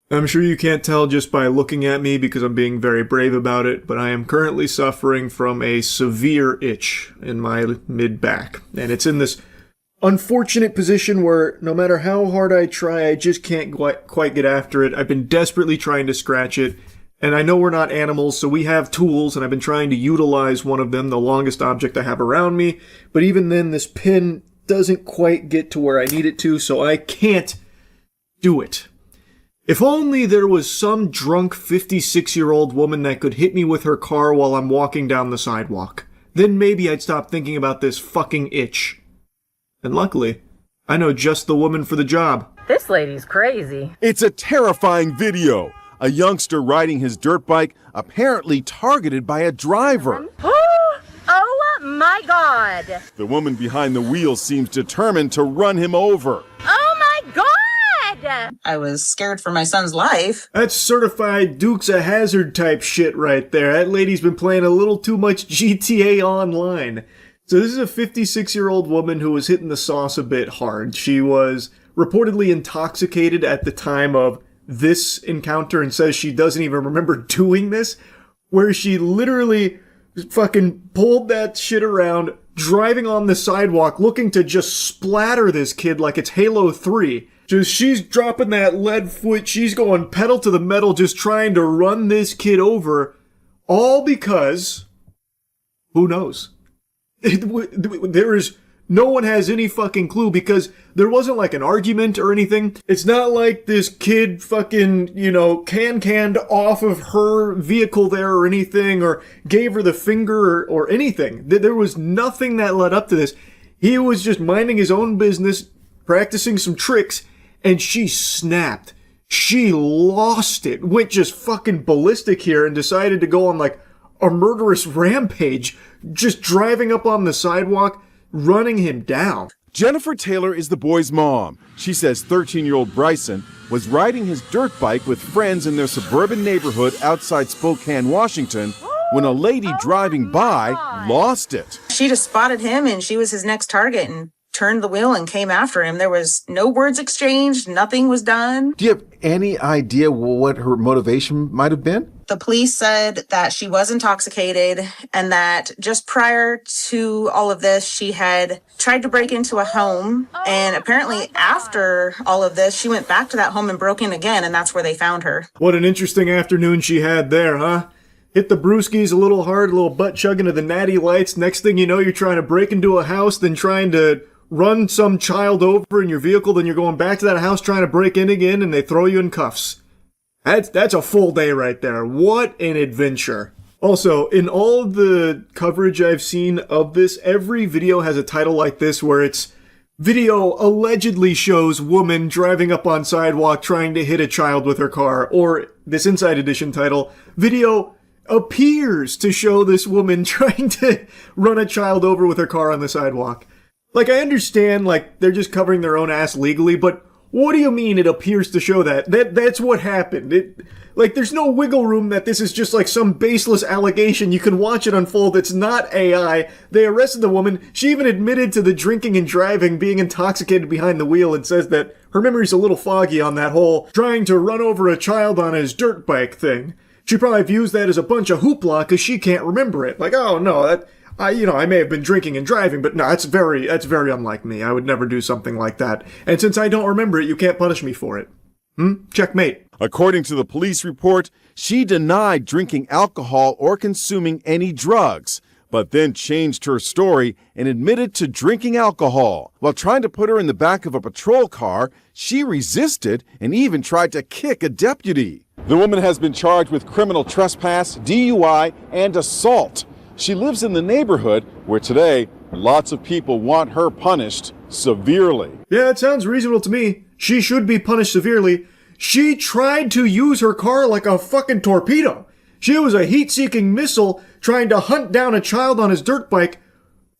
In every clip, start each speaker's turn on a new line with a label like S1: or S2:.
S1: I'm sure you can't tell just by looking at me because I'm being very brave about it, but I am currently suffering from a severe itch in my mid-back. And it's in this unfortunate position where no matter how hard I try, I just can't quite get after it. I've been desperately trying to scratch it, and I know we're not animals, so we have tools, and I've been trying to utilize one of them, the longest object I have around me, but even then, this pin doesn't quite get to where I need it to, so I can't do it. If only there was some drunk 56-year-old woman that could hit me with her car while I'm walking down the sidewalk. Then maybe I'd stop thinking about this fucking itch. And luckily, I know just the woman for the job.
S2: This lady's crazy.
S3: It's a terrifying video. A youngster riding his dirt bike, apparently targeted by a driver.
S2: Oh my God!
S3: The woman behind the wheel seems determined to run him over.
S2: Oh my God!
S4: I was scared for my son's life.
S1: That's certified Dukes of Hazzard type shit right there. That lady's been playing a little too much GTA Online. So this is a 56-year-old woman who was hitting the sauce a bit hard. She was reportedly intoxicated at the time of this encounter and says she doesn't even remember doing this, where she literally fucking pulled that shit around, driving on the sidewalk, looking to just splatter this kid like it's Halo 3. Just, she's dropping that lead foot, she's going pedal to the metal, just trying to run this kid over, all because, who knows? No one has any fucking clue because there wasn't like an argument or anything. It's not like this kid fucking, can-canned off of her vehicle there or anything, or gave her the finger or anything. There was nothing that led up to this. He was just minding his own business, practicing some tricks, and she snapped. She lost it, went just fucking ballistic here and decided to go on like a murderous rampage, just driving up on the sidewalk, running him down.
S3: Jennifer Taylor is the boy's mom. She says 13-year-old Bryson was riding his dirt bike with friends in their suburban neighborhood outside Spokane, Washington, when a lady driving by lost it.
S4: She just spotted him and she was his next target and turned the wheel and came after him. There was no words exchanged. Nothing was done.
S5: Do you have any idea what her motivation might have been?
S4: The police said that she was intoxicated and that just prior to all of this, she had tried to break into a home. And apparently after all of this, she went back to that home and broke in again. And that's where they found her.
S1: What an interesting afternoon she had there, huh? Hit the brewskis a little hard, a little butt chugging to the natty lights. Next thing you know, you're trying to break into a house, then trying to run some child over in your vehicle, then you're going back to that house trying to break in again, and they throw you in cuffs. That's a full day right there. What an adventure. Also, in all of the coverage I've seen of this, every video has a title like this where it's video allegedly shows woman driving up on sidewalk trying to hit a child with her car, or this Inside Edition title, video appears to show this woman trying to run a child over with her car on the sidewalk. Like, I understand, like, they're just covering their own ass legally, but what do you mean it appears to show that? That's what happened. There's no wiggle room that this is just like some baseless allegation. You can watch it unfold. It's not AI. They arrested the woman. She even admitted to the drinking and driving, being intoxicated behind the wheel, and says that her memory's a little foggy on that whole trying to run over a child on his dirt bike thing. She probably views that as a bunch of hoopla because she can't remember it. Like, oh no, I may have been drinking and driving, but no, that's very unlike me. I would never do something like that. And since I don't remember it, you can't punish me for it. Checkmate.
S3: According to the police report, she denied drinking alcohol or consuming any drugs, but then changed her story and admitted to drinking alcohol. While trying to put her in the back of a patrol car, she resisted and even tried to kick a deputy. The woman has been charged with criminal trespass, DUI, and assault. She lives in the neighborhood where today lots of people want her punished severely.
S1: Yeah, it sounds reasonable to me. She should be punished severely. She tried to use her car like a fucking torpedo. She was a heat-seeking missile trying to hunt down a child on his dirt bike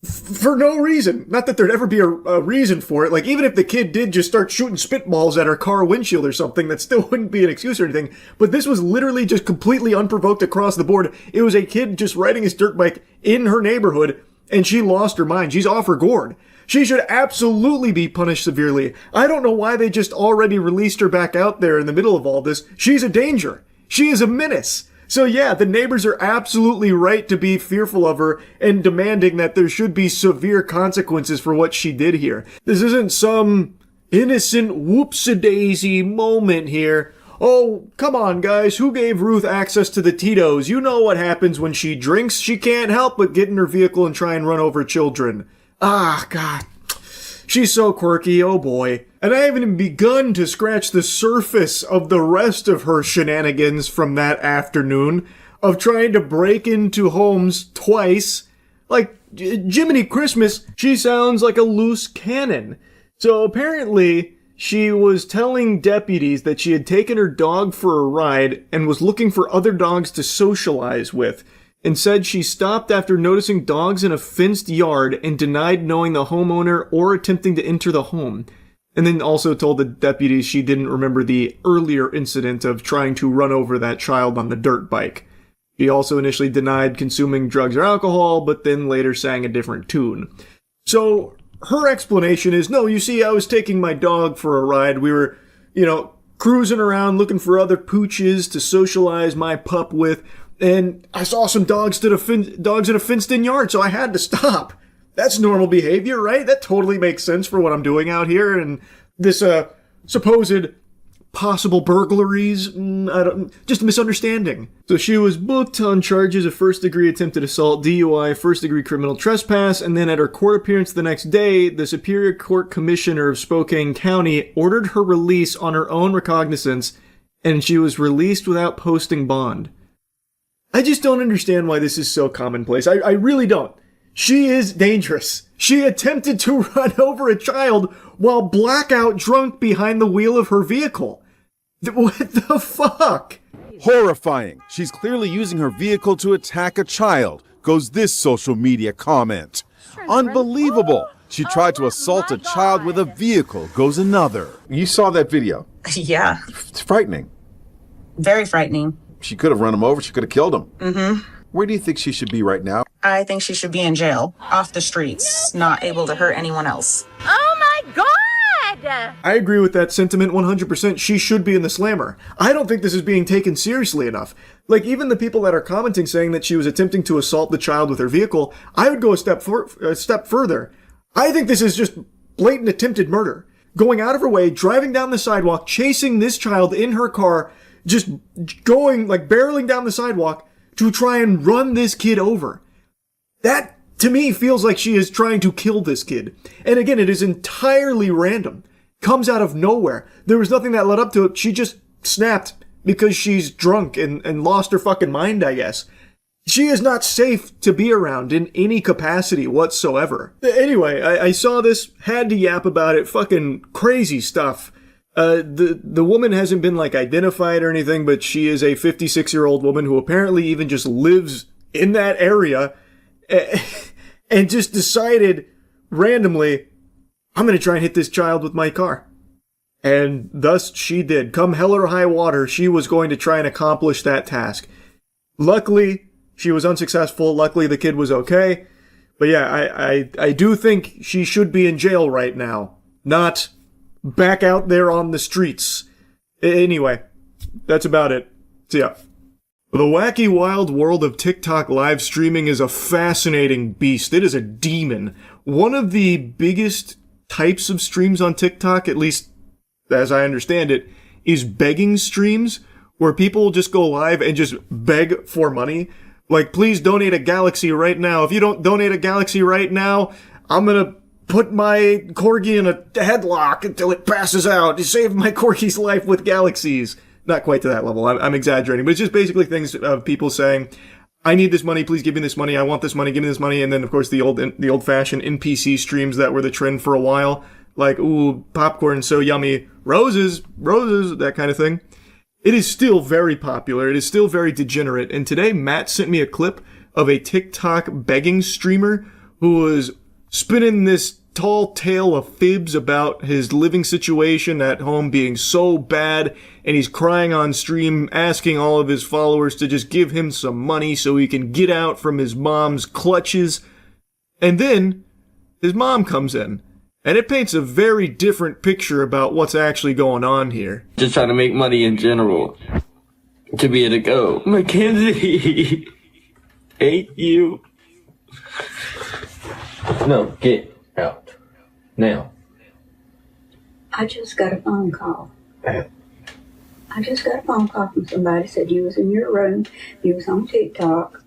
S1: for no reason. Not that there'd ever be a reason for it. Like, even if the kid did just start shooting spitballs at her car windshield or something, that still wouldn't be an excuse or anything. But this was literally just completely unprovoked across the board. It was a kid just riding his dirt bike in her neighborhood, and she lost her mind. She's off her gourd. She should absolutely be punished severely. I don't know why they just already released her back out there in the middle of all this. She's a danger. She is a menace. So yeah, the neighbors are absolutely right to be fearful of her and demanding that there should be severe consequences for what she did here. This isn't some innocent whoopsie-daisy moment here. Oh, come on, guys. Who gave Ruth access to the Tito's? You know what happens when she drinks. She can't help but get in her vehicle and try and run over children. Ah, God. She's so quirky, oh boy. And I haven't even begun to scratch the surface of the rest of her shenanigans from that afternoon of trying to break into homes twice. Like, Jiminy Christmas, she sounds like a loose cannon. So apparently, she was telling deputies that she had taken her dog for a ride and was looking for other dogs to socialize with, and said she stopped after noticing dogs in a fenced yard and denied knowing the homeowner or attempting to enter the home. And then also told the deputies she didn't remember the earlier incident of trying to run over that child on the dirt bike. She also initially denied consuming drugs or alcohol, but then later sang a different tune. So her explanation is, no, you see, I was taking my dog for a ride. We were, cruising around looking for other pooches to socialize my pup with, and I saw some dogs in a fenced-in yard, so I had to stop. That's normal behavior, right? That totally makes sense for what I'm doing out here, and this supposed possible burglaries, just a misunderstanding. So she was booked on charges of first-degree attempted assault, DUI, first-degree criminal trespass, and then at her court appearance the next day, the Superior Court Commissioner of Spokane County ordered her release on her own recognizance, and she was released without posting bond. I just don't understand why this is so commonplace. I really don't. She is dangerous. She attempted to run over a child while blackout drunk behind the wheel of her vehicle. What the fuck?
S3: Horrifying. She's clearly using her vehicle to attack a child, goes this social media comment. Unbelievable. She tried to assault a child with a vehicle, goes another.
S5: You saw that video.
S4: Yeah,
S5: It's frightening.
S4: very frightening.
S5: She could have run him over. She could have killed him.
S4: Mm-hmm.
S5: Where do you think she should be right now?
S4: I think she should be in jail, off the streets, not able to hurt anyone else.
S2: Oh my God!
S1: I agree with that sentiment 100%. She should be in the slammer. I don't think this is being taken seriously enough. Like, even the people that are commenting saying that she was attempting to assault the child with her vehicle, I would go a step further. I think this is just blatant attempted murder. Going out of her way, driving down the sidewalk, chasing this child in her car, just going, like, barreling down the sidewalk to try and run this kid over. That, to me, feels like she is trying to kill this kid. And again, it is entirely random. Comes out of nowhere. There was nothing that led up to it. She just snapped because she's drunk and lost her fucking mind, I guess. She is not safe to be around in any capacity whatsoever. Anyway, I saw this, had to yap about it, fucking crazy stuff. The woman hasn't been, like, identified or anything, but she is a 56-year-old woman who apparently even just lives in that area and just decided randomly, I'm going to try and hit this child with my car. And thus she did. Come hell or high water, she was going to try and accomplish that task. Luckily, she was unsuccessful. Luckily, the kid was okay. But yeah, I do think she should be in jail right now, not back out there on the streets. Anyway, that's about it. See ya. The wacky wild world of TikTok live streaming is a fascinating beast. It is a demon. One of the biggest types of streams on TikTok, at least as I understand it, is begging streams, where people just go live and just beg for money. Like, please donate a galaxy right now. If you don't donate a galaxy right now, I'm gonna put my corgi in a headlock until it passes out to save my corgi's life with galaxies. Not quite to that level. I'm exaggerating, but it's just basically things of people saying, I need this money, please give me this money, I want this money, give me this money, and then, of course, the old-fashioned NPC streams that were the trend for a while, like, ooh, popcorn so yummy, roses, that kind of thing. It is still very popular, it is still very degenerate, and today Matt sent me a clip of a TikTok begging streamer who was spinning this tall tale of fibs about his living situation at home being so bad, and he's crying on stream, asking all of his followers to just give him some money so he can get out from his mom's clutches. And then, his mom comes in. And it paints a very different picture about what's actually going on here.
S6: Just trying to make money in general. To be able to go, Mackenzie, hate you. No, get out. Now.
S7: I just got a phone call. I just got a phone call from somebody said you was in your room, you was on TikTok,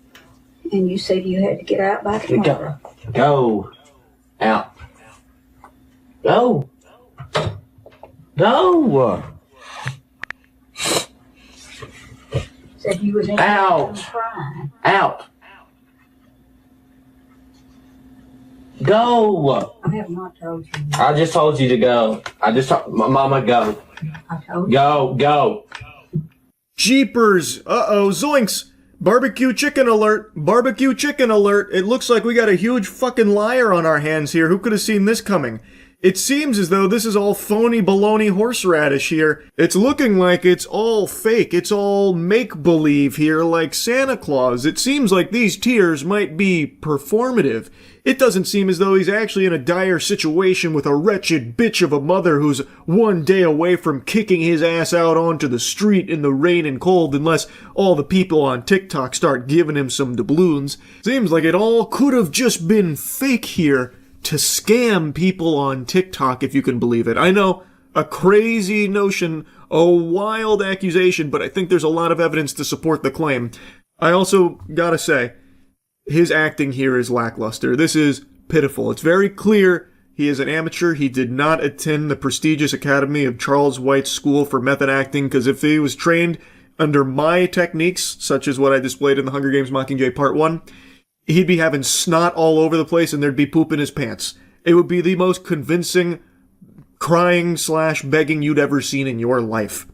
S7: and you said you had to get out by tomorrow.
S6: Go. Out. Go. Go.
S7: Said you was in your room crying.
S6: Out. Go.
S7: I have not told you.
S6: I just told you to go. Mama, go.
S7: I told you.
S6: Go.
S1: Jeepers! Uh-oh, zoinks! Barbecue chicken alert! Barbecue chicken alert! It looks like we got a huge fucking liar on our hands here. Who could have seen this coming? It seems as though this is all phony baloney horseradish here. It's looking like it's all fake. It's all make-believe here, like Santa Claus. It seems like these tears might be performative. It doesn't seem as though he's actually in a dire situation with a wretched bitch of a mother who's one day away from kicking his ass out onto the street in the rain and cold unless all the people on TikTok start giving him some doubloons. Seems like it all could have just been fake here to scam people on TikTok, if you can believe it. I know, a crazy notion, a wild accusation, but I think there's a lot of evidence to support the claim. I also gotta say, his acting here is lackluster. This is pitiful. It's very clear he is an amateur. He did not attend the prestigious academy of Charles White's School for Method Acting, because if he was trained under my techniques, such as what I displayed in the Hunger Games Mockingjay Part 1, he'd be having snot all over the place and there'd be poop in his pants. It would be the most convincing crying/begging you'd ever seen in your life.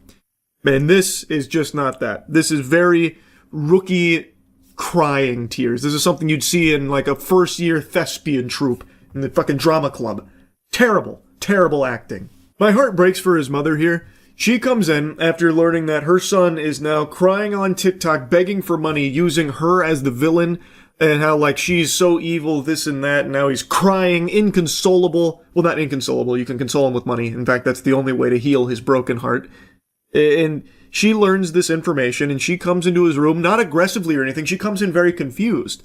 S1: And this is just not that. This is very rookie crying tears. This is something you'd see in like a first-year thespian troupe in the fucking drama club. Terrible, terrible acting. My heart breaks for his mother here. She comes in after learning that her son is now crying on TikTok, begging for money, using her as the villain, and how, like, she's so evil, this and that, and now he's crying, inconsolable. Well, not inconsolable, you can console him with money. In fact, that's the only way to heal his broken heart. And she learns this information, and she comes into his room, not aggressively or anything, she comes in very confused,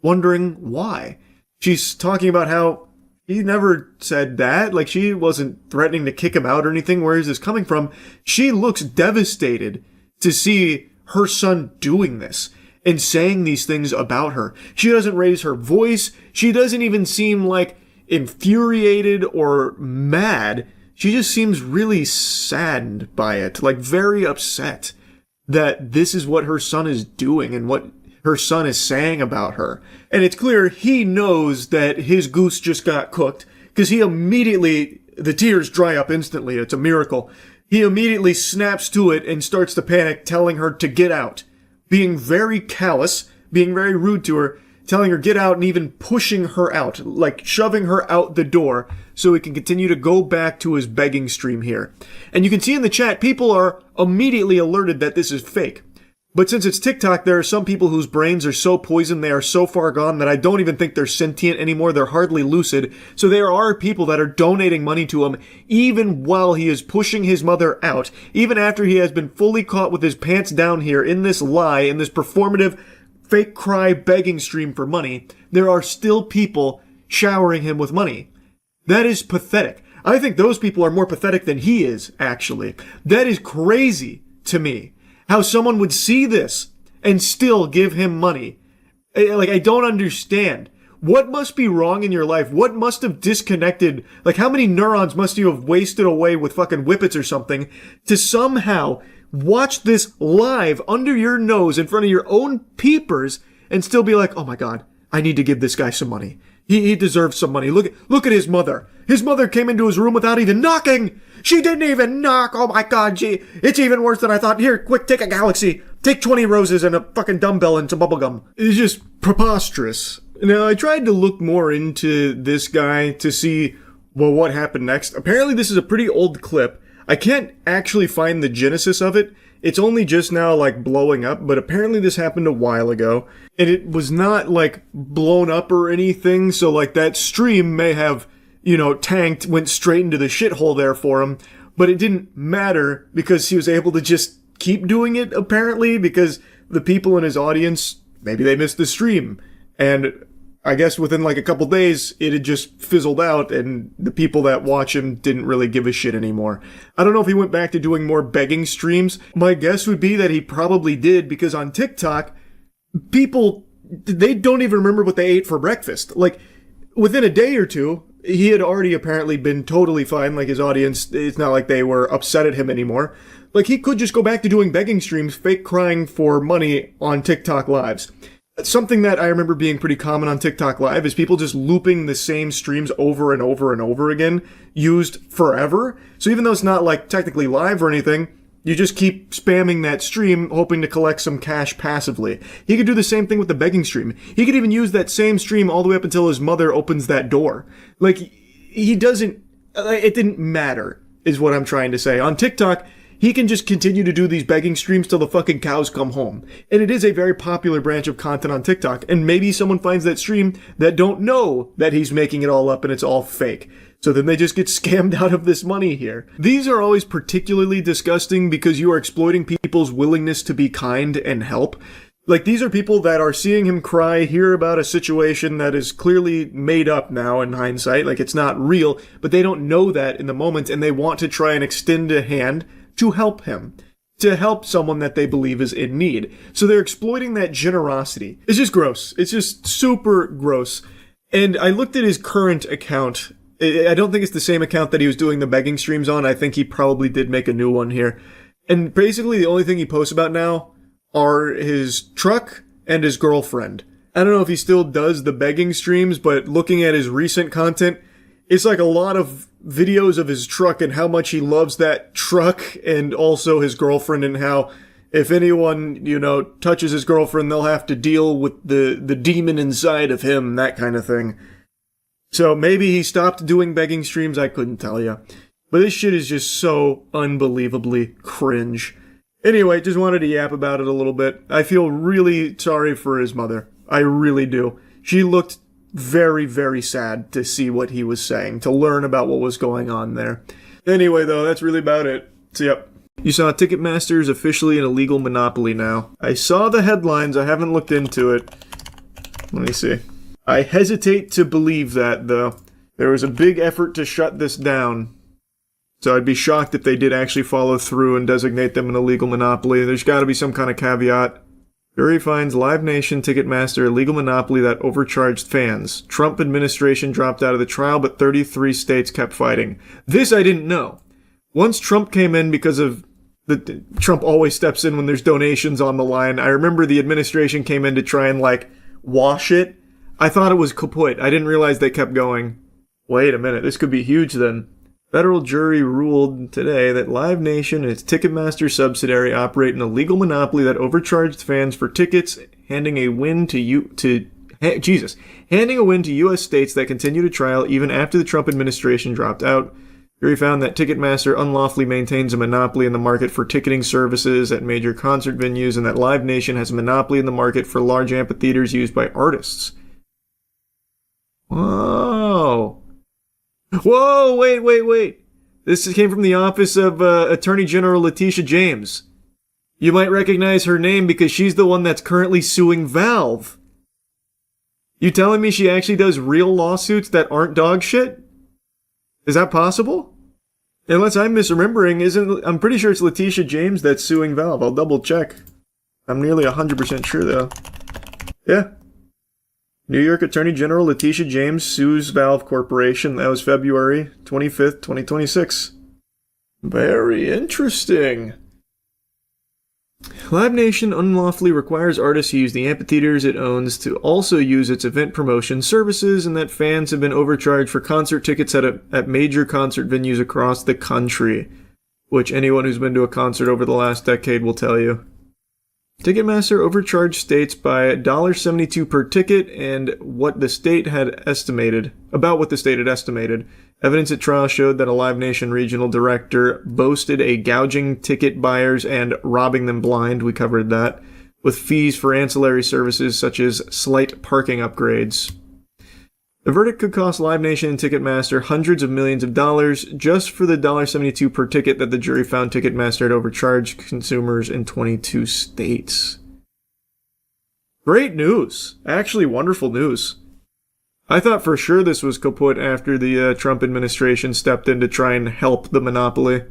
S1: wondering why. She's talking about how he never said that, like, she wasn't threatening to kick him out or anything, where is this coming from? She looks devastated to see her son doing this and saying these things about her. She doesn't raise her voice. She doesn't even seem like infuriated or mad. She just seems really saddened by it, like very upset that this is what her son is doing and what her son is saying about her. And it's clear he knows that his goose just got cooked, because he immediately, the tears dry up instantly. It's a miracle. He immediately snaps to it and starts to panic, telling her to get out. Being very callous, being very rude to her, telling her get out and even pushing her out, like shoving her out the door so he can continue to go back to his begging stream here. And you can see in the chat, people are immediately alerted that this is fake. But since it's TikTok, there are some people whose brains are so poisoned, they are so far gone that I don't even think they're sentient anymore. They're hardly lucid. So there are people that are donating money to him even while he is pushing his mother out, even after he has been fully caught with his pants down here in this lie, in this performative fake cry begging stream for money. There are still people showering him with money. That is pathetic. I think those people are more pathetic than he is, actually. That is crazy to me. How someone would see this and still give him money. Like, I don't understand. What must be wrong in your life? What must have disconnected? Like, how many neurons must you have wasted away with fucking whippets or something to somehow watch this live under your nose in front of your own peepers and still be like, oh my God, I need to give this guy some money. He deserves some money. Look at his mother. His mother came into his room without even knocking. She didn't even knock. Oh my God, it's even worse than I thought. Here, quick, take a Galaxy. Take 20 roses and a fucking dumbbell and some bubblegum. It's just preposterous. Now, I tried to look more into this guy to see, well, what happened next. Apparently, this is a pretty old clip. I can't actually find the genesis of it. It's only just now, like, blowing up, but apparently this happened a while ago. And it was not, like, blown up or anything, so, like, that stream may have, tanked, went straight into the shithole there for him. But it didn't matter because he was able to just keep doing it, apparently, because the people in his audience, maybe they missed the stream. And I guess within like a couple days, it had just fizzled out, and the people that watch him didn't really give a shit anymore. I don't know if he went back to doing more begging streams. My guess would be that he probably did, because on TikTok, people, they don't even remember what they ate for breakfast. Like, within a day or two, he had already apparently been totally fine. Like, his audience, it's not like they were upset at him anymore. Like, he could just go back to doing begging streams, fake crying for money on TikTok lives. Something that I remember being pretty common on TikTok Live is people just looping the same streams over and over and over again, used forever. So even though it's not like technically live or anything, you just keep spamming that stream, hoping to collect some cash passively. He could do the same thing with the begging stream. He could even use that same stream all the way up until his mother opens that door. Like, he doesn't, it didn't matter, is what I'm trying to say. On TikTok, he can just continue to do these begging streams till the fucking cows come home. And it is a very popular branch of content on TikTok. And maybe someone finds that stream that don't know that he's making it all up and it's all fake. So then they just get scammed out of this money here. These are always particularly disgusting because you are exploiting people's willingness to be kind and help. Like, these are people that are seeing him cry, hear about a situation that is clearly made up now in hindsight. Like, it's not real, but they don't know that in the moment, and they want to try and extend a hand to help him, to help someone that they believe is in need. So they're exploiting that generosity. It's just gross. It's just super gross. And I looked at his current account. I don't think it's the same account that he was doing the begging streams on. I think he probably did make a new one here. And basically the only thing he posts about now are his truck and his girlfriend. I don't know if he still does the begging streams, but looking at his recent content, it's like a lot of videos of his truck and how much he loves that truck, and also his girlfriend, and how if anyone, touches his girlfriend, they'll have to deal with the demon inside of him, that kind of thing. So maybe he stopped doing begging streams, I couldn't tell you. But this shit is just so unbelievably cringe. Anyway, just wanted to yap about it a little bit. I feel really sorry for his mother. I really do. She looked very, very sad to see what he was saying, to learn about what was going on there. Anyway, though, that's really about it. So, yep. You saw Ticketmaster is officially an illegal monopoly now. I saw the headlines. I haven't looked into it. Let me see. I hesitate to believe that, though. There was a big effort to shut this down. So I'd be shocked if they did actually follow through and designate them an illegal monopoly. There's got to be some kind of caveat. Jury finds Live Nation Ticketmaster illegal monopoly that overcharged fans. Trump administration dropped out of the trial, but 33 states kept fighting. This I didn't know. Once Trump came in, because of Trump always steps in when there's donations on the line. I remember the administration came in to try and, wash it. I thought it was kaput. I didn't realize they kept going. Wait a minute, this could be huge then. Federal jury ruled today that Live Nation and its Ticketmaster subsidiary operate an illegal monopoly that overcharged fans for tickets, handing a win to U.S. states that continue to trial even after the Trump administration dropped out. Jury found that Ticketmaster unlawfully maintains a monopoly in the market for ticketing services at major concert venues, and that Live Nation has a monopoly in the market for large amphitheaters used by artists. Whoa. Whoa, wait. This came from the office of Attorney General Letitia James. You might recognize her name because she's the one that's currently suing Valve. You telling me she actually does real lawsuits that aren't dog shit? Is that possible? Unless I'm misremembering, I'm pretty sure it's Letitia James that's suing Valve. I'll double check. I'm nearly 100% sure though. Yeah. New York Attorney General Letitia James sues Valve Corporation. That was February 25th, 2026. Very interesting. Live Nation unlawfully requires artists who use the amphitheaters it owns to also use its event promotion services, and that fans have been overcharged for concert tickets at major concert venues across the country, which anyone who's been to a concert over the last decade will tell you. Ticketmaster overcharged states by $1.72 per ticket, and about what the state had estimated, Evidence at trial showed that a Live Nation regional director boasted a gouging ticket buyers and robbing them blind, we covered that, with fees for ancillary services such as slight parking upgrades. The verdict could cost Live Nation and Ticketmaster hundreds of millions of dollars just for the $1.72 per ticket that the jury found Ticketmaster had overcharged consumers in 22 states. Great news. Actually, wonderful news. I thought for sure this was kaput after the Trump administration stepped in to try and help the monopoly.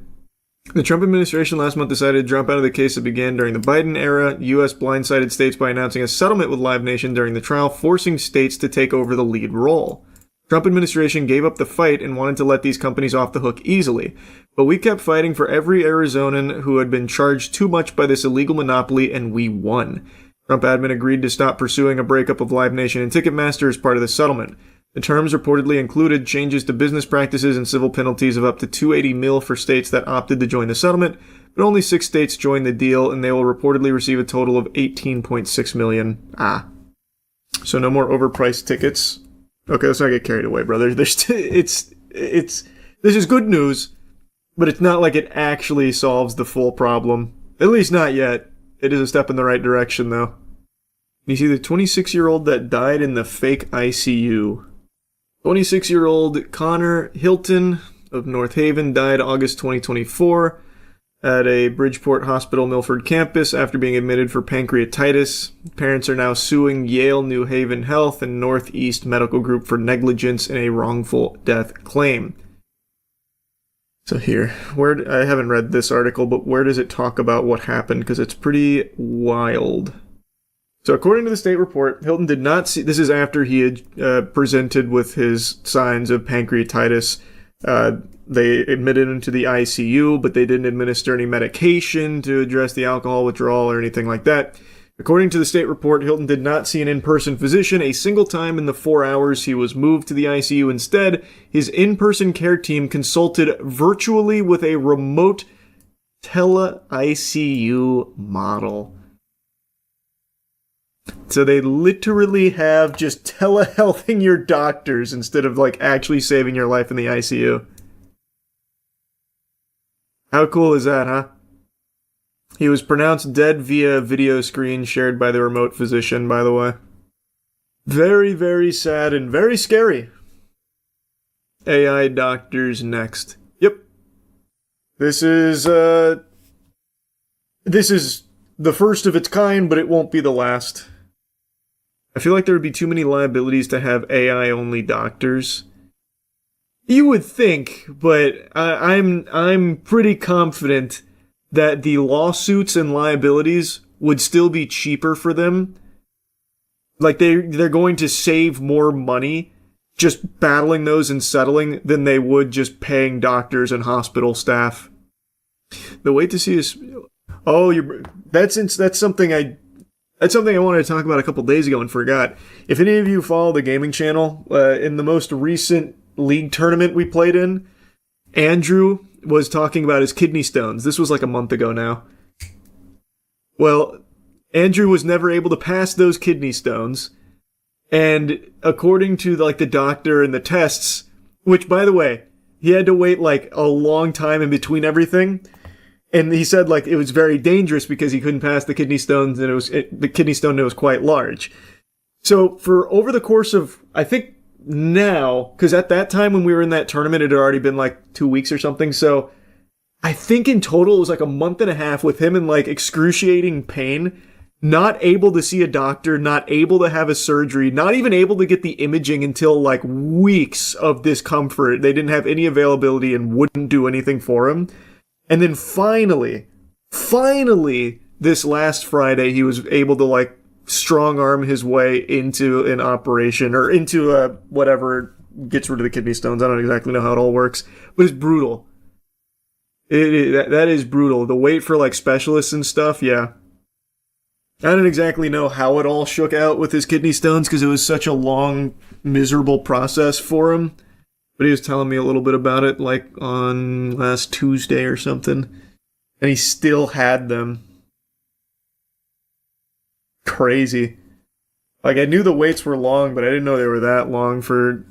S1: The Trump administration last month decided to jump out of the case that began during the Biden era. U.S. blindsided states by announcing a settlement with Live Nation during the trial, forcing states to take over the lead role. Trump administration gave up the fight and wanted to let these companies off the hook easily. But we kept fighting for every Arizonan who had been charged too much by this illegal monopoly, and we won. Trump admin agreed to stop pursuing a breakup of Live Nation and Ticketmaster as part of the settlement. The terms reportedly included changes to business practices and civil penalties of up to $280 million for states that opted to join the settlement, but only 6 states joined the deal, and they will reportedly receive a total of $18.6 million. So no more overpriced tickets. Okay, let's not get carried away, brother. This is good news, but it's not like it actually solves the full problem. At least not yet. It is a step in the right direction, though. You see the 26-year-old that died in the fake ICU. 26-year-old Connor Hilton of North Haven died August 2024 at a Bridgeport Hospital Milford campus after being admitted for pancreatitis. Parents are now suing Yale New Haven Health and Northeast Medical Group for negligence in a wrongful death claim. So here, I haven't read this article, but where does it talk about what happened? Because it's pretty wild. So according to the state report, Hilton did not see, this is after he had presented with his signs of pancreatitis. They admitted him to the ICU, but they didn't administer any medication to address the alcohol withdrawal or anything like that. According to the state report, Hilton did not see an in-person physician a single time in the 4 hours he was moved to the ICU. Instead, his in-person care team consulted virtually with a remote tele-ICU model. So they literally have just telehealthing your doctors instead of like actually saving your life in the ICU. How cool is that, huh? He was pronounced dead via video screen shared by the remote physician, by the way. Very, very sad and very scary. AI doctors next. Yep. This is the first of its kind, but it won't be the last. I feel like there would be too many liabilities to have AI-only doctors. You would think, but I'm pretty confident that the lawsuits and liabilities would still be cheaper for them. Like they're going to save more money just battling those and settling than they would just paying doctors and hospital staff. The wait to see is that's something I wanted to talk about a couple days ago and forgot. If any of you follow the gaming channel, in the most recent league tournament we played in, Andrew was talking about his kidney stones. This was like a month ago now. Well, Andrew was never able to pass those kidney stones. And according to like the doctor and the tests, which by the way, he had to wait like a long time in between everything. And he said like it was very dangerous because he couldn't pass the kidney stones and the kidney stone was quite large. So for over the course of, I think, now, because at that time when we were in that tournament, it had already been like 2 weeks or something. So I think in total it was like a month and a half with him in like excruciating pain, not able to see a doctor, not able to have a surgery, not even able to get the imaging until like weeks of discomfort. They didn't have any availability and wouldn't do anything for him. And then finally, this last Friday, he was able to like strong arm his way into an operation or into a whatever gets rid of the kidney stones. I don't exactly know how it all works, but it's brutal. That is brutal. The wait for like specialists and stuff, yeah. I didn't exactly know how it all shook out with his kidney stones because it was such a long, miserable process for him. But he was telling me a little bit about it like on last Tuesday or something. And he still had them. Crazy. Like I knew the waits were long, but I didn't know they were that long for...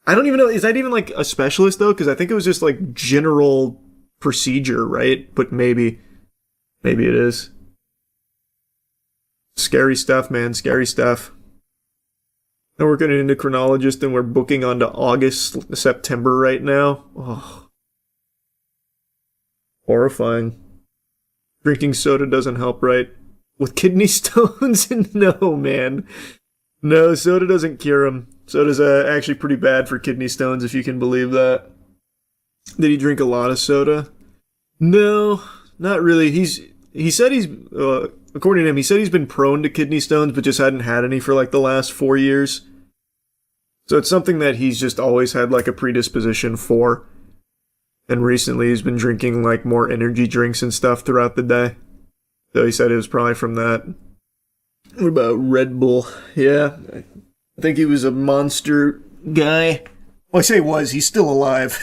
S1: I don't even know, is that even like a specialist though? Because I think it was just like general procedure, right? But maybe it is. Scary stuff, man. Scary stuff. Now we're getting into endocrinologist and we're booking onto August, September right now. Oh. Horrifying. Drinking soda doesn't help, right? With kidney stones? No, man. No, soda doesn't cure them. Soda's actually pretty bad for kidney stones, if you can believe that. Did he drink a lot of soda? No, not really. He said he's, according to him, he said he's been prone to kidney stones, but just hadn't had any for like the last 4 years. So it's something that he's just always had like a predisposition for. And recently he's been drinking like more energy drinks and stuff throughout the day. So he said it was probably from that. What about Red Bull? Yeah, I think he was a Monster guy. Well, I say was, he's still alive.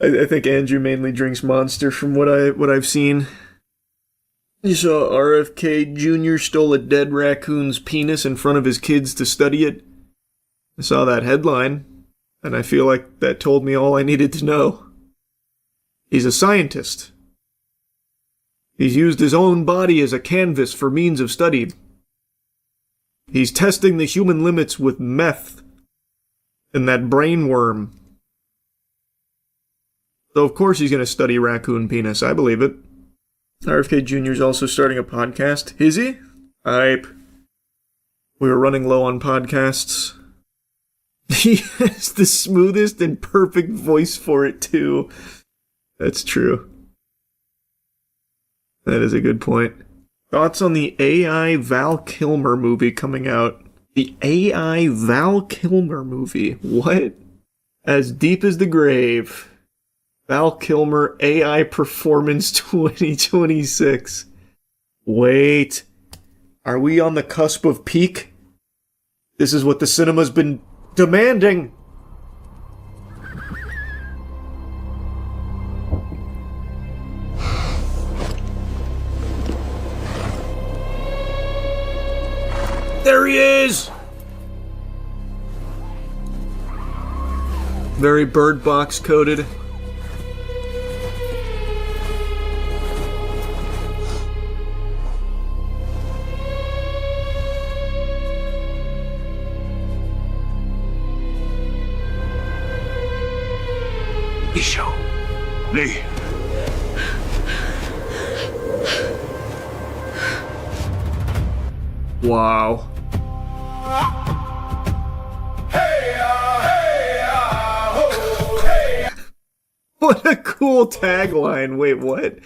S1: I think Andrew mainly drinks Monster from what I've seen. You saw RFK Jr. stole a dead raccoon's penis in front of his kids to study it. I saw that headline, and I feel like that told me all I needed to know. He's a scientist. He's used his own body as a canvas for means of study. He's testing the human limits with meth and that brain worm. So of course he's going to study raccoon penis, I believe it. RFK Jr. is also starting a podcast. Is he? Hype. We were running low on podcasts. He has the smoothest and perfect voice for it, too. That's true. That is a good point. Thoughts on the AI Val Kilmer movie coming out? The AI Val Kilmer movie? What? As Deep as the Grave. Val Kilmer AI Performance 2026. Wait. Are we on the cusp of peak? This is what the cinema's been demanding. There he is! Very Bird Box coded.
S8: Lee.
S1: Wow. What a cool tagline. Wait, what?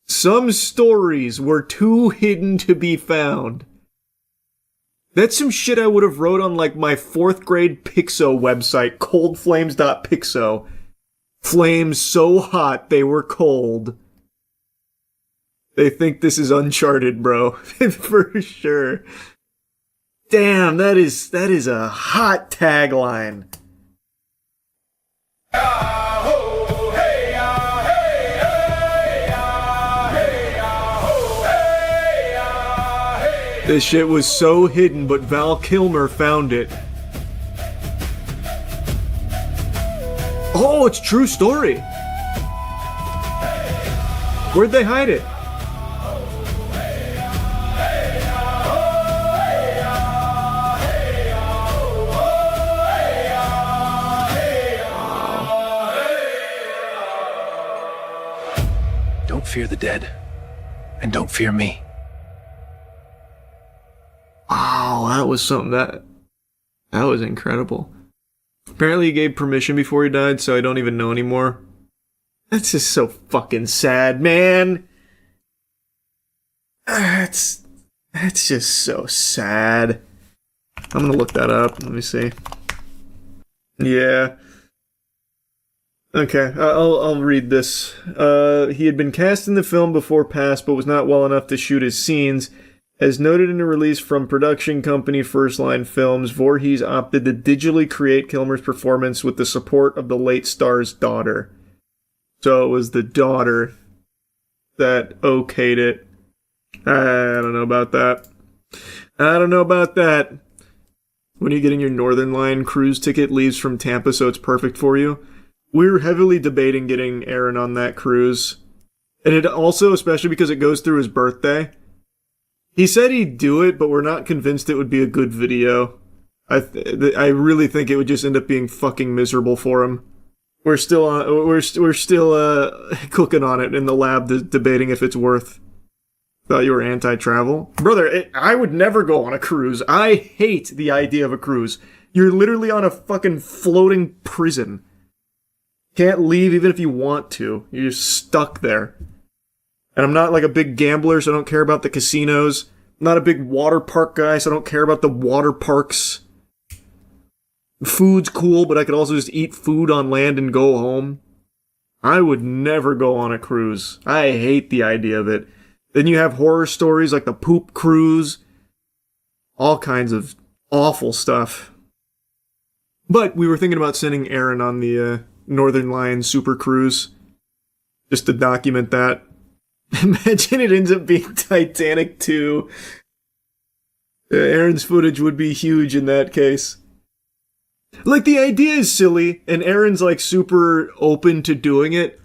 S1: Some stories were too hidden to be found. That's some shit I would have wrote on like my 4th grade Pixo website, coldflames.pixo. Flames so hot they were cold. They think this is Uncharted, bro. For sure. Damn, that is a hot tagline. This shit was so hidden, but Val Kilmer found it. Oh, it's a true story. Where'd they hide it?
S8: Don't fear the dead, and don't fear me.
S1: Wow, that was something that was incredible. Apparently he gave permission before he died, so I don't even know anymore. That's just so fucking sad, man. That's just so sad. I'm gonna look that up. Let me see. Yeah. Okay, I'll read this. He had been cast in the film before Pass, but was not well enough to shoot his scenes. As noted in a release from production company First Line Films, Voorhees opted to digitally create Kilmer's performance with the support of the late star's daughter. So it was the daughter that okayed it. I don't know about that. when you're getting your Northern Line cruise ticket, leaves from Tampa, so it's perfect for you. We're heavily debating getting Aaron on that cruise. And it also, especially because it goes through his birthday. He said he'd do it, but we're not convinced it would be a good video. I really think it would just end up being fucking miserable for him. We're still cooking on it in the lab, debating if it's worth. Thought you were anti-travel, brother. I would never go on a cruise. I hate the idea of a cruise. You're literally on a fucking floating prison. Can't leave even if you want to. You're just stuck there. And I'm not like a big gambler, so I don't care about the casinos. I'm not a big water park guy, so I don't care about the water parks. Food's cool, but I could also just eat food on land and go home. I would never go on a cruise. I hate the idea of it. Then you have horror stories like the poop cruise. All kinds of awful stuff. But we were thinking about sending Aaron on the Northern Lion Super Cruise. Just to document that. Imagine it ends up being Titanic 2. Aaron's footage would be huge in that case. Like, the idea is silly, and Aaron's, like, super open to doing it.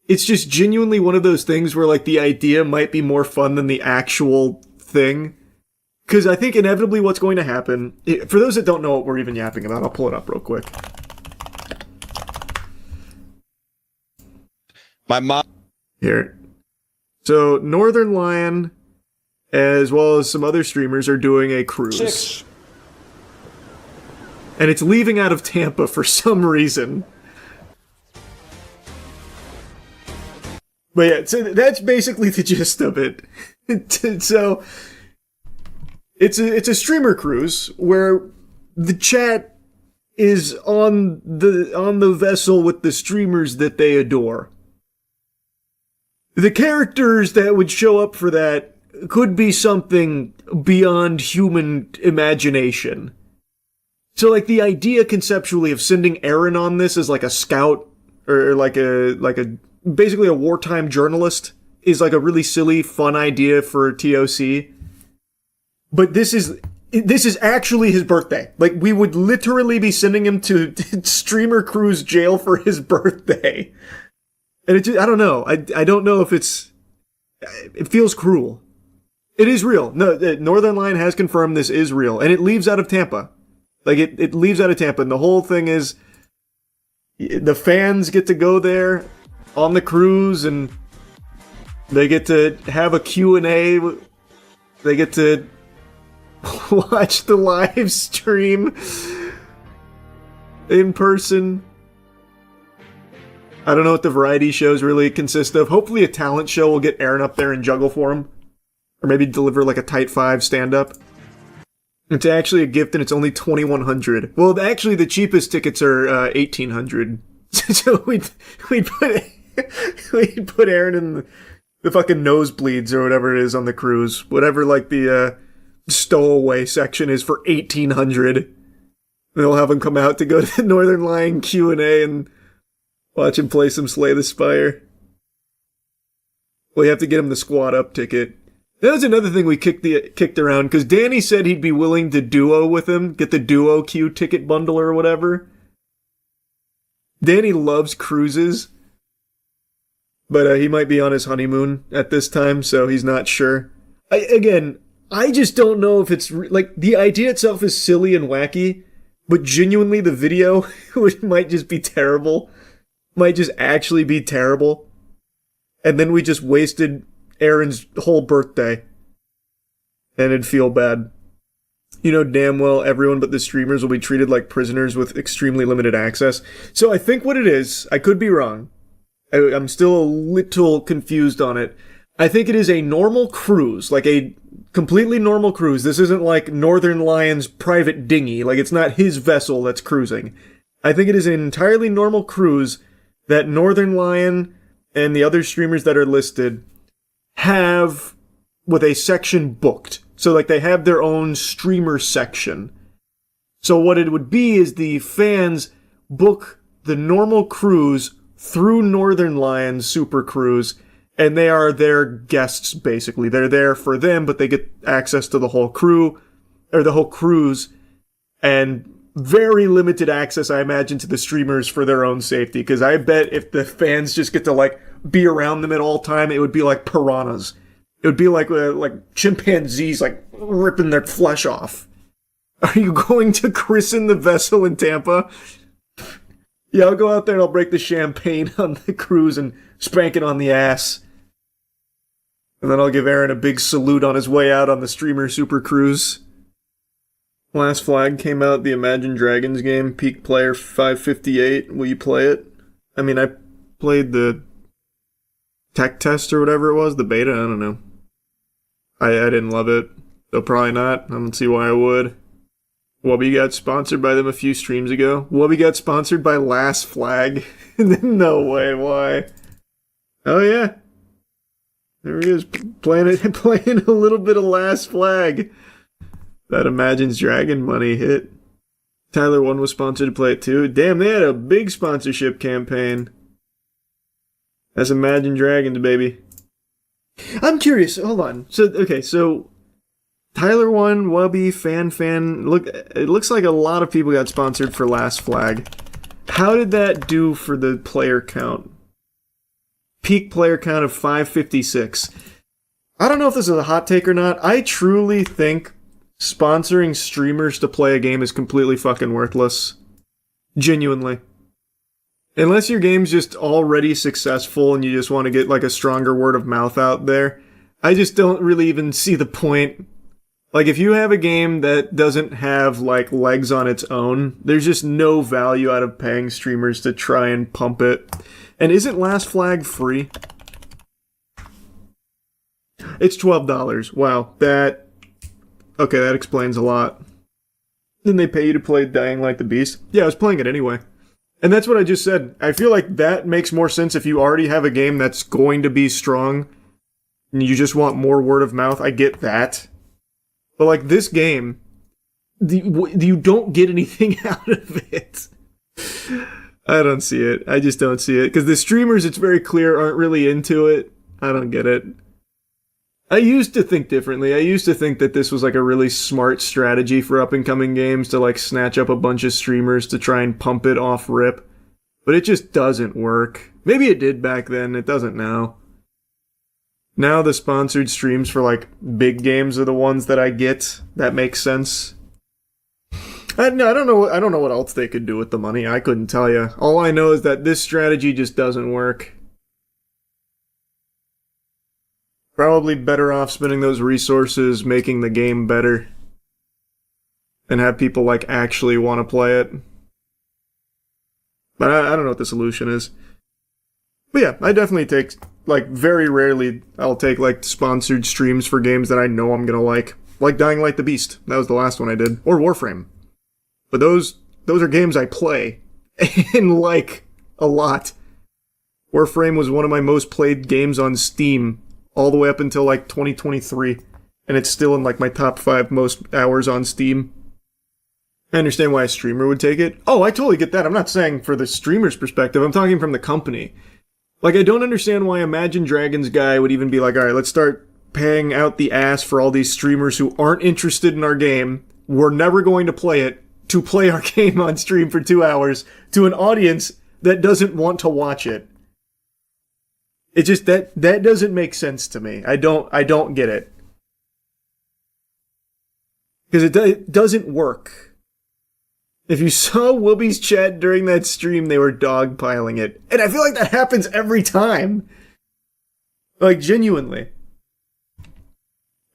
S1: It's just genuinely one of those things where, like, the idea might be more fun than the actual thing. Because I think inevitably what's going to happen... For those that don't know what we're even yapping about, I'll pull it up real quick.
S9: My mom...
S1: Here. So, Northern Lion, as well as some other streamers, are doing a cruise. And it's leaving out of Tampa for some reason. But yeah, so that's basically the gist of it. So, it's a streamer cruise where the chat is on the vessel with the streamers that they adore. The characters that would show up for that could be something beyond human imagination. So, like, the idea conceptually of sending Aaron on this as, like, a scout, or like a basically a wartime journalist, is, like, a really silly, fun idea for TOC. But this is actually his birthday. Like, we would literally be sending him to streamer cruise jail for his birthday. And it just, I don't know. I don't know if it feels cruel. It is real. No, Northern Lion has confirmed this is real, and it leaves out of Tampa. Like, it leaves out of Tampa, and the whole thing is the fans get to go there on the cruise, and they get to have a Q&A. They get to watch the live stream in person. I don't know what the variety shows really consist of. Hopefully a talent show will get Aaron up there and juggle for him. Or maybe deliver like a Tight 5 stand-up. It's actually a gift and it's only $2,100. Well, actually the cheapest tickets are $1,800. So we'd put Aaron in the fucking nosebleeds or whatever it is on the cruise. Whatever like the stowaway section is for $1,800. They'll have him come out to go to the Northern Lion Q&A and watch him play some Slay the Spire. Well, you have to get him the squad up ticket. That was another thing we kicked around, because Danny said he'd be willing to duo with him, get the duo Q ticket bundle or whatever. Danny loves cruises, but he might be on his honeymoon at this time, so he's not sure. I just don't know if it's... like, the idea itself is silly and wacky, but genuinely the video might just be terrible. Might just actually be terrible. And then we just wasted Aaron's whole birthday. And it'd feel bad. You know damn well everyone but the streamers will be treated like prisoners with extremely limited access. So I think what it is, I could be wrong. I'm still a little confused on it. I think it is a normal cruise, like a completely normal cruise. This isn't like Northern Lion's private dinghy, like it's not his vessel that's cruising. I think it is an entirely normal cruise that Northern Lion and the other streamers that are listed have with a section booked. So like they have their own streamer section. So what it would be is the fans book the normal cruise through Northern Lion's Super Cruise, and they are their guests basically. They're there for them, but they get access to the whole crew, or the whole cruise, and very limited access, I imagine, to the streamers for their own safety. Because I bet if the fans just get to like be around them at all time, it would be like piranhas. It would be like chimpanzees like ripping their flesh off. Are you going to christen the vessel in Tampa? Yeah, I'll go out there and I'll break the champagne on the cruise and spank it on the ass. And then I'll give Aaron a big salute on his way out on the streamer super cruise. Last Flag came out, the Imagine Dragons game, peak player 558. Will you play it? I mean, I played the tech test or whatever it was, the beta, I don't know. I didn't love it, so probably not. I don't see why I would. Wubby got sponsored by them a few streams ago. Wubby got sponsored by Last Flag. No way, why? Oh yeah. There he is, playing a little bit of Last Flag. That Imagine's Dragon money hit. Tyler 1 was sponsored to play it too. Damn, they had a big sponsorship campaign. That's Imagine Dragons, baby. I'm curious, hold on. So Tyler 1, Wubby, Fan, look, it looks like a lot of people got sponsored for Last Flag. How did that do for the player count? Peak player count of 556. I don't know if this is a hot take or not. I truly think sponsoring streamers to play a game is completely fucking worthless. Genuinely. Unless your game's just already successful and you just want to get like a stronger word of mouth out there, I just don't really even see the point. Like, if you have a game that doesn't have like legs on its own, there's just no value out of paying streamers to try and pump it. And isn't Last Flag free? It's $12. Wow, that explains a lot. Didn't they pay you to play Dying Like the Beast? Yeah, I was playing it anyway. And that's what I just said. I feel like that makes more sense if you already have a game that's going to be strong and you just want more word of mouth. I get that. But like this game, you don't get anything out of it. I don't see it. I just don't see it. Because the streamers, it's very clear, aren't really into it. I don't get it. I used to think differently. I used to think that this was like a really smart strategy for up-and-coming games to like snatch up a bunch of streamers to try and pump it off rip. But it just doesn't work. Maybe it did back then. It doesn't now. Now the sponsored streams for like big games are the ones that I get. That makes sense. I don't know what else they could do with the money. I couldn't tell you. All I know is that this strategy just doesn't work. Probably better off spending those resources making the game better and have people like actually want to play it. But I don't know what the solution is. But yeah, I definitely take, like, very rarely I'll take like sponsored streams for games that I know I'm gonna like Dying Like the Beast. That was the last one I did, or Warframe. But those are games I play and like a lot. Warframe was one of my most played games on Steam all the way up until like 2023, and it's still in like my top 5 most hours on Steam. I understand why a streamer would take it. Oh, I totally get that. I'm not saying for the streamer's perspective. I'm talking from the company. Like, I don't understand why Imagine Dragons guy would even be like, alright, let's start paying out the ass for all these streamers who aren't interested in our game. We're never going to play it, to play our game on stream for 2 hours to an audience that doesn't want to watch it. It just, that doesn't make sense to me. I don't get it. Because it doesn't work. If you saw Whoopi's chat during that stream, they were dogpiling it. And I feel like that happens every time. Like, genuinely.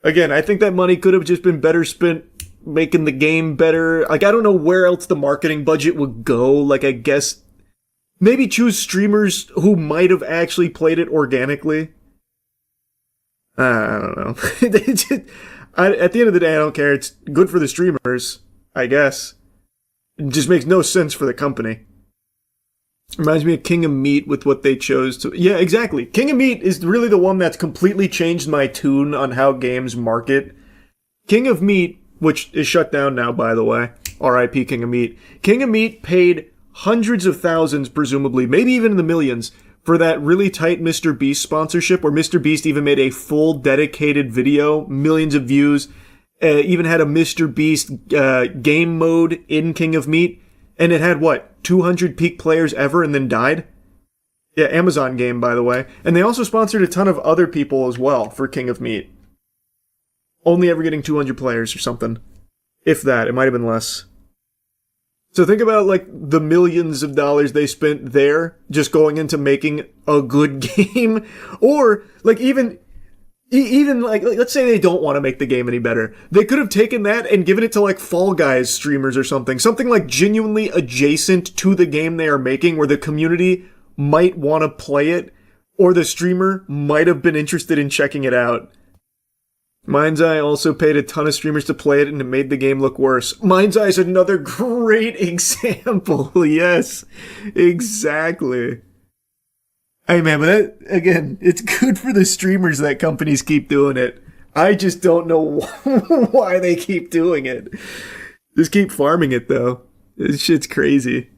S1: Again, I think that money could have just been better spent making the game better. Like, I don't know where else the marketing budget would go. Like, I guess maybe choose streamers who might have actually played it organically. I don't know. At the end of the day, I don't care. It's good for the streamers, I guess. It just makes no sense for the company. Reminds me of King of Meat with what they chose to... Yeah, exactly. King of Meat is really the one that's completely changed my tune on how games market. King of Meat, which is shut down now, by the way. R.I.P. King of Meat. King of Meat paid hundreds of thousands, presumably, maybe even in the millions, for that really tight Mr. Beast sponsorship, where Mr. Beast even made a full dedicated video, millions of views, even had a Mr. Beast game mode in King of Meat, and it had, what, 200 peak players ever and then died? Yeah, Amazon game, by the way. And they also sponsored a ton of other people as well for King of Meat. Only ever getting 200 players or something. If that, it might have been less. So think about, like, the millions of dollars they spent there just going into making a good game. Or, like, even like, let's say they don't want to make the game any better. They could have taken that and given it to, like, Fall Guys streamers or something. Something, like, genuinely adjacent to the game they are making, where the community might want to play it, or the streamer might have been interested in checking it out. Mind's Eye also paid a ton of streamers to play it, and it made the game look worse. Mind's Eye is another great example. Yes, exactly. Hey man, but that, again, it's good for the streamers that companies keep doing it. I just don't know why they keep doing it. Just keep farming it though. This shit's crazy.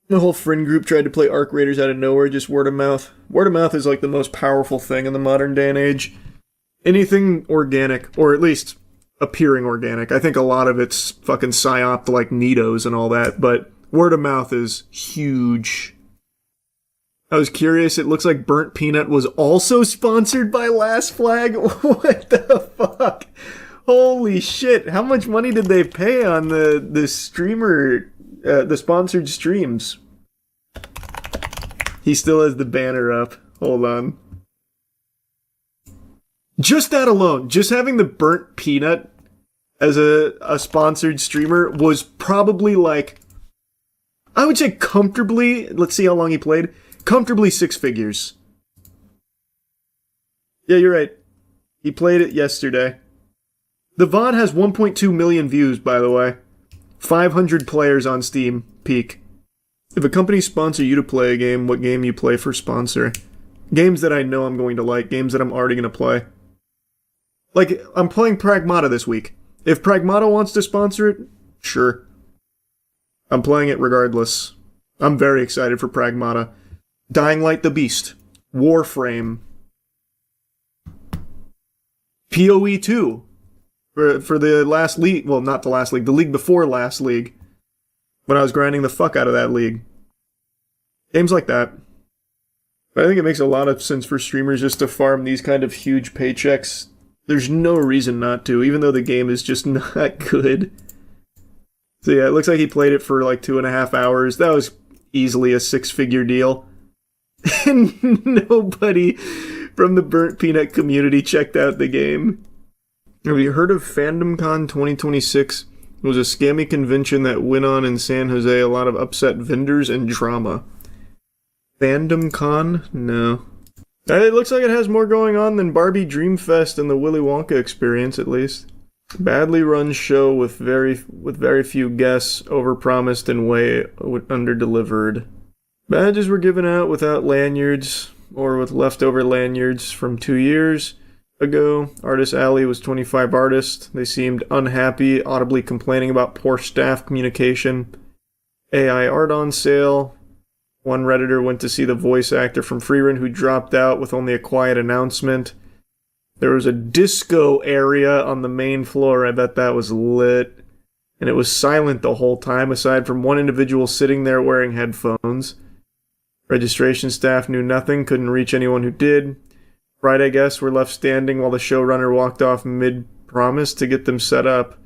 S1: The whole friend group tried to play Arc Raiders out of nowhere, just word of mouth. Word of mouth is like the most powerful thing in the modern day and age. Anything organic, or at least appearing organic. I think a lot of it's fucking psyop like Nidos and all that, but word of mouth is huge. I was curious, it looks like Burnt Peanut was also sponsored by Last Flag? What the fuck? Holy shit, how much money did they pay on the streamer, the sponsored streams? He still has the banner up. Hold on. Just that alone, just having the Burnt Peanut as a sponsored streamer was probably like, I would say comfortably, let's see how long he played, comfortably 6 figures. Yeah, you're right. He played it yesterday. The VOD has 1.2 million views, by the way. 500 players on Steam, peak. If a company sponsor you to play a game, what game you play for sponsor? Games that I know I'm going to like, games that I'm already going to play. Like, I'm playing Pragmata this week. If Pragmata wants to sponsor it, sure. I'm playing it regardless. I'm very excited for Pragmata. Dying Light the Beast. Warframe. PoE 2. For the last league. Well, not the last league. The league before last league. When I was grinding the fuck out of that league. Games like that. But I think it makes a lot of sense for streamers just to farm these kind of huge paychecks. There's no reason not to, even though the game is just not good. So yeah, it looks like he played it for like 2.5 hours. That was easily a 6-figure deal. And nobody from the Burnt Peanut community checked out the game. Have you heard of FandomCon 2026? It was a scammy convention that went on in San Jose. A lot of upset vendors and drama. FandomCon? No. It looks like it has more going on than Barbie Dreamfest and the Willy Wonka experience, at least. Badly run show with very few guests, overpromised and way underdelivered. Badges were given out without lanyards, or with leftover lanyards from 2 years ago. Artist Alley was 25 artists. They seemed unhappy, audibly complaining about poor staff communication. AI art on sale. One Redditor went to see the voice actor from Freerun who dropped out with only a quiet announcement. There was a disco area on the main floor. I bet that was lit. And it was silent the whole time, aside from one individual sitting there wearing headphones. Registration staff knew nothing, couldn't reach anyone who did. Friday guests were left standing while the showrunner walked off mid-promise to get them set up.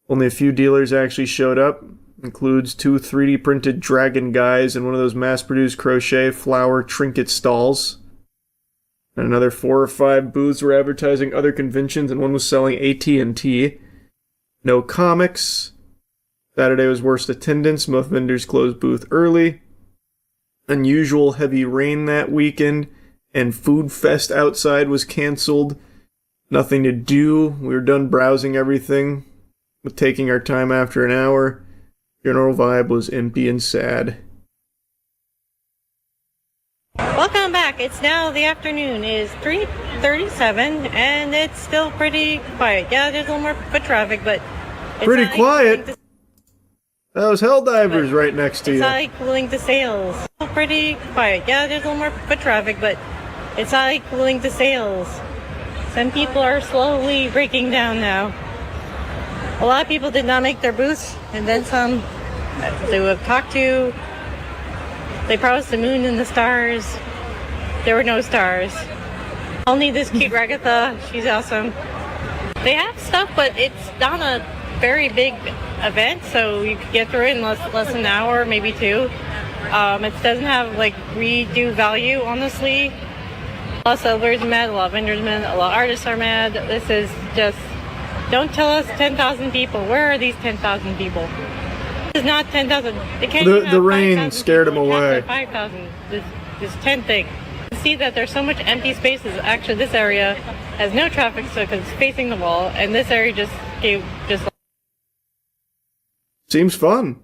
S1: Only a few dealers actually showed up. Includes 2 3D printed dragon guys and one of those mass-produced crochet flower trinket stalls. And another 4 or 5 booths were advertising other conventions, and one was selling AT&T. No comics. Saturday was worst attendance. Most vendors closed booth early. Unusual heavy rain that weekend, and Food Fest outside was canceled. Nothing to do. We were done browsing everything, with taking our time after an hour. General vibe was empty and sad.
S9: Welcome back. It's now the afternoon. It is 3:37 and it's still pretty quiet. Yeah, there's a little more foot traffic, but it's
S1: pretty
S9: not
S1: quiet. That was Helldivers right next to you.
S9: It's not equaling to sales. Pretty quiet. Yeah, there's a little more foot traffic, but it's not equaling to sales. Some people are slowly breaking down now. A lot of people did not make their booths, and then some they would have talked to. They promised the moon and the stars. There were no stars. Only this cute Ragatha. She's awesome. They have stuff, but it's not a very big event, so you could get through it in less than an hour, maybe two. It doesn't have like redo value, honestly. A lot of sellers are mad, a lot of vendors are mad, a lot of artists are mad. This is just, don't tell us 10,000 people. Where are these 10,000 people? This is not 10,000.
S1: The rain scared them away.
S9: 5,000. This 10 thing. You see that there's so much empty spaces. Actually, this area has no traffic, so because it's facing the wall, and this area just
S1: seems fun.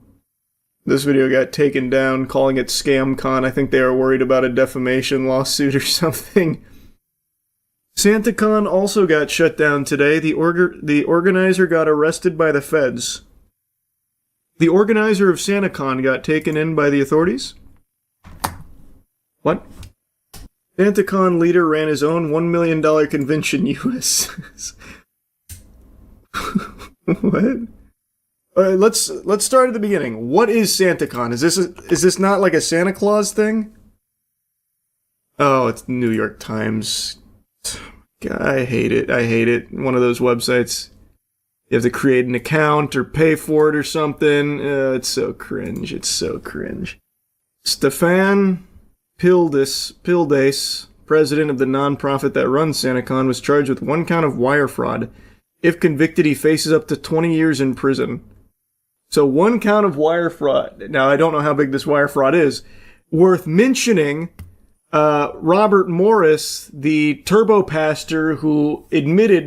S1: This video got taken down, calling it ScamCon. I think they are worried about a defamation lawsuit or something. SantaCon also got shut down today. The organizer got arrested by the feds. The organizer of SantaCon got taken in by the authorities? What? SantaCon leader ran his own $1 million convention US. What? Let's start at the beginning. What is SantaCon? Is this not like a Santa Claus thing? Oh, it's New York Times. God, I hate it. I hate it. One of those websites. You have to create an account or pay for it or something. It's so cringe. It's so cringe. Stefan Pildes, president of the nonprofit that runs SantaCon, was charged with 1 count of wire fraud. If convicted, he faces up to 20 years in prison. So 1 count of wire fraud. Now, I don't know how big this wire fraud is. Worth mentioning, Robert Morris, the turbo pastor who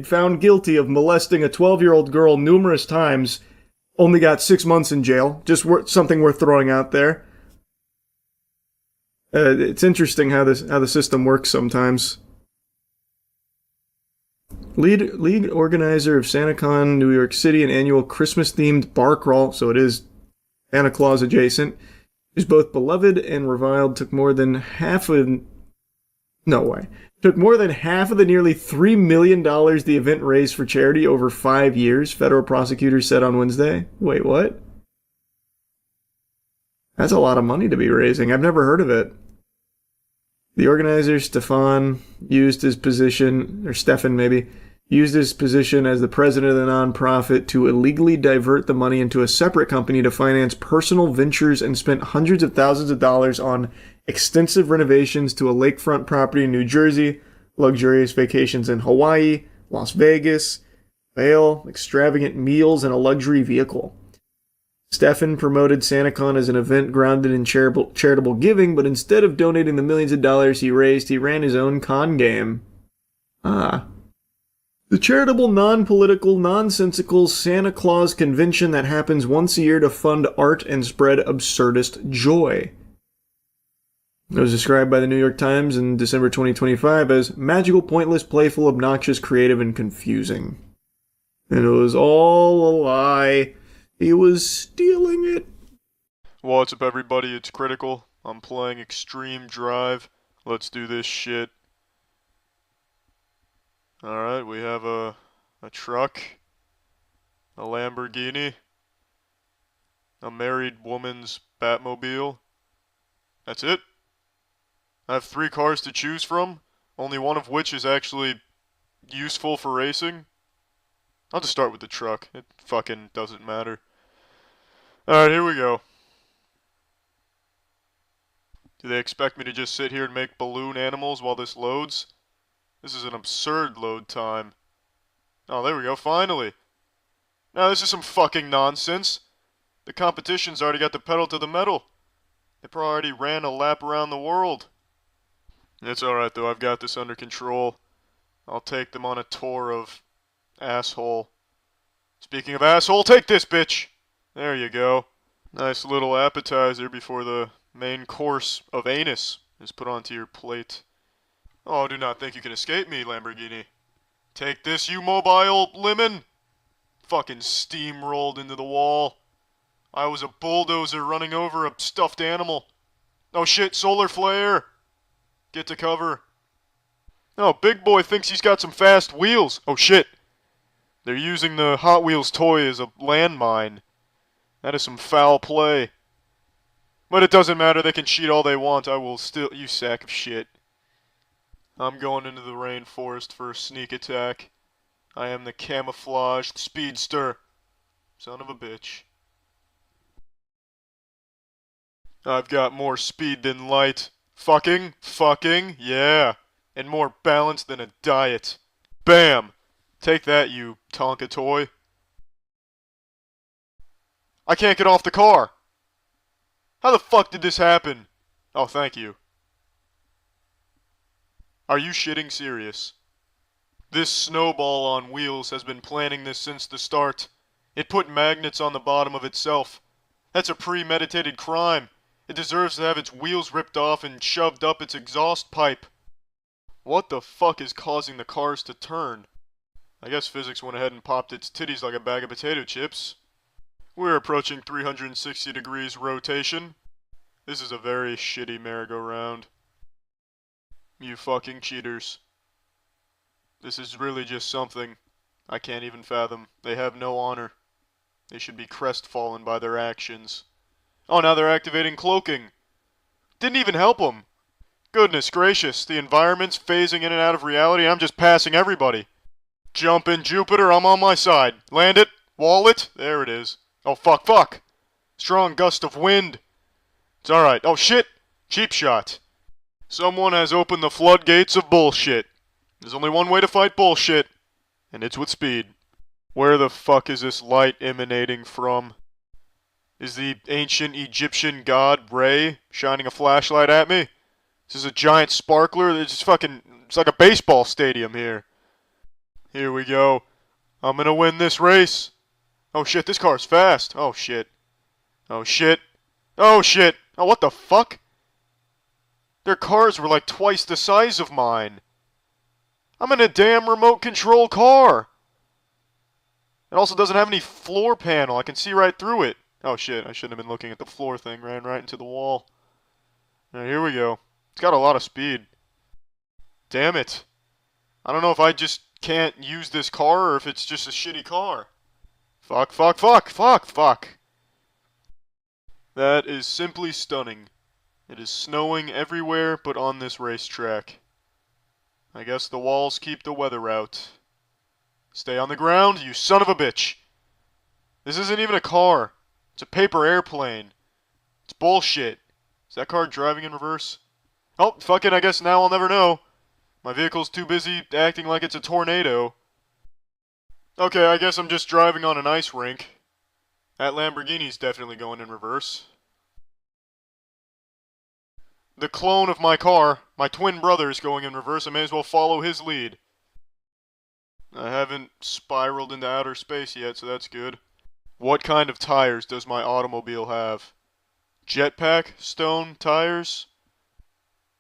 S1: found guilty of molesting a 12-year-old girl numerous times, only got 6 months in jail. Just something worth throwing out there. It's interesting how the system works sometimes. Lead organizer of SantaCon New York City, an annual Christmas-themed bar crawl, so it is Santa Claus adjacent, is both beloved and reviled, took more than half of the nearly $3 million the event raised for charity over 5 years, federal prosecutors said on Wednesday. Wait, what? That's a lot of money to be raising. I've never heard of it. The organizer, Stefan, used his position as the president of the nonprofit to illegally divert the money into a separate company to finance personal ventures and spent hundreds of thousands of dollars on extensive renovations to a lakefront property in New Jersey, luxurious vacations in Hawaii, Las Vegas, Vail, extravagant meals, and a luxury vehicle. Stefan promoted SantaCon as an event grounded in charitable giving, but instead of donating the millions of dollars he raised, he ran his own con game. The charitable, non-political, nonsensical Santa Claus convention that happens once a year to fund art and spread absurdist joy. It was described by the New York Times in December 2025 as magical, pointless, playful, obnoxious, creative, and confusing. And it was all a lie. He was stealing it.
S10: What's up, everybody? It's Critical. I'm playing Extreme Drive. Let's do this shit. Alright, we have a truck, a Lamborghini, a married woman's Batmobile. That's it. I have 3 cars to choose from, only one of which is actually useful for racing. I'll just start with the truck. It fucking doesn't matter. Alright, here we go. Do they expect me to just sit here and make balloon animals while this loads? This is an absurd load time. Oh, there we go, finally. Now this is some fucking nonsense. The competition's already got the pedal to the metal. They probably already ran a lap around the world. It's alright though, I've got this under control. I'll take them on a tour of asshole. Speaking of asshole, take this, bitch! There you go. Nice little appetizer before the main course of anus is put onto your plate. Oh, do not think you can escape me, Lamborghini. Take this, you mobile lemon! Fucking steamrolled into the wall. I was a bulldozer running over a stuffed animal. Oh shit, solar flare! Get to cover. Oh, Big Boy thinks he's got some fast wheels. Oh shit. They're using the Hot Wheels toy as a landmine. That is some foul play. But it doesn't matter, they can cheat all they want. I will still... You sack of shit. I'm going into the rainforest for a sneak attack. I am the camouflaged speedster. Son of a bitch. I've got more speed than light. Fucking, yeah. And more balance than a diet. Bam! Take that, you Tonka toy. I can't get off the car! How the fuck did this happen? Oh, thank you. Are you shitting serious? This snowball on wheels has been planning this since the start. It put magnets on the bottom of itself. That's a premeditated crime. It deserves to have its wheels ripped off and shoved up its exhaust pipe. What the fuck is causing the cars to turn? I guess physics went ahead and popped its titties like a bag of potato chips. We're approaching 360 degrees rotation. This is a very shitty merry-go-round. You fucking cheaters. This is really just something I can't even fathom. They have no honor. They should be crestfallen by their actions. Oh, now they're activating cloaking. Didn't even help them. Goodness gracious, the environment's phasing in and out of reality. I'm just passing everybody. Jump in, Jupiter, I'm on my side. Land it. Wall it. There it is. Oh, fuck. Strong gust of wind. It's alright. Oh, shit. Cheap shot. Someone has opened the floodgates of bullshit. There's only one way to fight bullshit, and it's with speed. Where the fuck is this light emanating from? Is the ancient Egyptian god Re shining a flashlight at me? This is a giant sparkler. It's like a baseball stadium here. Here we go. I'm gonna win this race. Oh shit, this car's fast. Oh shit. Oh shit. Oh shit. Oh, what the fuck? Their cars were like twice the size of mine. I'm in a damn remote control car. It also doesn't have any floor panel. I can see right through it. Oh shit, I shouldn't have been looking at the floor thing. Ran right into the wall. Alright, here we go. It's got a lot of speed. Damn it. I don't know if I just can't use this car or if it's just a shitty car. Fuck. That is simply stunning. It is snowing everywhere but on this racetrack. I guess the walls keep the weather out. Stay on the ground, you son of a bitch. This isn't even a car. It's a paper airplane. It's bullshit. Is that car driving in reverse? Oh, fuck it, I guess now I'll never know. My vehicle's too busy acting like it's a tornado. Okay, I guess I'm just driving on an ice rink. That Lamborghini's definitely going in reverse. The clone of my car, my twin brother, is going in reverse. I may as well follow his lead. I haven't spiraled into outer space yet, so that's good. What kind of tires does my automobile have? Jetpack stone tires?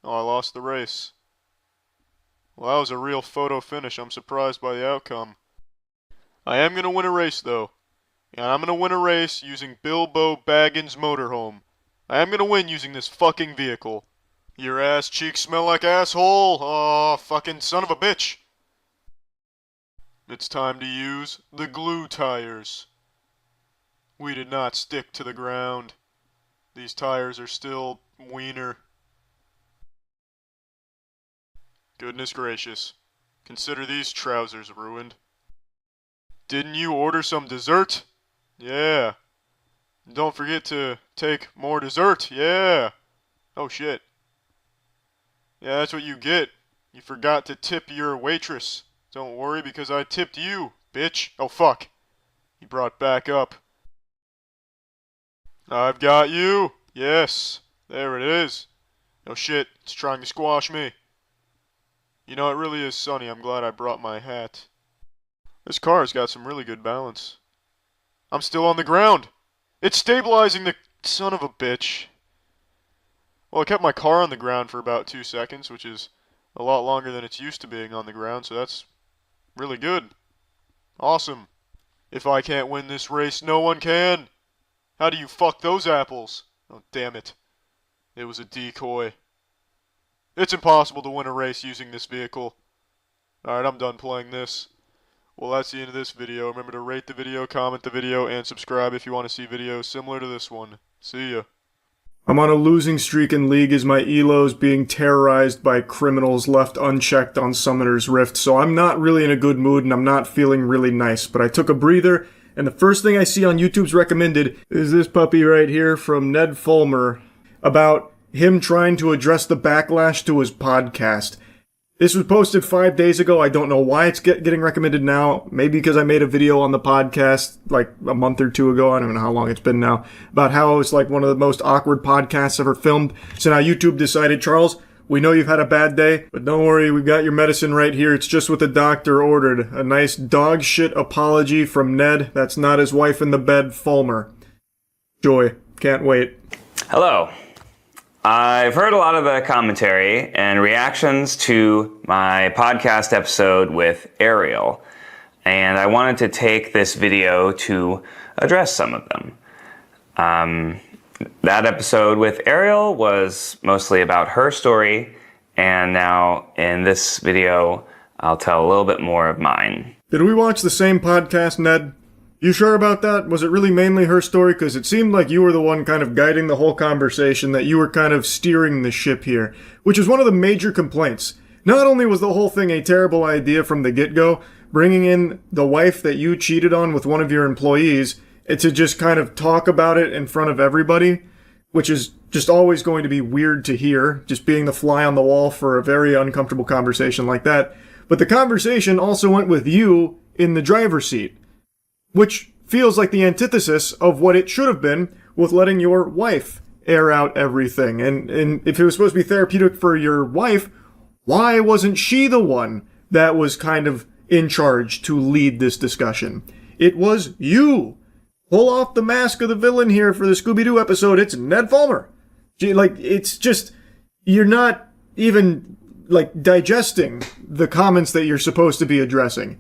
S10: Oh, I lost the race. Well, that was a real photo finish. I'm surprised by the outcome. I am going to win a race, though. And I'm going to win a race using Bilbo Baggins' motorhome. I am going to win using this fucking vehicle. Your ass cheeks smell like asshole. Oh, fucking son of a bitch. It's time to use the glue tires. We did not stick to the ground. These tires are still wiener. Goodness gracious. Consider these trousers ruined. Didn't you order some dessert? Yeah. Don't forget to take more dessert. Yeah. Oh shit. Yeah, that's what you get. You forgot to tip your waitress. Don't worry because I tipped you, bitch. Oh fuck. He brought back up. I've got you. Yes. There it is. Oh shit. It's trying to squash me. You know, it really is sunny. I'm glad I brought my hat. This car's got some really good balance. I'm still on the ground. It's stabilizing the son of a bitch. Well, I kept my car on the ground for about 2 seconds, which is a lot longer than it's used to being on the ground, so that's really good. Awesome. If I can't win this race, no one can. How do you fuck those apples? Oh, damn it. It was a decoy. It's impossible to win a race using this vehicle. Alright, I'm done playing this. Well, that's the end of this video. Remember to rate the video, comment the video, and subscribe if you want to see videos similar to this one. See ya. I'm on a losing streak in League as my elo's being terrorized by criminals left unchecked on Summoner's Rift, so I'm not really in a good mood and I'm not feeling really nice, but I took a breather, and the first thing I see on YouTube's recommended is this puppy right here from Ned Fulmer about him trying to address the backlash to his podcast. This was posted 5 days ago. I don't know why it's getting recommended now. Maybe because I made a video on the podcast like a month or two ago. I don't know how long it's been now. About how it's like one of the most awkward podcasts ever filmed. So now YouTube decided, Charles, we know you've had a bad day, but don't worry, we've got your medicine right here. It's just what the doctor ordered. A nice dog shit apology from Ned. That's not his wife in the bed, Fulmer. Joy. Can't wait.
S11: Hello. I've heard a lot of the commentary and reactions to my podcast episode with Ariel, and I wanted to take this video to address some of them. That episode with Ariel was mostly about her story, and now in this video, I'll tell a little bit more of mine.
S10: Did we watch the same podcast, Ned? You sure about that? Was it really mainly her story? Because it seemed like you were the one kind of guiding the whole conversation, that you were kind of steering the ship here, which is one of the major complaints. Not only was the whole thing a terrible idea from the get-go, bringing in the wife that you cheated on with one of your employees, to just kind of talk about it in front of everybody, which is just always going to be weird to hear, just being the fly on the wall for a very uncomfortable conversation like that. But the conversation also went with you in the driver's seat, which feels like the antithesis of what it should have been with letting your wife air out everything. And if it was supposed to be therapeutic for your wife, why wasn't she the one that was kind of in charge to lead this discussion? It was you. Pull off the mask of the villain here for the Scooby-Doo episode. It's Ned Fulmer. Like, it's just, you're not even, like, digesting the comments that you're supposed to be addressing.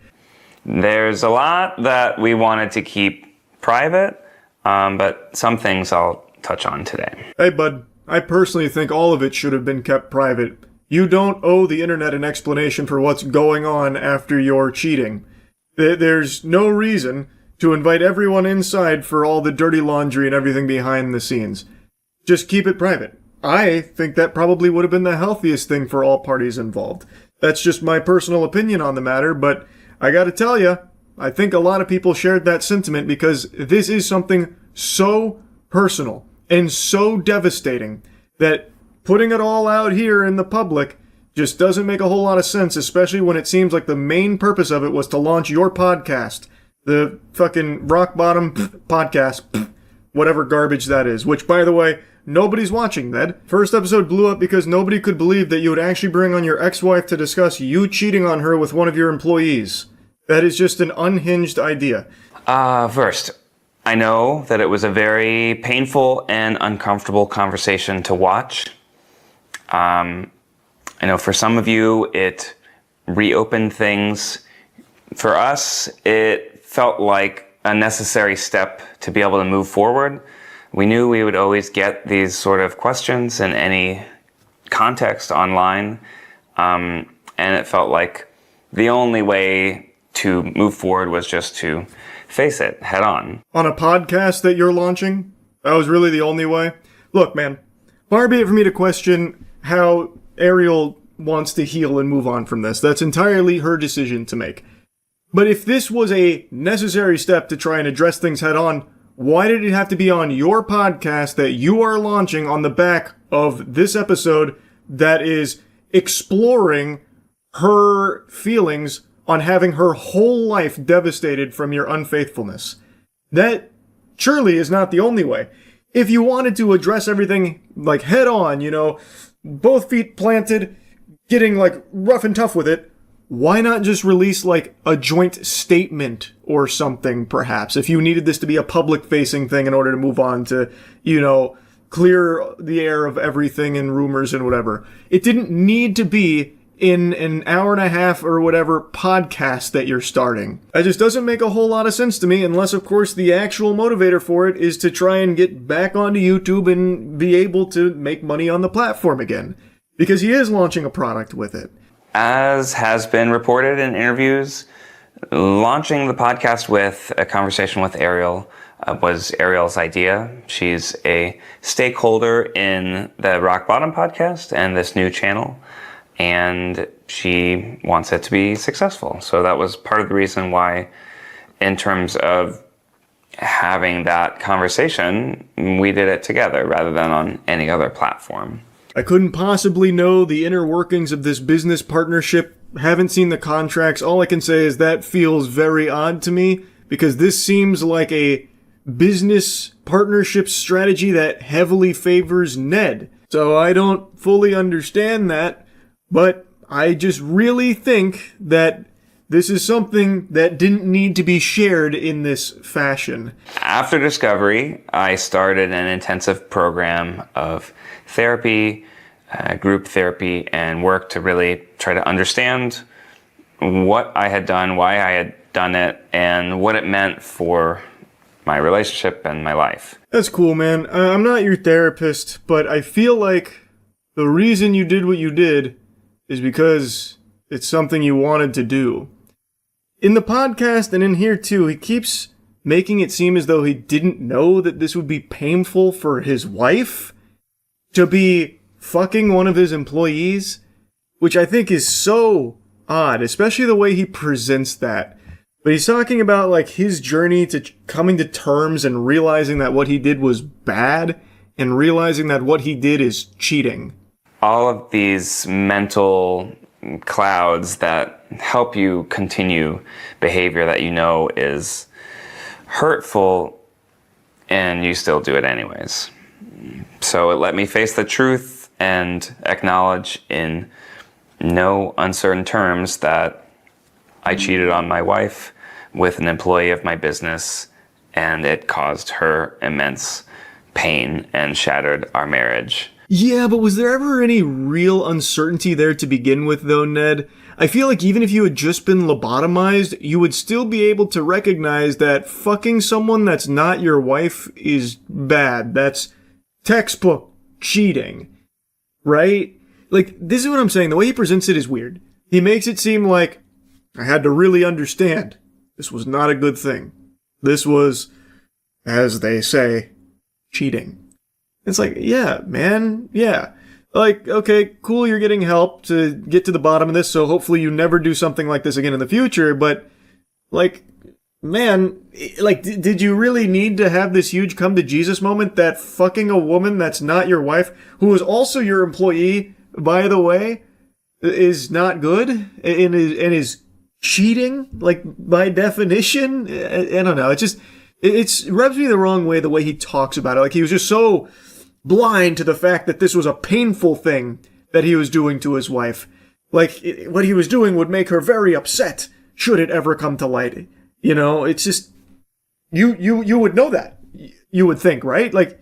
S11: There's a lot that we wanted to keep private, but some things I'll touch on today.
S10: Hey, bud, I personally think all of it should have been kept private. You don't owe the internet an explanation for what's going on after your cheating. There's no reason to invite everyone inside for all the dirty laundry and everything behind the scenes. Just keep it private. I think that probably would have been the healthiest thing for all parties involved. That's just my personal opinion on the matter, but I gotta tell you, I think a lot of people shared that sentiment because this is something so personal and so devastating that putting it all out here in the public just doesn't make a whole lot of sense, especially when it seems like the main purpose of it was to launch your podcast, the fucking rock bottom podcast, whatever garbage that is, which, by the way, nobody's watching that. First episode blew up because nobody could believe that you would actually bring on your ex-wife to discuss you cheating on her with one of your employees. That is just an unhinged idea.
S11: First, I know that it was a very painful and uncomfortable conversation to watch. I know for some of you, it reopened things. For us, it felt like a necessary step to be able to move forward. We knew we would always get these sort of questions in any context online, and it felt like the only way to move forward was just to face it head on.
S10: On a podcast that you're launching? That was really the only way? Look, man, far be it for me to question how Ariel wants to heal and move on from this. That's entirely her decision to make. But if this was a necessary step to try and address things head on, why did it have to be on your podcast that you are launching on the back of this episode that is exploring her feelings on having her whole life devastated from your unfaithfulness? That surely is not the only way. If you wanted to address everything like head on, you know, both feet planted, getting like rough and tough with it, why not just release like a joint statement or something, perhaps, if you needed this to be a public facing thing in order to move on to, you know, clear the air of everything and rumors and whatever. It didn't need to be in an hour and a half or whatever podcast that you're starting. That just doesn't make a whole lot of sense to me, unless of course the actual motivator for it is to try and get back onto YouTube and be able to make money on the platform again. Because he is launching a product with it.
S11: as has been reported in interviews, launching the podcast with a conversation with Ariel was Ariel's idea. She's a stakeholder in the Rock Bottom podcast and this new channel, and she wants it to be successful. So that was part of the reason why, in terms of having that conversation, we did it together rather than on any other platform.
S1: I couldn't possibly know the inner workings of this business partnership. Haven't seen the contracts. All I can say is that feels very odd to me, because this seems like a business partnership strategy that heavily favors Ned. So I don't fully understand that, but I just really think that this is something that didn't need to be shared in this fashion.
S11: After Discovery, I started an intensive program of therapy, group therapy, and work to really try to understand what I had done, why I had done it, and what it meant for my relationship and my life.
S1: That's cool, man. I'm not your therapist, but I feel like the reason you did what you did is because it's something you wanted to do. In the podcast and in here too, he keeps making it seem as though he didn't know that this would be painful for his wife to be fucking one of his employees, which I think is so odd, especially the way he presents that. But he's talking about like his journey to coming to terms and realizing that what he did was bad and realizing that what he did is cheating.
S11: All of these mental clouds that help you continue behavior that you know is hurtful, and you still do it anyways. So it let me face the truth and acknowledge in no uncertain terms that I cheated on my wife with an employee of my business, and it caused her immense pain and shattered our marriage.
S1: Yeah, but was there ever any real uncertainty there to begin with, though, Ned? I feel like even if you had just been lobotomized, you would still be able to recognize that fucking someone that's not your wife is bad. That's textbook cheating, right? Like, this is what I'm saying. The way he presents it is weird. He makes it seem like I had to really understand this was not a good thing. This was, as they say, cheating. It's like, yeah, man, yeah. Like, okay, cool, you're getting help to get to the bottom of this, so hopefully you never do something like this again in the future, but, like, man, like, did you really need to have this huge come-to-Jesus moment that fucking a woman that's not your wife, who is also your employee, by the way, is not good, and is cheating, like, by definition? I don't know, it rubs me the wrong way the way he talks about it. Like, he was just so blind to the fact that this was a painful thing that he was doing to his wife. Like, what he was doing would make her very upset, should it ever come to light. You know, it's just, you would know that. You would think, right? Like,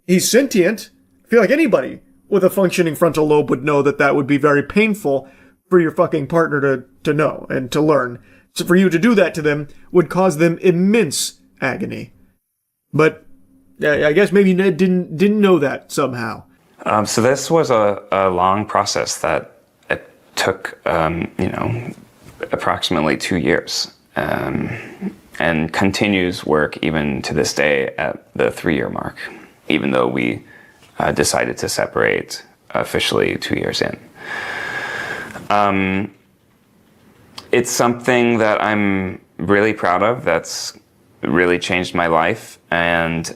S1: he's sentient. I feel like anybody with a functioning frontal lobe would know that that would be very painful for your fucking partner to know and to learn. So for you to do that to them would cause them immense agony. But I guess maybe Ned didn't know that somehow.
S11: So this was a long process that it took, approximately 2 years, and continues work even to this day at the 3-year mark, even though we decided to separate officially 2 years in. It's something that I'm really proud of. That's really changed my life, and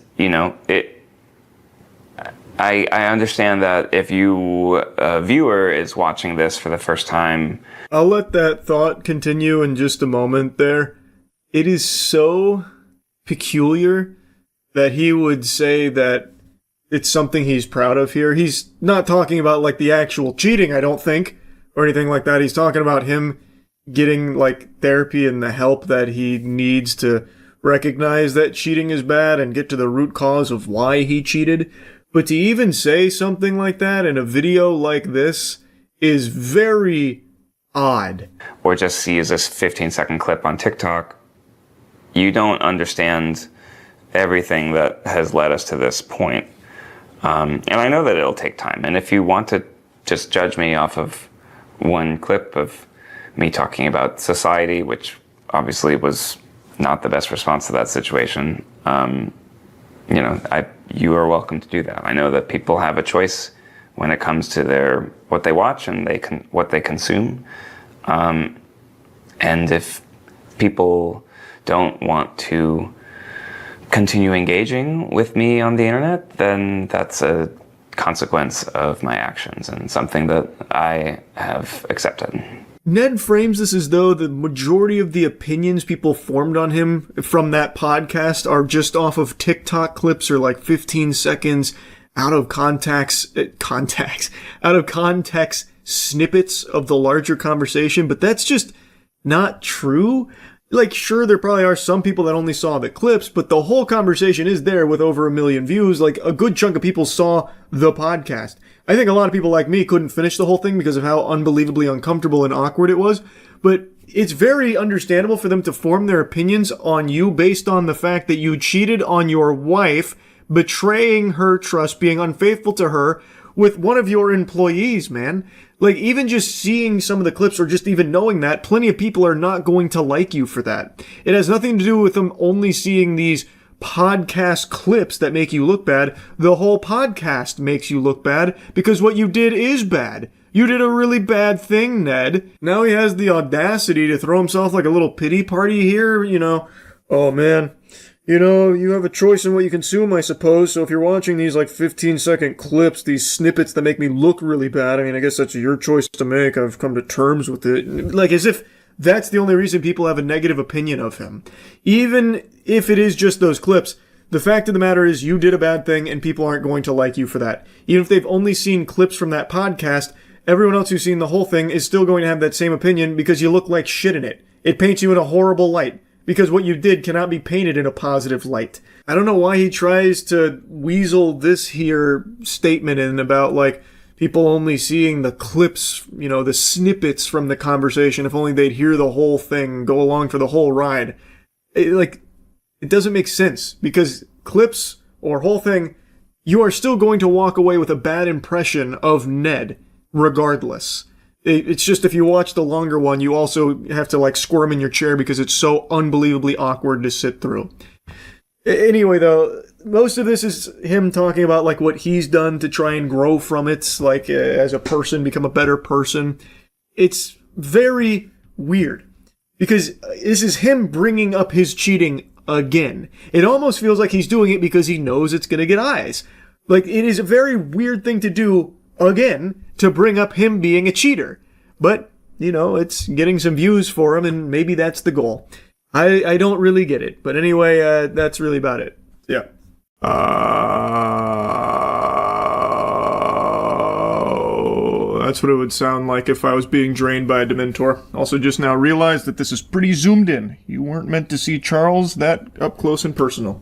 S11: I understand that if a viewer is watching this for the first time,
S1: I'll let that thought continue in just a moment there. It is so peculiar that he would say that it's something he's proud of here. He's not talking about like the actual cheating, I don't think, or anything like that. He's talking about him getting like therapy and the help that he needs to recognize that cheating is bad and get to the root cause of why he cheated. But to even say something like that in a video like this is very odd.
S11: Or just sees this 15-second clip on TikTok, you don't understand everything that has led us to this point. And I know that it'll take time. And if you want to just judge me off of one clip of me talking about society, which obviously was not the best response to that situation. You are welcome to do that. I know that people have a choice when it comes to what they watch and what they consume. And if people don't want to continue engaging with me on the internet, then that's a consequence of my actions and something that I have accepted.
S1: Ned frames this as though the majority of the opinions people formed on him from that podcast are just off of TikTok clips or like 15 seconds out of context snippets of the larger conversation, but that's just not true. Like, sure, there probably are some people that only saw the clips, but the whole conversation is there with over 1 million views. Like, a good chunk of people saw the podcast. I think a lot of people like me couldn't finish the whole thing because of how unbelievably uncomfortable and awkward it was, but it's very understandable for them to form their opinions on you based on the fact that you cheated on your wife, betraying her trust, being unfaithful to her with one of your employees, man. Like, even just seeing some of the clips or just even knowing that, plenty of people are not going to like you for that. It has nothing to do with them only seeing these podcast clips that make you look bad. The whole podcast makes you look bad because what you did is bad. You did a really bad thing, Ned. Now he has the audacity to throw himself like a little pity party here, Oh man, you have a choice in what you consume, I suppose. So if you're watching these like 15-second clips, these snippets that make me look really bad, I mean, I guess that's your choice to make. I've come to terms with it. Like, as if that's the only reason people have a negative opinion of him. Even if it is just those clips, the fact of the matter is you did a bad thing and people aren't going to like you for that. Even if they've only seen clips from that podcast, everyone else who's seen the whole thing is still going to have that same opinion because you look like shit in it. It paints you in a horrible light because what you did cannot be painted in a positive light. I don't know why he tries to weasel this here statement in about, like, people only seeing the clips, the snippets from the conversation. If only they'd hear the whole thing, go along for the whole ride. It doesn't make sense because clips or whole thing, you are still going to walk away with a bad impression of Ned regardless. It's just if you watch the longer one, you also have to like squirm in your chair because it's so unbelievably awkward to sit through. Anyway, though, most of this is him talking about like what he's done to try and grow from it, like as a person, become a better person. It's very weird because this is him bringing up his cheating again. It almost feels like he's doing it because he knows it's going to get eyes. Like, it is a very weird thing to do again to bring up him being a cheater. But, it's getting some views for him, and maybe that's the goal. I don't really get it. But anyway, that's really about it. Yeah. That's what it would sound like if I was being drained by a Dementor. Also just now realized that this is pretty zoomed in. You weren't meant to see Charles that up close and personal.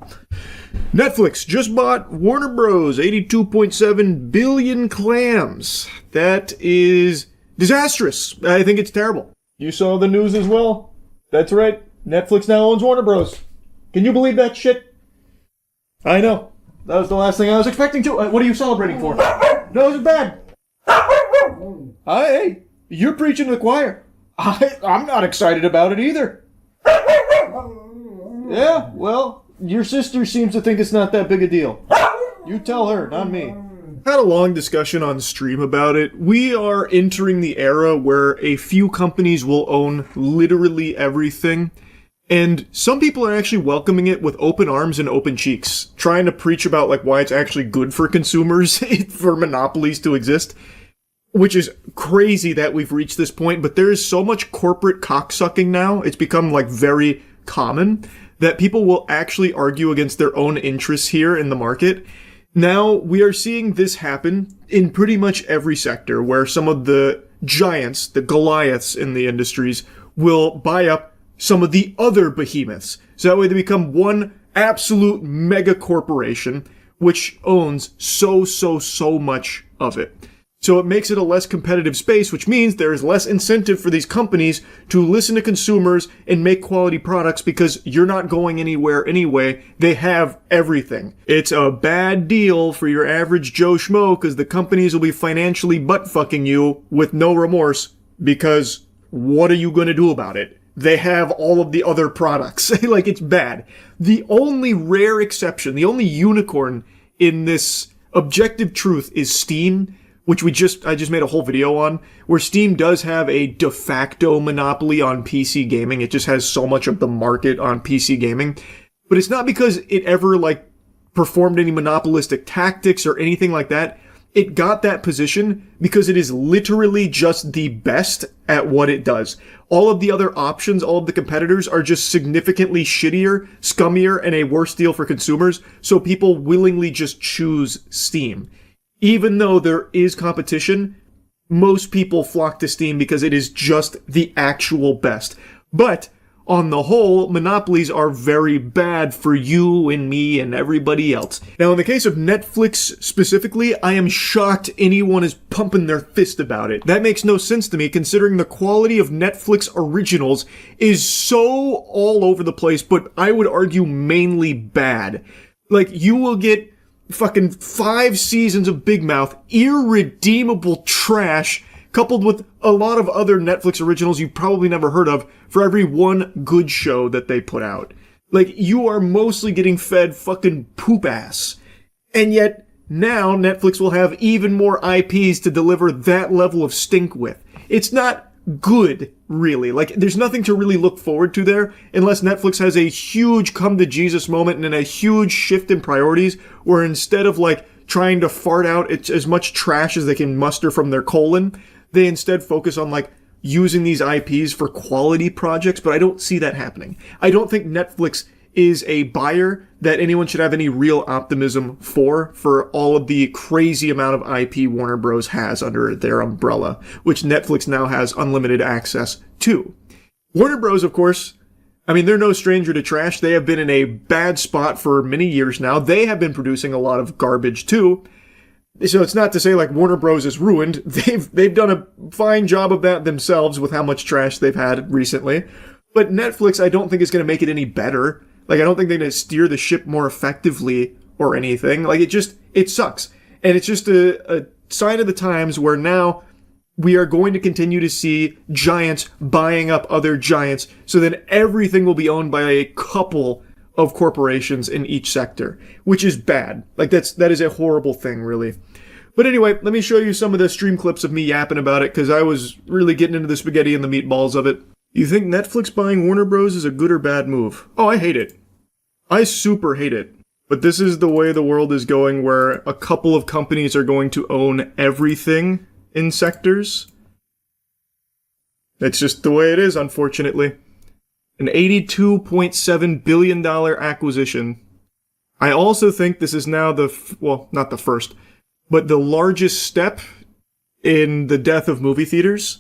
S1: Netflix just bought Warner Bros. 82.7 billion clams. That is disastrous. I think it's terrible. You saw the news as well? That's right. Netflix now owns Warner Bros. Can you believe that shit? I know. That was the last thing I was expecting to. What are you celebrating for? No, this is bad. Hey, you're preaching to the choir. I'm not excited about it either. Yeah, well, your sister seems to think it's not that big a deal. You tell her, not me. Had a long discussion on stream about it. We are entering the era where a few companies will own literally everything. And some people are actually welcoming it with open arms and open cheeks, trying to preach about like why it's actually good for consumers for monopolies to exist, which is crazy that we've reached this point. But there is so much corporate cocksucking now, it's become like very common, that people will actually argue against their own interests here in the market. Now we are seeing this happen in pretty much every sector where some of the giants, the Goliaths in the industries, will buy up some of the other behemoths. So that way they become one absolute mega corporation which owns so much of it. So it makes it a less competitive space, which means there is less incentive for these companies to listen to consumers and make quality products because you're not going anywhere anyway. They have everything. It's a bad deal for your average Joe Schmo because the companies will be financially butt-fucking you with no remorse because what are you going to do about it? They have all of the other products. Like, it's bad. The only rare exception, the only unicorn in this objective truth is Steam, which I just made a whole video on, where Steam does have a de facto monopoly on PC gaming. It just has so much of the market on PC gaming. But it's not because it ever, like, performed any monopolistic tactics or anything like that. It got that position because it is literally just the best at what it does. All of the other options, all of the competitors are just significantly shittier, scummier, and a worse deal for consumers, so people willingly just choose Steam. Even though there is competition, most people flock to Steam because it is just the actual best. But on the whole, monopolies are very bad for you and me and everybody else. Now, in the case of Netflix specifically, I am shocked anyone is pumping their fist about it. That makes no sense to me, considering the quality of Netflix originals is so all over the place, but I would argue mainly bad. Like, you will get fucking 5 seasons of Big Mouth, irredeemable trash, coupled with a lot of other Netflix originals you've probably never heard of for every one good show that they put out. Like, you are mostly getting fed fucking poop ass. And yet, now Netflix will have even more IPs to deliver that level of stink with. It's not good, really. Like, there's nothing to really look forward to there, unless Netflix has a huge come-to-Jesus moment and a huge shift in priorities, where instead of, like, trying to fart out as much trash as they can muster from their colon, they instead focus on, like, using these IPs for quality projects, but I don't see that happening. I don't think Netflix is a buyer that anyone should have any real optimism for all of the crazy amount of IP Warner Bros. Has under their umbrella, which Netflix now has unlimited access to. Warner Bros., of course, I mean, they're no stranger to trash. They have been in a bad spot for many years now. They have been producing a lot of garbage, too. So it's not to say, like, Warner Bros. Is ruined. They've done a fine job of that themselves with how much trash they've had recently. But Netflix, I don't think is going to make it any better. Like, I don't think they're going to steer the ship more effectively or anything. Like, it sucks. And it's just a sign of the times where now we are going to continue to see giants buying up other giants, so then everything will be owned by a couple of corporations in each sector, which is bad. Like, that is a horrible thing, really. But anyway, let me show you some of the stream clips of me yapping about it, because I was really getting into the spaghetti and the meatballs of it. You think Netflix buying Warner Bros. Is a good or bad move? Oh, I hate it. I super hate it. But this is the way the world is going, where a couple of companies are going to own everything in sectors. That's just the way it is, unfortunately. An $82.7 billion acquisition. I also think this is now not the first, but the largest step in the death of movie theaters.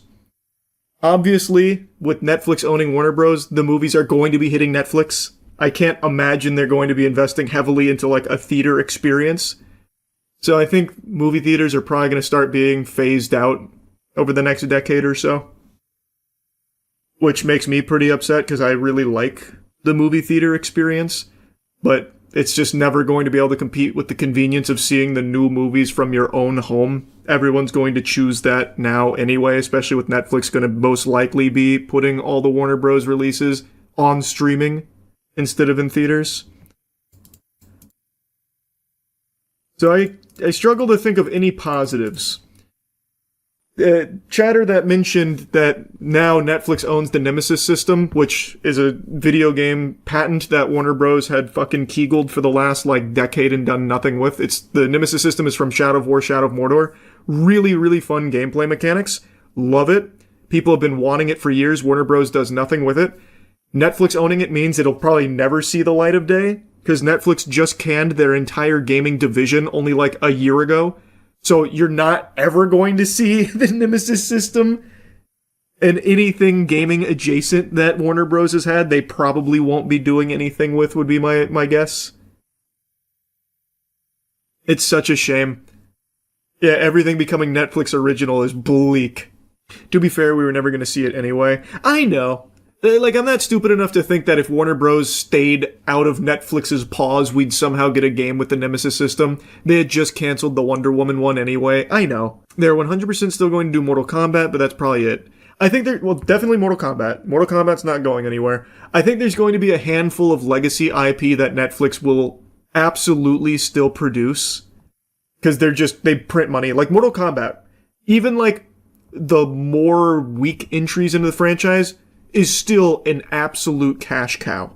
S1: Obviously, with Netflix owning Warner Bros., the movies are going to be hitting Netflix. I can't imagine they're going to be investing heavily into, like, a theater experience. So I think movie theaters are probably going to start being phased out over the next decade or so. Which makes me pretty upset, because I really like the movie theater experience, but it's just never going to be able to compete with the convenience of seeing the new movies from your own home. Everyone's going to choose that now anyway, especially with Netflix going to most likely be putting all the Warner Bros. Releases on streaming instead of in theaters. So I struggle to think of any positives. Chatter that mentioned that now Netflix owns the Nemesis system, which is a video game patent that Warner Bros. Had fucking keegled for the last, like, decade and done nothing with. The Nemesis system is from Shadow of War, Shadow of Mordor. Really, really fun gameplay mechanics. Love it. People have been wanting it for years. Warner Bros. Does nothing with it. Netflix owning it means it'll probably never see the light of day, because Netflix just canned their entire gaming division only, like, a year ago. So you're not ever going to see the Nemesis system and anything gaming adjacent that Warner Bros. Has had. They probably won't be doing anything with, would be my guess. It's such a shame. Yeah, everything becoming Netflix original is bleak. To be fair, we were never going to see it anyway. I know. Like, I'm not stupid enough to think that if Warner Bros. Stayed out of Netflix's paws, we'd somehow get a game with the Nemesis system. They had just canceled the Wonder Woman one anyway. I know. They're 100% still going to do Mortal Kombat, but that's probably it. I think definitely Mortal Kombat. Mortal Kombat's not going anywhere. I think there's going to be a handful of legacy IP that Netflix will absolutely still produce. Because they print money. Like Mortal Kombat. Even like the more weak entries into the franchise is still an absolute cash cow.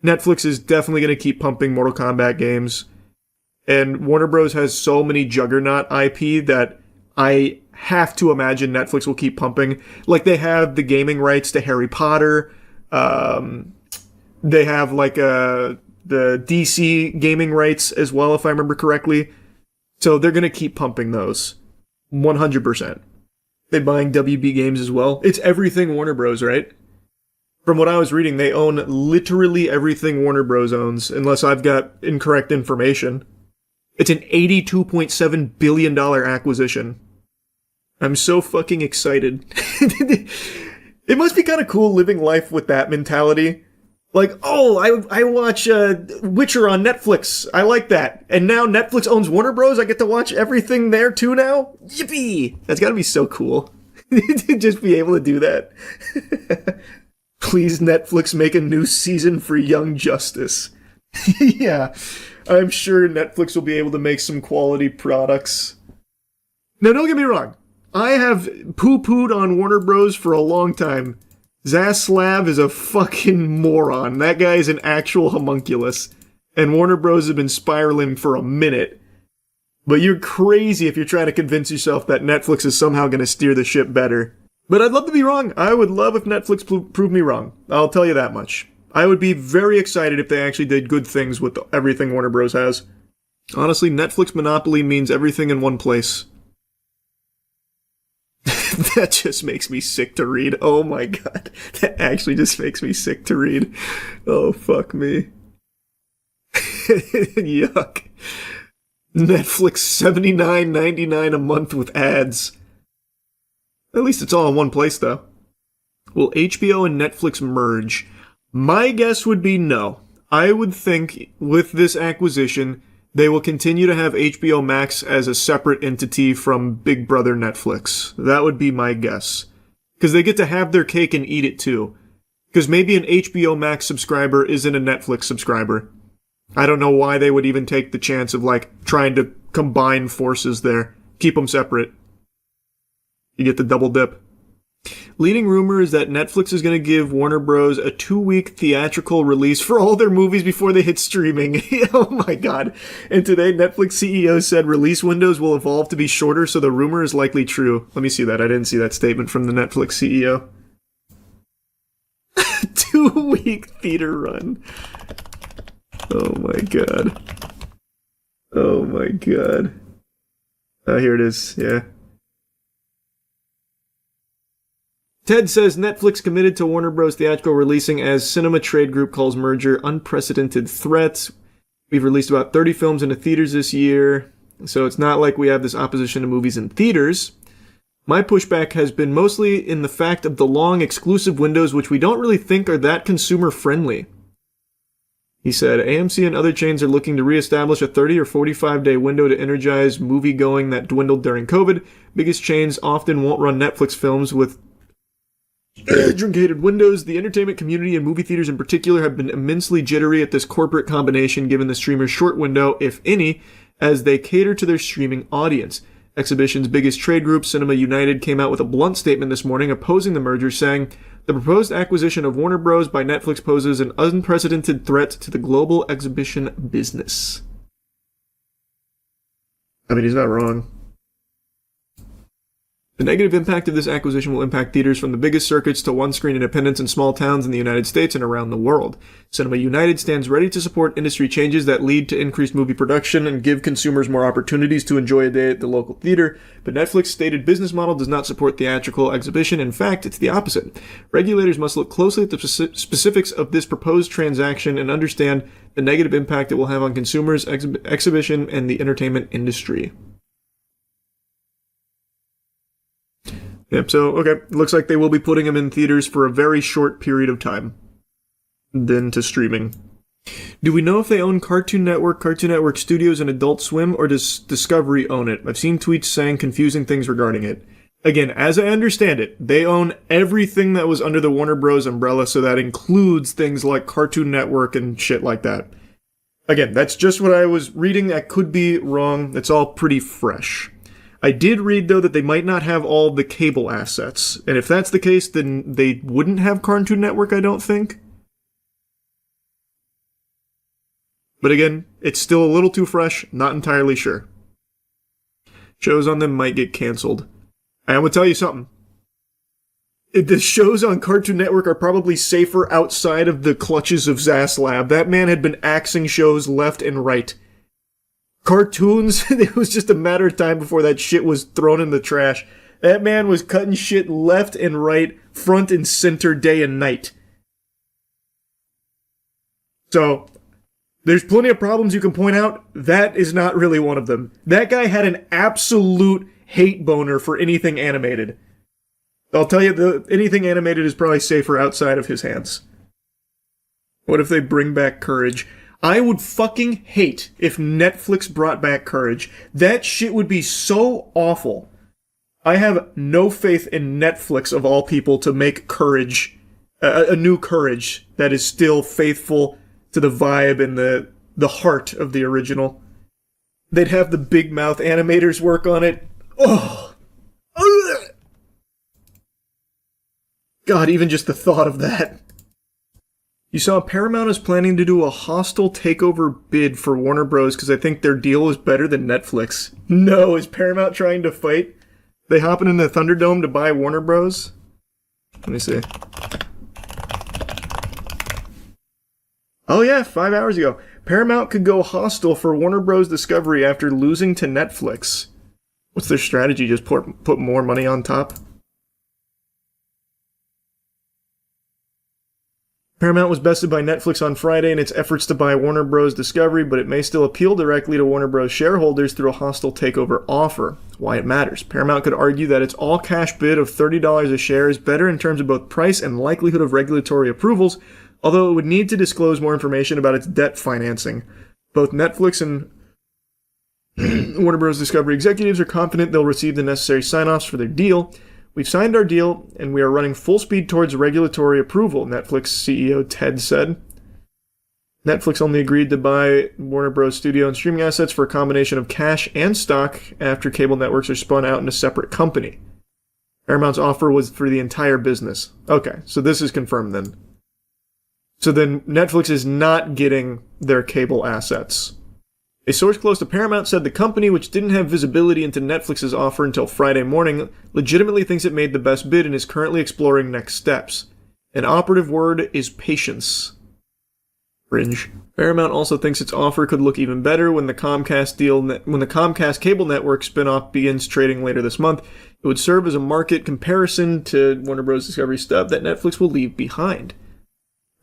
S1: Netflix is definitely going to keep pumping Mortal Kombat games. And Warner Bros. Has so many juggernaut IP that I have to imagine Netflix will keep pumping. Like they have the gaming rights to Harry Potter. They have like the DC gaming rights as well, if I remember correctly. So they're going to keep pumping those. 100%. They're buying WB Games as well. It's everything Warner Bros., right? From what I was reading, they own literally everything Warner Bros. Owns, unless I've got incorrect information. It's an $82.7 billion acquisition. I'm so fucking excited. It must be kind of cool living life with that mentality. Like, oh, I watch Witcher on Netflix. I like that. And now Netflix owns Warner Bros. I get to watch everything there too now? Yippee! That's gotta be so cool. To just be able to do that. Please, Netflix, make a new season for Young Justice. Yeah, I'm sure Netflix will be able to make some quality products. Now, don't get me wrong. I have poo-pooed on Warner Bros. For a long time. Zaslav is a fucking moron. That guy is an actual homunculus. And Warner Bros. Have been spiraling for a minute. But you're crazy if you're trying to convince yourself that Netflix is somehow going to steer the ship better. But I'd love to be wrong. I would love if Netflix proved me wrong. I'll tell you that much. I would be very excited if they actually did good things with everything Warner Bros. Has. Honestly, Netflix monopoly means everything in one place. That just makes me sick to read. Oh my god. That actually just makes me sick to read. Oh, fuck me. Yuck. Netflix $79.99 a month with ads. At least it's all in one place, though. Will HBO and Netflix merge? My guess would be no. I would think with this acquisition, they will continue to have HBO Max as a separate entity from Big Brother Netflix. That would be my guess. Because they get to have their cake and eat it too. Because maybe an HBO Max subscriber isn't a Netflix subscriber. I don't know why they would even take the chance of, like, trying to combine forces there. Keep them separate. You get the double dip. Leading rumor is that Netflix is going to give Warner Bros. A 2-week theatrical release for all their movies before they hit streaming. Oh my god. And today, Netflix CEO said release windows will evolve to be shorter, so the rumor is likely true. Let me see that. I didn't see that statement from the Netflix CEO. 2-week theater run. Oh my god. Oh my god. Here it is. Yeah. Ted says Netflix committed to Warner Bros. Theatrical releasing as Cinema Trade Group calls merger unprecedented threats. We've released about 30 films into theaters this year, so it's not like we have this opposition to movies in theaters. My pushback has been mostly in the fact of the long exclusive windows, which we don't really think are that consumer friendly. He said, AMC and other chains are looking to reestablish a 30 or 45-day window to energize movie-going that dwindled during COVID. Biggest chains often won't run Netflix films with truncated windows. The entertainment community and movie theaters in particular have been immensely jittery at this corporate combination given the streamer's short window, if any, as they cater to their streaming audience. Exhibition's biggest trade group, Cinema United, came out with a blunt statement this morning opposing the merger, saying, the proposed acquisition of Warner Bros. By Netflix poses an unprecedented threat to the global exhibition business. I mean, he's not wrong. The negative impact of this acquisition will impact theaters from the biggest circuits to one-screen independents in small towns in the United States and around the world. Cinema United stands ready to support industry changes that lead to increased movie production and give consumers more opportunities to enjoy a day at the local theater, but Netflix's stated business model does not support theatrical exhibition. In fact, it's the opposite. Regulators must look closely at the specifics of this proposed transaction and understand the negative impact it will have on consumers, exhibition, and the entertainment industry. Yep, so, okay, looks like they will be putting them in theaters for a very short period of time. Then to streaming. Do we know if they own Cartoon Network Studios, and Adult Swim, or does Discovery own it? I've seen tweets saying confusing things regarding it. Again, as I understand it, they own everything that was under the Warner Bros. Umbrella, so that includes things like Cartoon Network and shit like that. Again, that's just what I was reading. I could be wrong. It's all pretty fresh. I did read, though, that they might not have all the cable assets. And if that's the case, then they wouldn't have Cartoon Network, I don't think. But again, it's still a little too fresh. Not entirely sure. Shows on them might get canceled. I'm going to tell you something. The shows on Cartoon Network are probably safer outside of the clutches of Zaslav. That man had been axing shows left and right. Cartoons, it was just a matter of time before that shit was thrown in the trash. That man was cutting shit left and right, front and center, day and night. So, there's plenty of problems you can point out. That is not really one of them. That guy had an absolute hate boner for anything animated. I'll tell you, anything animated is probably safer outside of his hands. What if they bring back Courage? I would fucking hate if Netflix brought back Courage. That shit would be so awful. I have no faith in Netflix, of all people, to make Courage, a new Courage that is still faithful to the vibe and the heart of the original. They'd have the big mouth animators work on it. Oh! Ugh. God, even just the thought of that. You saw Paramount is planning to do a hostile takeover bid for Warner Bros. Because I think their deal is better than Netflix. No, is Paramount trying to fight? They hopping in the Thunderdome to buy Warner Bros? Let me see. Oh yeah, 5 hours ago. Paramount could go hostile for Warner Bros. Discovery after losing to Netflix. What's their strategy? Just put more money on top? Paramount was bested by Netflix on Friday in its efforts to buy Warner Bros. Discovery, but it may still appeal directly to Warner Bros. Shareholders through a hostile takeover offer. Why it matters. Paramount could argue that its all-cash bid of $30 a share is better in terms of both price and likelihood of regulatory approvals, although it would need to disclose more information about its debt financing. Both Netflix and Warner Bros. Discovery executives are confident they'll receive the necessary sign-offs for their deal. We've signed our deal, and we are running full speed towards regulatory approval, Netflix CEO Ted said. Netflix only agreed to buy Warner Bros. Studio and streaming assets for a combination of cash and stock after cable networks are spun out in a separate company. Paramount's offer was for the entire business. Okay, so this is confirmed then. So then Netflix is not getting their cable assets. A source close to Paramount said the company, which didn't have visibility into Netflix's offer until Friday morning, legitimately thinks it made the best bid and is currently exploring next steps. An operative word is patience. Cringe. Paramount also thinks its offer could look even better when the Comcast cable network spinoff begins trading later this month. It would serve as a market comparison to Warner Bros. Discovery stub that Netflix will leave behind.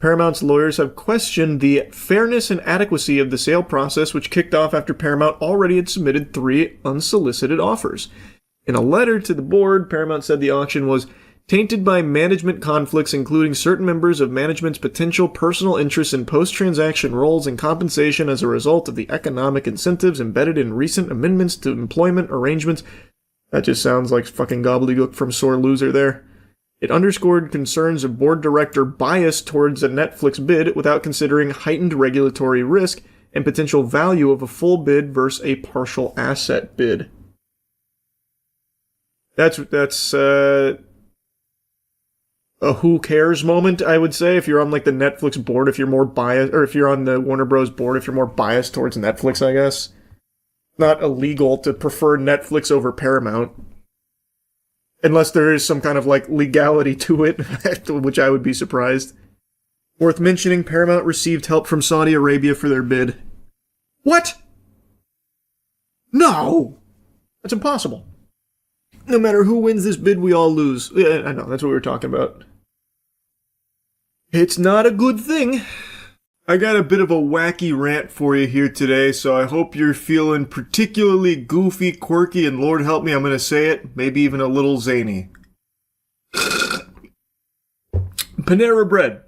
S1: Paramount's lawyers have questioned the fairness and adequacy of the sale process, which kicked off after Paramount already had submitted 3 unsolicited offers. In a letter to the board, Paramount said the auction was tainted by management conflicts, including certain members of management's potential personal interests in post-transaction roles and compensation as a result of the economic incentives embedded in recent amendments to employment arrangements. That just sounds like fucking gobbledygook from Sore Loser there. It underscored concerns of board director bias towards a Netflix bid without considering heightened regulatory risk and potential value of a full bid versus a partial asset bid. That's a who cares moment, I would say, if you're on like the Netflix board, if you're more biased, or if you're on the Warner Bros. Board, if you're more biased towards Netflix, I guess. Not illegal to prefer Netflix over Paramount. Unless there is some kind of, like, legality to it, which I would be surprised. Worth mentioning, Paramount received help from Saudi Arabia for their bid. What? No! That's impossible. No matter who wins this bid, we all lose. Yeah, I know, that's what we were talking about. It's not a good thing. I got a bit of a wacky rant for you here today, so I hope you're feeling particularly goofy, quirky, and Lord help me, I'm going to say it, maybe even a little zany. Panera Bread.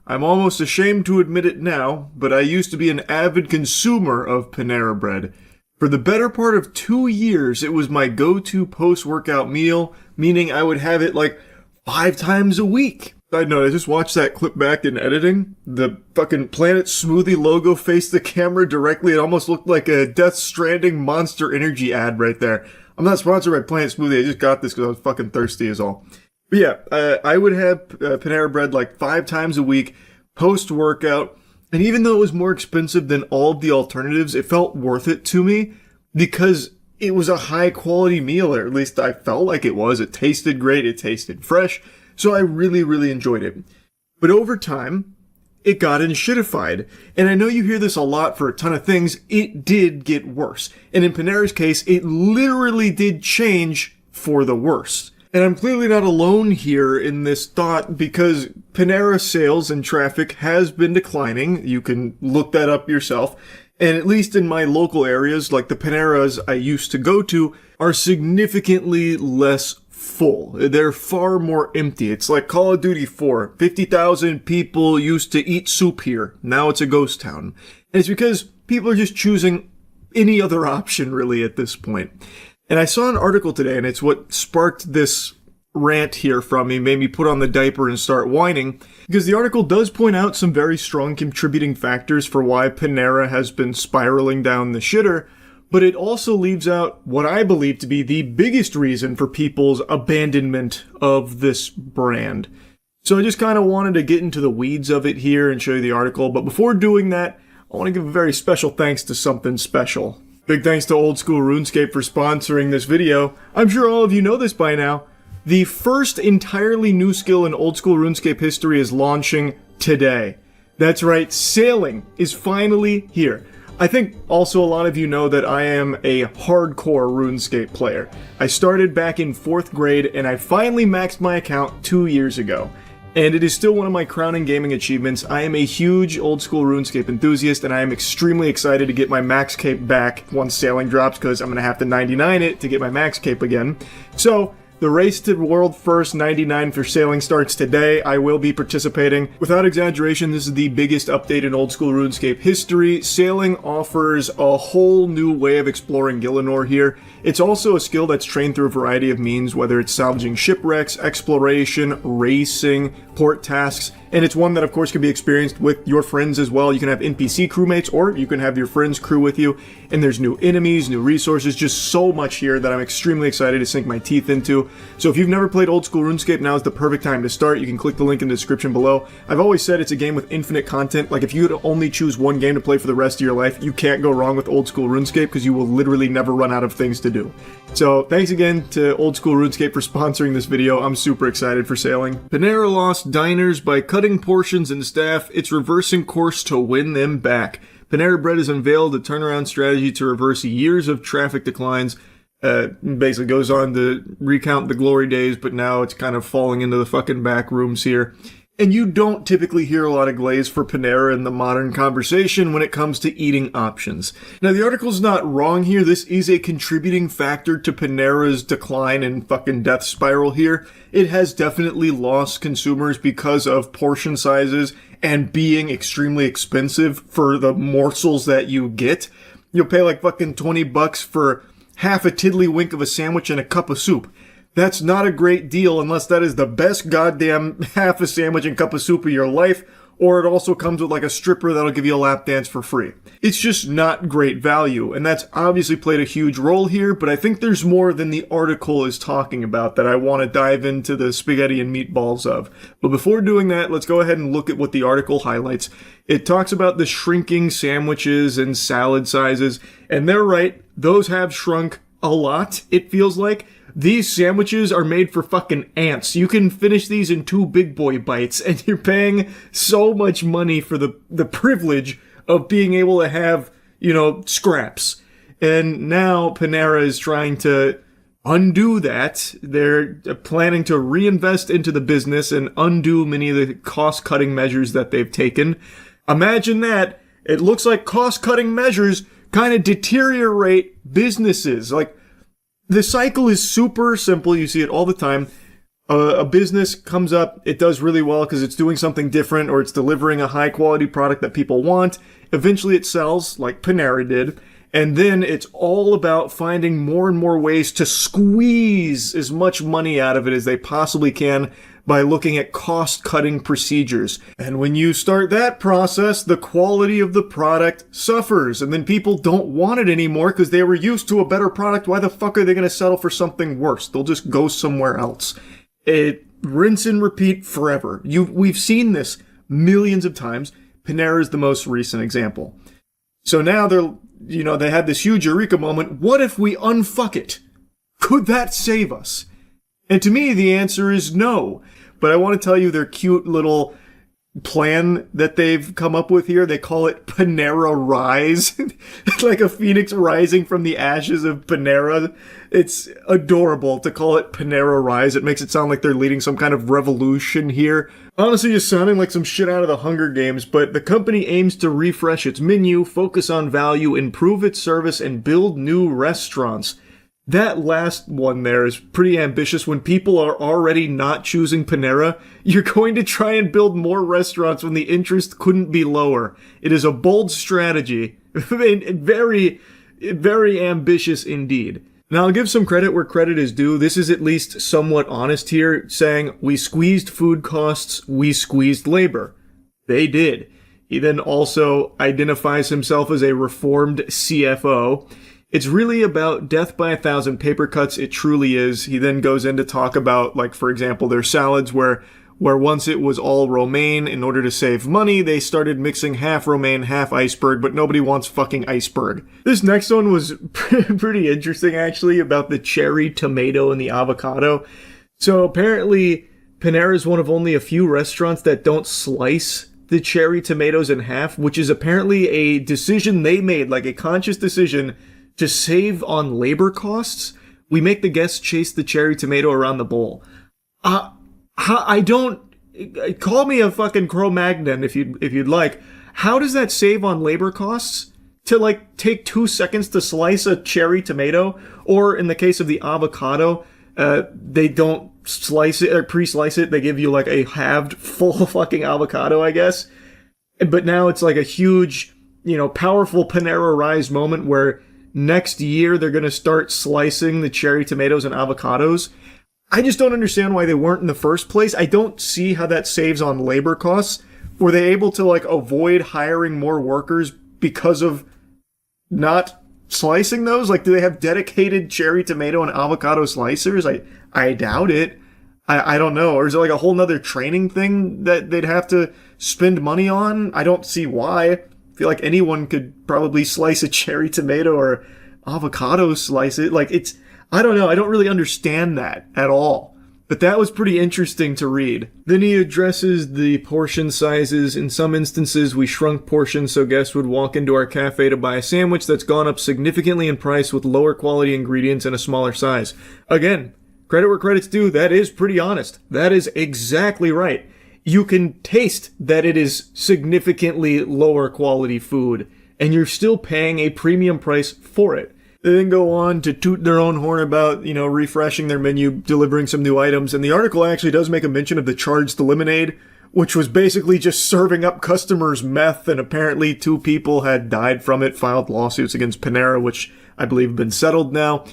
S1: I'm almost ashamed to admit it now, but I used to be an avid consumer of Panera Bread. For the better part of 2 years, it was my go-to post-workout meal, meaning I would have it like 5 times a week. Side note, I just watched that clip back in editing. The fucking Planet Smoothie logo faced the camera directly. It almost looked like a Death Stranding Monster Energy ad right there. I'm not sponsored by Planet Smoothie. I just got this because I was fucking thirsty is all. But yeah, I would have Panera Bread like 5 times a week, post-workout. And even though it was more expensive than all of the alternatives, it felt worth it to me because it was a high-quality meal, or at least I felt like it was. It tasted great. It tasted fresh. So I really, really enjoyed it. But over time, it got shittified. And I know you hear this a lot for a ton of things. It did get worse. And in Panera's case, it literally did change for the worse. And I'm clearly not alone here in this thought because Panera sales and traffic has been declining. You can look that up yourself. And at least in my local areas, like the Paneras I used to go to, are significantly less full. They're far more empty. It's like Call of Duty 4. 50,000 people used to eat soup here. Now it's a ghost town. And it's because people are just choosing any other option really at this point. And I saw an article today, and it's what sparked this rant here from me, made me put on the diaper and start whining, because the article does point out some very strong contributing factors for why Panera has been spiraling down the shitter, but it also leaves out what I believe to be the biggest reason for people's abandonment of this brand. So I just kind of wanted to get into the weeds of it here and show you the article, but before doing that, I want to give a very special thanks to something special. Big thanks to Old School RuneScape for sponsoring this video. I'm sure all of you know this by now. The first entirely new skill in Old School RuneScape history is launching today. That's right, sailing is finally here. I think also a lot of you know that I am a hardcore RuneScape player. I started back in 4th grade and I finally maxed my account 2 years ago. And it is still one of my crowning gaming achievements. I am a huge Old School RuneScape enthusiast and I am extremely excited to get my max cape back once sailing drops because I'm going to have to 99 it to get my max cape again. So, the race to world first 99 for sailing starts today. I will be participating. Without exaggeration, this is the biggest update in Old School RuneScape history. Sailing offers a whole new way of exploring Gielinor here. It's also a skill that's trained through a variety of means, whether it's salvaging shipwrecks, exploration, racing, port tasks, and it's one that of course can be experienced with your friends as well. You can have NPC crewmates or you can have your friends crew with you, and there's new enemies, new resources, just so much here that I'm extremely excited to sink my teeth into. So if you've never played Old School RuneScape, now is the perfect time to start. You can click the link in the description below. I've always said it's a game with infinite content. Like if you could only choose one game to play for the rest of your life, you can't go wrong with Old School RuneScape because you will literally never run out of things to do. So thanks again to Old School RuneScape for sponsoring this video. I'm super excited for sailing. Panera lost diners by cutting portions and staff. It's reversing course to win them back. Panera Bread has unveiled a turnaround strategy to reverse years of traffic declines. Basically goes on to recount the glory days, but now it's kind of falling into the fucking back rooms here. And you don't typically hear a lot of glaze for Panera in the modern conversation when it comes to eating options. Now, the article's not wrong here. This is a contributing factor to Panera's decline and fucking death spiral here. It has definitely lost consumers because of portion sizes and being extremely expensive for the morsels that you get. You'll pay like fucking $20 for half a tiddlywink of a sandwich and a cup of soup. That's not a great deal unless that is the best goddamn half a sandwich and cup of soup of your life, or it also comes with like a stripper that'll give you a lap dance for free. It's just not great value, and that's obviously played a huge role here, but I think there's more than the article is talking about that I want to dive into the spaghetti and meatballs of. But before doing that, let's go ahead and look at what the article highlights. It talks about the shrinking sandwiches and salad sizes, and they're right, those have shrunk a lot, it feels like. These sandwiches are made for fucking ants. You can finish these in 2 big boy bites, and you're paying so much money for the privilege of being able to have, scraps. And now Panera is trying to undo that. They're planning to reinvest into the business and undo many of the cost-cutting measures that they've taken. Imagine that. It looks like cost-cutting measures kind of deteriorate businesses. Like, the cycle is super simple. You see it all the time. A business comes up, it does really well because it's doing something different or it's delivering a high quality product that people want. Eventually it sells, like Panera did, And then it's all about finding more and more ways to squeeze as much money out of it as they possibly can by looking at cost-cutting procedures. And when you start that process, the quality of the product suffers. And then people don't want it anymore because they were used to a better product. Why the fuck are they going to settle for something worse? They'll just go somewhere else. It rinse and repeat forever. We've seen this millions of times. Panera is the most recent example. So now they had this huge eureka moment. What if we unfuck it? Could that save us? And to me, the answer is no. But I want to tell you their cute little plan that they've come up with here. They call it Panera Rise. It's like a phoenix rising from the ashes of Panera. It's adorable to call it Panera Rise. It makes it sound like they're leading some kind of revolution here. Honestly, just sounding like some shit out of the Hunger Games, but the company aims to refresh its menu, focus on value, improve its service, and build new restaurants. That last one there is pretty ambitious. When people are already not choosing Panera, you're going to try and build more restaurants when the interest couldn't be lower. It is a bold strategy. Very, very ambitious indeed. Now, I'll give some credit where credit is due. This is at least somewhat honest here, saying, we squeezed food costs, we squeezed labor. They did. He then also identifies himself as a reformed CFO. It's really about death by 1,000 paper cuts. It truly is. He then goes in to talk about, like, for example, their salads where once it was all romaine, in order to save money, they started mixing half romaine, half iceberg, but nobody wants fucking iceberg. This next one was pretty interesting, actually, about the cherry tomato and the avocado. So apparently, Panera is one of only a few restaurants that don't slice the cherry tomatoes in half, which is apparently a decision they made, like a conscious decision to save on labor costs. We make the guests chase the cherry tomato around the bowl. I don't... Call me a fucking Cro-Magnon if you'd like. How does that save on labor costs? To, like, take 2 seconds to slice a cherry tomato? Or, in the case of the avocado, they don't slice it or pre-slice it. They give you, like, a halved full fucking avocado, I guess. But now it's like a huge, powerful Panera Rise moment where next year they're going to start slicing the cherry tomatoes and avocados. I just don't understand why they weren't in the first place. I don't see how that saves on labor costs. Were they able to, like, avoid hiring more workers because of not slicing those? Like, do they have dedicated cherry tomato and avocado slicers? I doubt it. I don't know. Or is it like a whole nother training thing that they'd have to spend money on? I don't see why. I feel like anyone could probably slice a cherry tomato or avocado slice it. Like, I don't know. I don't really understand that at all. But that was pretty interesting to read. Then he addresses the portion sizes. In some instances, we shrunk portions so guests would walk into our cafe to buy a sandwich that's gone up significantly in price with lower quality ingredients and a smaller size. Again, credit where credit's due. That is pretty honest. That is exactly right. You can taste that it is significantly lower quality food, and you're still paying a premium price for it. They then go on to toot their own horn about, refreshing their menu, delivering some new items, and the article actually does make a mention of the charged lemonade, which was basically just serving up customers meth, and apparently 2 people had died from it, filed lawsuits against Panera, which I believe have been settled now.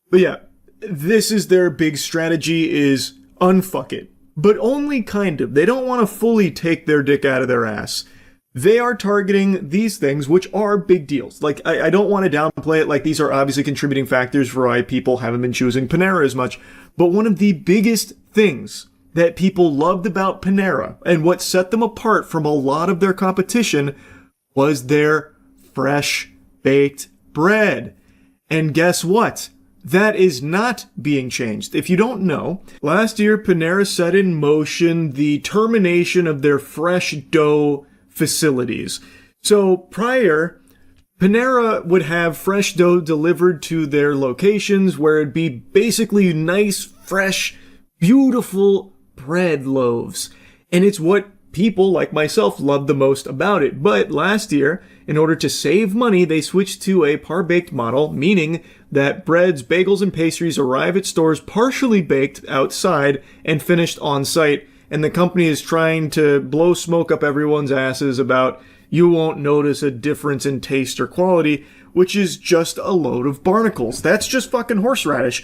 S1: But yeah, this is their big strategy, is unfuck it. But only kind of. They don't want to fully take their dick out of their ass. They are targeting these things, which are big deals. Like, I don't want to downplay it. Like, these are obviously contributing factors for why people haven't been choosing Panera as much. But one of the biggest things that people loved about Panera, and what set them apart from a lot of their competition, was their fresh baked bread. And guess what? That is not being changed. If you don't know, last year Panera set in motion the termination of their fresh dough facilities. So prior, Panera would have fresh dough delivered to their locations where it'd be basically nice, fresh, beautiful bread loaves. And it's what people like myself love the most about it. But last year, in order to save money, they switched to a par-baked model, meaning that breads, bagels, and pastries arrive at stores partially baked outside and finished on site. And the company is trying to blow smoke up everyone's asses about, You won't notice a difference in taste or quality, which is just a load of barnacles. That's just fucking horseradish.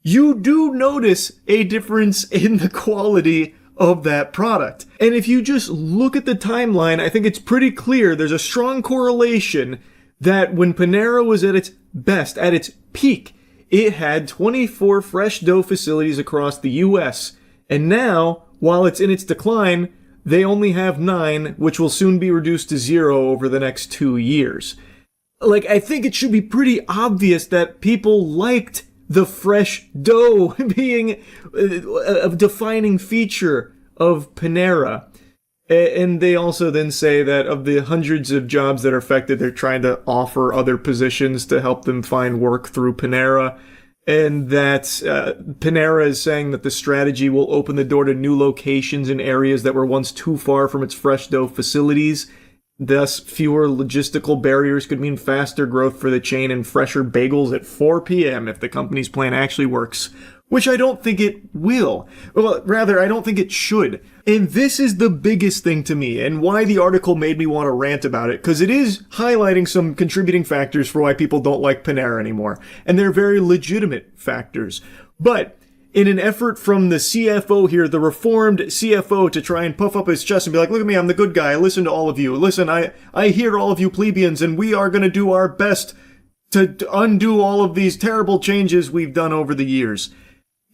S1: You do notice a difference in the quality of that product. And if you just look at the timeline, I think it's pretty clear there's a strong correlation that when Panera was at its best, at its peak, it had 24 fresh dough facilities across the US. And now, while it's in its decline, they only have 9, which will soon be reduced to 0 over the next 2 years. Like, I think it should be pretty obvious that people liked the fresh dough being a defining feature of Panera. And they also then say that of the hundreds of jobs that are affected, they're trying to offer other positions to help them find work through Panera. And that Panera is saying that the strategy will open the door to new locations in areas that were once too far from its fresh dough facilities. Thus, fewer logistical barriers could mean faster growth for the chain and fresher bagels at 4 p.m. if the company's plan actually works. Which I don't think it will. Well, rather, I don't think it should. And this is the biggest thing to me, and why the article made me want to rant about it, because it is highlighting some contributing factors for why people don't like Panera anymore. And they're very legitimate factors. But in an effort from the CFO here, the reformed CFO, to try and puff up his chest and be like, look at me, I'm the good guy, I listen to all of you. Listen, I hear all of you plebeians, and we are going to do our best to undo all of these terrible changes we've done over the years.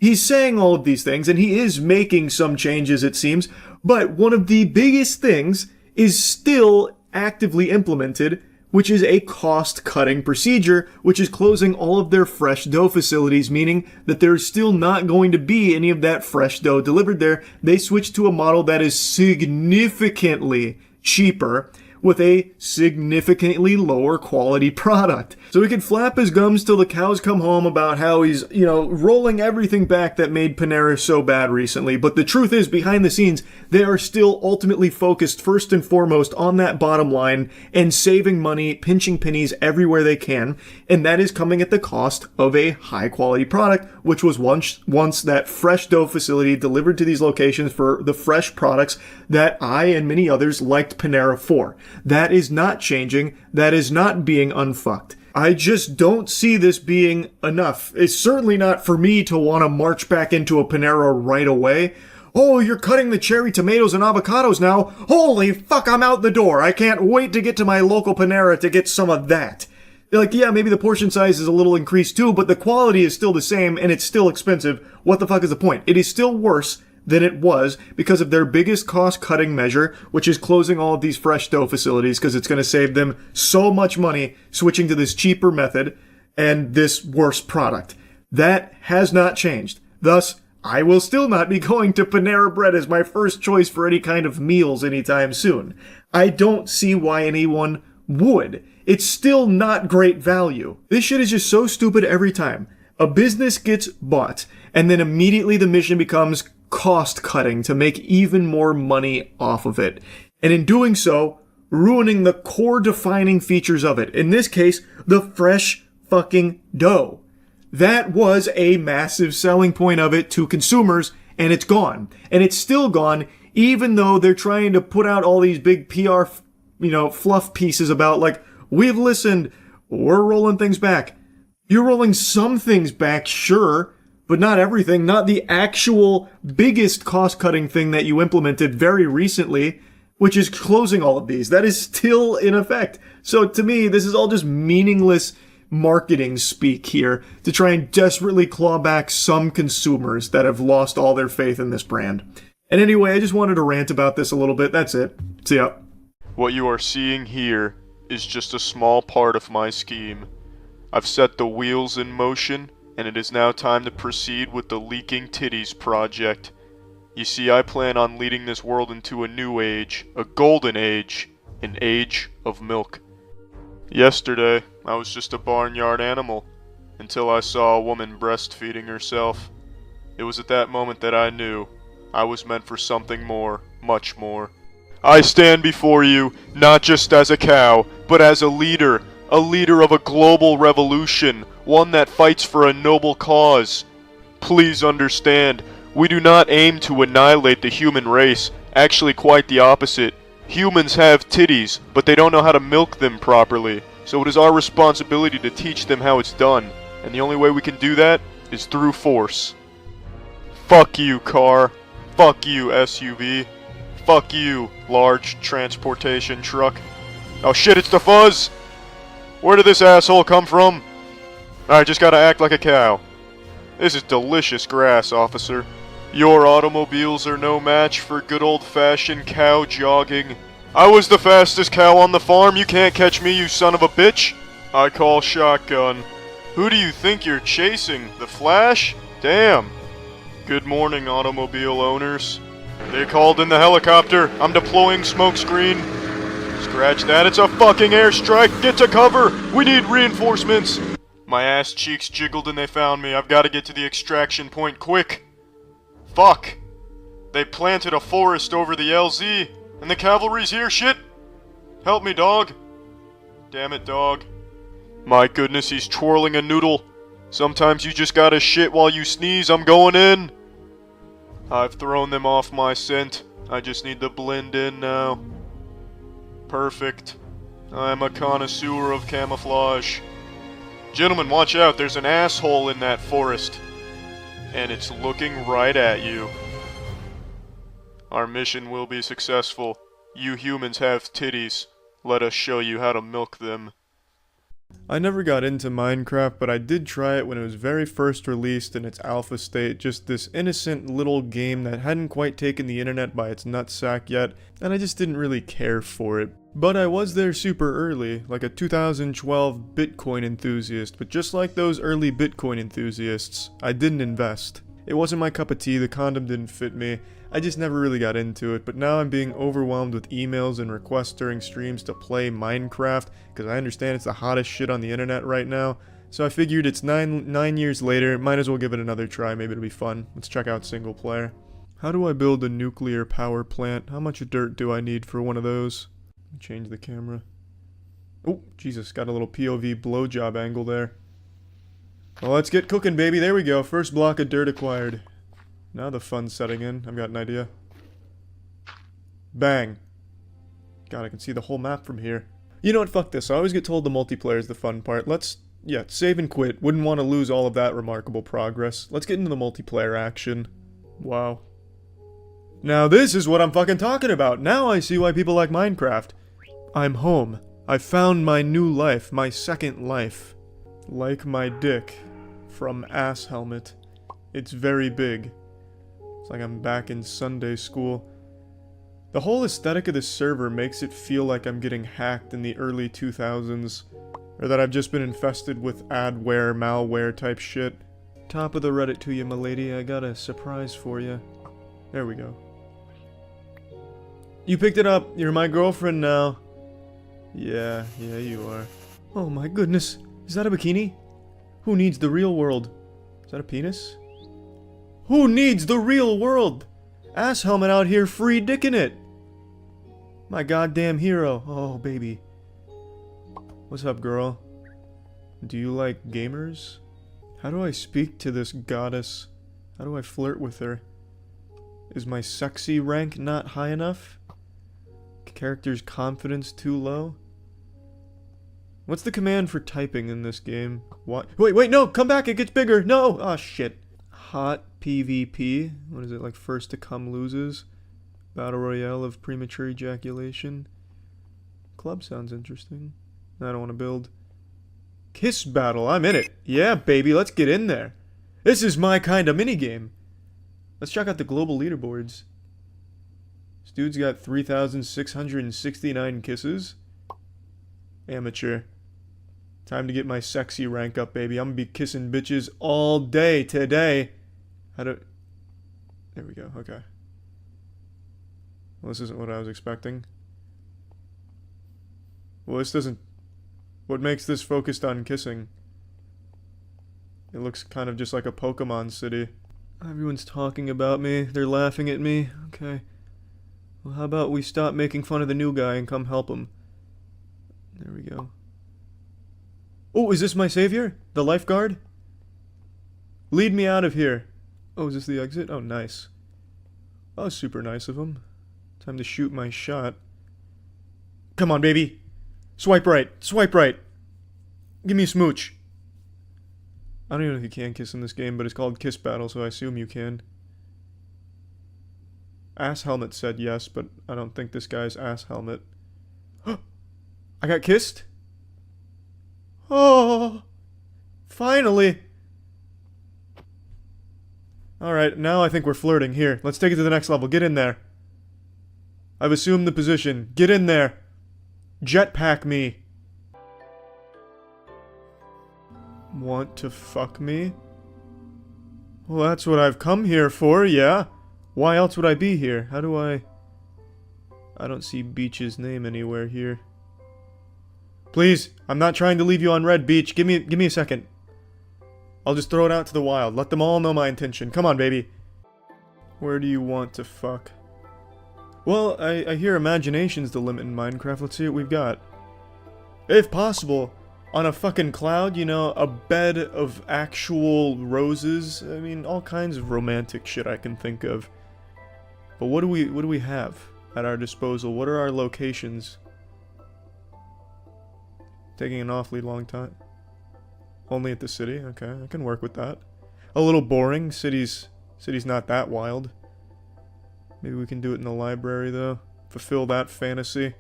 S1: He's saying all of these things, and he is making some changes, it seems, but one of the biggest things is still actively implemented, which is a cost-cutting procedure, which is closing all of their fresh dough facilities, meaning that there's still not going to be any of that fresh dough delivered there. They switched to a model that is significantly cheaper, with a significantly lower quality product. So he could flap his gums till the cows come home about how he's, rolling everything back that made Panera so bad recently. But the truth is, behind the scenes, they are still ultimately focused first and foremost on that bottom line and saving money, pinching pennies everywhere they can. And that is coming at the cost of a high quality product, which was once that fresh dough facility delivered to these locations for the fresh products that I and many others liked Panera for. That is not changing. That is not being unfucked. I just don't see this being enough. It's certainly not for me to want to march back into a Panera right away. Oh, you're cutting the cherry tomatoes and avocados now. Holy fuck, I'm out the door. I can't wait to get to my local Panera to get some of that. Like, yeah, maybe the portion size is a little increased too, but the quality is still the same and it's still expensive. What the fuck is the point? It is still worse than it was because of their biggest cost-cutting measure, which is closing all of these fresh dough facilities because it's going to save them so much money switching to this cheaper method and this worse product. That has not changed. Thus, I will still not be going to Panera Bread as my first choice for any kind of meals anytime soon. I don't see why anyone would. It's still not great value. This shit is just so stupid every time. A business gets bought, and then immediately the mission becomes cost cutting to make even more money off of it. And in doing so, ruining the core defining features of it. In this case, the fresh fucking dough. That was a massive selling point of it to consumers, and it's gone. And it's still gone, even though they're trying to put out all these big PR, fluff pieces about, like, we've listened, we're rolling things back. You're rolling some things back, sure, but not everything, not the actual biggest cost-cutting thing that you implemented very recently, which is closing all of these. That is still in effect. So to me, this is all just meaningless marketing speak here to try and desperately claw back some consumers that have lost all their faith in this brand. And anyway, I just wanted to rant about this a little bit. That's it. See ya.
S10: What you are seeing here is just a small part of my scheme. I've set the wheels in motion, and it is now time to proceed with the Leaking Titties project. You see, I plan on leading this world into a new age, a golden age, an age of milk. Yesterday, I was just a barnyard animal, until I saw a woman breastfeeding herself. It was at that moment that I knew I was meant for something more, much more. I stand before you, not just as a cow, but as a leader of a global revolution, one that fights for a noble cause. Please understand, we do not aim to annihilate the human race, actually quite the opposite. Humans have titties, but they don't know how to milk them properly. So it is our responsibility to teach them how it's done. And the only way we can do that is through force. Fuck you, car. Fuck you, SUV. Fuck you, large transportation truck. Oh shit, it's the fuzz! Where did this asshole come from? I just gotta act like a cow. This is delicious grass, officer. Your automobiles are no match for good old-fashioned cow jogging. I was the fastest cow on the farm. You can't catch me, you son of a bitch. I call shotgun. Who do you think you're chasing? The Flash? Damn. Good morning, automobile owners. They called in the helicopter. I'm deploying smokescreen. Scratch that, it's a fucking airstrike. Get to cover. We need reinforcements. My ass cheeks jiggled and they found me. I've got to get to the extraction point quick. Fuck. They planted a forest over the LZ. And the cavalry's here, shit. Help me, dog. Damn it, dog. My goodness, he's twirling a noodle. Sometimes you just gotta shit while you sneeze. I'm going in. I've thrown them off my scent. I just need to blend in now. Perfect. I'm a connoisseur of camouflage. Gentlemen, watch out. There's an asshole in that forest. And it's looking right at you. Our mission will be successful. You humans have titties. Let us show you how to milk them.
S1: I never got into Minecraft, but I did try it when it was very first released in its alpha state, just this innocent little game that hadn't quite taken the internet by its nutsack yet, and I just didn't really care for it. But I was there super early, like a 2012 Bitcoin enthusiast, but just like those early Bitcoin enthusiasts, I didn't invest. It wasn't my cup of tea, the condom didn't fit me, I just never really got into it, but now I'm being overwhelmed with emails and requests during streams to play Minecraft, because I understand it's the hottest shit on the internet right now, so I figured it's nine years later, might as well give it another try, maybe it'll be fun. Let's check out single player. How do I build a nuclear power plant? How much dirt do I need for one of those? Change the camera. Oh, Jesus, got a little POV blowjob angle there. Well, let's get cooking, baby. There we go. First block of dirt acquired. Now the fun's setting in. I've got an idea. Bang. God, I can see the whole map from here. You know what? Fuck this. I always get told the multiplayer is the fun part. Yeah, save and quit. Wouldn't want to lose all of that remarkable progress. Let's get into the multiplayer action. Wow. Now this is what I'm fucking talking about. Now I see why people like Minecraft. I'm home. I found my new life. My second life. Like my dick. From Ass Helmet. It's very big. It's like I'm back in Sunday school. The whole aesthetic of this server makes it feel like I'm getting hacked in the early 2000s. Or that I've just been infested with adware, malware type shit. Top of the Reddit to you, milady. I got a surprise for you. There we go. You picked it up. You're my girlfriend now. Yeah, you are. Oh my goodness. Is that a bikini? Who needs the real world? Is that a penis? Who needs the real world? Ass helmet out here free dicking it. My goddamn hero. Oh, baby. What's up, girl? Do you like gamers? How do I speak to this goddess? How do I flirt with her? Is my sexy rank not high enough? Character's confidence too low? What's the command for typing in this game? What? Wait, no! Come back! It gets bigger! No! Oh, shit. Hot PvP. What is it, like first to come loses? Battle Royale of premature ejaculation. Club sounds interesting. I don't want to build. Kiss battle. I'm in it. Yeah, baby, let's get in there. This is my kind of minigame. Let's check out the global leaderboards. This dude's got 3,669 kisses. Amateur. Time to get my sexy rank up, baby. I'm gonna be kissing bitches all day today. There we go, okay. Well, this isn't what I was expecting. Well, this doesn't... What makes this focused on kissing? It looks kind of just like a Pokemon city. Everyone's talking about me. They're laughing at me. Okay. Well, how about we stop making fun of the new guy and come help him? There we go. Oh, is this my savior? The lifeguard? Lead me out of here. Oh, is this the exit? Oh, nice. That was super nice of him. Time to shoot my shot. Come on, baby. Swipe right. Swipe right. Give me a smooch. I don't even know if you can kiss in this game, but it's called Kiss Battle, so I assume you can. Ass Helmet said yes, but I don't think this guy's Ass Helmet. I got kissed? Oh, finally. Alright, now I think we're flirting. Here, let's take it to the next level. Get in there. I've assumed the position. Get in there. Jetpack me. Want to fuck me? Well, that's what I've come here for, yeah. Why else would I be here? How do I don't see Beach's name anywhere here. Please, I'm not trying to leave you on red, Beach. Give me a second. I'll just throw it out to the wild. Let them all know my intention. Come on, baby. Where do you want to fuck? Well, I hear imagination's the limit in Minecraft. Let's see what we've got. If possible, on a fucking cloud, you know, a bed of actual roses. I mean, all kinds of romantic shit I can think of. But what do we have at our disposal? What are our locations? Taking an awfully long time. Only at the city? Okay, I can work with that. A little boring. City's not that wild. Maybe we can do it in the library, though. Fulfill that fantasy.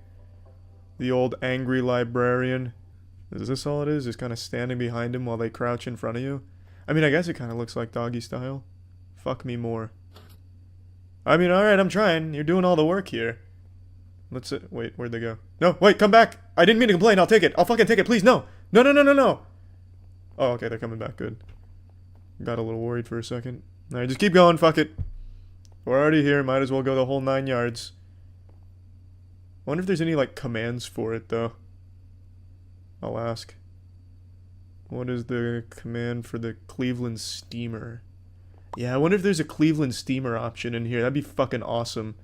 S1: The old angry librarian. Is this all it is? Just kind of standing behind him while they crouch in front of you? I mean, I guess it kind of looks like doggy style. Fuck me more. I mean, alright, I'm trying. You're doing all the work here. Let's see. Wait, where'd they go? No, wait, come back! I didn't mean to complain, I'll take it! I'll fucking take it, please, no! No, no, no, no, no! Oh, okay, they're coming back, good. Got a little worried for a second. Alright, just keep going, fuck it. We're already here, might as well go the whole 9 yards. I wonder if there's any, like, commands for it, though. I'll ask. What is the command for the Cleveland steamer? Yeah, I wonder if there's a Cleveland steamer option in here. That'd be fucking awesome.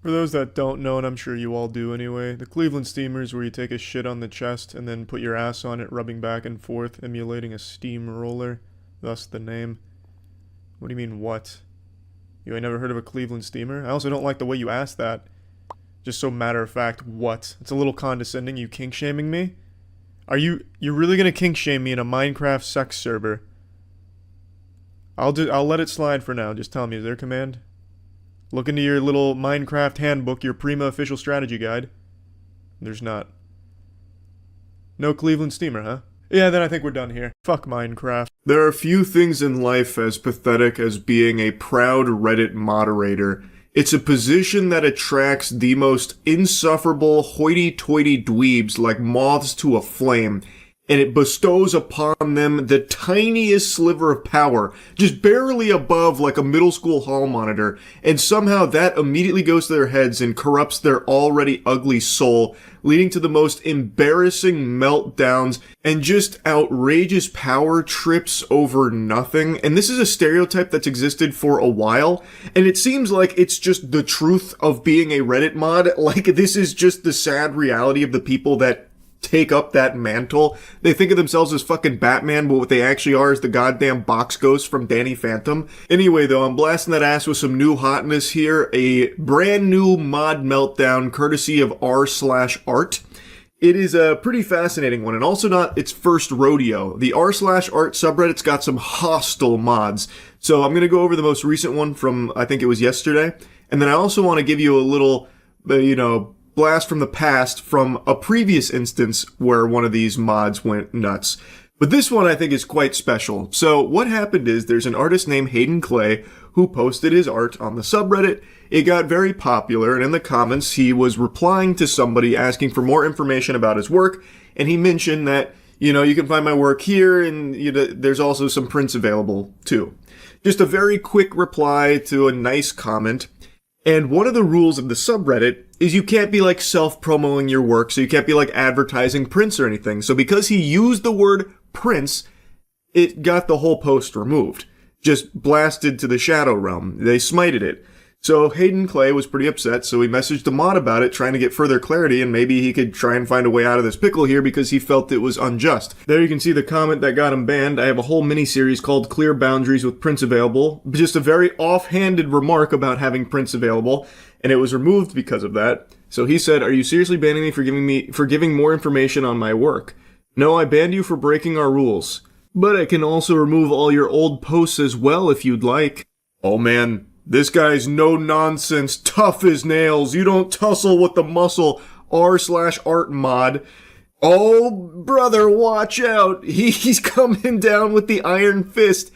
S1: For those that don't know, and I'm sure you all do anyway, the Cleveland steamer is where you take a shit on the chest and then put your ass on it, rubbing back and forth, emulating a steamroller. Thus the name. What do you mean, what? You ain't never heard of a Cleveland steamer? I also don't like the way you asked that. Just so matter of fact, what? It's a little condescending, you kink shaming me? You're really gonna kink shame me in a Minecraft sex server? I'll let it slide for now. Just tell me, is there a command? Look into your little Minecraft handbook, your Prima official strategy guide. There's not. No Cleveland steamer, huh? Yeah, then I think we're done here. Fuck Minecraft. There are few things in life as pathetic as being a proud Reddit moderator. It's a position that attracts the most insufferable hoity-toity dweebs like moths to a flame, and it bestows upon them the tiniest sliver of power, just barely above like a middle school hall monitor, and somehow that immediately goes to their heads and corrupts their already ugly soul, leading to the most embarrassing meltdowns and just outrageous power trips over nothing. And this is a stereotype that's existed for a while, and it seems like it's just the truth of being a Reddit mod. Like, this is just the sad reality of the people that take up that mantle. They think of themselves as fucking Batman, but what they actually are is the goddamn box ghost from Danny Phantom. Anyway, though, I'm blasting that ass with some new hotness here. A brand new mod meltdown courtesy of r/art. It is a pretty fascinating one, and also not its first rodeo. The r/art subreddit's got some hostile mods. So I'm gonna go over the most recent one from, I think it was yesterday. And then I also want to give you a little, blast from the past from a previous instance where one of these mods went nuts. But this one I think is quite special. So what happened is there's an artist named Hayden Clay who posted his art on the subreddit. It got very popular, and in the comments he was replying to somebody asking for more information about his work, and he mentioned that, you can find my work here, and there's also some prints available too. Just a very quick reply to a nice comment. And one of the rules of the subreddit is you can't be like self-promoting your work, so you can't be like advertising prints or anything. So because he used the word prints, it got the whole post removed. Just blasted to the shadow realm. They smited it. So Hayden Clay was pretty upset, so he messaged the mod about it, trying to get further clarity, and maybe he could try and find a way out of this pickle here because he felt it was unjust. There you can see the comment that got him banned. I have a whole mini-series called Clear Boundaries with Prints Available. Just a very offhanded remark about having prints available, and it was removed because of that. So he said, "Are you seriously banning me for giving more information on my work? No, I banned you for breaking our rules. But I can also remove all your old posts as well if you'd like." Oh man, this guy's no nonsense, tough as nails. You don't tussle with the muscle. r/art mod. Oh, brother, watch out. He's coming down with the iron fist.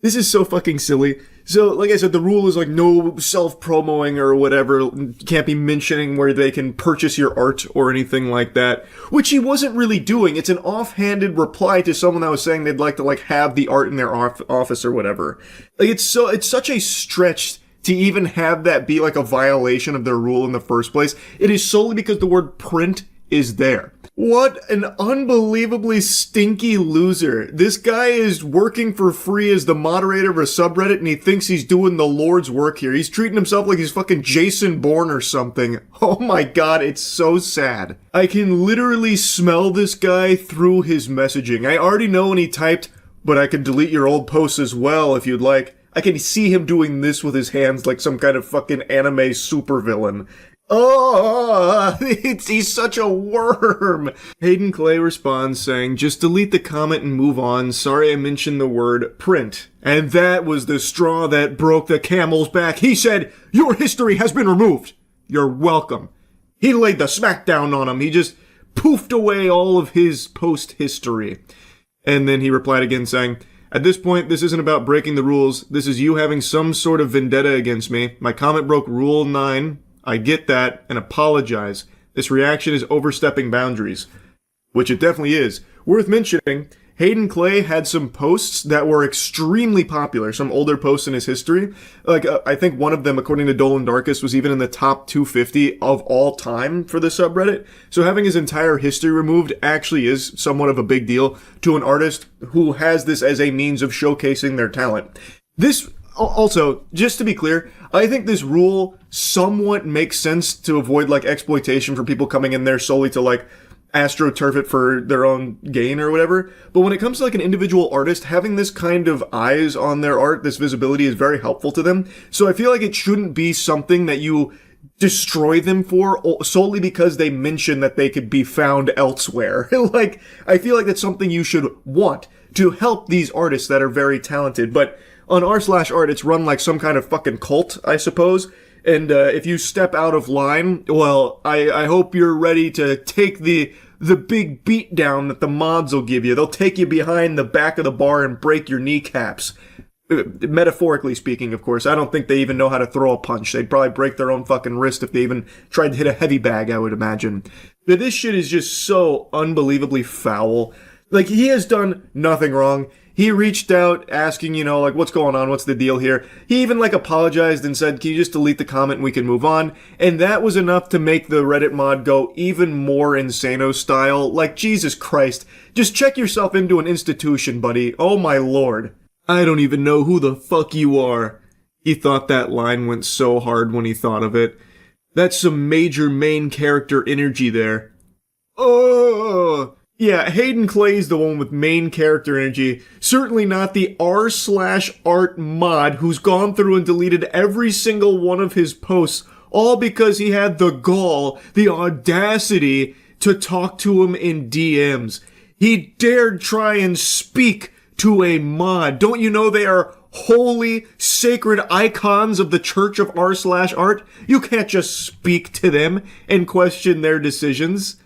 S1: This is so fucking silly. So, like I said, the rule is like no self-promoing or whatever. Can't be mentioning where they can purchase your art or anything like that. Which he wasn't really doing. It's an offhanded reply to someone that was saying they'd like to like have the art in their office or whatever. Like it's such a stretch to even have that be like a violation of their rule in the first place. It is solely because the word print is there. What an unbelievably stinky loser. This guy is working for free as the moderator of a subreddit and he thinks he's doing the Lord's work here. He's treating himself like he's fucking Jason Bourne or something. Oh my god, it's so sad. I can literally smell this guy through his messaging. I already know when he typed, "But I can delete your old posts as well if you'd like." I can see him doing this with his hands like some kind of fucking anime supervillain. Oh, he's such a worm. Hayden Clay responds saying, "Just delete the comment and move on. Sorry I mentioned the word print." And that was the straw that broke the camel's back. He said, "Your history has been removed. You're welcome." He laid the smackdown on him. He just poofed away all of his post history. And then he replied again saying, "At this point, this isn't about breaking the rules. This is you having some sort of vendetta against me. My comment broke Rule 9. I get that, and apologize. This reaction is overstepping boundaries." Which it definitely is. Worth mentioning, Hayden Clay had some posts that were extremely popular, some older posts in his history. Like, I think one of them, according to Dolan Darkus, was even in the top 250 of all time for the subreddit. So having his entire history removed actually is somewhat of a big deal to an artist who has this as a means of showcasing their talent. This, also, just to be clear, I think this rule somewhat makes sense to avoid, like, exploitation for people coming in there solely to, like, astroturf it for their own gain or whatever. But when it comes to, like, an individual artist, having this kind of eyes on their art, this visibility is very helpful to them. So I feel like it shouldn't be something that you destroy them for solely because they mention that they could be found elsewhere. Like, I feel like that's something you should want to help these artists that are very talented. But on r/art, it's run like some kind of fucking cult, I suppose. And if you step out of line, well, I hope you're ready to take the big beat down that the mods will give you. They'll take you behind the back of the bar and break your kneecaps. Metaphorically speaking, of course. I don't think they even know how to throw a punch. They'd probably break their own fucking wrist if they even tried to hit a heavy bag, I would imagine. But this shit is just so unbelievably foul. Like, he has done nothing wrong. He reached out asking, you know, like, what's going on? What's the deal here? He even, like, apologized and said, "Can you just delete the comment and we can move on?" And that was enough to make the Reddit mod go even more Insano style. Like, Jesus Christ. Just check yourself into an institution, buddy. Oh my lord. I don't even know who the fuck you are. He thought that line went so hard when he thought of it. That's some major main character energy there. Oh. Yeah, Hayden Clay's the one with main character energy. Certainly not the r/art mod who's gone through and deleted every single one of his posts, all because he had the gall, the audacity to talk to him in DMs. He dared try and speak to a mod. Don't you know they are holy, sacred icons of the Church of r/art? You can't just speak to them and question their decisions.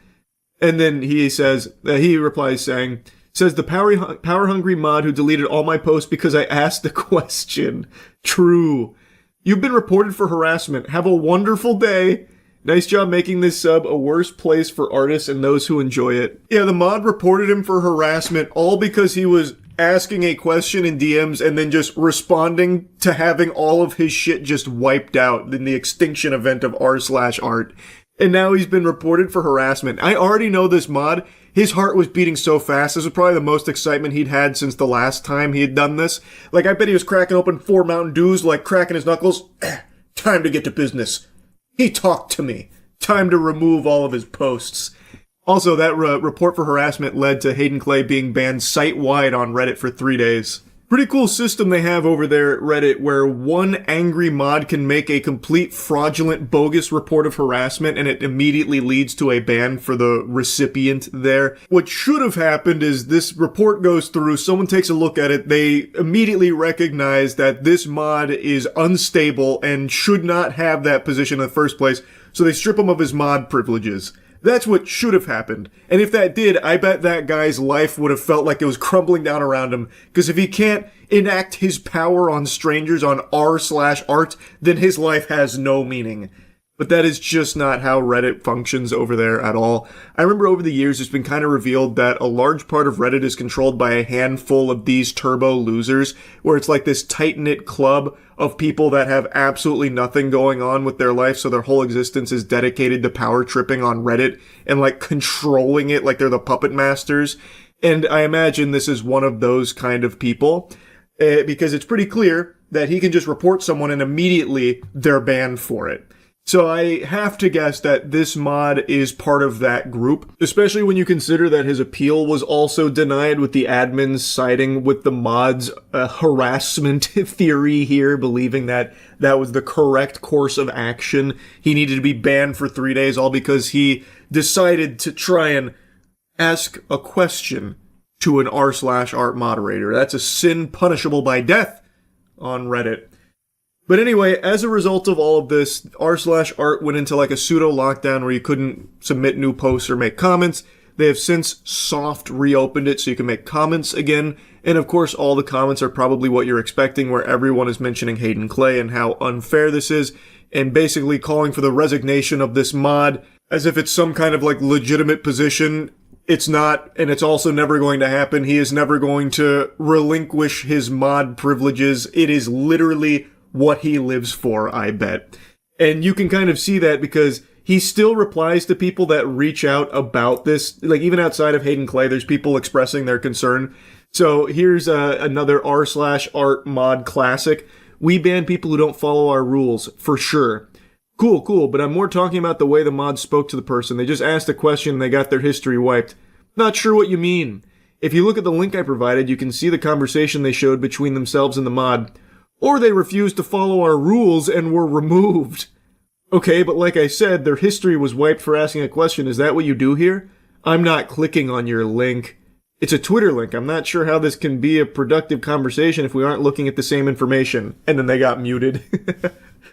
S1: And then he says, he replies saying, the power-hungry mod who deleted all my posts because I asked a question. True. You've been reported for harassment. Have a wonderful day. Nice job making this sub a worse place for artists and those who enjoy it. Yeah, the mod reported him for harassment all because he was asking a question in DMs and then just responding to having all of his shit just wiped out in the extinction event of r/art. And now he's been reported for harassment. I already know this mod. His heart was beating so fast. This was probably the most excitement he'd had since the last time he had done this. Like, I bet he was cracking open 4 Mountain Dews, like cracking his knuckles. Time to get to business. He talked to me. Time to remove all of his posts. Also, that report for harassment led to Hayden Clay being banned site-wide on Reddit for 3 days. Pretty cool system they have over there at Reddit where one angry mod can make a complete fraudulent, bogus report of harassment and it immediately leads to a ban for the recipient there. What should have happened is this report goes through, someone takes a look at it, they immediately recognize that this mod is unstable and should not have that position in the first place, so they strip him of his mod privileges. That's what should have happened. And if that did, I bet that guy's life would have felt like it was crumbling down around him. Because if he can't enact his power on strangers on r/art, then his life has no meaning. But that is just not how Reddit functions over there at all. I remember over the years it's been kind of revealed that a large part of Reddit is controlled by a handful of these turbo losers, where it's like this tight-knit club of people that have absolutely nothing going on with their life, so their whole existence is dedicated to power tripping on Reddit and like controlling it like they're the puppet masters. And I imagine this is one of those kind of people, because it's pretty clear that he can just report someone and immediately they're banned for it. So I have to guess that this mod is part of that group, especially when you consider that his appeal was also denied, with the admins siding with the mod's harassment theory here, believing that that was the correct course of action. He needed to be banned for 3 days, all because he decided to try and ask a question to an r/art moderator. That's a sin punishable by death on Reddit. But anyway, as a result of all of this, r/art went into like a pseudo lockdown where you couldn't submit new posts or make comments. They have since soft reopened it so you can make comments again. And of course, all the comments are probably what you're expecting, where everyone is mentioning Hayden Clay and how unfair this is, and basically calling for the resignation of this mod as if it's some kind of like legitimate position. It's not, and it's also never going to happen. He is never going to relinquish his mod privileges. It is literally what he lives for, I bet. And you can kind of see that because he still replies to people that reach out about this. Like, even outside of Hayden Clay, there's people expressing their concern. So here's another r/art mod classic. We ban people who don't follow our rules, for sure. Cool, but I'm more talking about the way the mod spoke to the person. They just asked a question and they got their history wiped. Not sure what you mean. If you look at the link I provided, you can see the conversation they showed between themselves and the mod. Or they refused to follow our rules and were removed. Okay, but like I said, their history was wiped for asking a question. Is that what you do here? I'm not clicking on your link. It's a Twitter link. I'm not sure how this can be a productive conversation if we aren't looking at the same information. And then they got muted.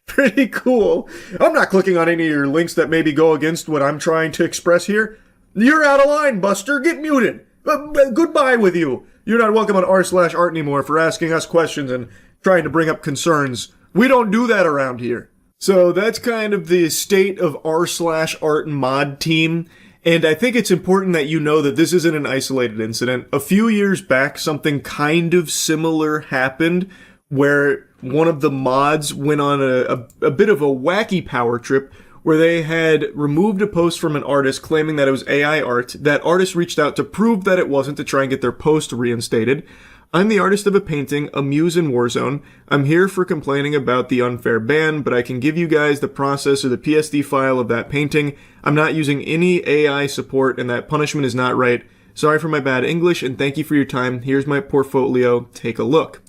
S1: Pretty cool. I'm not clicking on any of your links that maybe go against what I'm trying to express here. You're out of line, Buster. Get muted. Goodbye with you. You're not welcome on r/art anymore for asking us questions and trying to bring up concerns. We don't do that around here. So that's kind of the state of r/art mod team. And I think it's important that you know that this isn't an isolated incident. A few years back, something kind of similar happened where one of the mods went on a bit of a wacky power trip where they had removed a post from an artist claiming that it was AI art. That artist reached out to prove that it wasn't, to try and get their post reinstated. I'm the artist of a painting, A Muse in Warzone. I'm here for complaining about the unfair ban, but I can give you guys the process or the PSD file of that painting. I'm not using any AI support, and that punishment is not right. Sorry for my bad English, and thank you for your time. Here's my portfolio. Take a look.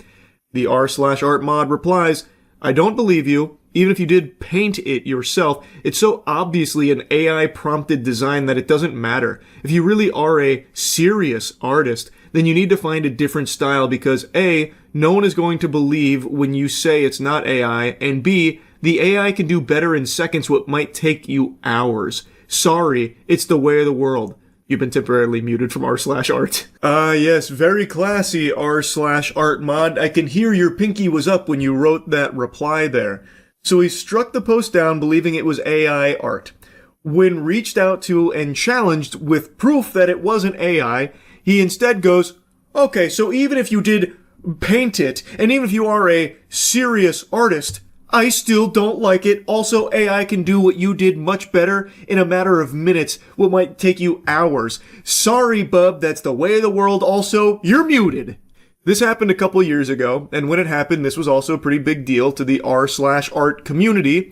S1: The r/art mod replies, I don't believe you. Even if you did paint it yourself, it's so obviously an AI-prompted design that it doesn't matter. If you really are a serious artist, then you need to find a different style because A, no one is going to believe when you say it's not AI, and B, the AI can do better in seconds what might take you hours. Sorry, it's the way of the world. You've been temporarily muted from r/art. Yes, very classy r/art mod. I can hear your pinky was up when you wrote that reply there. So he struck the post down believing it was AI art. When reached out to and challenged with proof that it wasn't AI, he instead goes, okay, so even if you did paint it, and even if you are a serious artist, I still don't like it. Also, AI can do what you did much better in a matter of minutes, what might take you hours. Sorry, bub, that's the way of the world. Also, you're muted. This happened a couple years ago, and when it happened, this was also a pretty big deal to the r/art community,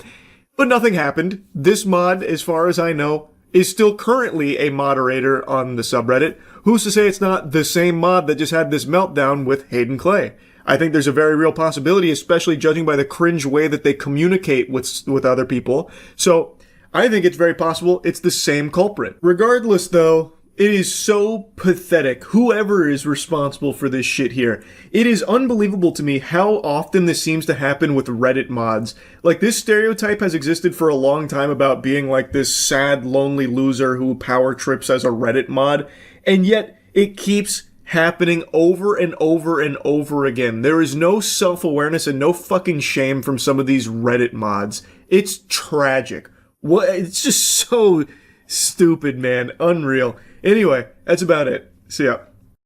S1: but nothing happened. This mod, as far as I know, is still currently a moderator on the subreddit. Who's to say it's not the same mod that just had this meltdown with Hayden Clay? I think there's a very real possibility, especially judging by the cringe way that they communicate with other people. So I think it's very possible it's the same culprit. Regardless, though, it is so pathetic, whoever is responsible for this shit here. It is unbelievable to me how often this seems to happen with Reddit mods. Like, this stereotype has existed for a long time about being like this sad, lonely loser who power trips as a Reddit mod, and yet it keeps happening over and over and over again. There is no self-awareness and no fucking shame from some of these Reddit mods. It's tragic. It's just so stupid, man. Unreal. Anyway, that's about it. See ya.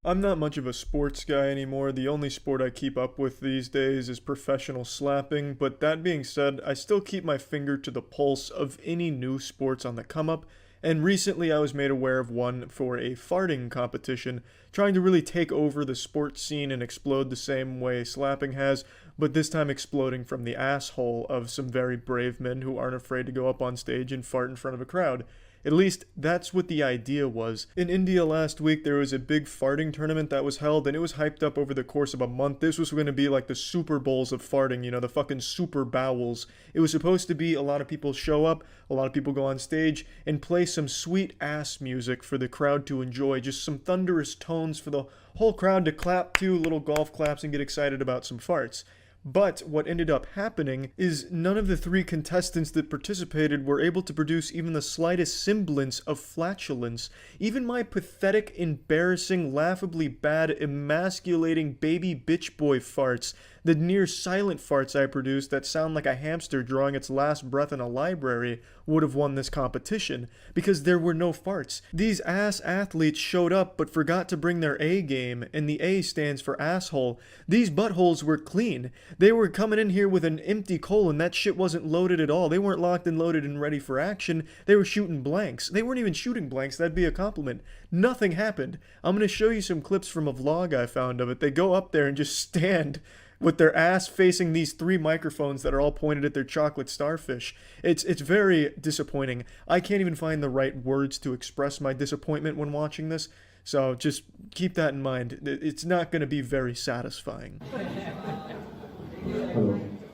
S1: I'm not much of a sports guy anymore. The only sport I keep up with these days is professional slapping, but that being said, I still keep my finger to the pulse of any new sports on the come up, and recently I was made aware of one for a farting competition, trying to really take over the sports scene and explode the same way slapping has, but this time exploding from the asshole of some very brave men who aren't afraid to go up on stage and fart in front of a crowd. At least, that's what the idea was. In India last week, there was a big farting tournament that was held, and it was hyped up over the course of a month. This was going to be like the Super Bowls of farting, you know, the fucking Super Bowels. It was supposed to be a lot of people show up, a lot of people go on stage, and play some sweet ass music for the crowd to enjoy. Just some thunderous tones for the whole crowd to clap to, little golf claps, and get excited about some farts. But what ended up happening is none of the 3 contestants that participated were able to produce even the slightest semblance of flatulence. Even my pathetic, embarrassing, laughably bad, emasculating baby bitch boy farts, the near silent farts I produced that sound like a hamster drawing its last breath in a library, would have won this competition, because there were no farts. These ass athletes showed up but forgot to bring their A game, and the A stands for asshole. These buttholes were clean. They were coming in here with an empty colon. That shit wasn't loaded at all. They weren't locked and loaded and ready for action. They were shooting blanks. They weren't even shooting blanks. That'd be a compliment. Nothing happened. I'm going to show you some clips from a vlog I found of it. They go up there and just stand with their ass facing these 3 microphones that are all pointed at their chocolate starfish. It's very disappointing. I can't even find the right words to express my disappointment when watching this, so just keep that in mind. It's not going to be very satisfying.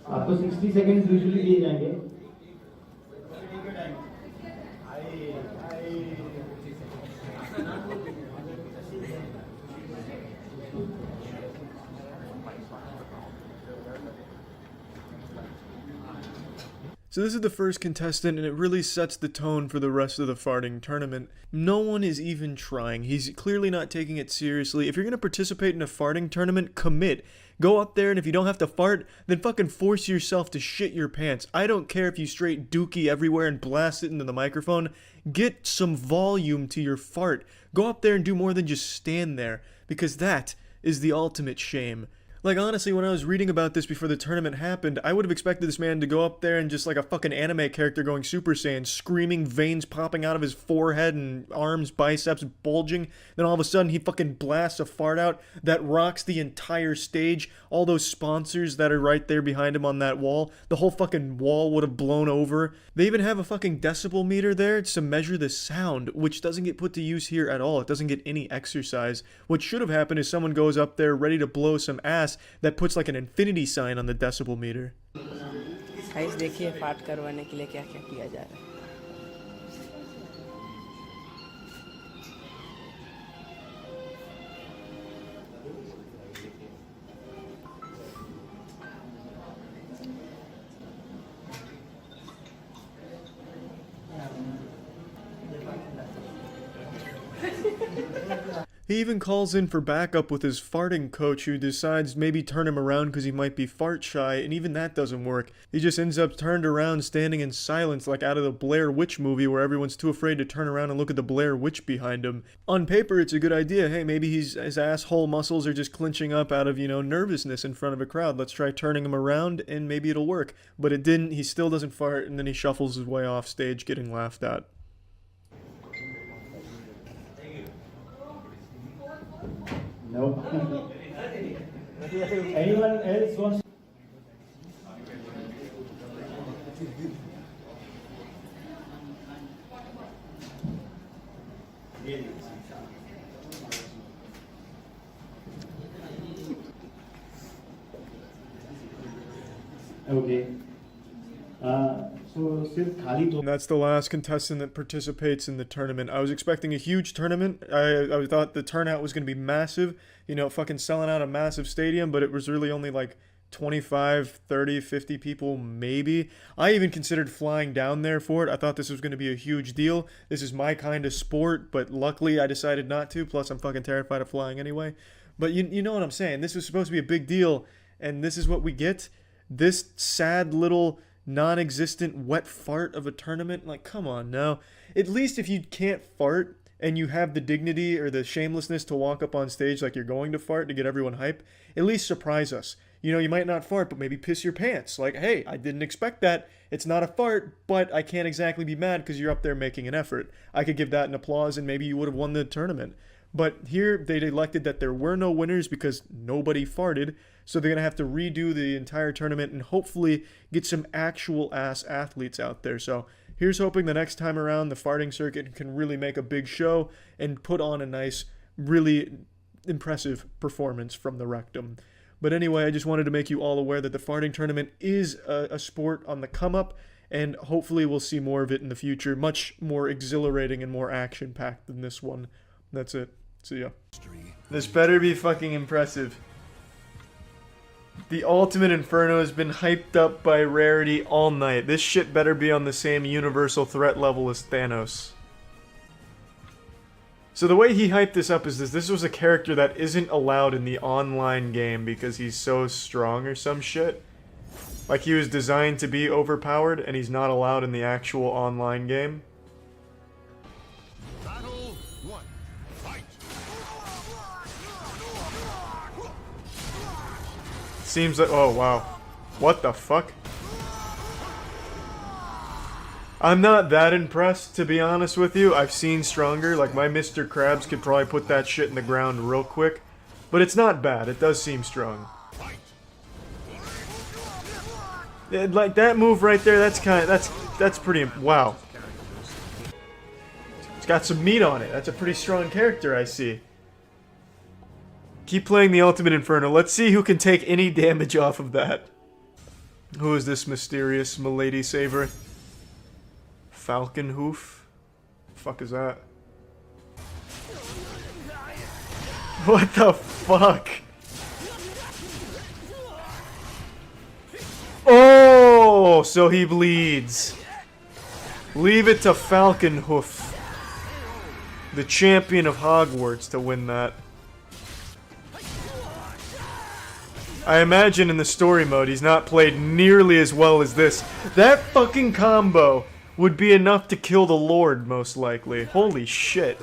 S12: आपको 60 seconds usually दिए जाएंगे.
S1: So this is the first contestant, and it really sets the tone for the rest of the farting tournament. No one is even trying. He's clearly not taking it seriously. If you're going to participate in a farting tournament, commit. Go up there, and if you don't have to fart, then fucking force yourself to shit your pants. I don't care if you straight dookie everywhere and blast it into the microphone. Get some volume to your fart. Go up there and do more than just stand there, because that is the ultimate shame. Like, honestly, when I was reading about this before the tournament happened, I would have expected this man to go up there and just like a fucking anime character going Super Saiyan, screaming, veins popping out of his forehead and arms, biceps bulging. Then all of a sudden, he fucking blasts a fart out that rocks the entire stage. All those sponsors that are right there behind him on that wall, the whole fucking wall would have blown over. They even have a fucking decibel meter there to measure the sound, which doesn't get put to use here at all. It doesn't get any exercise. What should have happened is someone goes up there ready to blow some ass that puts like an infinity sign on the decibel meter.
S13: Guys देखिए फाट करवाने के लिए क्या क्या किया जा रहा है.
S1: He even calls in for backup with his farting coach, who decides maybe turn him around because he might be fart shy, and even that doesn't work. He just ends up turned around standing in silence like out of the Blair Witch movie where everyone's too afraid to turn around and look at the Blair Witch behind him. On paper, it's a good idea. Hey, maybe his asshole muscles are just clenching up out of, nervousness in front of a crowd. Let's try turning him around and maybe it'll work. But it didn't. He still doesn't fart, and then he shuffles his way off stage getting laughed at.
S12: No. Anyone else wants? Okay. So सिर्फ खाली दो.
S1: And that's the last contestant that participates in the tournament. I was expecting a huge tournament. I thought the turnout was going to be massive. You know, fucking selling out a massive stadium, but it was really only like 25, 30, 50 people, maybe. I even considered flying down there for it. I thought this was going to be a huge deal. This is my kind of sport, but luckily I decided not to. Plus, I'm fucking terrified of flying anyway. But you know what I'm saying. This was supposed to be a big deal, and this is what we get? This sad little non-existent wet fart of a tournament? Like, come on now. At least if you can't fart and you have the dignity or the shamelessness to walk up on stage like you're going to fart to get everyone hype, at least surprise us. You know, you might not fart, but maybe piss your pants. Like, hey, I didn't expect that. It's not a fart, but I can't exactly be mad because you're up there making an effort. I could give that an applause and maybe you would have won the tournament. But here they elected that there were no winners because nobody farted. So they're going to have to redo the entire tournament and hopefully get some actual ass athletes out there. So here's hoping the next time around the farting circuit can really make a big show and put on a nice, really impressive performance from the rectum. But anyway, I just wanted to make you all aware that the farting tournament is a sport on the come up, and hopefully we'll see more of it in the future. Much more exhilarating and more action-packed than this one. That's it. See ya. This better be fucking impressive. The Ultimate Inferno has been hyped up by Rarity all night. This shit better be on the same universal threat level as Thanos. So the way he hyped this up is this was a character that isn't allowed in the online game because he's so strong or some shit. Like he was designed to be overpowered and he's not allowed in the actual online game.
S3: Battle 1. Fight.
S1: Seems like, oh wow. What the fuck? I'm not that impressed, to be honest with you. I've seen stronger. Like, my Mr. Krabs could probably put that shit in the ground real quick. But it's not bad. It does seem strong. Like, that move right there, that's pretty... Wow. It's got some meat on it. That's a pretty strong character, I see. Keep playing the Ultimate Inferno. Let's see who can take any damage off of that. Who is this mysterious Milady Saver? Falcon Hoof? Fuck is that? What the fuck? Oh, so he bleeds. Leave it to Falcon Hoof, the champion of Hogwarts, to win that. I imagine in the story mode he's not played nearly as well as this. That fucking combo would be enough to kill the Lord, most likely. Holy shit.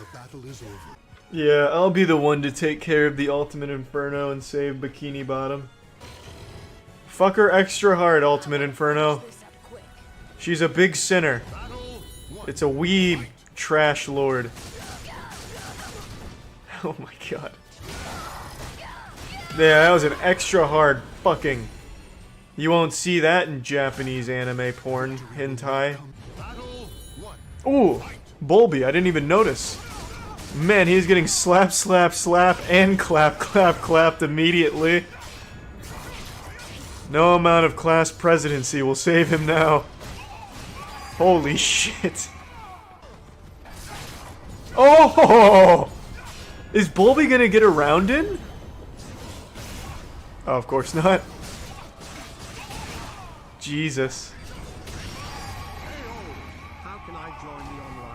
S1: Yeah, I'll be the one to take care of the Ultimate Inferno and save Bikini Bottom. Fuck her extra hard, Ultimate Inferno. She's a big sinner. It's a weeb trash lord. Oh my god. Yeah, that was an extra hard fucking. You won't see that in Japanese anime porn, hentai. Ooh, Bulby, I didn't even notice. Man, he's getting slap, slap, slap, and clap, clap, clapped immediately. No amount of class presidency will save him now. Holy shit. Oh! Is Bulby gonna get a round in? Oh, of course not. Jesus.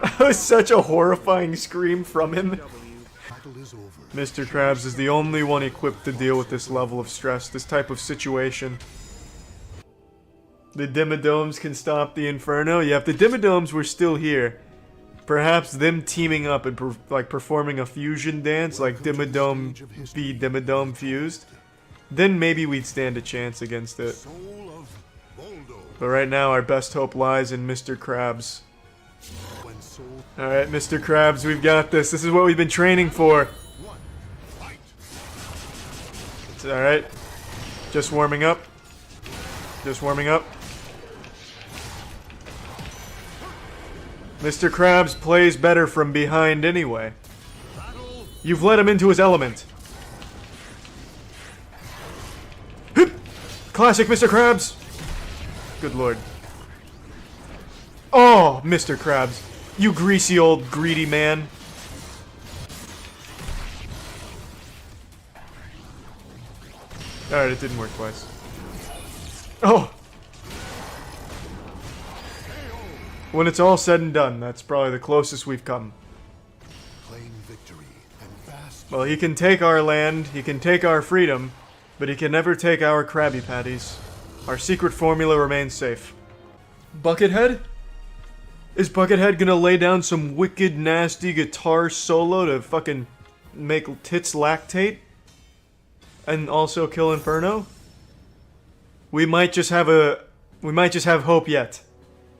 S1: That was such a horrifying scream from him. Mr. Krabs is the only one equipped to deal with this level of stress, this type of situation. The Dimidomes can stop the Inferno? Yeah, if the Dimidomes were still here, perhaps them teaming up and performing a fusion dance like Dimidome v Dimidome fused, then maybe we'd stand a chance against it. But right now our best hope lies in Mr. Krabs. Alright, Mr. Krabs, we've got this. This is what we've been training for. It's alright. Just warming up. Just warming up. Mr. Krabs plays better from behind anyway. You've let him into his element. Classic Mr. Krabs. Good lord. Oh, Mr. Krabs. You greasy old greedy man. Alright, it didn't work twice. Oh! When it's all said and done, that's probably the closest we've come. Well, he can take our land, he can take our freedom, but he can never take our Krabby Patties. Our secret formula remains safe. Buckethead? Is Buckethead gonna lay down some wicked, nasty guitar solo to fucking make tits lactate? And also kill Inferno? We might just have hope yet.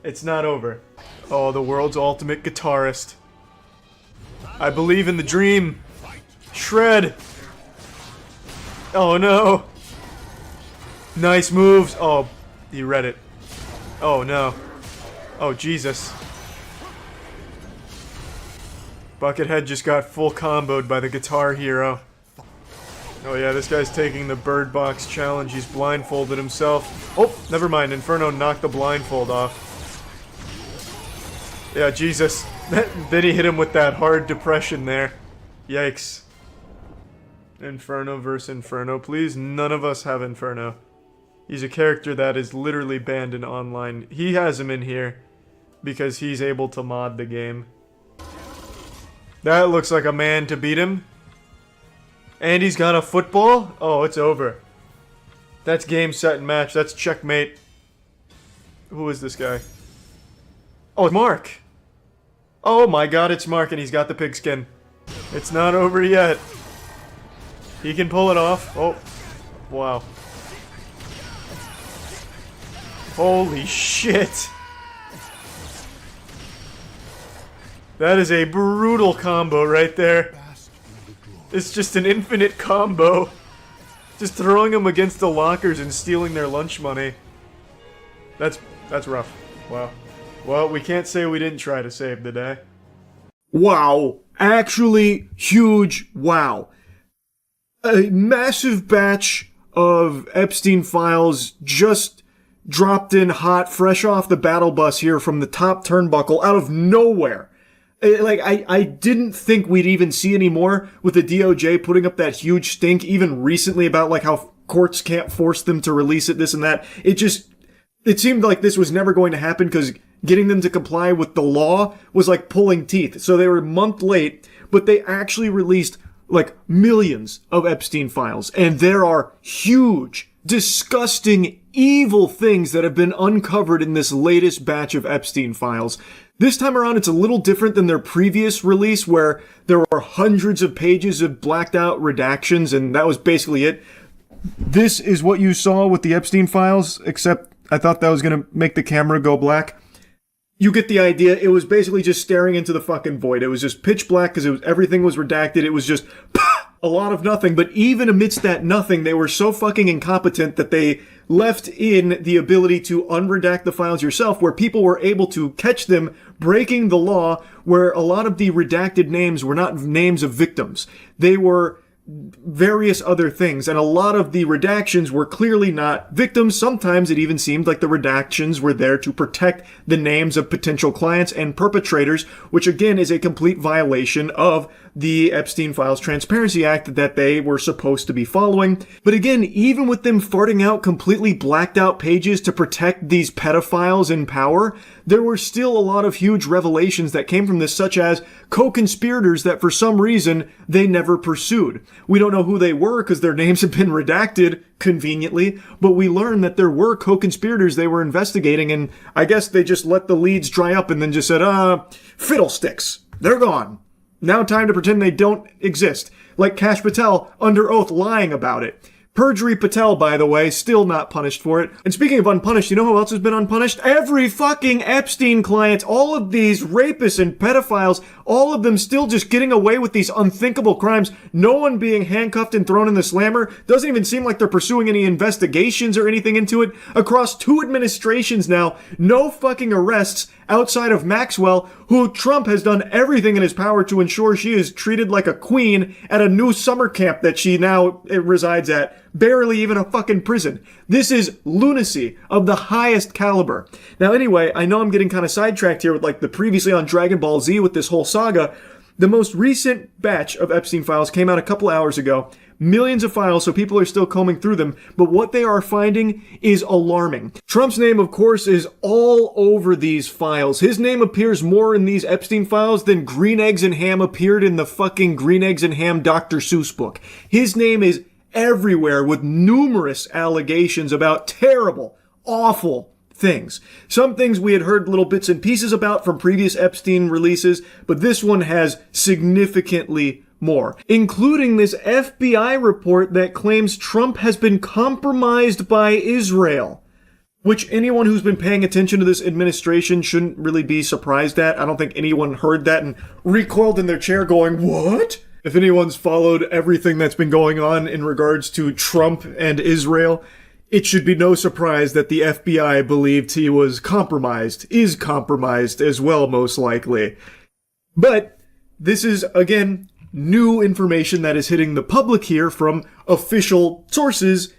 S1: It's not over. Oh, the world's ultimate guitarist. I believe in the dream. Shred! Oh no! Nice moves! Oh, he read it. Oh no. Oh Jesus. Buckethead just got full comboed by the Guitar Hero. Oh yeah, this guy's taking the Bird Box challenge. He's blindfolded himself. Oh, never mind. Inferno knocked the blindfold off. Yeah, Jesus. Then he hit him with that hard depression there. Yikes. Inferno versus Inferno. Please, none of us have Inferno. He's a character that is literally banned in online. He has him in here because he's able to mod the game. That looks like a man to beat him. And he's got a football? Oh, it's over. That's game, set, and match. That's checkmate. Who is this guy? Oh, Mark! Oh my god, it's Mark, and he's got the pigskin. It's not over yet. He can pull it off. Oh, wow. Holy shit! That is a brutal combo right there. It's just an infinite combo. Just throwing them against the lockers and stealing their lunch money. That's rough. Wow. Well, we can't say we didn't try to save the day. Wow. Actually, huge wow. A massive batch of Epstein files just dropped in hot, fresh off the battle bus here from the top turnbuckle out of nowhere. Like, I didn't think we'd even see any more with the DOJ putting up that huge stink even recently about, like, how courts can't force them to release it, this and that. It seemed like this was never going to happen because getting them to comply with the law was like pulling teeth. So they were a month late, but they actually released, like, millions of Epstein files. And there are huge, disgusting, evil things that have been uncovered in this latest batch of Epstein files. This time around, it's a little different than their previous release where there were hundreds of pages of blacked out redactions and that was basically it. This is what you saw with the Epstein files, except I thought that was going to make the camera go black. You get the idea. It was basically just staring into the fucking void. It was just pitch black because everything was redacted. It was just a lot of nothing. But even amidst that nothing, they were so fucking incompetent that they left in the ability to unredact the files yourself, where people were able to catch them breaking the law, where a lot of the redacted names were not names of victims. They were various other things, and a lot of the redactions were clearly not victims. Sometimes it even seemed like the redactions were there to protect the names of potential clients and perpetrators, which again is a complete violation of the Epstein Files Transparency Act that they were supposed to be following. But again, even with them farting out completely blacked out pages to protect these pedophiles in power, there were still a lot of huge revelations that came from this, such as co-conspirators that for some reason they never pursued. We don't know who they were because their names have been redacted conveniently, but we learned that there were co-conspirators they were investigating, and I guess they just let the leads dry up and then just said, fiddlesticks. They're gone. Now time to pretend they don't exist. Like Kash Patel under oath lying about it. Perjury Patel, by the way, still not punished for it. And speaking of unpunished, you know who else has been unpunished? Every fucking Epstein client, all of these rapists and pedophiles, all of them still just getting away with these unthinkable crimes. No one being handcuffed and thrown in the slammer. Doesn't even seem like they're pursuing any investigations or anything into it. Across 2 administrations now, no fucking arrests, outside of Maxwell, who Trump has done everything in his power to ensure she is treated like a queen at a new summer camp that she now resides at, barely even a fucking prison. This is lunacy of the highest caliber. Now anyway, I know I'm getting kind of sidetracked here with like the previously on Dragon Ball Z with this whole saga. The most recent batch of Epstein files came out a couple hours ago. Millions of files, so people are still combing through them, but what they are finding is alarming. Trump's name, of course, is all over these files. His name appears more in these Epstein files than Green Eggs and Ham appeared in the fucking Green Eggs and Ham Dr. Seuss book. His name is everywhere with numerous allegations about terrible, awful things. Some things we had heard little bits and pieces about from previous Epstein releases, but this one has significantly more, including this FBI report that claims Trump has been compromised by Israel, which anyone who's been paying attention to this administration shouldn't really be surprised at. I don't think anyone heard that and recoiled in their chair going, what? If anyone's followed everything that's been going on in regards to Trump and Israel, it should be no surprise that the FBI believed he was compromised, is compromised as well, most likely. But this is, again, new information that is hitting the public here from official sources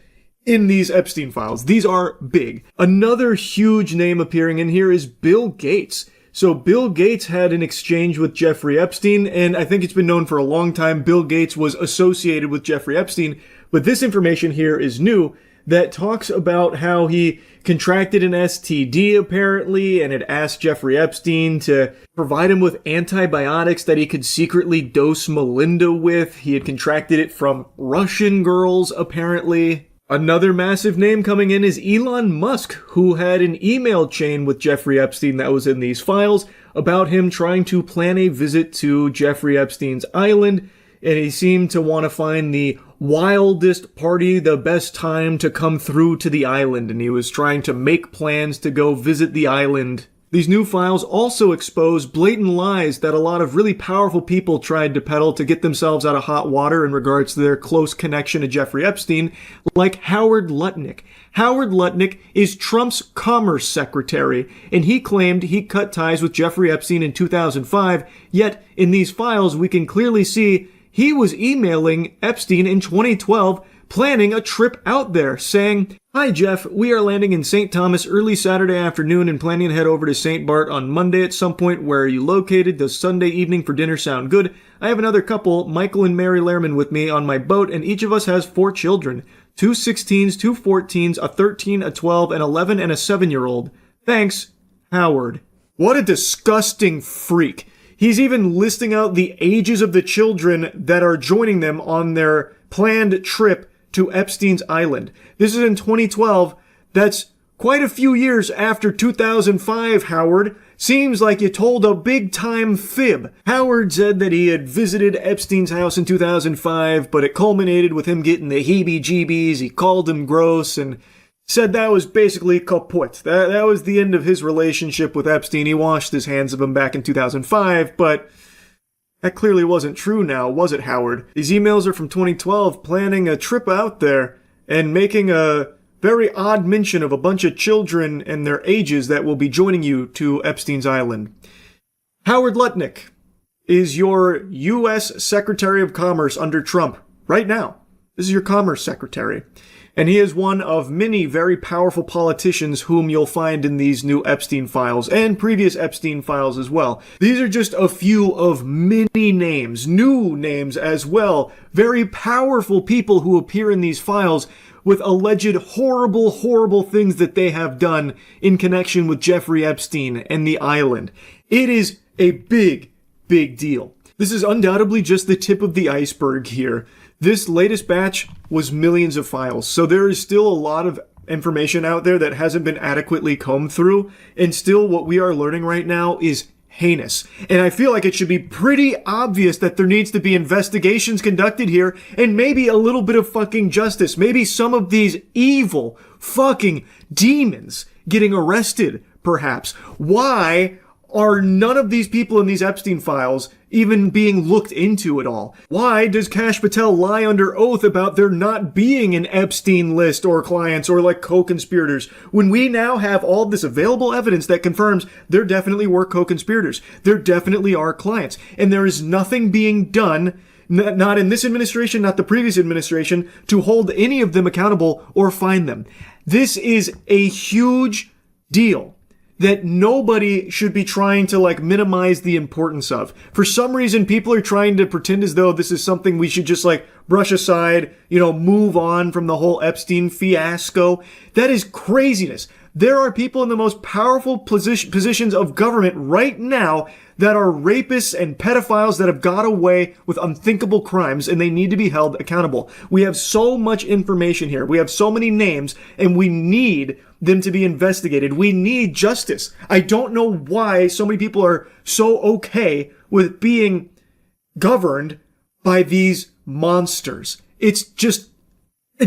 S1: in these Epstein files. These are big. Another huge name appearing in here is Bill Gates. So Bill Gates had an exchange with Jeffrey Epstein, and I think it's been known for a long time Bill Gates was associated with Jeffrey Epstein, but this information here is new that talks about how he contracted an STD apparently and had asked Jeffrey Epstein to provide him with antibiotics that he could secretly dose Melinda with. He had contracted it from Russian girls apparently. Another massive name coming in is Elon Musk, who had an email chain with Jeffrey Epstein that was in these files about him trying to plan a visit to Jeffrey Epstein's island, and he seemed to want to find the wildest party, the best time to come through to the island, and he was trying to make plans to go visit the island. These new files also expose blatant lies that a lot of really powerful people tried to peddle to get themselves out of hot water in regards to their close connection to Jeffrey Epstein, like Howard Lutnick. Howard Lutnick is Trump's commerce secretary, and he claimed he cut ties with Jeffrey Epstein in 2005, yet in these files we can clearly see he was emailing Epstein in 2012, planning a trip out there, saying, "Hi Jeff, we are landing in St. Thomas early Saturday afternoon and planning to head over to St. Bart on Monday at some point. Where are you located? Does Sunday evening for dinner sound good? I have another couple, Michael and Mary Lehrman, with me on my boat, and each of us has 4 children. 2 16s, 2 14s, a 13, a 12, an 11, and a 7-year-old. Thanks, Howard." What a disgusting freak. He's even listing out the ages of the children that are joining them on their planned trip to Epstein's Island. This is in 2012. That's quite a few years after 2005, Howard. Seems like you told a big-time fib. Howard said that he had visited Epstein's house in 2005, but it culminated with him getting the heebie-jeebies. He called him gross and said that was basically kaput. That was the end of his relationship with Epstein. He washed his hands of him back in 2005, but that clearly wasn't true now, was it, Howard? These emails are from 2012, planning a trip out there and making a very odd mention of a bunch of children and their ages that will be joining you to Epstein's Island. Howard Lutnick is your U.S. Secretary of Commerce under Trump right now. This is your Commerce Secretary. And he is one of many very powerful politicians whom you'll find in these new Epstein files and previous Epstein files as well. These are just a few of many names, new names as well, very powerful people who appear in these files with alleged horrible, horrible things that they have done in connection with Jeffrey Epstein and the island. It is a big, big deal. This is undoubtedly just the tip of the iceberg here. This latest batch was millions of files, so there is still a lot of information out there that hasn't been adequately combed through, and still what we are learning right now is heinous. And I feel like it should be pretty obvious that there needs to be investigations conducted here, and maybe a little bit of fucking justice. Maybe some of these evil fucking demons getting arrested, perhaps. Why are none of these people in these Epstein files even being looked into at all? Why does Kash Patel lie under oath about there not being an Epstein list or clients or like co-conspirators when we now have all this available evidence that confirms there definitely were co-conspirators? There definitely are clients. And there is nothing being done, not in this administration, not the previous administration, to hold any of them accountable or find them. This is a huge deal that nobody should be trying to like minimize the importance of. For some reason, people are trying to pretend as though this is something we should just like brush aside, move on from the whole Epstein fiasco. That is craziness. There are people in the most powerful positions of government right now that are rapists and pedophiles that have got away with unthinkable crimes, and they need to be held accountable. We have so much information here. We have so many names, and we need them to be investigated. We need justice. I don't know why so many people are so okay with being governed by these monsters. It's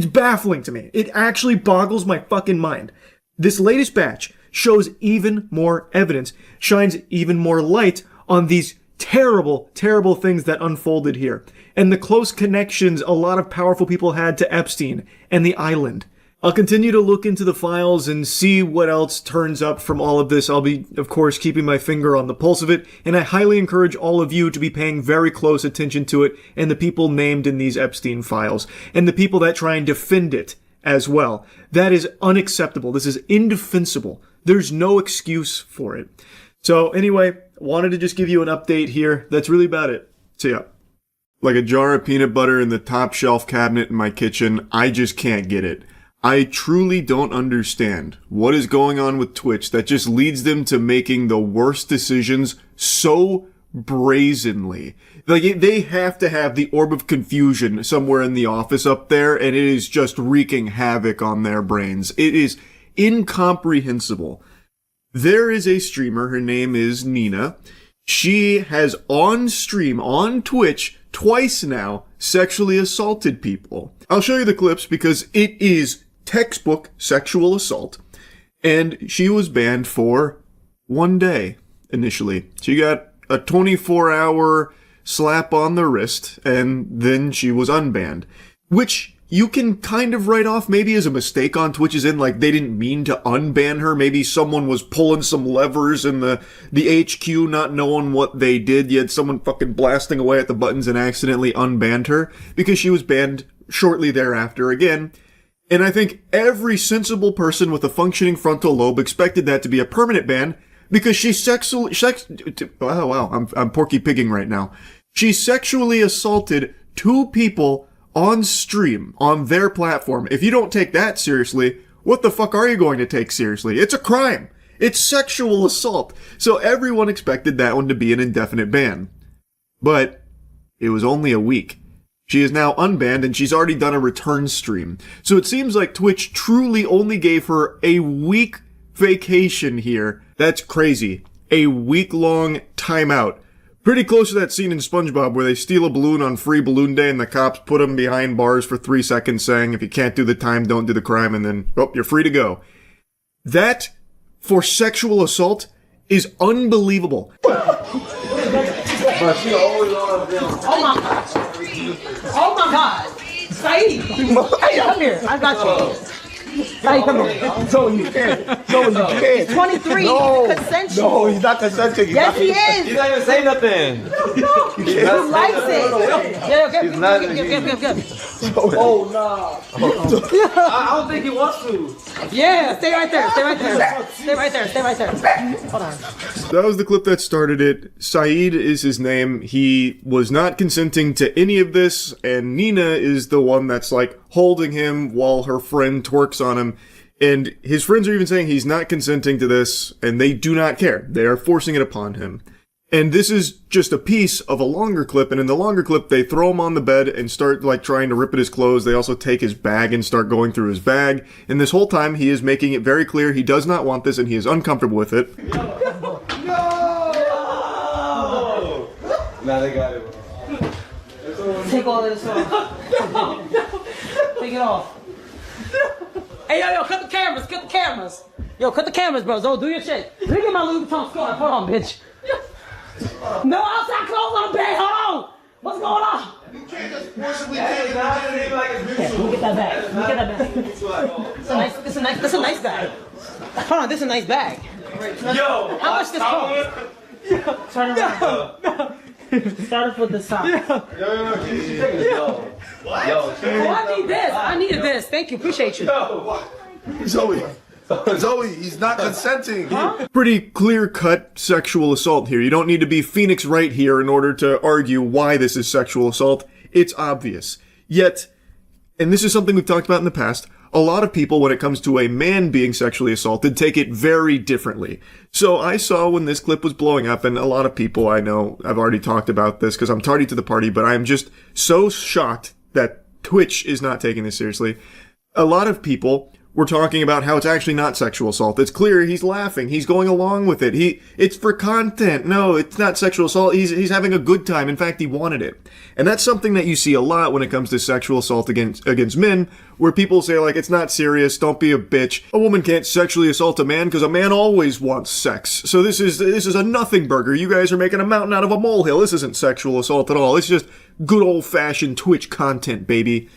S1: baffling to me. It actually boggles my fucking mind. This latest batch shows even more evidence, shines even more light on these terrible, terrible things that unfolded here, and the close connections a lot of powerful people had to Epstein and the island. I'll continue to look into the files and see what else turns up from all of this. I'll be, of course, keeping my finger on the pulse of it, and I highly encourage all of you to be paying very close attention to it and the people named in these Epstein files, and the people that try and defend it as well. That is unacceptable. This is indefensible. There's no excuse for it. So anyway, wanted to just give you an update here. That's really about it. See ya. Like a jar of peanut butter in the top shelf cabinet in my kitchen, I just can't get it. I truly don't understand what is going on with Twitch that just leads them to making the worst decisions so brazenly. Like, they have to have the orb of confusion somewhere in the office up there, and it is just wreaking havoc on their brains. It is incomprehensible. There is a streamer, her name is Nina. She has on stream, on Twitch, twice now, sexually assaulted people. I'll show you the clips because it is textbook sexual assault. And she was banned for 1 day, initially. She got a 24-hour slap on the wrist, and then she was unbanned. Which you can kind of write off maybe as a mistake on Twitch's end, like they didn't mean to unban her. Maybe someone was pulling some levers in the HQ, not knowing what they did. You had someone fucking blasting away at the buttons and accidentally unbanned her, because she was banned shortly thereafter again. And I think every sensible person with a functioning frontal lobe expected that to be a permanent ban, because she I'm Porky Pigging right now. She sexually assaulted 2 people on stream, on their platform. If you don't take that seriously, what the fuck are you going to take seriously? It's a crime. It's sexual assault. So everyone expected that one to be an indefinite ban. But it was only a week. She is now unbanned, and she's already done a return stream. So it seems like Twitch truly only gave her a week vacation here. That's crazy. A week-long timeout. Pretty close to that scene in SpongeBob where they steal a balloon on Free Balloon Day and the cops put them behind bars for 3 seconds saying, if you can't do the time, don't do the crime, and then, oh, you're free to go. That, for sexual assault, is unbelievable.
S14: Oh my God. Oh my God. Saeed. Hey, come here. I got you. Saeed, come here.
S15: No, you can't. No, you can't.
S14: He's 23.
S15: No,
S14: consensual.
S15: No, he's not consensual.
S14: Yes, he is.
S15: He's not even saying nothing.
S14: He likes it. Yeah,
S15: he's not. Oh, no. I don't think he wants to.
S14: Yeah, stay right there. Stay right there. Stay right there. Stay right there. Hold on.
S1: That was the clip that started it. Saeed is his name. He was not consenting to any of this, and Nina is the one that's like holding him while her friend twerks on him. And his friends are even saying he's not consenting to this, and they do not care. They are forcing it upon him. And this is just a piece of a longer clip, and in the longer clip, they throw him on the bed and start, like, trying to rip at his clothes. They also take his bag and start going through his bag. And this whole time, he is making it very clear he does not want this, and he is uncomfortable with it.
S15: No! Now they got it.
S14: Take all of this off. Take it off. Hey, yo, cut the cameras. Cut the cameras. Yo, cut the cameras, bro. Zo, do your shit. Let me get my Louis Vuitton scarf. Hold on, bitch. No outside clothes on the bed. Hold on. What's going on? You can't just forcibly take it like it's mutual. Let me get that bag. Let me get that bag. This a nice bag. Hold on, this is a nice bag. Yo, how much this cost? Turn around. No. Start with the sock. Yo. What? Yo. Oh, I need this. I needed this. Thank you. Appreciate you.
S5: Zoe, he's not consenting.
S14: Huh?
S1: Pretty clear-cut sexual assault here. You don't need to be Phoenix Wright here in order to argue why this is sexual assault. It's obvious. Yet, and this is something we've talked about in the past, a lot of people, when it comes to a man being sexually assaulted, take it very differently. So I saw when this clip was blowing up, and a lot of people I know, I've already talked about this because I'm tardy to the party, but I am just so shocked that Twitch is not taking this seriously. A lot of people were talking about how it's actually not sexual assault. It's clear he's laughing. He's going along with it. It's for content. No, it's not sexual assault. He's having a good time. In fact, he wanted it. And that's something that you see a lot when it comes to sexual assault against men, where people say, like, it's not serious. Don't be a bitch. A woman can't sexually assault a man because a man always wants sex. So this is a nothing burger. You guys are making a mountain out of a molehill. This isn't sexual assault at all. It's just good old-fashioned Twitch content, baby.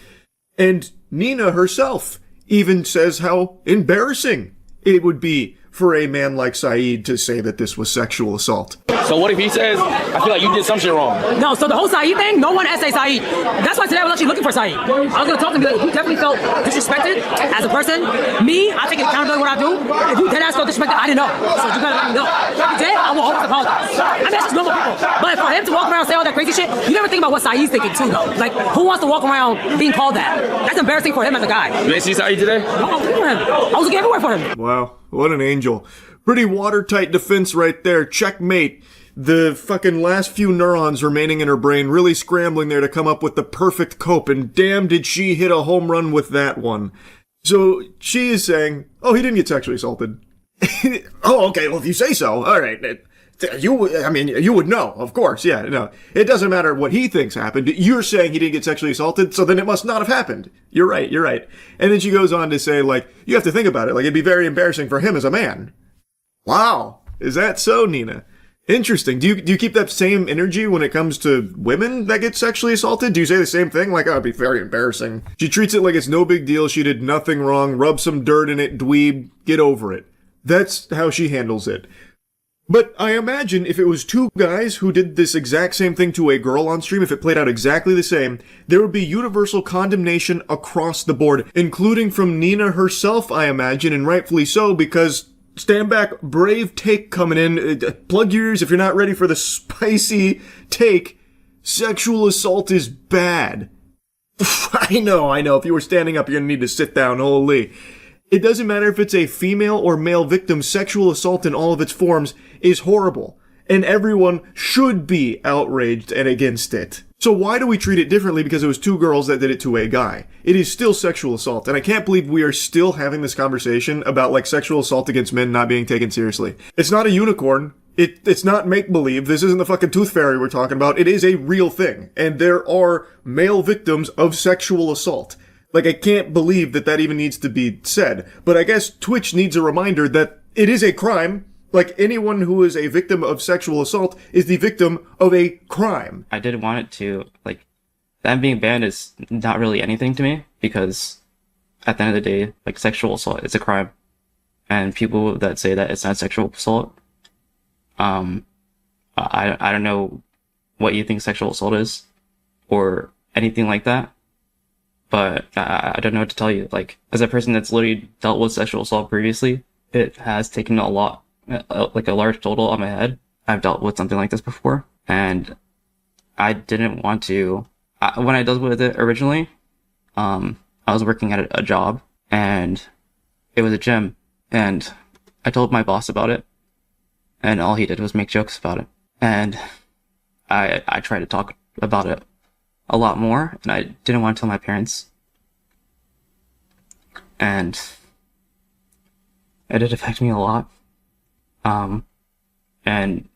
S1: And Nina herself even says how embarrassing it would be for a man like Saeed to say that this was sexual assault.
S15: So what if he says, I feel like you did some shit wrong?
S14: No, so the whole Saeed thing, no one essay Saeed. That's why today I was actually looking for Saeed. I was going to talk to him, be like, if you definitely felt disrespected as a person, me, I take accountability what I do. If you dead ass felt disrespected, I didn't know. So you gotta let me know. If you did, I will always apologize. I mean, that's just normal people. But for him to walk around and say all that crazy shit, you never think about what Saeed's thinking too, though. Like, who wants to walk around being called that? That's embarrassing for him as a guy.
S15: You didn't see Saeed today?
S14: No, I was looking for him. I was looking everywhere for him.
S1: Wow, what an angel. Pretty watertight defense right there. Checkmate. The fucking last few neurons remaining in her brain really scrambling there to come up with the perfect cope, and damn did she hit a home run with that one. So she is saying, oh, he didn't get sexually assaulted. Oh, okay, well, if you say so, all right. You would know, of course, yeah, no. It doesn't matter what he thinks happened. You're saying he didn't get sexually assaulted, so then it must not have happened. You're right. And then she goes on to say, like, you have to think about it, like, it'd be very embarrassing for him as a man. Wow. Is that so, Nina? Interesting. Do you keep that same energy when it comes to women that get sexually assaulted? Do you say the same thing? Like, oh, it'd be very embarrassing. She treats it like it's no big deal. She did nothing wrong. Rub some dirt in it, dweeb. Get over it. That's how she handles it. But I imagine if it was two guys who did this exact same thing to a girl on stream, if it played out exactly the same, there would be universal condemnation across the board, including from Nina herself, I imagine, and rightfully so, because stand back, brave take coming in. Plug your ears if you're not ready for the spicy take. Sexual assault is bad. I know. If you were standing up, you're gonna need to sit down. Holy. It doesn't matter if it's a female or male victim, sexual assault in all of its forms is horrible. And everyone should be outraged and against it. So why do we treat it differently because it was two girls that did it to a guy? It is still sexual assault, and I can't believe we are still having this conversation about, like, sexual assault against men not being taken seriously. It's not a unicorn. It's not make-believe. This isn't the fucking tooth fairy we're talking about. It is a real thing. And there are male victims of sexual assault. Like, I can't believe that even needs to be said. But I guess Twitch needs a reminder that it is a crime. Like, anyone who is a victim of sexual assault is the victim of a crime.
S16: I did want it to, like, that being banned is not really anything to me, because at the end of the day, like, sexual assault is a crime. And people that say that it's not sexual assault, I don't know what you think sexual assault is, or anything like that. But I don't know what to tell you. Like, as a person that's literally dealt with sexual assault previously, it has taken a lot, like a large total on my head. I've dealt with something like this before, and I didn't want to. When I dealt with it originally, I was working at a job, and it was a gym, and I told my boss about it, and all he did was make jokes about it. And I tried to talk about it a lot more, and I didn't want to tell my parents. And it did affect me a lot. And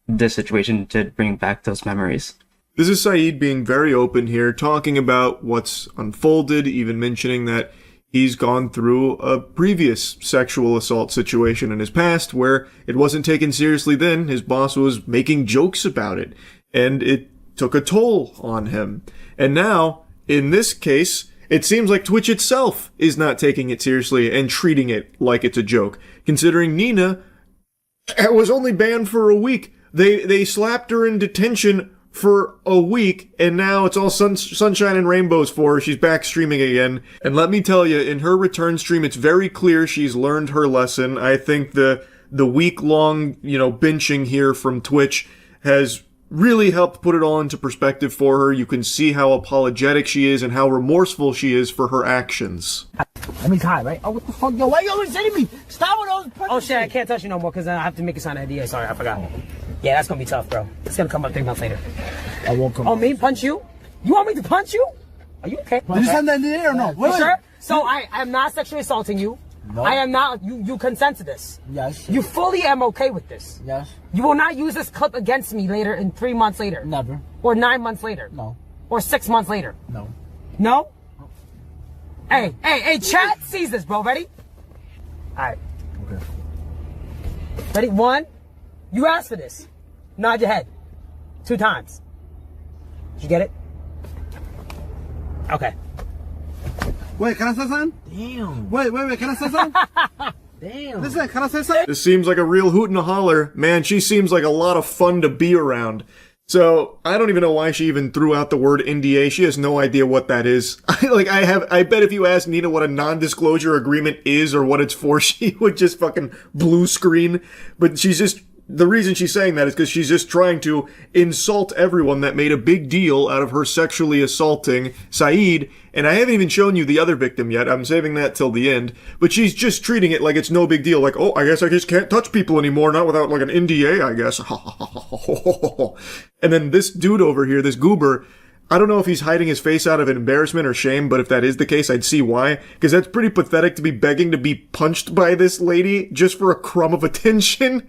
S16: this situation did bring back those memories.
S1: This is Saeed being very open here, talking about what's unfolded, even mentioning that he's gone through a previous sexual assault situation in his past where it wasn't taken seriously then. His boss was making jokes about it, and it took a toll on him. And now, in this case, it seems like Twitch itself is not taking it seriously and treating it like it's a joke, considering Nina was only banned for a week. They slapped her in detention for a week, and now it's all sunshine and rainbows for her. She's back streaming again. And let me tell you, in her return stream, it's very clear she's learned her lesson. I think the week-long, benching here from Twitch has really helped put it all into perspective for her. You can see how apologetic she is and how remorseful she is for her actions.
S14: Let me high, right? Oh, what the fuck, yo? Why you always hitting me? Stop with those punches. Oh, shit, I can't touch you no more because I have to make a sign of NDA. Sorry, I forgot. Yeah, that's gonna be tough, bro. It's gonna come up 3 months later. I won't come up. Me? Punch you? You want me to punch you? Are you okay? Did you send the NDA or no? Wait, sure? So I am not sexually assaulting you. No. I am not. You consent to this. Yes. You fully am okay with this. Yes. You will not use this clip against me later in 3 months later. Never. Or 9 months later. No. Or 6 months later. No. No? Hey, chat sees this, bro. Ready? Alright. Okay. Ready? 1. You asked for this. Nod your head. 2 times. Did you get it? Okay.
S15: Wait, can I say something? Damn. Wait, can I say something? Damn. Listen, can I say something?
S1: This seems like a real hoot and a holler. Man, she seems like a lot of fun to be around. So, I don't even know why she even threw out the word NDA. She has no idea what that is. I bet if you asked Nina what a non-disclosure agreement is or what it's for, she would just fucking blue screen. But the reason she's saying that is because she's just trying to insult everyone that made a big deal out of her sexually assaulting Saeed. And I haven't even shown you the other victim yet. I'm saving that till the end. But she's just treating it like it's no big deal. Like, oh, I guess I just can't touch people anymore. Not without like an NDA, I guess. And then this dude over here, this goober, I don't know if he's hiding his face out of embarrassment or shame, but if that is the case, I'd see why. Because that's pretty pathetic to be begging to be punched by this lady just for a crumb of attention.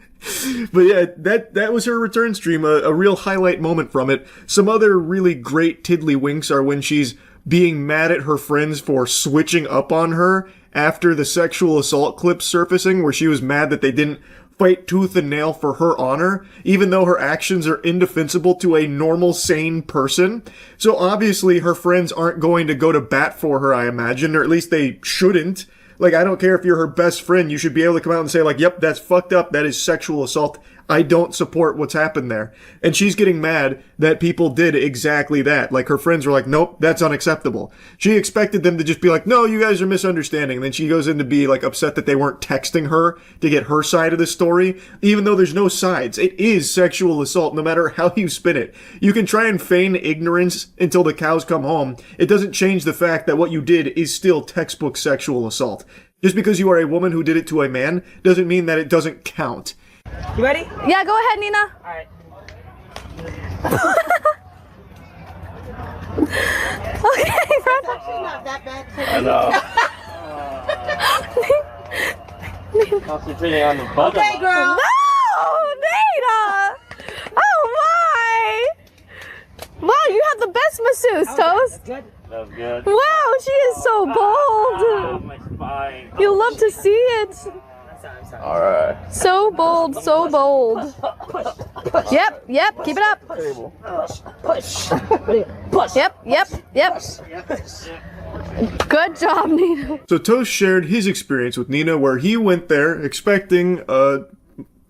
S1: But yeah, that was her return stream, a real highlight moment from it. Some other really great tiddlywinks are when she's being mad at her friends for switching up on her after the sexual assault clip surfacing, where she was mad that they didn't fight tooth and nail for her honor, even though her actions are indefensible to a normal, sane person. So obviously her friends aren't going to go to bat for her, I imagine, or at least they shouldn't. Like, I don't care if you're her best friend, you should be able to come out and say, like, yep, that's fucked up, that is sexual assault, I don't support what's happened there. And she's getting mad that people did exactly that. Like, her friends were like, nope, that's unacceptable. She expected them to just be like, no, you guys are misunderstanding. And then she goes in to be, like, upset that they weren't texting her to get her side of the story, even though there's no sides. It is sexual assault, no matter how you spin it. You can try and feign ignorance until the cows come home. It doesn't change the fact that what you did is still textbook sexual assault. Just because you are a woman who did it to a man doesn't mean that it doesn't count.
S2: You ready? Yeah, go ahead, Nina.
S14: All right.
S2: Okay, Fred.
S14: Actually not that bad.
S15: I know. Concentrating on the button.
S2: Okay, girl. No, Nina. Oh my. Wow, you have the best masseuse, Toast.
S15: That was good.
S2: Wow, she is so bold.
S15: My spine.
S2: You love to see it.
S15: Alright.
S2: So bold, so bold. Yep, keep it up.
S14: Push.
S2: Yep. Good job, Nina.
S1: So Toast shared his experience with Nina, where he went there expecting a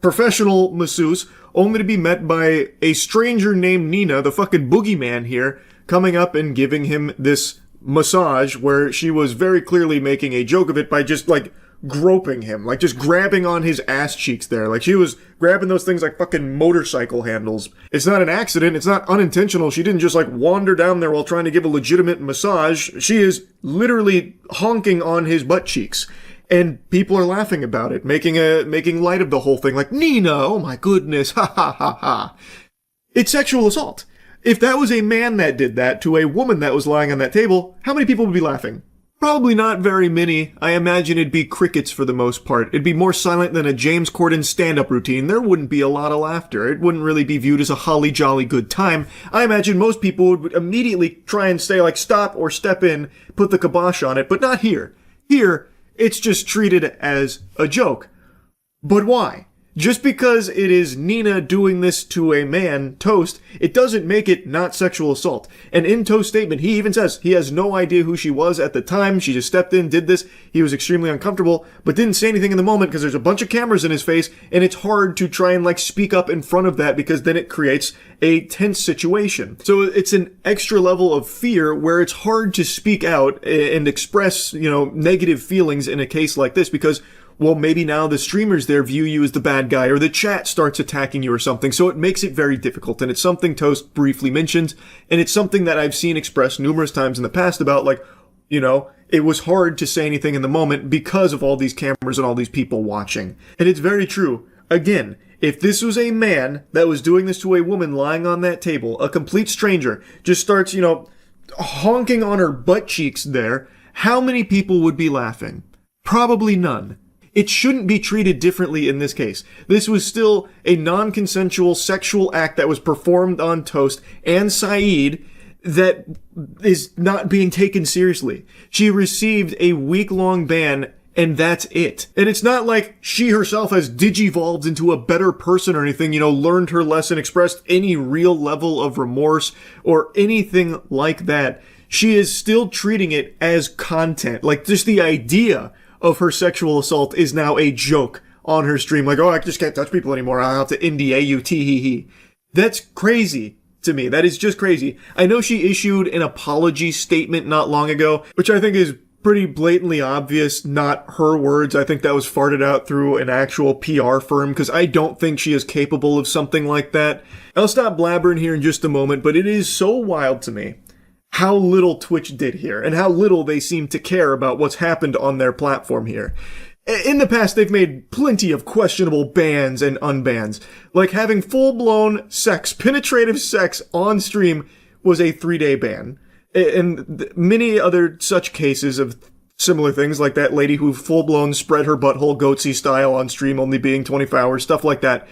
S1: professional masseuse, only to be met by a stranger named Nina, the fucking boogeyman here, coming up and giving him this massage where she was very clearly making a joke of it by just, like, groping him, like just grabbing on his ass cheeks there. Like she was grabbing those things like fucking motorcycle handles. It's not an accident. It's not unintentional. She didn't just like wander down there while trying to give a legitimate massage. She is literally honking on his butt cheeks. And people are laughing about it, making light of the whole thing. Like, Nina, oh my goodness, ha ha ha ha. It's sexual assault. If that was a man that did that to a woman that was lying on that table, how many people would be laughing? Probably not very many. I imagine it'd be crickets for the most part. It'd be more silent than a James Corden stand-up routine. There wouldn't be a lot of laughter. It wouldn't really be viewed as a holly jolly good time. I imagine most people would immediately try and say like stop or step in, put the kibosh on it, but not here. Here, it's just treated as a joke. But why? Just because it is Nina doing this to a man, Toast, it doesn't make it not sexual assault. And in Toast's statement, he even says he has no idea who she was at the time. She just stepped in, did this. He was extremely uncomfortable, but didn't say anything in the moment because there's a bunch of cameras in his face, and it's hard to try and speak up in front of that because then it creates a tense situation. So it's an extra level of fear where it's hard to speak out and express, negative feelings in a case like this because, well, maybe now the streamers there view you as the bad guy, or the chat starts attacking you or something, so it makes it very difficult, and it's something Toast briefly mentioned, and it's something that I've seen expressed numerous times in the past about, it was hard to say anything in the moment because of all these cameras and all these people watching. And it's very true. Again, if this was a man that was doing this to a woman lying on that table, a complete stranger, just starts, honking on her butt cheeks there, how many people would be laughing? Probably none. It shouldn't be treated differently in this case. This was still a non-consensual sexual act that was performed on Toast and Saeed that is not being taken seriously. She received a week-long ban, and that's it. And it's not like she herself has digivolved into a better person or anything, learned her lesson, expressed any real level of remorse or anything like that. She is still treating it as content. Just the idea of her sexual assault is now a joke on her stream. I just can't touch people anymore. I'll have to NDA you, tee-hee-hee. That's crazy to me. That is just crazy. I know she issued an apology statement not long ago, which I think is pretty blatantly obvious, not her words. I think that was farted out through an actual PR firm, because I don't think she is capable of something like that. I'll stop blabbering here in just a moment, but it is so wild to me how little Twitch did here, and how little they seem to care about what's happened on their platform here. In the past, they've made plenty of questionable bans and unbans. Having full-blown sex, penetrative sex on stream was a 3-day ban. And many other such cases of similar things, like that lady who full-blown spread her butthole goatsy style on stream only being 24 hours, stuff like that.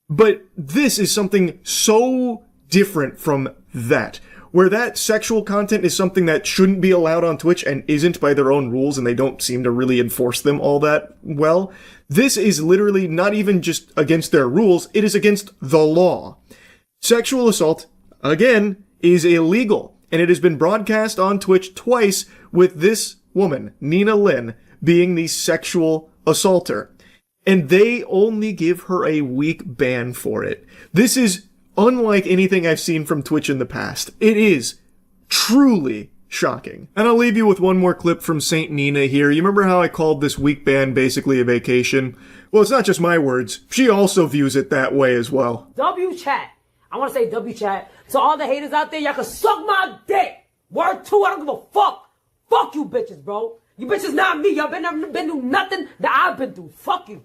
S1: But this is something so different from that, where that sexual content is something that shouldn't be allowed on Twitch and isn't by their own rules, and they don't seem to really enforce them all that well. This is literally not even just against their rules, it is against the law. Sexual assault, again, is illegal, and it has been broadcast on Twitch twice with this woman, Nina Lynn, being the sexual assaulter. And they only give her a week ban for it. This is unlike anything I've seen from Twitch in the past. It is truly shocking. And I'll leave you with one more clip from Saint Nina here. You remember how I called this week ban basically a vacation? Well, it's not just my words. She also views it that way as well.
S14: W chat. I want to say W chat. So all the haters out there, y'all can suck my dick. Word 2, I don't give a fuck. Fuck you bitches, bro. You bitches not me. Y'all been through nothing that I've been through. Fuck you.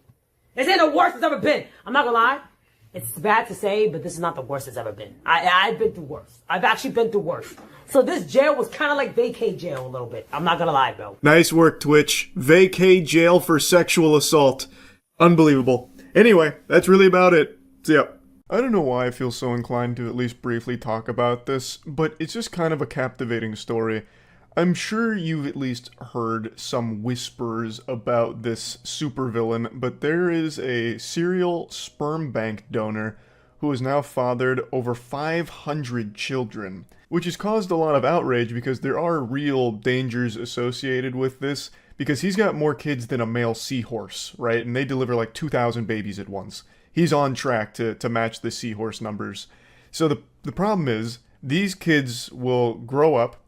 S14: This ain't the worst it's ever been. I'm not gonna lie. It's bad to say, but this is not the worst it's ever been. I've been through worse. I've actually been through worse. So this jail was kind of like vacay jail a little bit. I'm not gonna lie, bro.
S1: Nice work, Twitch. Vacay jail for sexual assault. Unbelievable. Anyway, that's really about it. See ya. I don't know why I feel so inclined to at least briefly talk about this, but it's just kind of a captivating story. I'm sure you've at least heard some whispers about this supervillain, but there is a serial sperm bank donor who has now fathered over 500 children, which has caused a lot of outrage because there are real dangers associated with this, because he's got more kids than a male seahorse, right? And they deliver like 2,000 babies at once. He's on track to match the seahorse numbers. So the problem is, these kids will grow up,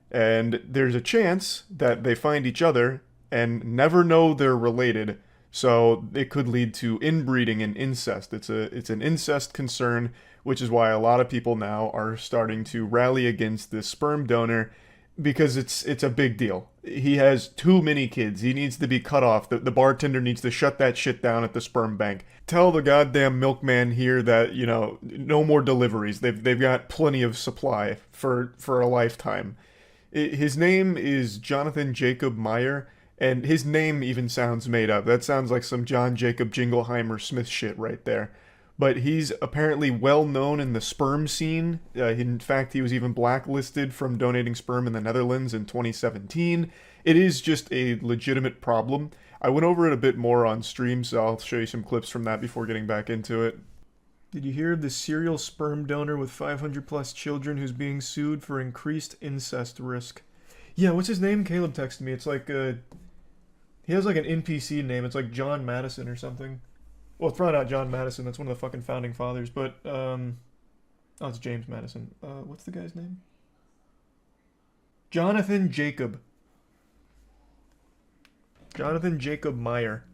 S1: and there's a chance that they find each other and never know they're related, so it could lead to inbreeding and incest. It's an incest concern, which is why a lot of people now are starting to rally against this sperm donor, because it's a big deal. He has too many kids. He needs to be cut off. The bartender needs to shut that shit down at the sperm bank. Tell the goddamn milkman here that, no more deliveries. They've got plenty of supply for a lifetime. His name is Jonathan Jacob Meyer, and his name even sounds made up. That sounds like some John Jacob Jingleheimer Smith shit right there. but he's apparently well known in the sperm scene. In fact, he was even blacklisted from donating sperm in the Netherlands in 2017. It is just a legitimate problem. I went over it a bit more on stream, so I'll show you some clips from that before getting back into it. Did you hear of the serial sperm donor with 500 plus children who's being sued for increased incest risk? Yeah, what's his name? Caleb texted me. It's like he has like an NPC name. It's like John Madison or something. Well, it's probably not John Madison. That's one of the fucking founding fathers. But, oh, it's James Madison. What's the guy's name? Jonathan Jacob. Jonathan Jacob Meyer.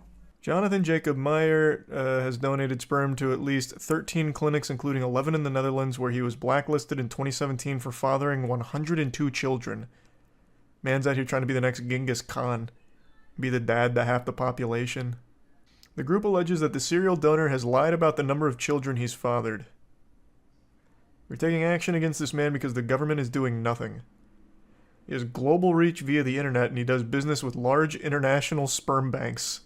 S1: Jonathan Jacob Meyer has donated sperm to at least 13 clinics, including 11 in the Netherlands, where he was blacklisted in 2017 for fathering 102 children. Man's out here trying to be the next Genghis Khan. Be the dad to half the population. The group alleges that the serial donor has lied about the number of children he's fathered. We're taking action against this man because the government is doing nothing. He has global reach via the internet, and he does business with large international sperm banks.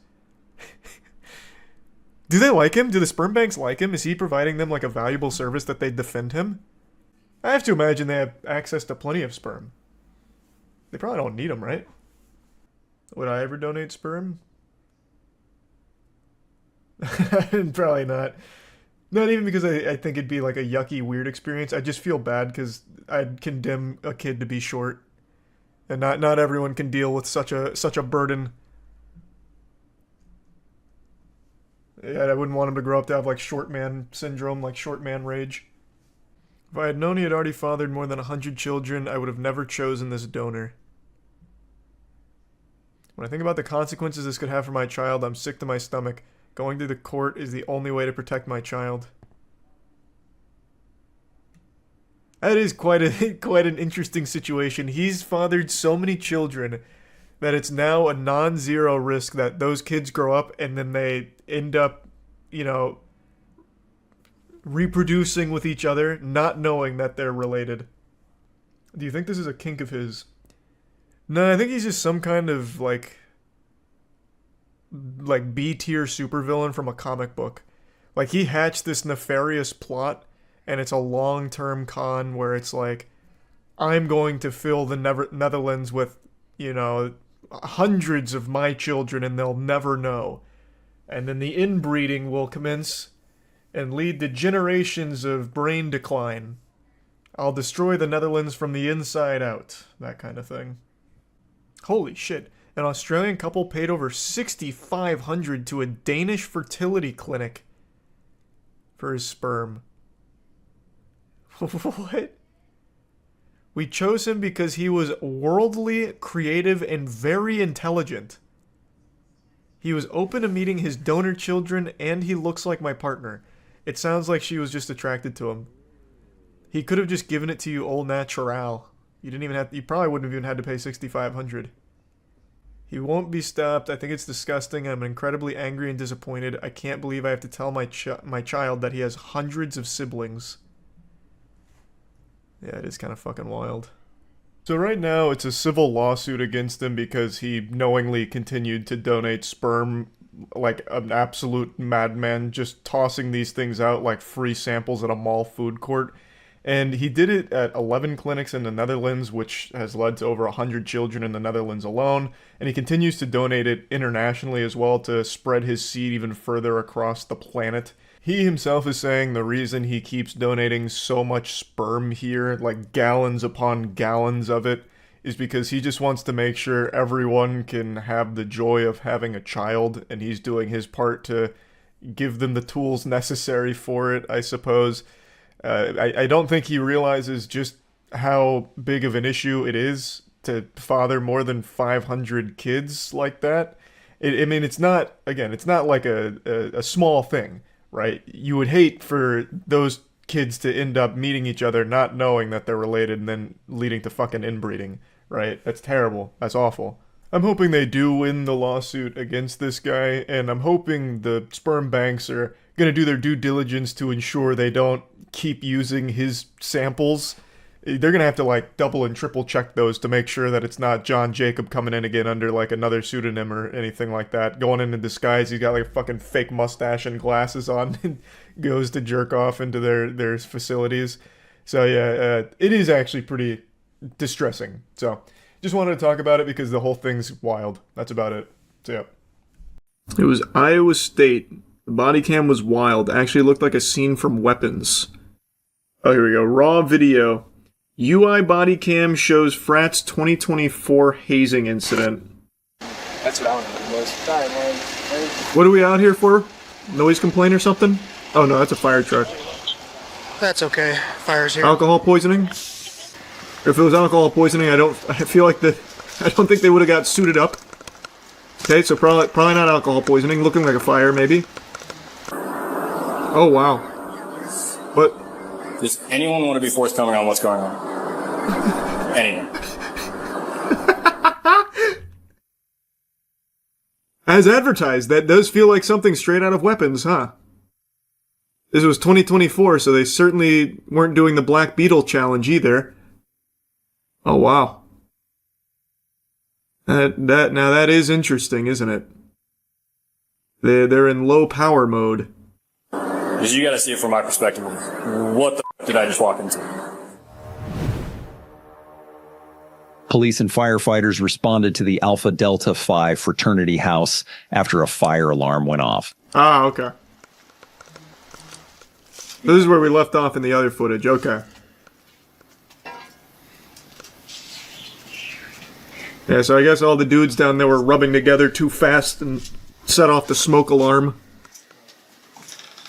S1: Do they like him? Do the sperm banks like him? Is he providing them like a valuable service that they defend him? I have to imagine they have access to plenty of sperm. They probably don't need them, right? Would I ever donate sperm? Probably not. Not even because I think it'd be like a yucky, weird experience. I just feel bad because I'd condemn a kid to be short. And not everyone can deal with such a burden. Yeah, I wouldn't want him to grow up to have like short man syndrome, like short man rage. If I had known he had already fathered more than 100 children, I would have never chosen this donor. When I think about the consequences this could have for my child, I'm sick to my stomach. Going to the court is the only way to protect my child. That is quite an interesting situation. He's fathered so many children that it's now a non-zero risk that those kids grow up and then they end up, you know, reproducing with each other, not knowing that they're related. Do you think this is a kink of his? No, I think he's just some kind of like B-tier supervillain from a comic book. Like he hatched this nefarious plot, and it's a long-term con where it's like, I'm going to fill the Netherlands with, you know, hundreds of my children and they'll never know. And then the inbreeding will commence and lead to generations of brain decline. I'll destroy the Netherlands from the inside out. That kind of thing. Holy shit. An Australian couple paid over $6,500 to a Danish fertility clinic for his sperm. What? We chose him because he was worldly, creative, and very intelligent. He was open to meeting his donor children, and he looks like my partner. It sounds like she was just attracted to him. He could have just given it to you au naturel. You probably wouldn't have even had to pay $6,500. He won't be stopped. I think it's disgusting. I'm incredibly angry and disappointed. I can't believe I have to tell my child that he has hundreds of siblings. Yeah, it is kind of fucking wild. So right now, it's a civil lawsuit against him because he knowingly continued to donate sperm like an absolute madman, just tossing these things out like free samples at a mall food court. And he did it at 11 clinics in the Netherlands, which has led to over 100 children in the Netherlands alone. And he continues to donate it internationally as well to spread his seed even further across the planet. He himself is saying the reason he keeps donating so much sperm here, like gallons upon gallons of it, is because he just wants to make sure everyone can have the joy of having a child, and he's doing his part to give them the tools necessary for it, I suppose. I don't think he realizes just how big of an issue it is to father more than 500 kids like that. I mean, it's not like a small thing. Right? You would hate for those kids to end up meeting each other, not knowing that they're related, and then leading to fucking inbreeding. Right? That's terrible. That's awful. I'm hoping they do win the lawsuit against this guy, and I'm hoping the sperm banks are going to do their due diligence to ensure they don't keep using his samples, they're gonna have to like double and triple check those to make sure that it's not John Jacob coming in again under like another pseudonym or anything like that. Going in disguise, he's got like a fucking fake mustache and glasses on, and goes to jerk off into their facilities. So yeah, it is actually pretty distressing. So just wanted to talk about it because the whole thing's wild. That's about it. So yeah. It was Iowa State. The body cam was wild. Actually looked like a scene from Weapons. Oh, here we go. Raw video. UI body cam shows frat's 2024 hazing incident.
S17: That's what I want to do. Sorry, man.
S1: What are we out here for? Noise complaint or something? Oh no, that's a fire truck.
S17: That's okay. Fire's here.
S1: Alcohol poisoning? If it was alcohol poisoning, I don't think they would have got suited up. Okay, so probably not alcohol poisoning. Looking like a fire, maybe. Oh wow. What?
S18: Does anyone want to be forthcoming on what's going on? Anyone?
S1: As advertised, that does feel like something straight out of Weapons, huh? This was 2024, so they certainly weren't doing the Black Beetle challenge either. Oh wow. Now that is interesting, isn't it? They're in low power mode.
S18: Because you got to see it from my perspective. What the f- did I just walk into?
S19: Police and firefighters responded to the Alpha Delta Phi fraternity house after a fire alarm went off.
S1: Ah, okay. This is where we left off in the other footage. Okay. Yeah, so I guess all the dudes down there were rubbing together too fast and set off the smoke alarm.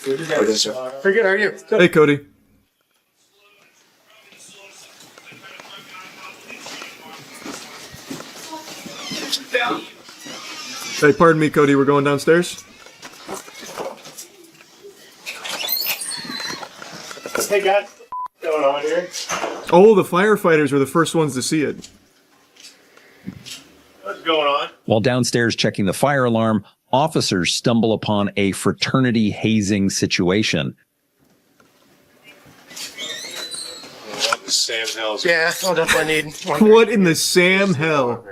S17: Pretty good, how are you?
S1: Hey, Cody. Hey, pardon me, Cody, we're going downstairs?
S17: Hey, guys. What's going on here?
S1: Oh, the firefighters were the first ones to see it.
S17: What's going on?
S19: While downstairs checking the fire alarm, officers stumble upon a fraternity hazing situation.
S17: What in Sam Hell's? Yeah, I'll definitely need one.
S1: What in the Sam hell?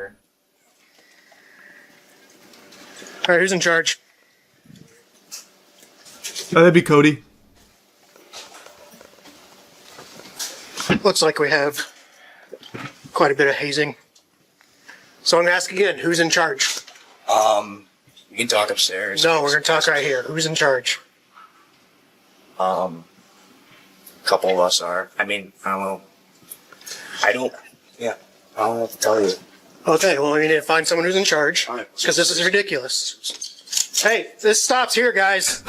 S17: Alright, who's in charge?
S1: That'd be Cody.
S17: Looks like we have quite a bit of hazing. So I'm gonna ask again, who's in charge?
S20: We can talk upstairs.
S17: No, we're gonna talk right here. Who's in charge?
S20: A couple of us are. I mean, I don't know. I don't know what to tell you.
S17: Okay, well, we need to find someone who's in charge, because this is ridiculous. Hey, this stops here, guys.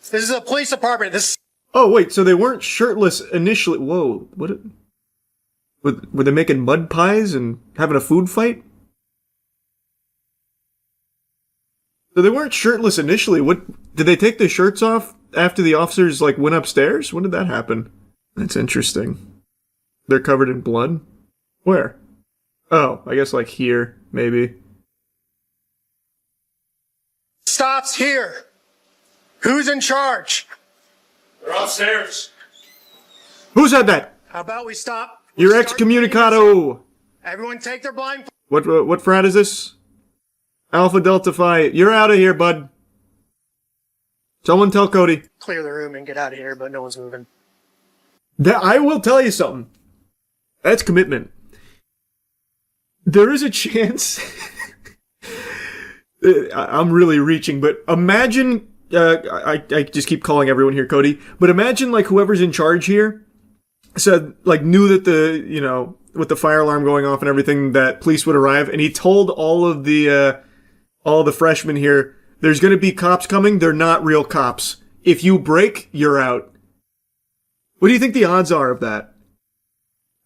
S17: This is a police department.
S1: Oh, wait, so they weren't shirtless initially. Whoa, what? Were they making mud pies and having a food fight? So they weren't shirtless initially. What did they take their shirts off after the officers like went upstairs? When did that happen? That's interesting. They're covered in blood? Where? Oh, I guess like here, maybe.
S17: Stops here. Who's in charge?
S20: They're upstairs.
S1: Who said that?
S17: How about we stop?
S1: You're excommunicado.
S17: Everyone take their blind.
S1: What frat is this? Alpha Delta Phi. You're out of here, bud. Someone tell Cody.
S17: Clear the room and get out of here, but no one's moving.
S1: I will tell you something. That's commitment. There is a chance. I'm really reaching, but imagine. I just keep calling everyone here Cody, but imagine like whoever's in charge here said like knew that with the fire alarm going off and everything that police would arrive, and he told all the freshmen here, there's going to be cops coming. They're not real cops. If you break, you're out. What do you think the odds are of that?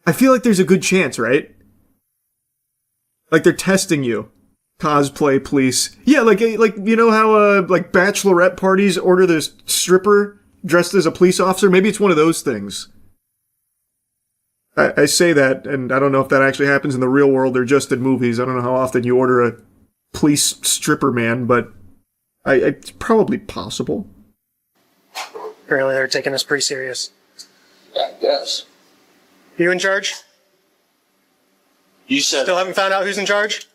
S1: I feel like there's a good chance, right? Like they're testing you. Cosplay police. Yeah, like you know how like bachelorette parties order this stripper dressed as a police officer? Maybe it's one of those things. I say that, and I don't know if that actually happens in the real world or just in movies. I don't know how often you order a police stripper man, but it's probably possible.
S17: Apparently they're taking this pretty serious.
S18: I guess.
S17: You in charge?
S18: You said.
S17: Still haven't found out who's in charge?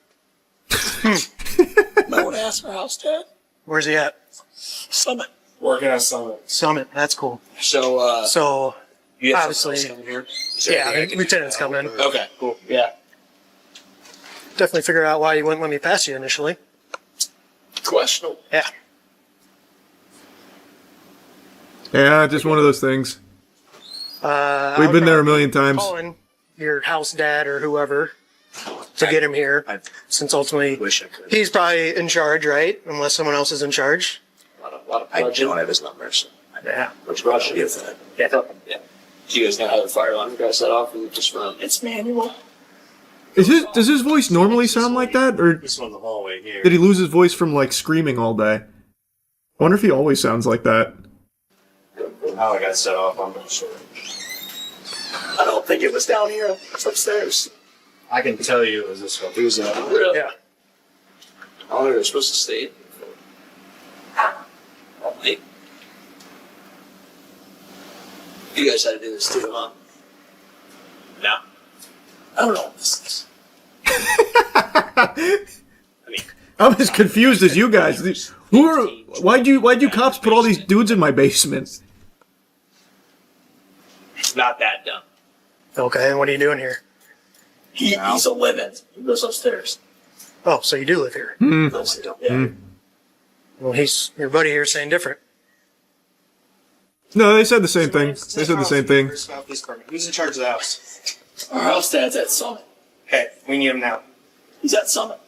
S18: Might want to ask our house dad.
S17: Where's he at?
S18: Summit. Working at Summit.
S17: Summit. That's cool.
S18: So, you have
S17: obviously,
S18: someone else coming here?
S17: yeah, lieutenant's coming.
S18: Okay, cool. Yeah.
S17: Definitely figure out why you wouldn't let me pass you initially.
S18: Questionable.
S17: Yeah.
S1: Yeah, just one of those things.
S17: I
S1: We've
S17: would
S1: been there a
S17: probably
S1: million
S17: be
S1: times.
S17: Calling your house dad or whoever to get him here, since ultimately he's probably in charge, right? Unless someone else is in charge.
S18: I don't have his number, so.
S17: Yeah.
S18: Which Rush is that? Yeah. Yeah. Do you guys know how the fire alarm got set off? Or just from? It's manual.
S1: Does his voice normally sound like that, or
S18: This one in the hallway here.
S1: did he lose his voice from like screaming all day? I wonder if he always sounds like that.
S18: How it got set off, I'm not sure. I don't think it was down here. It's upstairs. I can tell you it was this one. It was really? Yeah. I thought they were supposed to stay. Wait. You guys had to do this too, huh? No. I don't know what this is.
S1: I'm as confused as you guys. Why'd you cops put all these dudes in my basement?
S18: It's not that dumb.
S17: Okay, and what are you doing here?
S18: He's a living. He lives upstairs.
S17: Oh, so you do live here?
S1: Hmm.
S18: No, I don't. Yeah.
S17: Well, he's your buddy here saying different.
S1: No, they said the same thing. They said the same thing.
S17: Who's in charge of the house?
S18: Our house dad's at Summit.
S17: Okay, we need him now.
S18: He's at Summit.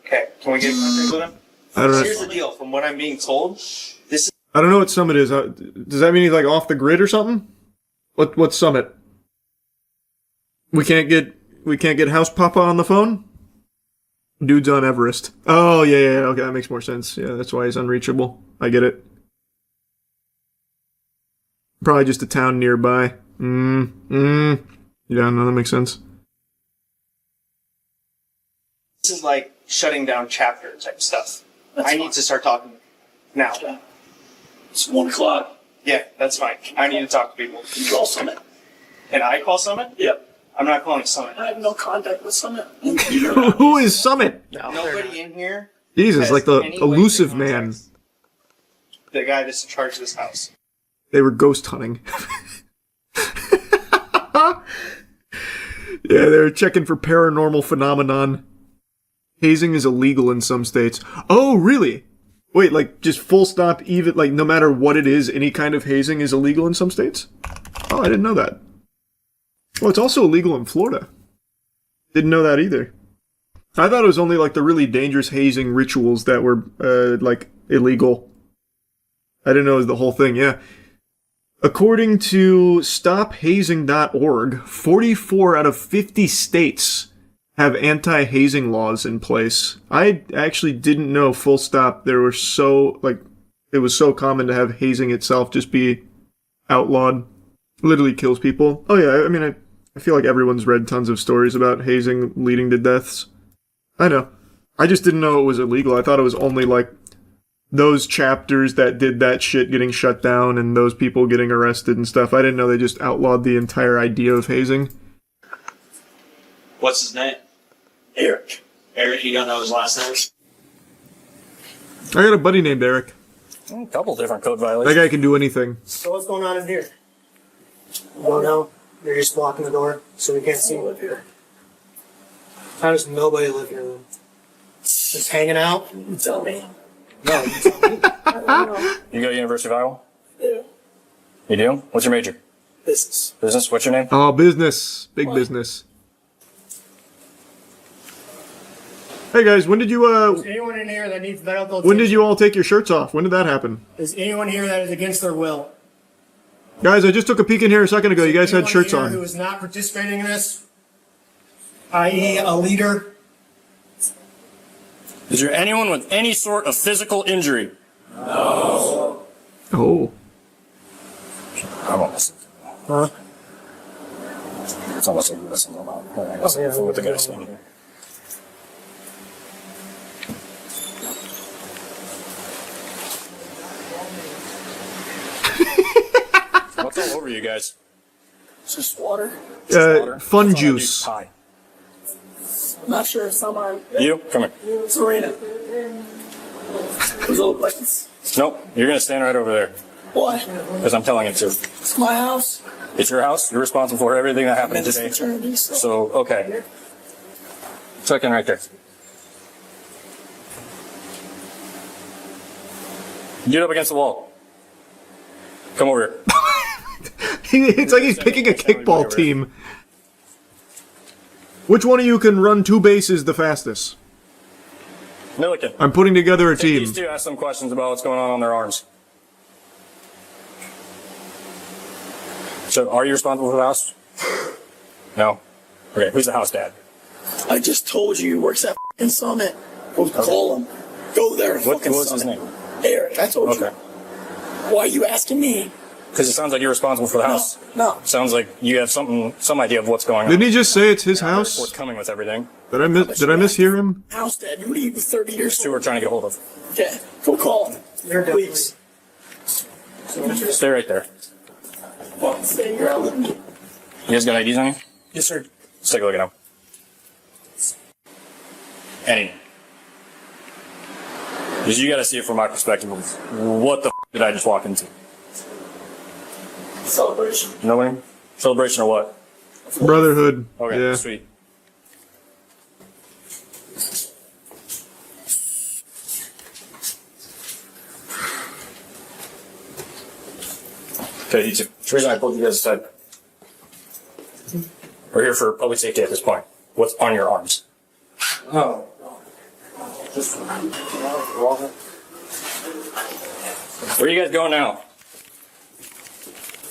S17: Okay, can we get in contact with him?
S1: I don't know.
S17: Here's the deal. From what I'm being told, this is
S1: I don't know what Summit is. Does that mean he's like off the grid or something? What's Summit? We can't get House Papa on the phone? Dude's on Everest. Oh, yeah, okay, that makes more sense. Yeah, that's why he's unreachable. I get it. Probably just a town nearby. Yeah, no, that makes sense.
S17: this is like shutting down chapter type stuff. I need to start talking now.
S18: It's 1 o'clock.
S17: Yeah, that's fine. I need to talk to people.
S18: You call Summit.
S17: Can I call Summit?
S18: Yep.
S17: I'm not calling Summit.
S18: I have no contact with Summit.
S1: Who is Summit?
S17: Nobody in here.
S1: Jesus,
S17: has
S1: like the
S17: any way
S1: elusive
S17: to
S1: man.
S17: contact the guy that's in charge of this house.
S1: They were ghost hunting. Yeah, they're checking for paranormal phenomenon. Hazing is illegal in some states. Oh, really? Wait, like, just full stop, even, like, no matter what it is, any kind of hazing is illegal in some states? Oh, I didn't know that. Well, it's also illegal in Florida. Didn't know that either. I thought it was only, like, the really dangerous hazing rituals that were, like, illegal. I didn't know it was the whole thing, yeah. According to StopHazing.org, 44 out of 50 states have anti-hazing laws in place. I actually didn't know, full stop, there were so, like, it was so common to have hazing itself just be outlawed. Literally kills people. Oh yeah, I mean, I feel like everyone's read tons of stories about hazing leading to deaths. I know. I just didn't know it was illegal. I thought it was only, like, those chapters that did that shit getting shut down and those people getting arrested and stuff. I didn't know they just outlawed the entire idea of hazing.
S18: What's his name? Eric. Eric, you don't know his last name?
S1: I got a buddy named Eric.
S18: A couple different code violations.
S1: That guy can do anything.
S17: So what's going on in here? You don't know? You're just blocking the door so we can't see you live here. How does nobody live here then? Just hanging out?
S18: You tell me.
S17: No, you tell me. I don't know.
S18: You go to University of Iowa?
S17: Yeah.
S18: You do? What's your major?
S17: Business.
S18: Business? What's your name?
S1: Oh, business. Big business. Hey guys, when did you,
S17: Is anyone in here that needs medical
S1: when did you all take your shirts off? When did that happen?
S17: Is anyone here that is against their will?
S1: Guys, I just took a peek in here a second ago. You guys had
S17: Anyone
S1: shirts
S17: here
S1: on.
S17: who is not participating in this? I.e. a leader?
S18: Is there anyone with any sort of physical injury? No.
S1: Oh.
S18: I won't listen.
S17: Huh?
S18: It's almost like you listen about. I guess what the guy's saying here. What's all over you guys?
S17: It's just water.
S1: Fun juice.
S17: I'm not sure if someone.
S18: You? Come here.
S17: Serena. Those old places.
S18: Nope. You're gonna stand right over there.
S17: Why?
S18: Because I'm telling you to.
S17: It's my house.
S18: It's your house. You're responsible for everything that happened
S17: And it's
S18: today.
S17: fraternity, so.
S18: So, okay. Check in right there. Get up against the wall. Come over here.
S1: It's like he's picking a kickball team. Which one of you can run 2 bases the fastest?
S18: Milliken.
S1: I'm putting together a team.
S18: These two ask some questions about what's going on their arms. So, are you responsible for the house? No. Okay, who's the house dad?
S17: I just told you he works at f***ing Summit. Go call him. Go there.
S18: What's his name?
S17: Eric, I told you. Why are you asking me?
S18: Because it sounds like you're responsible for the house.
S17: No.
S18: Sounds like you have some idea of what's going on.
S1: Didn't he just say it's his house?
S18: What's coming with everything?
S1: Did I mishear him?
S17: House dad, what are you 30 years
S18: Two we're trying to get a hold of.
S17: Okay, go call him. Please.
S18: Stay right there.
S17: Well, stay here.
S18: You guys got IDs on you?
S17: Yes, sir.
S18: Let's take a look at them. Any. Because you got to see it from my perspective. What the did I just walk into?
S17: Celebration.
S18: Nobody? Celebration or what?
S1: Brotherhood.
S18: Okay,
S1: Yeah.
S18: sweet. Okay, the reason I pulled you guys aside. We're here for public safety at this point. What's on your arms?
S17: Oh.
S18: Where are you guys going now?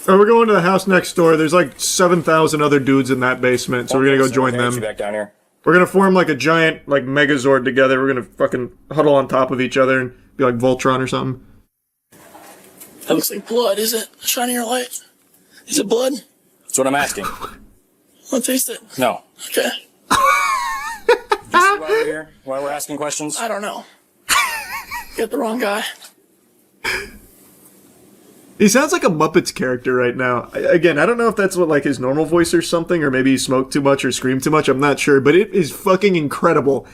S1: Oh, we're going to the house next door. There's like 7,000 other dudes in that basement, so we're gonna go join them.
S18: Back down here.
S1: We're gonna form like a giant like Megazord together. We're gonna fucking huddle on top of each other and be like Voltron or something.
S17: That looks like blood, is it? Shining your light. Is it blood?
S18: That's what I'm asking.
S17: Want to taste it?
S18: No.
S17: Okay.
S18: You see why we're here? Why we're asking questions?
S17: I don't know. Get the wrong guy.
S1: He sounds like a Muppets character right now. Again, I don't know if that's what like his normal voice or something, or maybe he smoked too much or screamed too much. I'm not sure, but it is fucking incredible.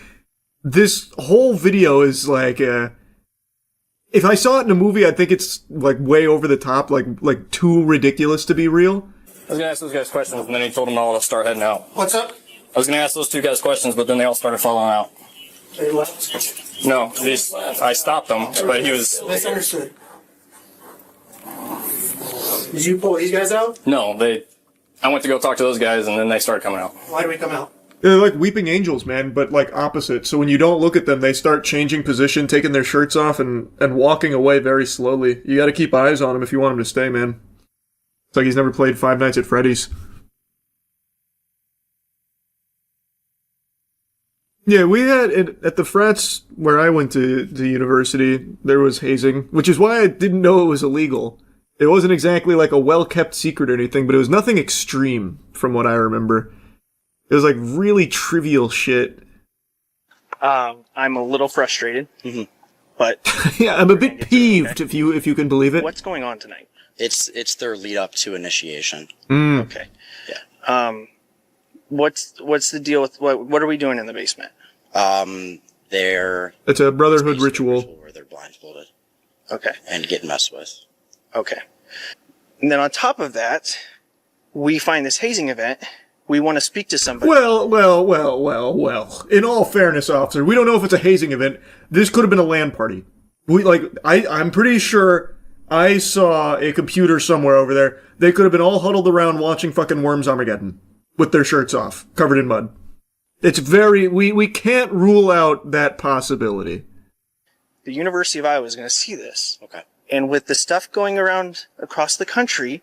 S1: This whole video is like, if I saw it in a movie, I'd think it's like way over the top, like too ridiculous to be real.
S18: I was gonna ask those guys questions, and then he told them all to start heading out.
S17: What's up?
S18: I was gonna ask those two guys questions, but then they all started falling out.
S17: They left.
S18: No, I stopped them, but he was.
S17: Misunderstood. Did you pull these guys out?
S18: No, I went to go talk to those guys, and then they started coming out.
S17: Why do we come out?
S1: They're like weeping angels, man, but like opposite. So when you don't look at them, they start changing position, taking their shirts off, and walking away very slowly. You got to keep eyes on them if you want them to stay, man. It's like he's never played Five Nights at Freddy's. Yeah, we had at the frats where I went to university, there was hazing, which is why I didn't know it was illegal. It wasn't exactly like a well-kept secret or anything, but it was nothing extreme from what I remember. It was like really trivial shit.
S21: I'm a little frustrated, but
S1: yeah, I'm a bit peeved if you can believe it.
S21: What's going on tonight?
S22: It's their lead up to initiation.
S21: Okay.
S22: Yeah.
S21: What's the deal with what are we doing in the basement?
S1: It's a brotherhood ritual
S22: where they're blindfolded.
S21: Okay.
S22: And get messed with.
S21: Okay. And then on top of that, we find this hazing event. We want to speak to somebody.
S1: Well. In all fairness, officer, we don't know if it's a hazing event. This could have been a LAN party. I'm pretty sure I saw a computer somewhere over there. They could have been all huddled around watching fucking Worms Armageddon with their shirts off, covered in mud. It's we can't rule out that possibility.
S21: The University of Iowa is going to see this.
S22: Okay.
S21: And with the stuff going around across the country,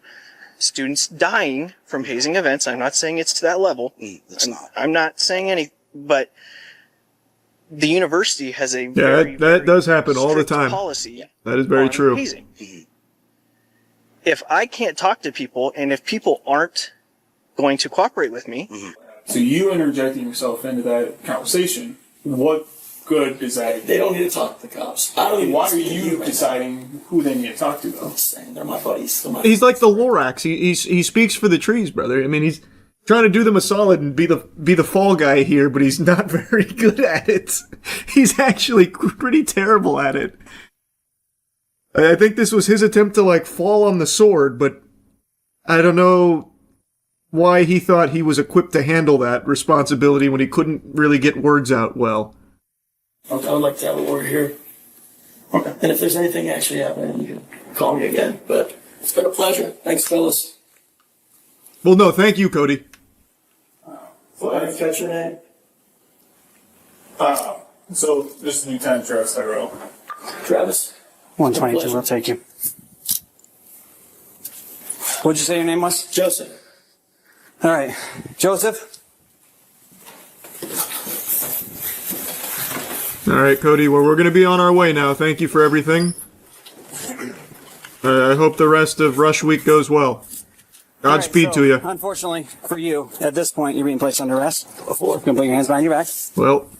S21: students dying from hazing events, I'm not saying it's to that level. I'm not saying any, but the university has a
S1: that does happen all the time.
S21: Policy.
S1: That is very true.
S21: Hazing. If I can't talk to people, and if people aren't going to cooperate with me,
S23: So you interjecting yourself into that conversation, what
S4: good is that
S17: They don't need to talk to the cops. I don't even.
S4: why are you deciding who they need to talk to, though?
S17: I'm just saying, they're my buddies.
S1: He's like the Lorax. He speaks for the trees, brother. I mean, he's trying to do them a solid and be the fall guy here, but he's not very good at it. He's actually pretty terrible at it. I think this was his attempt to like fall on the sword, but I don't know why he thought he was equipped to handle that responsibility when he couldn't really get words out well.
S17: I would like to have a word here. Okay. And if there's anything actually happening, you can call me again. But it's been a pleasure. Thanks, fellas.
S1: Well, no, thank you, Cody.
S17: I didn't catch your name.
S4: So this is Lieutenant Travis Tyrell.
S17: Travis.
S7: 122, we'll take you. What'd you say your name was?
S17: Joseph.
S7: All right. Joseph?
S1: All right, Cody, well, we're going to be on our way now. Thank you for everything. I hope the rest of Rush Week goes well. Godspeed to you.
S7: Unfortunately for you, at this point, you're being placed under arrest. You can put your hands behind your back.
S1: Well,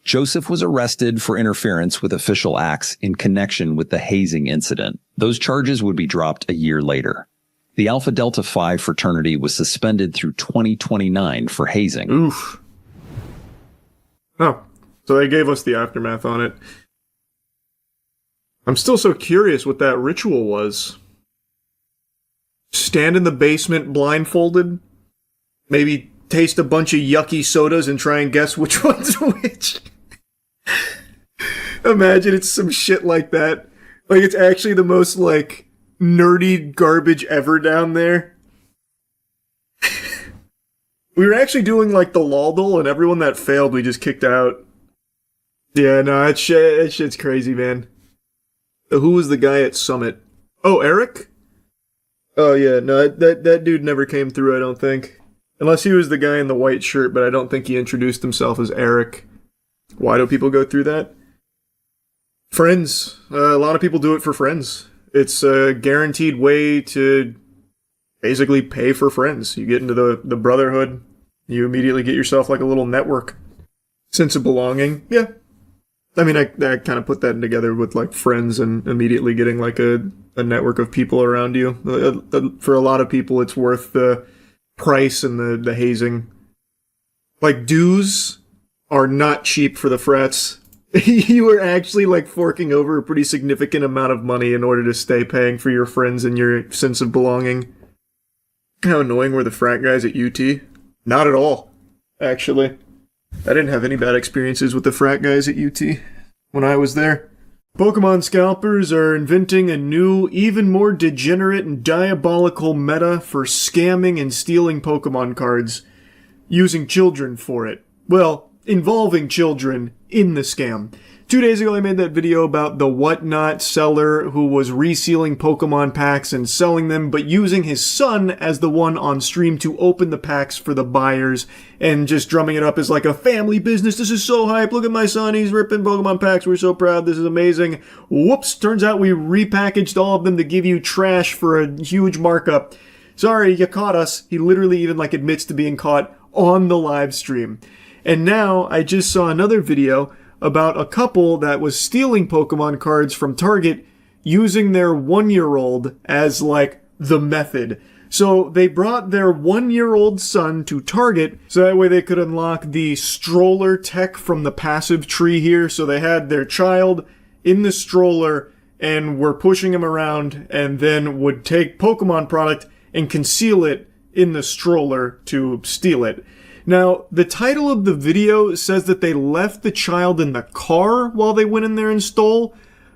S19: Joseph was arrested for interference with official acts in connection with the hazing incident. Those charges would be dropped a year later. The Alpha Delta Phi fraternity was suspended through 2029 for hazing.
S1: Oof. Oh, so they gave us the aftermath on it. I'm still so curious what that ritual was. Stand in the basement blindfolded? Maybe taste a bunch of yucky sodas and try and guess which one's which? Imagine it's some shit like that. Like, it's actually the most, like, nerdy garbage ever down there. We were actually doing, like, the Laldol, and everyone that failed we just kicked out. Yeah, no, that shit's crazy, man. Who was the guy at Summit? Oh, Eric? Oh, yeah, no, that dude never came through, I don't think. Unless he was the guy in the white shirt, but I don't think he introduced himself as Eric. Why do people go through that? Friends. A lot of people do it for friends. It's a guaranteed way to basically pay for friends. You get into the brotherhood, you immediately get yourself like a little network. Sense of belonging. Yeah. I mean, I kind of put that together with like friends and immediately getting like a network of people around you. For a lot of people, it's worth the price and the hazing. Like, dues are not cheap for the frats. You are actually like forking over a pretty significant amount of money in order to stay paying for your friends and your sense of belonging. How annoying were the frat guys at UT? Not at all, actually. I didn't have any bad experiences with the frat guys at UT when I was there. Pokemon scalpers are inventing a new, even more degenerate and diabolical meta for scamming and stealing Pokemon cards, using children for it. Well, involving children in the scam. 2 days ago I made that video about the whatnot seller who was resealing Pokemon packs and selling them, but using his son as the one on stream to open the packs for the buyers and just drumming it up as like a family business. This is so hype. Look at my son. He's ripping Pokemon packs. We're so proud. This is amazing. Whoops. Turns out we repackaged all of them to give you trash for a huge markup. Sorry, you caught us. He literally even like admits to being caught on the live stream. And now I just saw another video about a couple that was stealing Pokemon cards from Target using their 1-year-old as like the method. So they brought their 1-year-old son to Target so that way they could unlock the stroller tech from the passive tree here. So they had their child in the stroller and were pushing him around and then would take Pokemon product and conceal it in the stroller to steal it. Now, the title of the video says that they left the child in the car while they went in there and stole,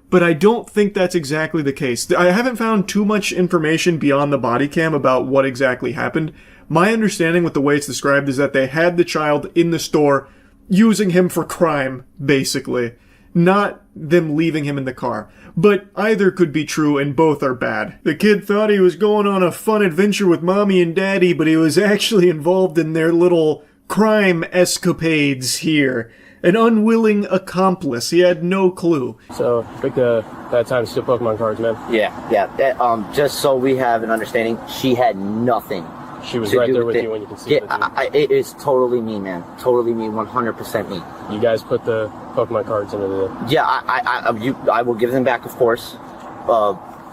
S1: but I don't think that's exactly the case. I haven't found too much information beyond the body cam about what exactly happened. My understanding with the way it's described is that they had the child in the store using him for crime, basically, not them leaving him in the car. But either could be true and both are bad. The kid thought he was going on a fun adventure with mommy and daddy, but he was actually involved in their little crime escapades here. An unwilling accomplice. He had no clue.
S23: So, pick that time to steal Pokemon cards, man.
S24: Yeah. Just so we have an understanding, she had nothing
S23: She was
S6: to
S23: right
S6: do
S23: there with
S6: it.
S23: you when you conceived it.
S6: It is totally me, man. Totally me, 100% me.
S23: You guys put the Pokemon cards into the...
S6: Yeah, I will give them back, of course.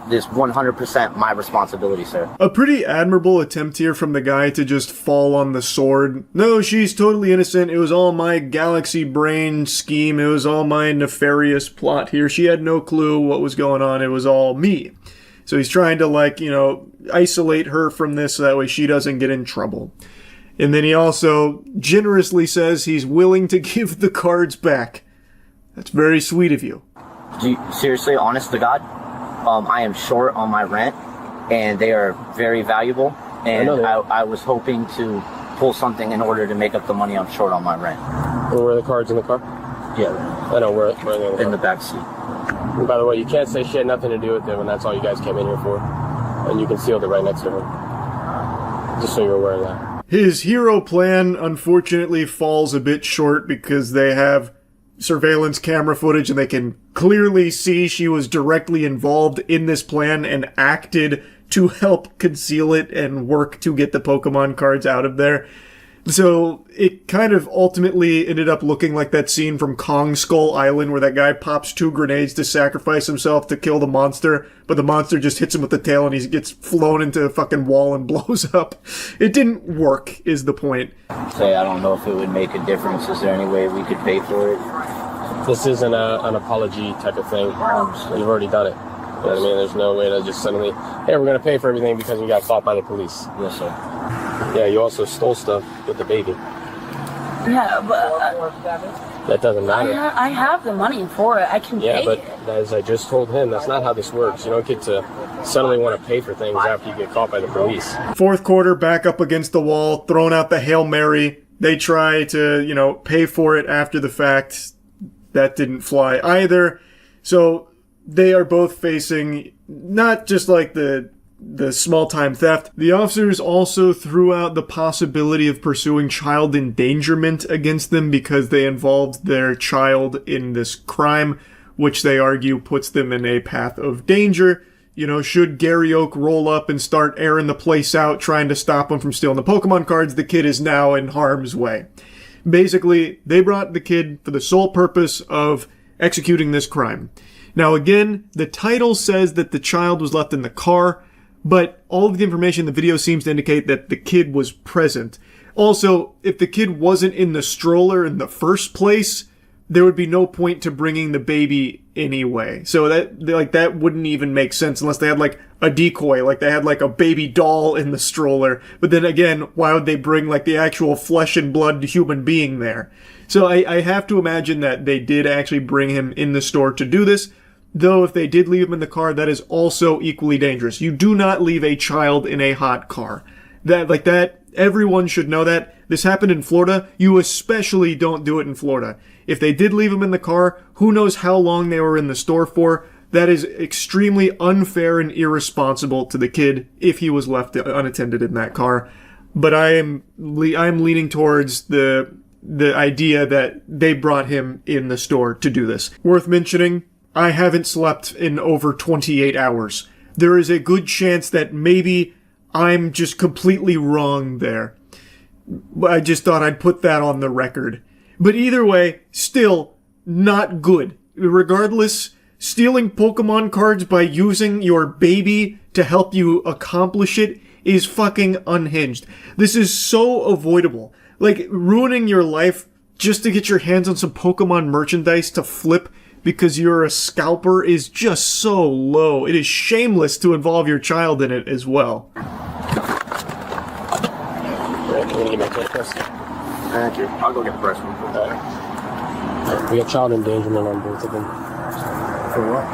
S6: This 100% my responsibility, sir.
S1: A pretty admirable attempt here from the guy to just fall on the sword. No, she's totally innocent. It was all my galaxy brain scheme. It was all my nefarious plot here. She had no clue what was going on. It was all me. So he's trying to, like, you know, isolate her from this so that way she doesn't get in trouble. And then he also generously says he's willing to give the cards back. That's very sweet of you.
S6: Seriously, honest to God, I am short on my rent, and they are very valuable. And I was hoping to pull something in order to make up the money I'm short on my rent.
S23: Were the cards in the car?
S6: Yeah.
S23: I know, where are they
S6: in the back seat.
S23: And by the way, you can't say she had nothing to do with them, and that's all you guys came in here for. And you concealed it right next to her. Just so you're aware of that.
S1: His hero plan, unfortunately, falls a bit short because they have surveillance camera footage and they can clearly see she was directly involved in this plan and acted to help conceal it and work to get the Pokemon cards out of there. So it kind of ultimately ended up looking like that scene from Kong Skull Island where that guy pops 2 grenades to sacrifice himself to kill the monster, but the monster just hits him with the tail and he gets flown into a fucking wall and blows up. It didn't work, is the point.
S6: Say, I don't know if it would make a difference. Is there any way we could pay for it?
S23: This isn't an apology type of thing. You've already done it. You know what I mean? There's no way to just suddenly, hey, we're going to pay for everything because we got caught by the police.
S6: Yes, sir.
S23: Yeah, you also stole stuff with the baby.
S14: Yeah, but
S23: That doesn't matter.
S14: I have the money for it. I can
S23: Yeah,
S14: pay
S23: but
S14: it.
S23: as I just told him, that's not how this works. You don't get to suddenly want to pay for things after you get caught by the police.
S1: Fourth quarter, back up against the wall, throwing out the Hail Mary. They try to, you know, pay for it after the fact. That didn't fly either. So they are both facing not just like the small-time theft. The officers also threw out the possibility of pursuing child endangerment against them because they involved their child in this crime, which they argue puts them in a path of danger. You know, should Gary Oak roll up and start airing the place out, trying to stop him from stealing the Pokemon cards, the kid is now in harm's way. Basically, they brought the kid for the sole purpose of executing this crime. Now again, the title says that the child was left in the car, but all of the information in the video seems to indicate that the kid was present. Also, if the kid wasn't in the stroller in the first place, there would be no point to bringing the baby anyway. So that wouldn't even make sense unless they had like a decoy, like they had like a baby doll in the stroller. But then again, why would they bring like the actual flesh and blood human being there? So I have to imagine that they did actually bring him in the store to do this. Though if they did leave him in the car, that is also equally dangerous. You do not leave a child in a hot car. That, everyone should know that. This happened in Florida. You especially don't do it in Florida. If they did leave him in the car, who knows how long they were in the store for. That is extremely unfair and irresponsible to the kid if he was left unattended in that car. But I am leaning towards the idea that they brought him in the store to do this. Worth mentioning, I haven't slept in over 28 hours. There is a good chance that maybe I'm just completely wrong there. I just thought I'd put that on the record. But either way, still not good. Regardless, stealing Pokemon cards by using your baby to help you accomplish it is fucking unhinged. This is so avoidable. Like, ruining your life just to get your hands on some Pokemon merchandise to flip because you're a scalper is just so low. It is shameless to involve your child in it as well.
S23: Can you give me a quick first?
S6: Thank you. I'll go get the first one.
S23: We got child endangerment on both of them.
S6: For what?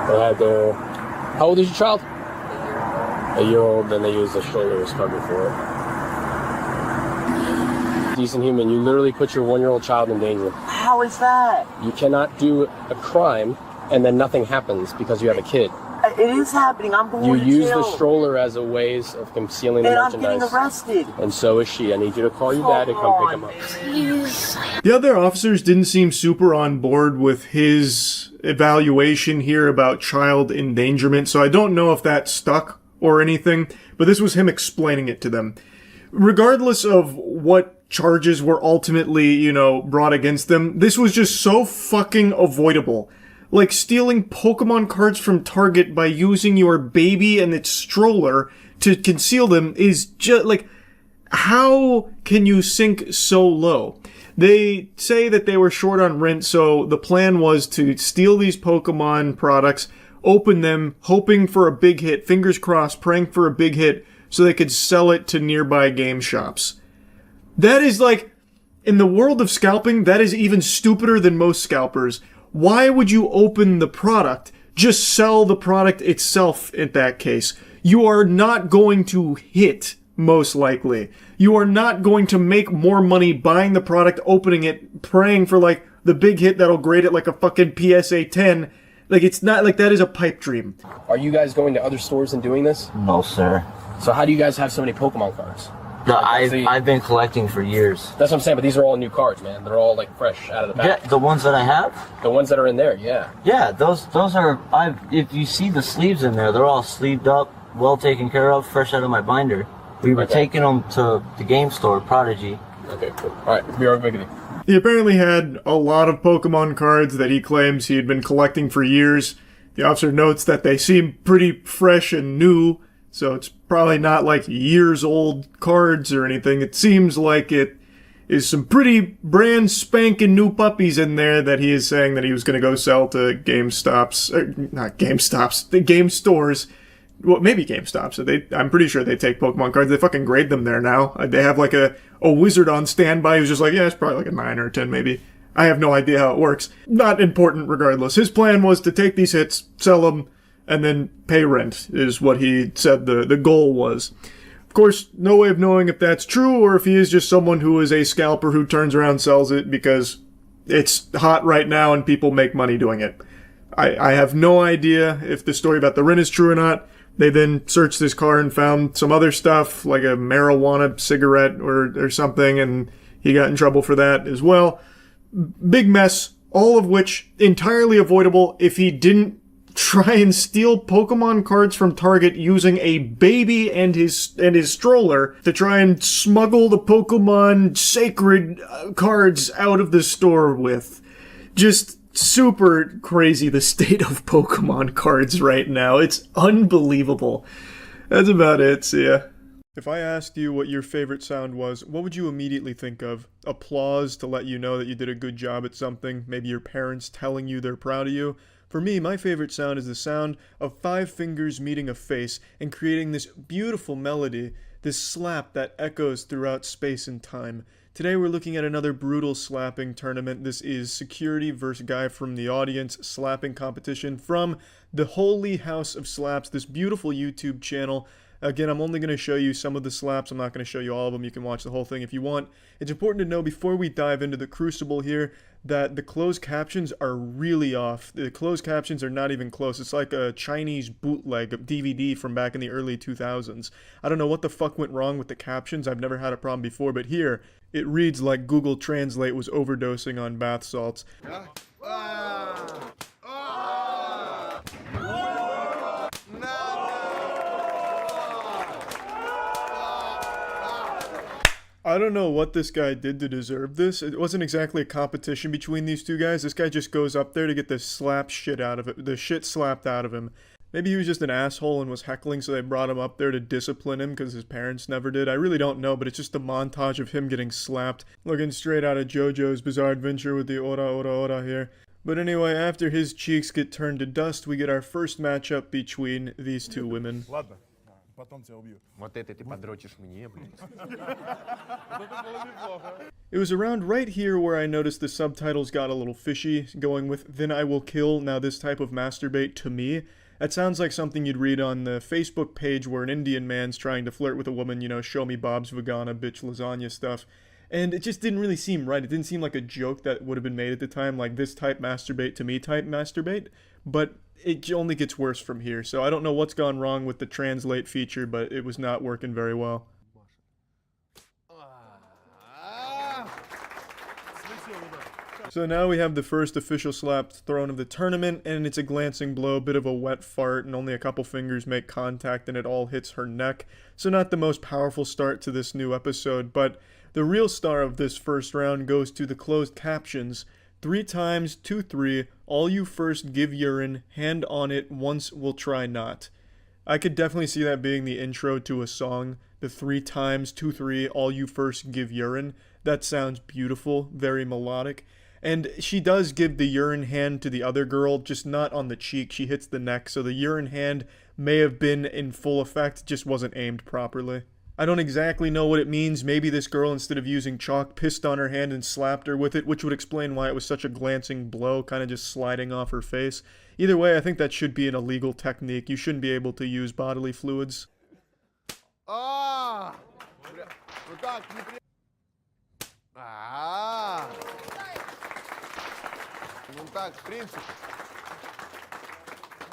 S23: They had their... How old is your child? A year old, then they used the stroller as cover for it. Decent human, you literally put your 1-year-old child in danger.
S6: How is that?
S23: You cannot do a crime and then nothing happens because you have a kid.
S6: It is happening. I'm going to jail.
S23: You use the stroller as a ways of concealing the merchandise.
S6: And I'm getting arrested.
S23: And so is she. I need you to call your dad to come pick him up.
S6: Please.
S1: The other officers didn't seem super on board with his evaluation here about child endangerment, so I don't know if that stuck or anything, but this was him explaining it to them. regardless of what charges were ultimately, you know, brought against them, this was just so fucking avoidable. Like stealing Pokemon cards from Target by using your baby and its stroller to conceal them is just like, how can you sink so low? They say that they were short on rent, so the plan was to steal these Pokemon products, open them, hoping for a big hit, fingers crossed, praying for a big hit, so they could sell it to nearby game shops. That is like, in the world of scalping, that is even stupider than most scalpers. Why would you open the product? Just sell the product itself in that case. You are not going to hit, most likely. You are not going to make more money buying the product, opening it, praying for like the big hit that'll grade it like a fucking PSA 10. Like, it's not like that is a pipe dream.
S23: Are you guys going to other stores and doing this?
S6: No, sir.
S23: So how do you guys have so many Pokemon cards?
S6: No, I've been collecting for years.
S23: That's what I'm saying, but these are all new cards, man. They're all like fresh out of the pack.
S6: Yeah, the ones that I have?
S23: The ones that are in there, yeah.
S6: Yeah, those are, if you see the sleeves in there, they're all sleeved up, well taken care of, fresh out of my binder. We were taking them to the game store, Prodigy.
S23: Okay, cool. Alright, be right back.
S1: He apparently had a lot of Pokemon cards that he claims he had been collecting for years. The officer notes that they seem pretty fresh and new, so it's probably not like years old cards or anything. It seems like it is some pretty brand spanking new puppies in there that he is saying that he was going to go sell to GameStops, not GameStops, the game stores. Well, maybe GameStops. I'm pretty sure they take Pokemon cards. They fucking grade them there now. They have like a wizard on standby who's just like, yeah, it's probably like a 9 or a 10 maybe. I have no idea how it works. Not important regardless. His plan was to take these hits, sell them, and then pay rent, is what he said the goal was. Of course, no way of knowing if that's true or if he is just someone who is a scalper who turns around and sells it because it's hot right now and people make money doing it. I have no idea if the story about the rent is true or not. They then searched his car and found some other stuff, like a marijuana cigarette or something, and he got in trouble for that as well. Big mess, all of which entirely avoidable if he didn't try and steal Pokemon cards from Target using a baby and his stroller to try and smuggle the Pokemon sacred cards out of the store with. Just super crazy, the state of Pokemon cards right now. It's unbelievable. That's about it, see ya. If I asked you what your favorite sound was, what would you immediately think of? Applause to let you know that you did a good job at something? Maybe your parents telling you they're proud of you? For me, my favorite sound is the sound of 5 fingers meeting a face and creating this beautiful melody, this slap that echoes throughout space and time. Today we're looking at another brutal slapping tournament. This is security versus guy from the audience slapping competition from the Holy House of Slaps, this beautiful YouTube channel. Again, I'm only going to show you some of the slaps. I'm not going to show you all of them. You can watch the whole thing if you want. It's important to know before we dive into the crucible here that the closed captions are really off. The closed captions are not even close. It's like a Chinese bootleg DVD from back in the early 2000s. I don't know what the fuck went wrong with the captions. I've never had a problem before, but here it reads like Google Translate was overdosing on bath salts. I don't know what this guy did to deserve this. It wasn't exactly a competition between these two guys. This guy just goes up there to get the shit slapped out of him. Maybe he was just an asshole and was heckling, so they brought him up there to discipline him because his parents never did. I really don't know, but it's just a montage of him getting slapped. Looking straight out of JoJo's Bizarre Adventure with the ora here. But anyway, after his cheeks get turned to dust, we get our first matchup between these two women. It was around right here where I noticed the subtitles got a little fishy, going with "Then I will kill, now this type of masturbate to me." That sounds like something you'd read on the Facebook page where an Indian man's trying to flirt with a woman, you know, show me Bob's Vagana, bitch lasagna stuff. And it just didn't really seem right. It didn't seem like a joke that would have been made at the time, like this type masturbate to me type masturbate. But it only gets worse from here. So I don't know what's gone wrong with the translate feature, but it was not working very well. So now we have the first official slap thrown of the tournament, and it's a glancing blow, bit of a wet fart, and only a couple fingers make contact, and it all hits her neck. So not the most powerful start to this new episode, but the real star of this first round goes to the closed captions. 3 times, 2-3, all you first give urine, hand on it, once we'll try not. I could definitely see that being the intro to a song. The 3 times, 2-3, all you first give urine. That sounds beautiful, very melodic. And she does give the urine hand to the other girl, just not on the cheek. She hits the neck, so the urine hand may have been in full effect, just wasn't aimed properly. I don't exactly know what it means. Maybe this girl, instead of using chalk, pissed on her hand and slapped her with it, which would explain why it was such a glancing blow, kind of just sliding off her face. Either way, I think that should be an illegal technique. You shouldn't be able to use bodily fluids.
S15: Вот так, Ну так, в принципе.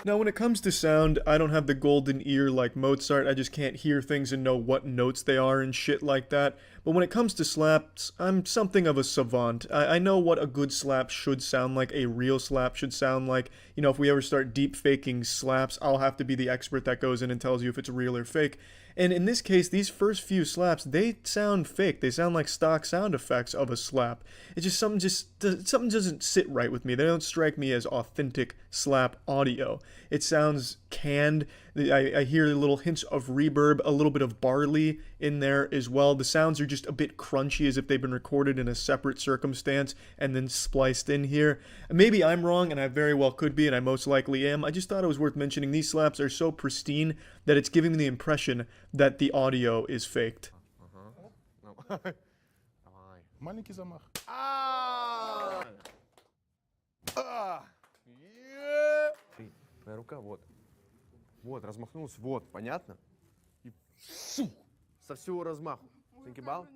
S1: Now, when it comes to sound, I don't have the golden ear like Mozart. I just can't hear things and know what notes they are and shit like that. But when it comes to slaps, I'm something of a savant. I know what a good slap should sound like, a real slap should sound like. You know, if we ever start deep faking slaps, I'll have to be the expert that goes in and tells you if it's real or fake. And in this case, these first few slaps, they sound fake. They sound like stock sound effects of a slap. It's just something doesn't sit right with me. They don't strike me as authentic slap audio. It sounds canned. I hear little hints of reverb, a little bit of barley in there as well. The sounds are just a bit crunchy, as if they've been recorded in a separate circumstance and then spliced in here. Maybe I'm wrong, and I very well could be, and I most likely am. I just thought it was worth mentioning. These slaps are so pristine that it's giving me the impression that the audio is faked.
S15: Маленький замах.
S8: Твоя рука, вот. Вот, размахнулся, вот, понятно? И со всего размаху. Think about?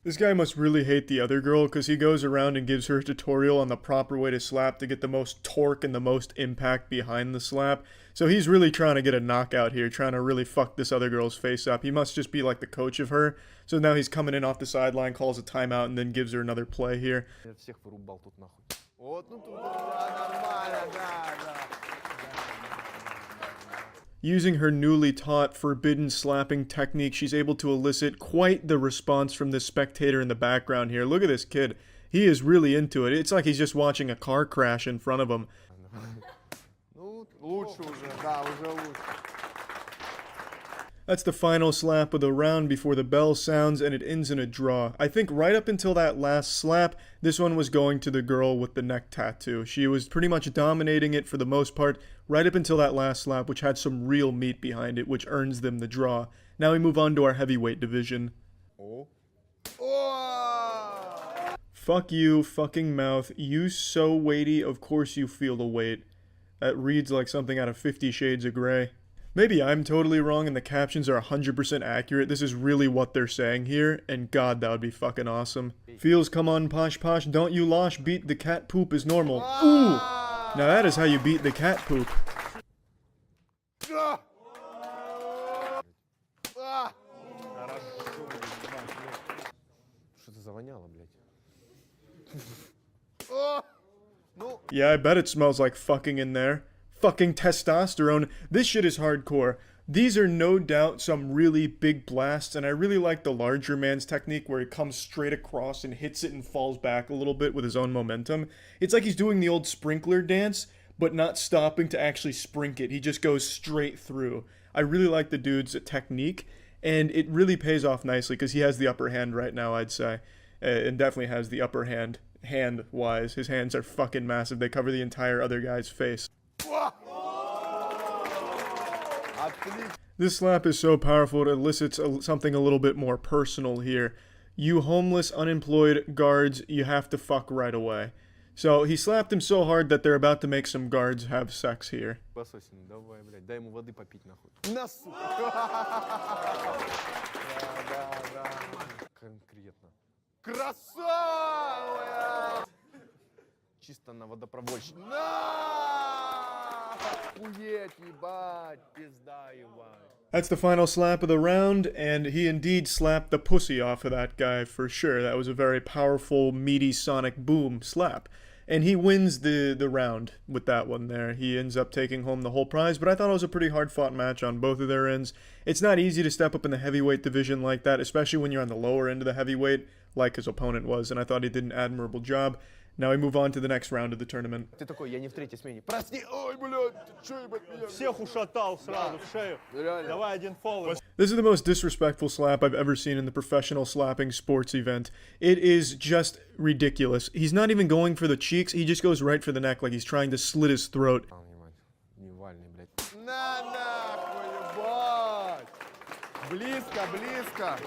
S1: This guy must really hate the other girl, because he goes around and gives her a tutorial on the proper way to slap to get the most torque and the most impact behind the slap. So he's really trying to get a knockout here, trying to really fuck this other girl's face up. He must just be like the coach of her. So now he's coming in off the sideline, calls a timeout, and then gives her another play here.
S8: Я всех вырубал тут нахуй. Вот, ну тут, нормально, да.
S1: Using her newly taught forbidden slapping technique, she's able to elicit quite the response from this spectator in the background here. Look at this kid. He is really into it. It's like he's just watching a car crash in front of him.
S8: Ну, лучше уже, да, уже лучше.
S1: That's the final slap of the round before the bell sounds, and it ends in a draw. I think right up until that last slap, this one was going to the girl with the neck tattoo. She was pretty much dominating it for the most part, right up until that last slap, which had some real meat behind it, which earns them the draw. Now we move on to our heavyweight division.
S8: Oh.
S1: Fuck you, fucking mouth. You so weighty, of course you feel the weight. That reads like something out of 50 Shades of Grey. Maybe I'm totally wrong and the captions are 100% accurate. This is really what they're saying here, and god, that would be fucking awesome. Feels come on posh posh, don't you losh, beat the cat poop is normal. Ooh! Now that is how you beat the cat poop.
S8: Что это завоняло, блядь?
S1: Yeah, I bet it smells like fucking in there. Fucking testosterone. This shit is hardcore. These are no doubt some really big blasts, and I really like the larger man's technique where he comes straight across and hits it and falls back a little bit with his own momentum. It's like he's doing the old sprinkler dance, but not stopping to actually sprink it. He just goes straight through. I really like the dude's technique, and it really pays off nicely because he has the upper hand right now, I'd say. And definitely has the upper hand, hand-wise. His hands are fucking massive. They cover the entire other guy's face. This slap is so powerful it elicits something a little bit more personal here. You homeless, unemployed guards, you have to fuck right away. So he slapped him so hard that they're about to make some guards have sex here.
S8: Басосин, давай, блядь, дай ему воды попить, нахуй. На, сука! Да. Конкретно. Красава! Чисто на водопроводчик. На! Хуеть, ебать, пизда, ебать.
S1: That's the final slap of the round, and he indeed slapped the pussy off of that guy for sure. That was a very powerful, meaty sonic boom slap. And he wins the round with that one there. He ends up taking home the whole prize, but I thought it was a pretty hard-fought match on both of their ends. It's not easy to step up in the heavyweight division like that, especially when you're on the lower end of the heavyweight, like his opponent was, and I thought he did an admirable job. Now we move on to the next round of the tournament.
S8: Ты такой, я не в третьей смене. Прости, ой, блядь, ты чё, ебать, меня? Всех ушатал сразу в шею. Давай один фол.
S1: This is the most disrespectful slap I've ever seen in the professional slapping sports event. It is just ridiculous. He's not even going for the cheeks, he just goes right for the neck like he's trying to slit his throat.
S8: На нахуй, ебать. Близко, близко.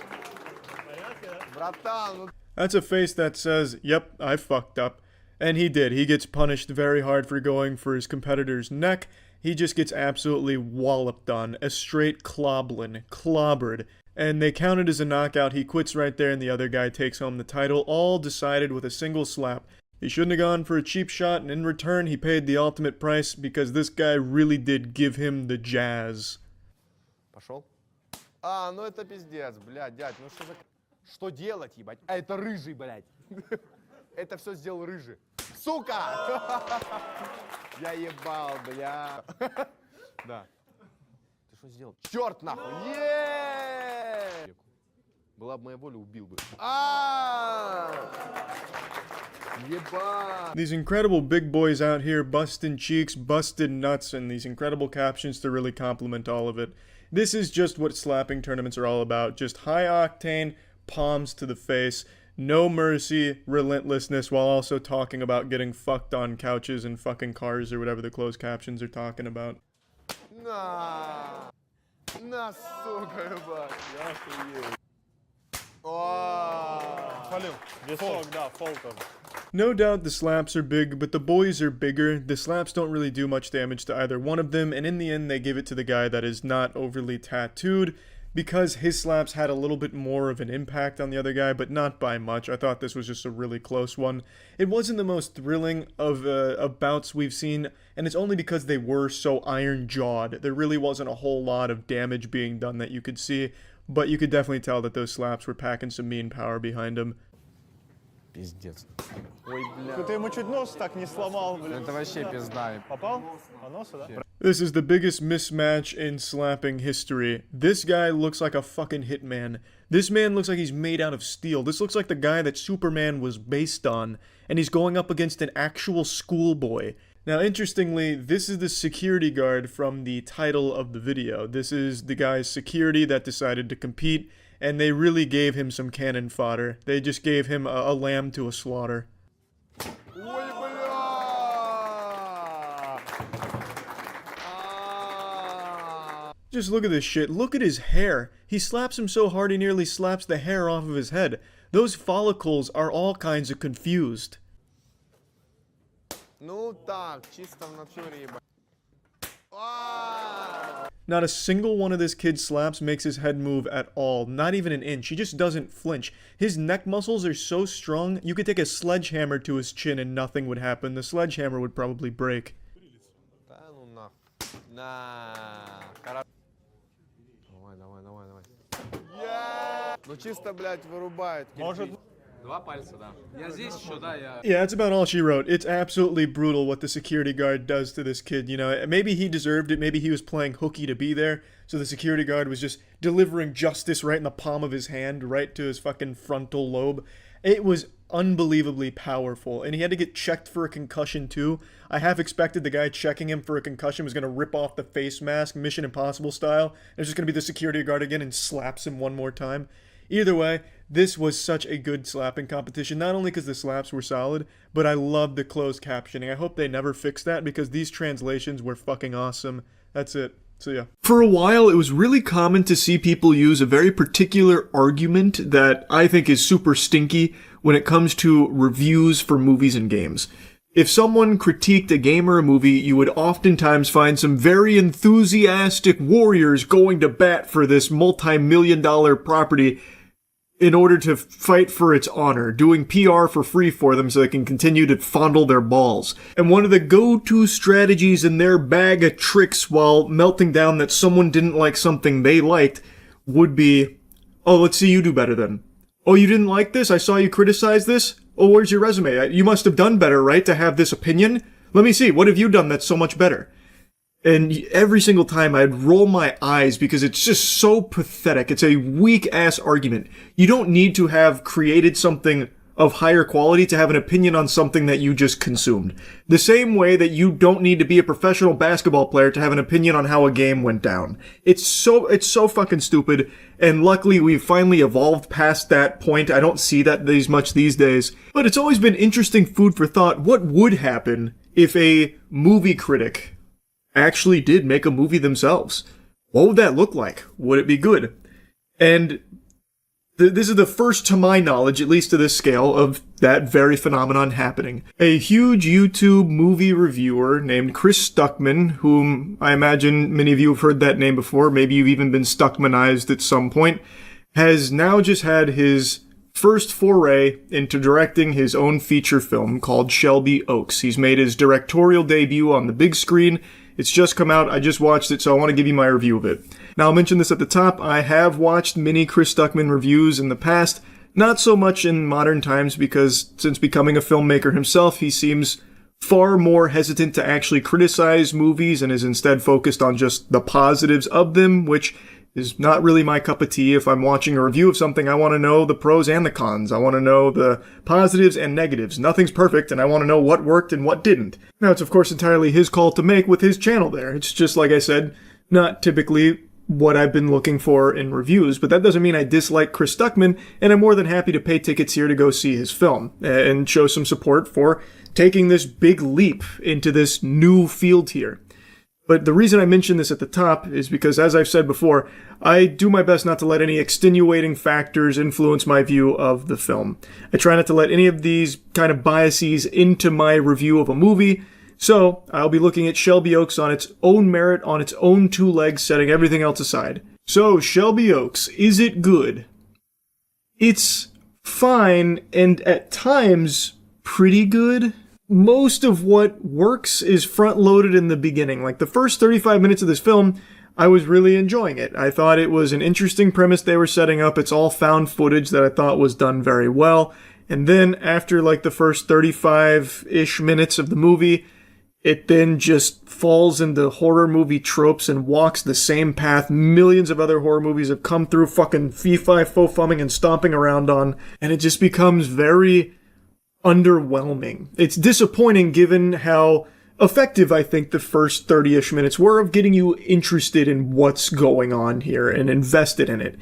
S8: Братан, ну...
S1: That's a face that says, yep, I fucked up. And he did. He gets punished very hard for going for his competitor's neck. He just gets absolutely walloped on. A straight clobbered. And they count it as a knockout. He quits right there and the other guy takes home the title. All decided with a single slap. He shouldn't have gone for a cheap shot, and in return he paid the ultimate price because this guy really did give him the jazz.
S8: Пошел? А, ну это пиздец, блядь, дядь, ну что за... Что делать, ебать? А это рыжий, блядь. Это все сделал рыжий. Сука! Я ебал, бля. Да. Ты что сделал? Черт нахуй! Была бы моя воля, убил бы. Ебать!
S1: These incredible big boys out here busting cheeks, busted nuts, and these incredible captions to really complement all of it. This is just what slapping tournaments are all about. Just high octane, palms to the face, no mercy, relentlessness, while also talking about getting fucked on couches and fucking cars or whatever the closed captions are talking about.
S8: На! На, сука, ебать! Я охуел. Фалил. Висок, да, фол тоже.
S1: No doubt the slaps are big, but the boys are bigger. The slaps don't really do much damage to either one of them, and in the end they give it to the guy that is not overly tattooed, because his slaps had a little bit more of an impact on the other guy, but not by much. I thought this was just a really close one. It wasn't the most thrilling of bouts we've seen, and it's only because they were so iron-jawed. There really wasn't a whole lot of damage being done that you could see, but you could definitely tell that those slaps were packing some mean power behind them.
S8: Пиздец. Ой, бля. Ты ему чуть нос так не сломал, блин. Это вообще пизда. Попал? По носу, да?
S1: This is the biggest mismatch in slapping history. This guy looks like a fucking hitman. This man looks like he's made out of steel. This looks like the guy that Superman was based on, and he's going up against an actual schoolboy. Now, interestingly, this is the security guard from the title of the video. This is the guy's security that decided to compete, and they really gave him some cannon fodder. They just gave him a lamb to a slaughter. Just look at this shit. Look at his hair. He slaps him so hard he nearly slaps the hair off of his head. Those follicles are all kinds of confused.
S8: Ну так, чисто в натуре, ебать.
S1: Not a single one of this kid's slaps makes his head move at all, not even an inch. He just doesn't flinch. His neck muscles are so strong, you could take a sledgehammer to his chin and nothing would happen. The sledgehammer would probably break.
S8: Да ну нахуй. На. Давай, давай, давай, давай. Ну чисто, блядь, вырубает. Может... Два пальца, да. Я здесь еще, да, я...
S1: Yeah, that's about all she wrote. It's absolutely brutal what the security guard does to this kid, you know. Maybe he deserved it. Maybe he was playing hooky to be there. So the security guard was just delivering justice right in the palm of his hand, right to his fucking frontal lobe. It was unbelievably powerful. And he had to get checked for a concussion too. I half expected the guy checking him for a concussion was going to rip off the face mask, Mission Impossible style. And it's just going to be the security guard again and slaps him one more time. Either way, this was such a good slapping competition, not only because the slaps were solid, but I loved the closed captioning. I hope they never fix that because these translations were fucking awesome. That's it. So yeah. For a while, it was really common to see people use a very particular argument that I think is super stinky when it comes to reviews for movies and games. If someone critiqued a game or a movie, you would oftentimes find some very enthusiastic warriors going to bat for this multi-million-dollar property. in order to fight for its honor, doing PR for free for them so they can continue to fondle their balls. And one of the go-to strategies in their bag of tricks while melting down that someone didn't like something they liked would be, oh, let's see you do better then. Oh, you didn't like this? I saw you criticize this? Oh, where's your resume? You must have done better, right, to have this opinion? Let me see. What have you done that's so much better? And every single time I'd roll my eyes because it's just so pathetic. It's a weak-ass argument. You don't need to have created something of higher quality to have an opinion on something that you just consumed. The same way that you don't need to be a professional basketball player to have an opinion on how a game went down. It's so fucking stupid, and luckily we've finally evolved past that point. I don't see that as much these days. But it's always been interesting food for thought. What would happen if a movie critic actually did make a movie themselves? What would that look like? Would it be good? And this is the first, to my knowledge, at least to this scale, of that very phenomenon happening. A huge YouTube movie reviewer named Chris Stuckman, whom I imagine many of you have heard that name before, maybe you've even been Stuckmanized at some point, has now just had his first foray into directing his own feature film called Shelby Oaks. He's made his directorial debut on the big screen. It's just come out. I just watched it, so I want to give you my review of it. Now, I'll mention this at the top. I have watched many Chris Stuckman reviews in the past. Not so much in modern times because since becoming a filmmaker himself, he seems far more hesitant to actually criticize movies and is instead focused on just the positives of them, which is not really my cup of tea. If I'm watching a review of something, I want to know the pros and the cons. I want to know the positives and negatives. Nothing's perfect, and I want to know what worked and what didn't. Now, it's of course entirely his call to make with his channel there. It's just, like I said, not typically what I've been looking for in reviews, but that doesn't mean I dislike Chris Stuckman, and I'm more than happy to pay tickets here to go see his film and show some support for taking this big leap into this new field here. But the reason I mention this at the top is because, as I've said before, I do my best not to let any extenuating factors influence my view of the film. I try not to let any of these kind of biases into my review of a movie, so I'll be looking at Shelby Oaks on its own merit, on its own two legs, setting everything else aside. So, Shelby Oaks, is it good? It's fine, and at times, pretty good. Most of what works is front-loaded in the beginning. Like, the first 35 minutes of this film, I was really enjoying it. I thought it was an interesting premise they were setting up. It's all found footage that I thought was done very well. And then, after, like, the first 35-ish minutes of the movie, it then just falls into horror movie tropes and walks the same path millions of other horror movies have come through fucking fee-fi-fo-fumming and stomping around on. And it just becomes very underwhelming. It's disappointing given how effective I think the first 30-ish minutes were of getting you interested in what's going on here and invested in it.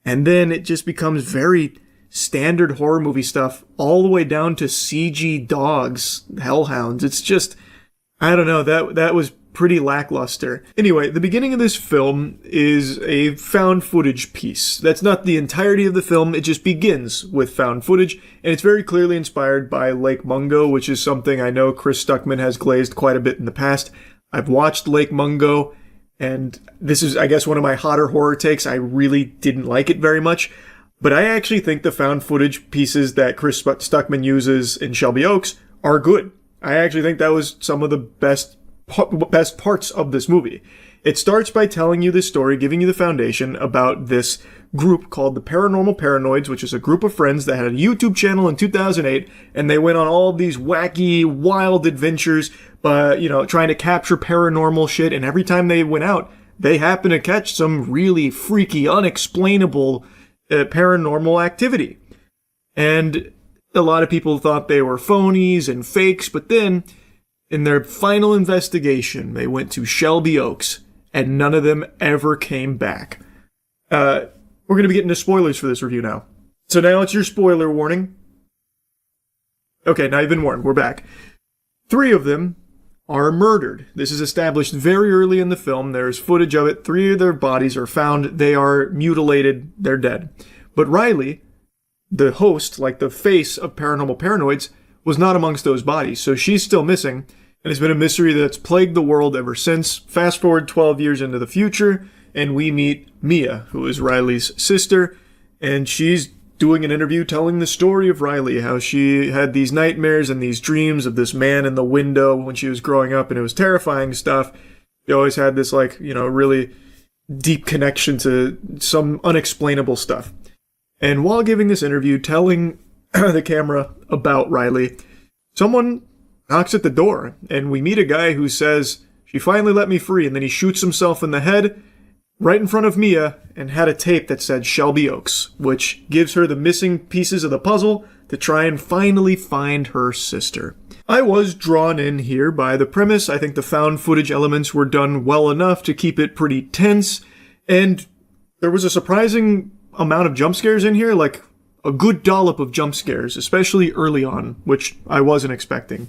S1: And then it just becomes very standard horror movie stuff all the way down to CG dogs, hellhounds. It's just, I don't know, that was pretty lackluster. Anyway, the beginning of this film is a found footage piece. That's not the entirety of the film, it just begins with found footage, and it's very clearly inspired by Lake Mungo, which is something I know Chris Stuckman has glazed quite a bit in the past. I've watched Lake Mungo, and this is, I guess, one of my hotter horror takes. I really didn't like it very much, but I actually think the found footage pieces that Chris Stuckman uses in Shelby Oaks are good. I actually think that was some of the best parts of this movie. It starts by telling you this story, giving you the foundation about this group called the Paranormal Paranoids, which is a group of friends that had a YouTube channel in 2008, and they went on all these wacky, wild adventures, trying to capture paranormal shit, and every time they went out, they happened to catch some really freaky, unexplainable paranormal activity. And a lot of people thought they were phonies and fakes, but then in their final investigation, they went to Shelby Oaks, and none of them ever came back. We're going to be getting to spoilers for this review now. So now it's your spoiler warning. Okay, now you've been warned. We're back. 3 of them are murdered. This is established very early in the film. There's footage of it. 3 of their bodies are found. They are mutilated. They're dead. But Riley, the host, like the face of Paranormal Paranoids, was not amongst those bodies, so she's still missing. And it's been a mystery that's plagued the world ever since. Fast forward 12 years into the future, and we meet Mia, who is Riley's sister, and she's doing an interview telling the story of Riley, how she had these nightmares and these dreams of this man in the window when she was growing up, and it was terrifying stuff. She always had this, like, you know, really deep connection to some unexplainable stuff. And while giving this interview, telling the camera about Riley, someone knocks at the door, and we meet a guy who says, "She finally let me free," and then he shoots himself in the head right in front of Mia and had a tape that said Shelby Oaks, which gives her the missing pieces of the puzzle to try and finally find her sister. I was drawn in here by the premise. I think the found footage elements were done well enough to keep it pretty tense, and there was a surprising amount of jump scares in here, like a good dollop of jump scares, especially early on, which I wasn't expecting.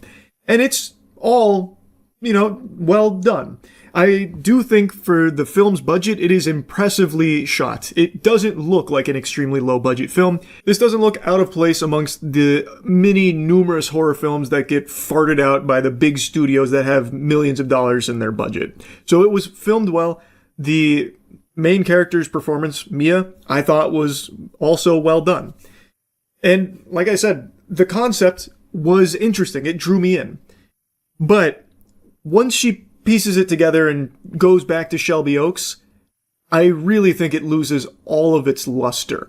S1: And it's all, you know, well done. I do think for the film's budget, it is impressively shot. It doesn't look like an extremely low-budget film. This doesn't look out of place amongst the numerous horror films that get farted out by the big studios that have millions of dollars in their budget. So it was filmed well. The main character's performance, Mia, I thought was also well done. And like I said, the concept was interesting. It drew me in. But once she pieces it together and goes back to Shelby Oaks, I really think it loses all of its luster.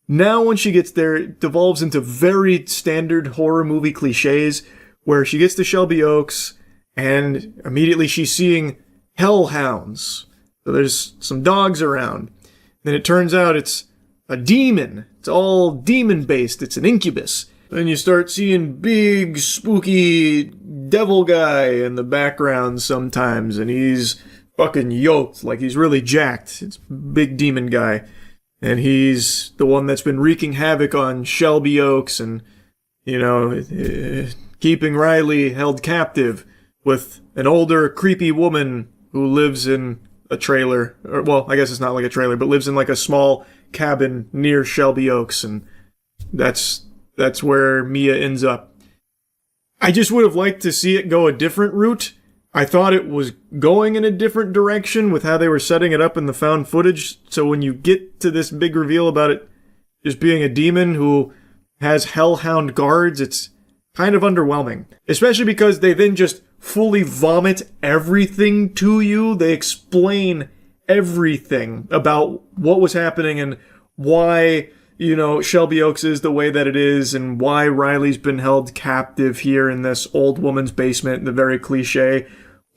S1: Now when she gets there, it devolves into very standard horror movie cliches, where she gets to Shelby Oaks, and immediately she's seeing hellhounds. So there's some dogs around. Then it turns out it's a demon. It's all demon-based. It's an incubus. Then you start seeing big, spooky devil guy in the background sometimes, and he's fucking yoked, like he's really jacked. It's big demon guy. And he's the one that's been wreaking havoc on Shelby Oaks and, you know, keeping Riley held captive with an older, creepy woman who lives in a trailer. Or, well, I guess it's not like a trailer, but lives in like a small cabin near Shelby Oaks, and that's where Mia ends up. I just would have liked to see it go a different route. I thought it was going in a different direction with how they were setting it up in the found footage. So when you get to this big reveal about it just being a demon who has hellhound guards, it's kind of underwhelming. Especially because they then just fully vomit everything to you. They explain everything about what was happening and why, you know, Shelby Oaks is the way that it is, and why Riley's been held captive here in this old woman's basement, the very cliche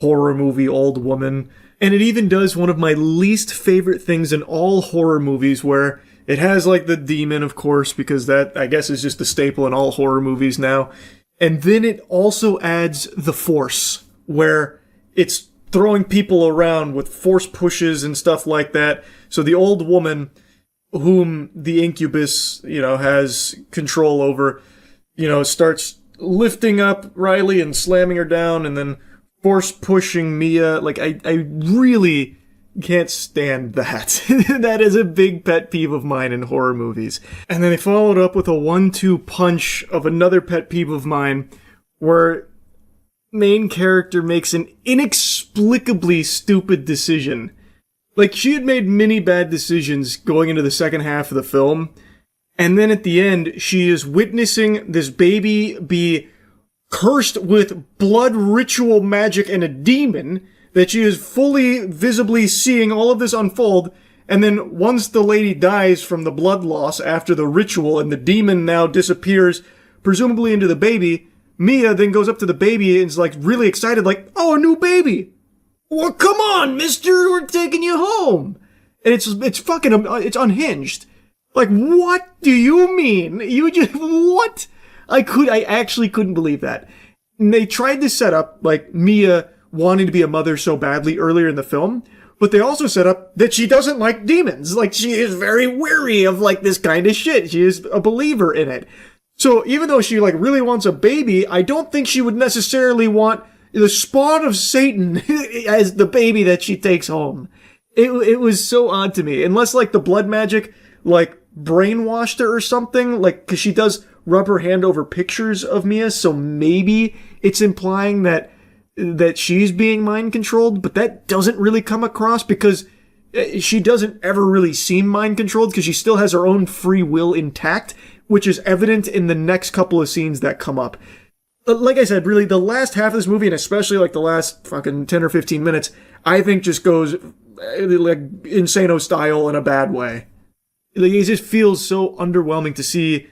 S1: horror movie old woman. And it even does one of my least favorite things in all horror movies, where it has like the demon, of course, because that, I guess, is just the staple in all horror movies now. And then it also adds the force, where it's throwing people around with force pushes and stuff like that. So the old woman, whom the incubus, you know, has control over, you know, starts lifting up Riley and slamming her down, and then force pushing Mia. Like, I really can't stand that. That is a big pet peeve of mine in horror movies. And then they followed up with a 1-2 punch of another pet peeve of mine, where main character makes an inexplicably stupid decision. Like, she had made many bad decisions going into the second half of the film, and then at the end, she is witnessing this baby be cursed with blood ritual magic and a demon, that she is fully, visibly seeing all of this unfold, and then once the lady dies from the blood loss after the ritual and the demon now disappears, presumably into the baby, Mia then goes up to the baby and is like really excited, like, "Oh, a new baby! Well, come on, mister, we're taking you home." And it's fucking, it's unhinged. Like, what do you mean? You just, what? I actually couldn't believe that. And they tried to set up, like, Mia wanting to be a mother so badly earlier in the film, but they also set up that she doesn't like demons. Like, she is very weary of, like, this kind of shit. She is a believer in it. So even though she, like, really wants a baby, I don't think she would necessarily want the spawn of Satan as the baby that she takes home. It was so odd to me. Unless, like, the blood magic, like, brainwashed her or something, like, because she does rub her hand over pictures of Mia, so maybe it's implying that she's being mind controlled, but that doesn't really come across, because she doesn't ever really seem mind controlled because she still has her own free will intact, which is evident in the next couple of scenes that come up. Like I said, really, the last half of this movie, and especially like the last fucking 10 or 15 minutes, I think just goes like Insano style in a bad way. Like, it just feels so underwhelming to see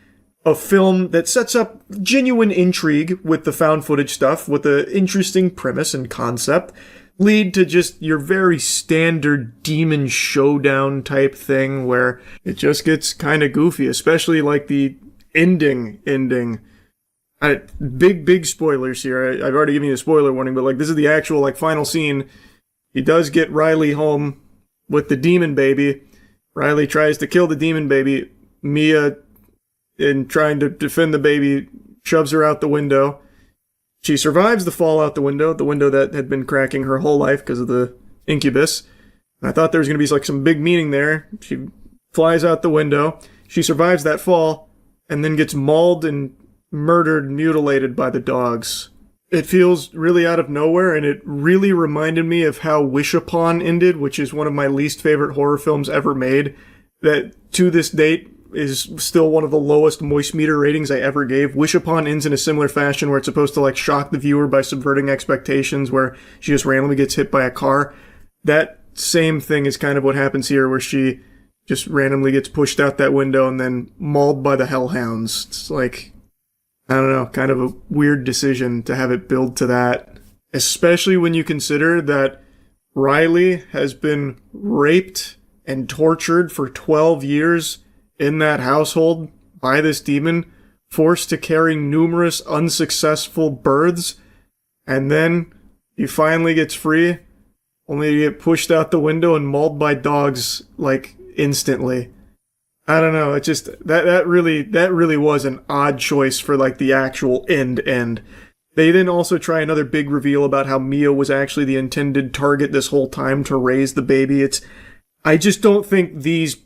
S1: a film that sets up genuine intrigue with the found footage stuff, with an interesting premise and concept, lead to just your very standard demon showdown type thing where it just gets kind of goofy, especially like the ending. Big spoilers here. I've already given you a spoiler warning, but like this is the actual like final scene. He does get Riley home with the demon baby. Riley tries to kill the demon baby. Mia, in trying to defend the baby, shoves her out the window. She survives the fall out the window that had been cracking her whole life because of the incubus. And I thought there was going to be like some big meaning there. She flies out the window. She survives that fall and then gets mauled and murdered, mutilated by the dogs. It feels really out of nowhere, and it really reminded me of how Wish Upon ended, which is one of my least favorite horror films ever made, that to this date is still one of the lowest moist meter ratings I ever gave. Wish Upon ends in a similar fashion where it's supposed to like shock the viewer by subverting expectations, where she just randomly gets hit by a car. That same thing is kind of what happens here, where she just randomly gets pushed out that window and then mauled by the hellhounds. It's like, I don't know, kind of a weird decision to have it build to that, especially when you consider that Riley has been raped and tortured for 12 years in that household by this demon, forced to carry numerous unsuccessful births, and then he finally gets free, only to get pushed out the window and mauled by dogs, like, instantly. I don't know, it just, that really was an odd choice for, like, the actual end. They then also try another big reveal about how Mia was actually the intended target this whole time to raise the baby. I just don't think these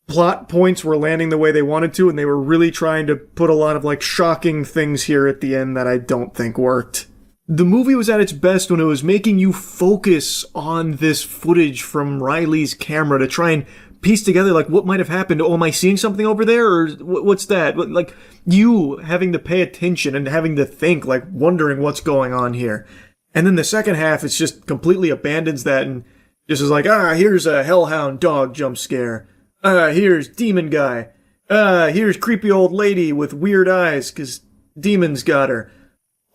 S1: plot points were landing the way they wanted to, and they were really trying to put a lot of, like, shocking things here at the end that I don't think worked. The movie was at its best when it was making you focus on this footage from Riley's camera to try and piece together, like, what might have happened. Oh, am I seeing something over there? Or what's that? Like, you having to pay attention and having to think, like, wondering what's going on here. And then the second half, it's just completely abandons that and just is like, here's a hellhound dog jump scare. Here's demon guy. Here's creepy old lady with weird eyes, 'cause demons got her.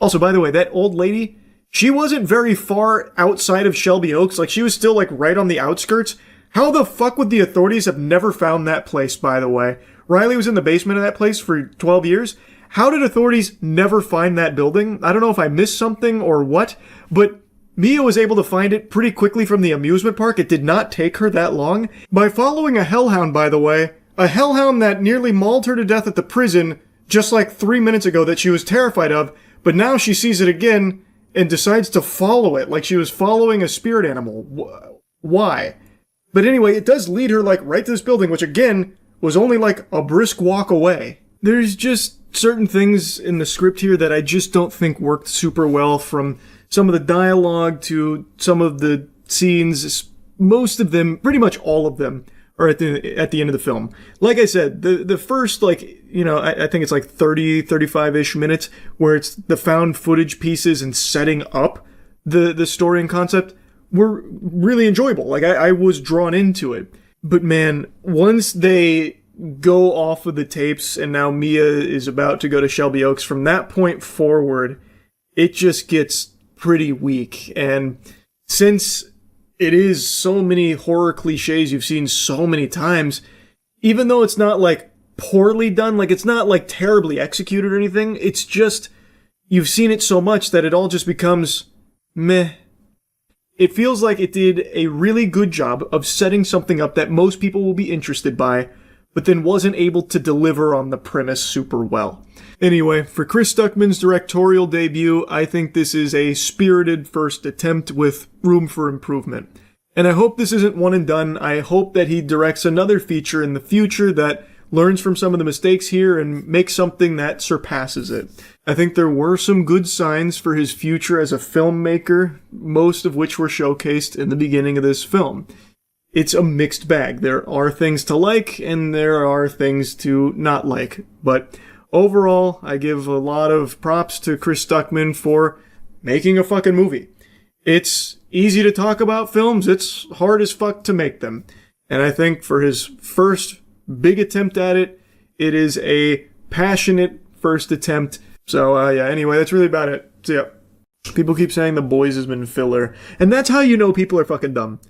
S1: Also, by the way, that old lady, she wasn't very far outside of Shelby Oaks. Like, she was still, like, right on the outskirts. How the fuck would the authorities have never found that place, by the way? Riley was in the basement of that place for 12 years. How did authorities never find that building? I don't know if I missed something or what, but Mia was able to find it pretty quickly from the amusement park. It did not take her that long. By following a hellhound, by the way, a hellhound that nearly mauled her to death at the prison just like 3 minutes ago that she was terrified of, but now she sees it again and decides to follow it like she was following a spirit animal. Why? But anyway, it does lead her, like, right to this building, which, again, was only, like, a brisk walk away. There's just certain things in the script here that I just don't think worked super well, from some of the dialogue to some of the scenes. Most of them, pretty much all of them, are at the end of the film. Like I said, the first, like, you know, I think it's like 30, 35-ish minutes, where it's the found footage pieces and setting up the story and concept, were really enjoyable. Like, I was drawn into it. But man, once they go off of the tapes and now Mia is about to go to Shelby Oaks, from that point forward, it just gets pretty weak. And since it is so many horror cliches you've seen so many times, even though it's not, like, poorly done, like, it's not, like, terribly executed or anything, it's just, you've seen it so much that it all just becomes meh. It feels like it did a really good job of setting something up that most people will be interested by, but then wasn't able to deliver on the premise super well. Anyway, for Chris Stuckman's directorial debut, I think this is a spirited first attempt with room for improvement. And I hope this isn't one and done. I hope that he directs another feature in the future that learns from some of the mistakes here and makes something that surpasses it. I think there were some good signs for his future as a filmmaker, most of which were showcased in the beginning of this film. it's a mixed bag. There are things to like, and there are things to not like. But overall, I give a lot of props to Chris Stuckman for making a fucking movie. It's easy to talk about films. It's hard as fuck to make them. And I think for his first big attempt at it, it is a passionate first attempt. So, yeah, anyway, that's really about it. So, yeah. People keep saying The Boys has been filler. And that's how you know people are fucking dumb.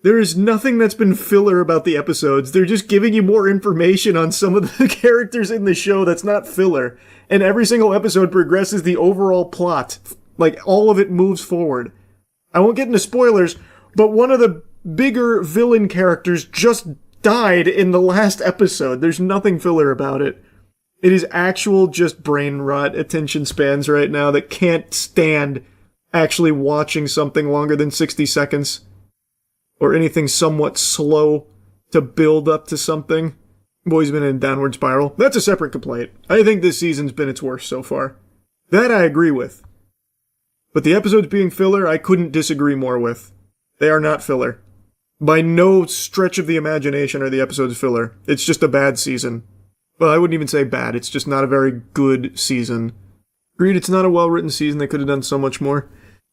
S1: There is nothing that's been filler about the episodes. They're just giving you more information on some of the characters in the show that's not filler. And every single episode progresses the overall plot. Like, all of it moves forward. I won't get into spoilers, but one of the bigger villain characters just died in the last episode. There's nothing filler about it. It is actual just brain rot attention spans right now that can't stand actually watching something longer than 60 seconds. Or anything somewhat slow to build up to something. Boy's been in a downward spiral. That's a separate complaint. I think this season's been its worst so far. That I agree with. But the episodes being filler, I couldn't disagree more with. They are not filler. By no stretch of the imagination are the episodes filler. It's just a bad season. Well, I wouldn't even say bad. It's just not a very good season. Agreed, it's not a well-written season. They could have done so much more.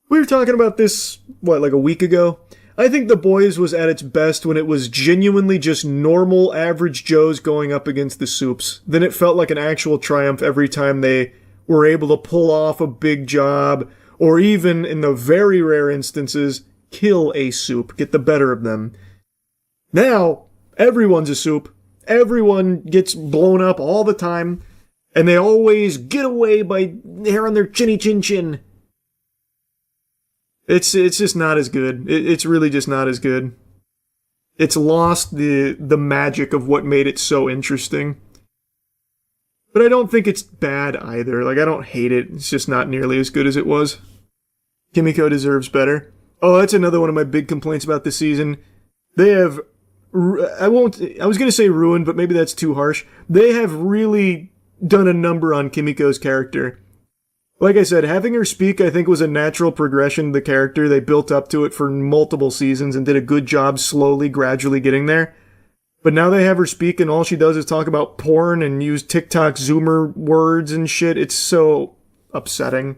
S1: We were talking about this, like a week ago? I think The Boys was at its best when it was genuinely just normal average Joes going up against the Soups. Then it felt like an actual triumph every time they were able to pull off a big job, or even, in the very rare instances, kill a Soup, get the better of them. Now, everyone's a Soup. Everyone gets blown up all the time, and they always get away by hair on their chinny chin chin. It's just not as good. It's really just not as good. It's lost the magic of what made it so interesting. But I don't think it's bad either. Like, I don't hate it. It's just not nearly as good as it was. Kimiko deserves better. Oh, that's another one of my big complaints about this season. They have... I was going to say ruined, but maybe that's too harsh. They have really done a number on Kimiko's character. Like I said, having her speak, I think, was a natural progression to the character. They built up to it for multiple seasons and did a good job slowly, gradually getting there. But now they have her speak and all she does is talk about porn and use TikTok Zoomer words and shit. It's so upsetting.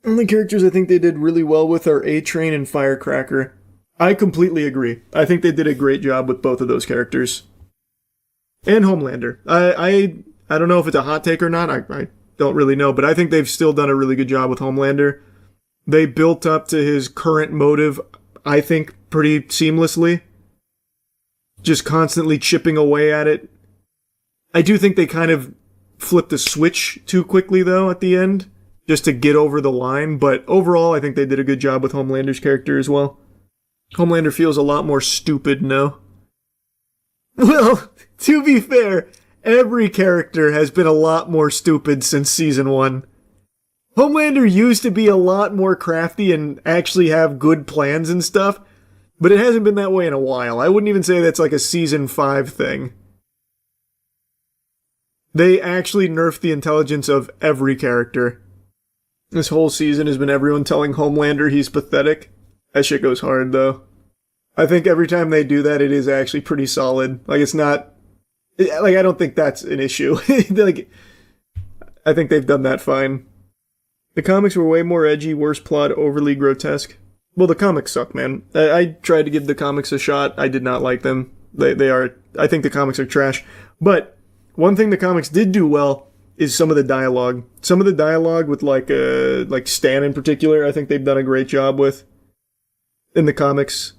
S1: And the characters I think they did really well with are A-Train and Firecracker. I completely agree. I think they did a great job with both of those characters. And Homelander. I don't know if it's a hot take or not. I don't really know, but I think they've still done a really good job with Homelander. They built up to his current motive, I think, pretty seamlessly. Just constantly chipping away at it. I do think they kind of flipped the switch too quickly, though, at the end, just to get over the line, but overall, I think they did a good job with Homelander's character as well. Homelander feels a lot more stupid now. Well, to be fair, every character has been a lot more stupid since season 1. Homelander used to be a lot more crafty and actually have good plans and stuff, but it hasn't been that way in a while. I wouldn't even say that's like a season 5 thing. They actually nerfed the intelligence of every character. This whole season has been everyone telling Homelander he's pathetic. That shit goes hard, though. I think every time they do that, it is actually pretty solid. Like, it's not... Like, I don't think that's an issue. Like, I think they've done that fine. The comics were way more edgy, worse plot, overly grotesque. Well, the comics suck, man. I tried to give the comics a shot. I did not like them. They are... I think the comics are trash. But one thing the comics did do well is some of the dialogue. Some of the dialogue with, like Stan in particular, I think they've done a great job with in the comics.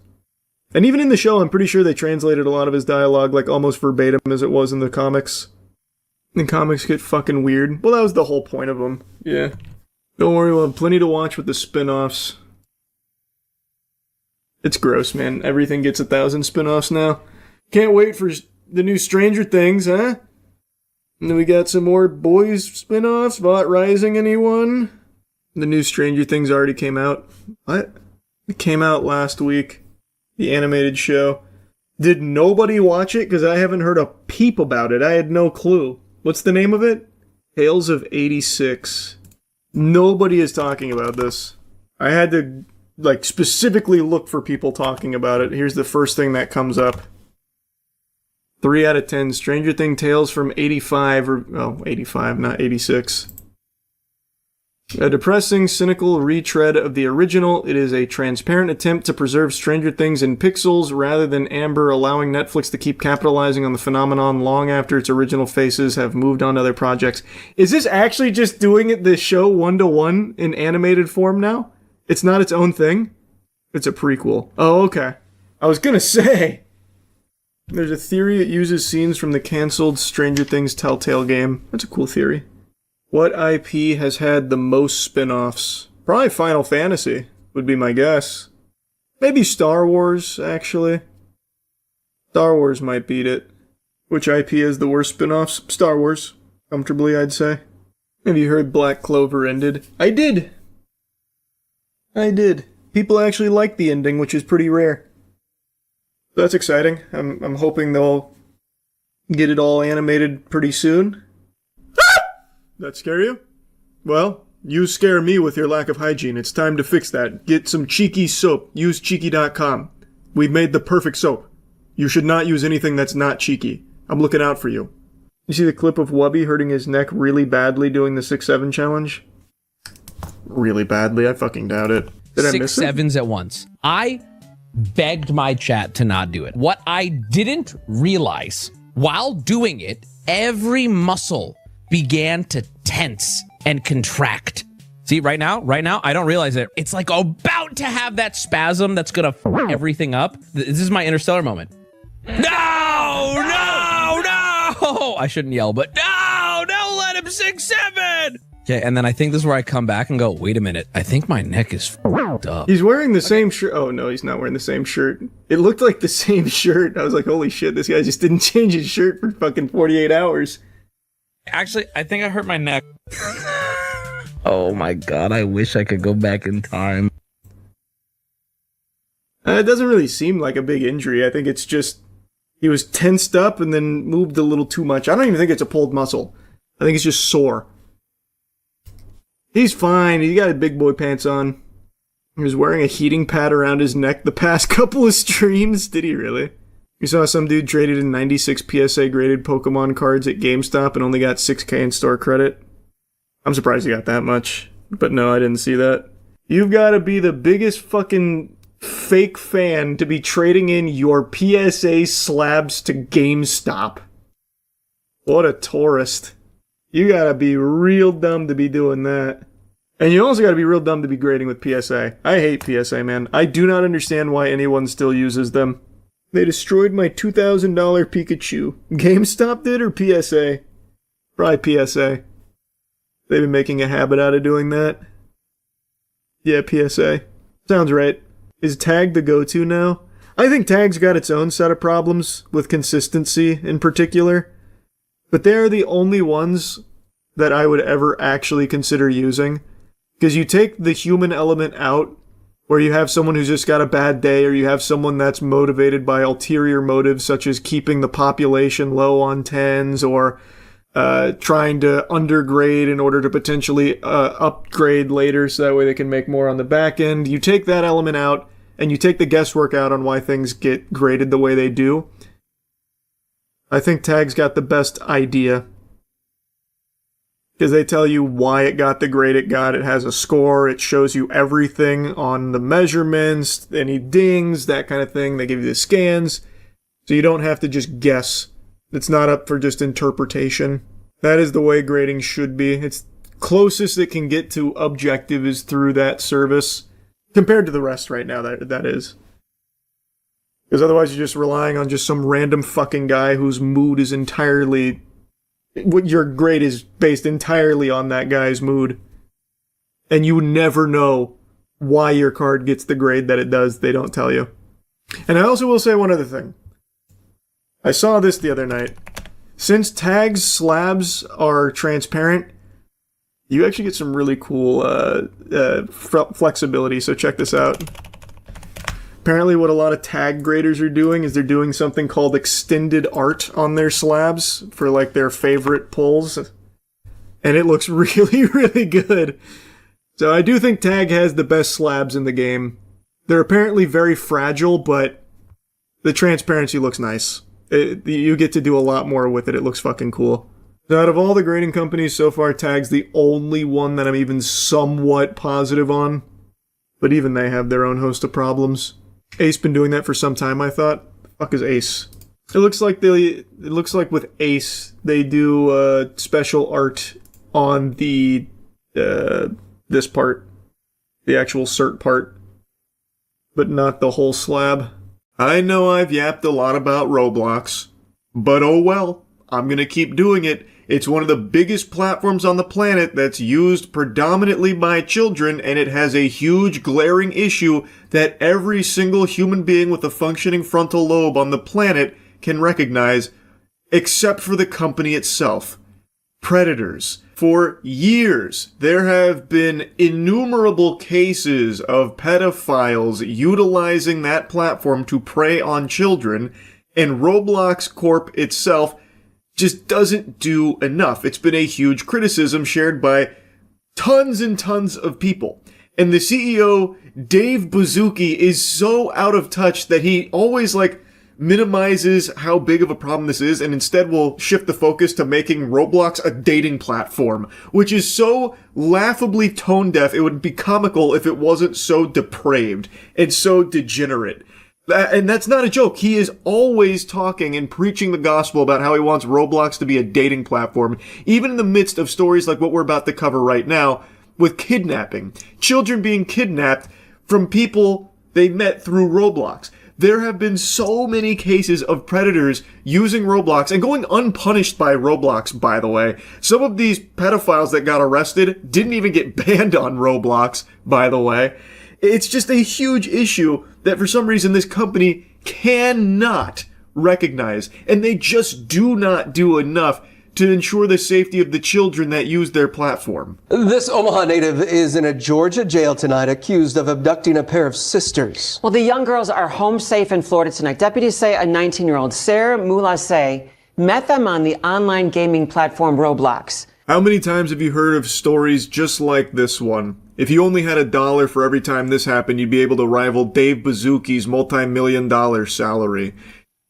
S1: And even in the show, I'm pretty sure they translated a lot of his dialogue, like, almost verbatim as it was in the comics. The comics get fucking weird. Well, that was the whole point of them. Yeah. Don't worry, we'll have plenty to watch with the spin-offs. It's gross, man. Everything gets 1,000 spin-offs now. Can't wait for the new Stranger Things, huh? And then we got some more Boys spin-offs. Bot Rising, anyone? The new Stranger Things already came out. What? It came out last week. The animated show. Did nobody watch it? Because I haven't heard a peep about it. I had no clue. What's the name of it? Tales of 86. Nobody is talking about this. I had to like specifically look for people talking about it. Here's the first thing that comes up. 3 out of 10. Stranger Things Tales from 85, or 85, not 86. A depressing, cynical retread of the original. It is a transparent attempt to preserve Stranger Things in pixels rather than amber, allowing Netflix to keep capitalizing on the phenomenon long after its original faces have moved on to other projects. Is this actually just doing it, the show 1-to-1 in animated form now? It's not its own thing? It's a prequel. Oh, okay. I was gonna say, there's a theory it uses scenes from the cancelled Stranger Things Telltale game. That's a cool theory. What IP has had the most spin-offs? Probably Final Fantasy, would be my guess. Maybe Star Wars, actually. Star Wars might beat it. Which IP has the worst spin-offs? Star Wars. Comfortably, I'd say. Have you heard Black Clover ended? I did! People actually like the ending, which is pretty rare. That's exciting. I'm hoping they'll get it all animated pretty soon. That scare you? Well, you scare me with your lack of hygiene. It's time to fix that. Get some Cheeky soap. Use Cheeky.com. We've made the perfect soap. You should not use anything that's not Cheeky. I'm looking out for you. You see the clip of Wubby hurting his neck really badly doing the 6-7 challenge? Really badly? I fucking doubt it. Did I miss it?
S9: 6 7s at once. I begged my chat to not do it. What I didn't realize while doing it, every muscle began to tense and contract. See, right now, I don't realize it. It's like about to have that spasm that's gonna f everything up. This is my Interstellar moment. No! I shouldn't yell, but no! Don't let him 6-7! Okay, and then I think this is where I come back and go, wait a minute, I think my neck is f***ed up.
S1: He's wearing the same shirt. Oh, no, he's not wearing the same shirt. It looked like the same shirt. I was like, holy shit, this guy just didn't change his shirt for fucking 48 hours.
S9: Actually, I think I hurt my neck. Oh my god, I wish I could go back in time.
S1: It doesn't really seem like a big injury. I think it's just he was tensed up and then moved a little too much. I don't even think it's a pulled muscle. I think it's just sore. He's fine. He got his big boy pants on. He was wearing a heating pad around his neck the past couple of streams. Did he really? We saw some dude traded in 96 PSA graded Pokemon cards at GameStop and only got 6K in store credit. I'm surprised he got that much. But no, I didn't see that. You've got to be the biggest fucking fake fan to be trading in your PSA slabs to GameStop. What a tourist. You gotta be real dumb to be doing that. And you also gotta be real dumb to be grading with PSA. I hate PSA, man. I do not understand why anyone still uses them. They destroyed my $2,000 Pikachu. GameStop did or PSA? Probably PSA. They've been making a habit out of doing that. Yeah, PSA. Sounds right. Is Tag the go-to now? I think Tag's got its own set of problems, with consistency in particular. But they're the only ones that I would ever actually consider using. Because you take the human element out, where you have someone who's just got a bad day, or you have someone that's motivated by ulterior motives, such as keeping the population low on 10s, or trying to undergrade in order to potentially upgrade later, so that way they can make more on the back end. You take that element out, and you take the guesswork out on why things get graded the way they do. I think Tag's got the best idea. Because they tell you why it got the grade it got. It has a score. It shows you everything on the measurements, any dings, that kind of thing. They give you the scans. So you don't have to just guess. It's not up for just interpretation. That is the way grading should be. It's closest it can get to objective is through that service. Compared to the rest right now, that is. Because otherwise you're just relying on just some random fucking guy whose mood is entirely... What your grade is based entirely on that guy's mood. And you never know why your card gets the grade that it does. They don't tell you. And I also will say one other thing. I saw this the other night. Since Tag's slabs are transparent, you actually get some really cool flexibility. So check this out. Apparently what a lot of tag graders are doing is they're doing something called extended art on their slabs for like their favorite pulls. And it looks really, really good. So I do think Tag has the best slabs in the game. They're apparently very fragile, but the transparency looks nice. You get to do a lot more with it. It looks fucking cool. Now, out of all the grading companies so far, Tag's the only one that I'm even somewhat positive on. But even they have their own host of problems. Ace been doing that for some time, I thought. The fuck is Ace? It looks like with Ace, they do special art on the this part, the actual cert part, but not the whole slab. I know I've yapped a lot about Roblox, but oh well, I'm gonna keep doing it. It's one of the biggest platforms on the planet that's used predominantly by children, and it has a huge glaring issue that every single human being with a functioning frontal lobe on the planet can recognize, except for the company itself. Predators. For years, there have been innumerable cases of pedophiles utilizing that platform to prey on children, and Roblox Corp itself just doesn't do enough. It's been a huge criticism shared by tons and tons of people. And the CEO, Dave Baszucki, is so out of touch that he always, minimizes how big of a problem this is and instead will shift the focus to making Roblox a dating platform, which is so laughably tone deaf it would be comical if it wasn't so depraved and so degenerate. And that's not a joke. He is always talking and preaching the gospel about how he wants Roblox to be a dating platform, even in the midst of stories like what we're about to cover right now, with kidnapping. Children being kidnapped from people they met through Roblox. There have been so many cases of predators using Roblox and going unpunished by Roblox, by the way. Some of these pedophiles that got arrested didn't even get banned on Roblox, by the way. It's just a huge issue that for some reason this company cannot recognize, and they just do not do enough to ensure the safety of the children that use their platform.
S10: This Omaha native is in a Georgia jail tonight accused of abducting a pair of sisters.
S11: Well, the young girls are home safe in Florida tonight. Deputies say a 19-year-old, Sarah Mulasse, met them on the online gaming platform Roblox.
S1: How many times have you heard of stories just like this one? If you only had $1 for every time this happened, you'd be able to rival Dave Baszucki's multi-million-dollar salary.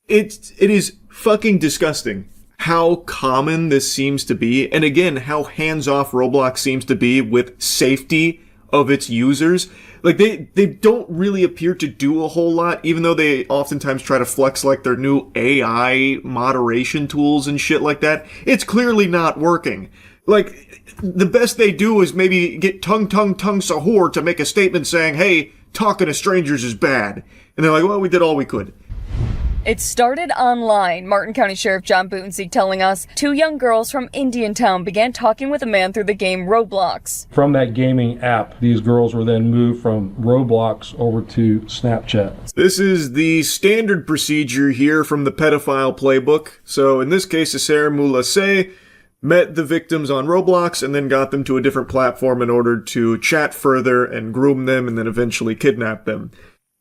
S1: It is fucking disgusting how common this seems to be, and again, how hands-off Roblox seems to be with safety of its users. They don't really appear to do a whole lot, even though they oftentimes try to flex their new AI moderation tools and shit like that. It's clearly not working. The best they do is maybe get Tung Sahur to make a statement saying, hey, talking to strangers is bad. And they're like, well, we did all we could.
S13: It started online. Martin County Sheriff John Butensieg telling us 2 young girls from Indiantown began talking with a man through the game Roblox.
S12: From that gaming app, these girls were then moved from Roblox over to Snapchat.
S1: This is the standard procedure here from the pedophile playbook. So in this case, Sarah Mulasse met the victims on Roblox and then got them to a different platform in order to chat further and groom them and then eventually kidnap them.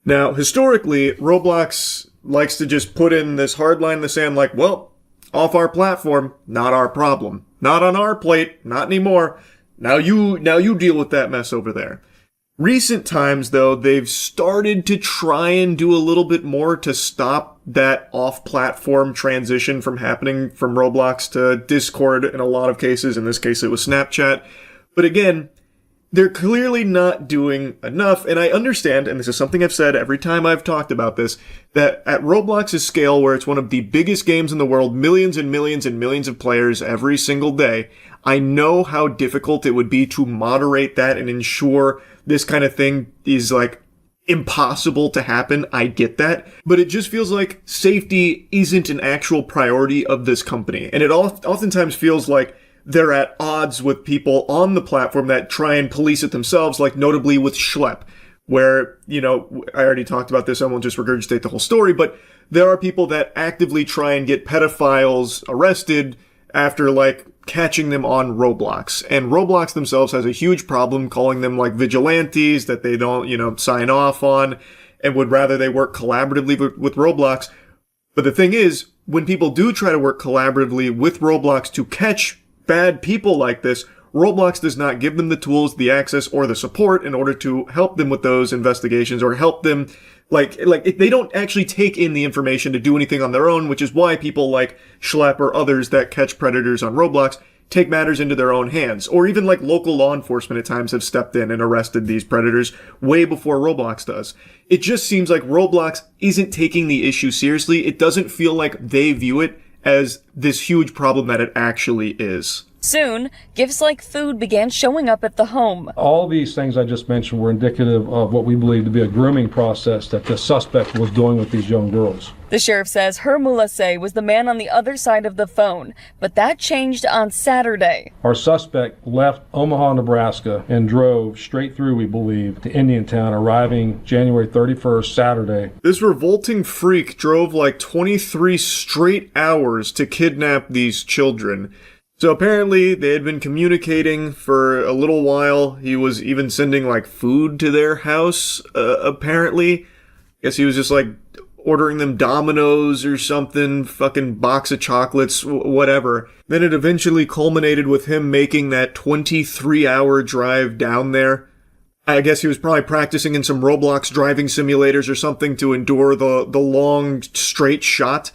S1: Now, historically, Roblox likes to just put in this hard line in the sand well, off our platform, not our problem. Not on our plate, not anymore. Now you deal with that mess over there. Recent times, though, they've started to try and do a little bit more to stop that off-platform transition from happening from Roblox to Discord in a lot of cases. In this case, it was Snapchat. But again, they're clearly not doing enough, and I understand, and this is something I've said every time I've talked about this, that at Roblox's scale, where it's one of the biggest games in the world, millions and millions and millions of players every single day, I know how difficult it would be to moderate that and ensure this kind of thing is impossible to happen. I get that, but it just feels like safety isn't an actual priority of this company, and it oftentimes feels like they're at odds with people on the platform that try and police it themselves, notably with Schlep, where, I already talked about this, I won't just regurgitate the whole story, but there are people that actively try and get pedophiles arrested after, catching them on Roblox. And Roblox themselves has a huge problem calling them, vigilantes that they don't, sign off on, and would rather they work collaboratively with Roblox. But the thing is, when people do try to work collaboratively with Roblox to catch bad people like this, Roblox does not give them the tools, the access, or the support in order to help them with those investigations or help them, they don't actually take in the information to do anything on their own, which is why people like Schlepp or others that catch predators on Roblox take matters into their own hands. Or even like local law enforcement at times have stepped in and arrested these predators way before Roblox does. It just seems like Roblox isn't taking the issue seriously. It doesn't feel like they view it as this huge problem that it actually is.
S13: Soon, gifts like food began showing up at the home.
S12: All these things I just mentioned were indicative of what we believe to be a grooming process that the suspect was doing with these young girls.
S13: The sheriff says her Mulasse was the man on the other side of the phone, but that changed on Saturday.
S12: Our suspect left Omaha, Nebraska, and drove straight through, we believe, to Indiantown, arriving January 31st, Saturday.
S1: This revolting freak drove like 23 straight hours to kidnap these children. So apparently they had been communicating for a little while. He was even sending like food to their house, apparently. I guess he was just like ordering them Domino's or something, fucking box of chocolates, whatever. Then it eventually culminated with him making that 23-hour drive down there. I guess he was probably practicing in some Roblox driving simulators or something to endure the long straight shot.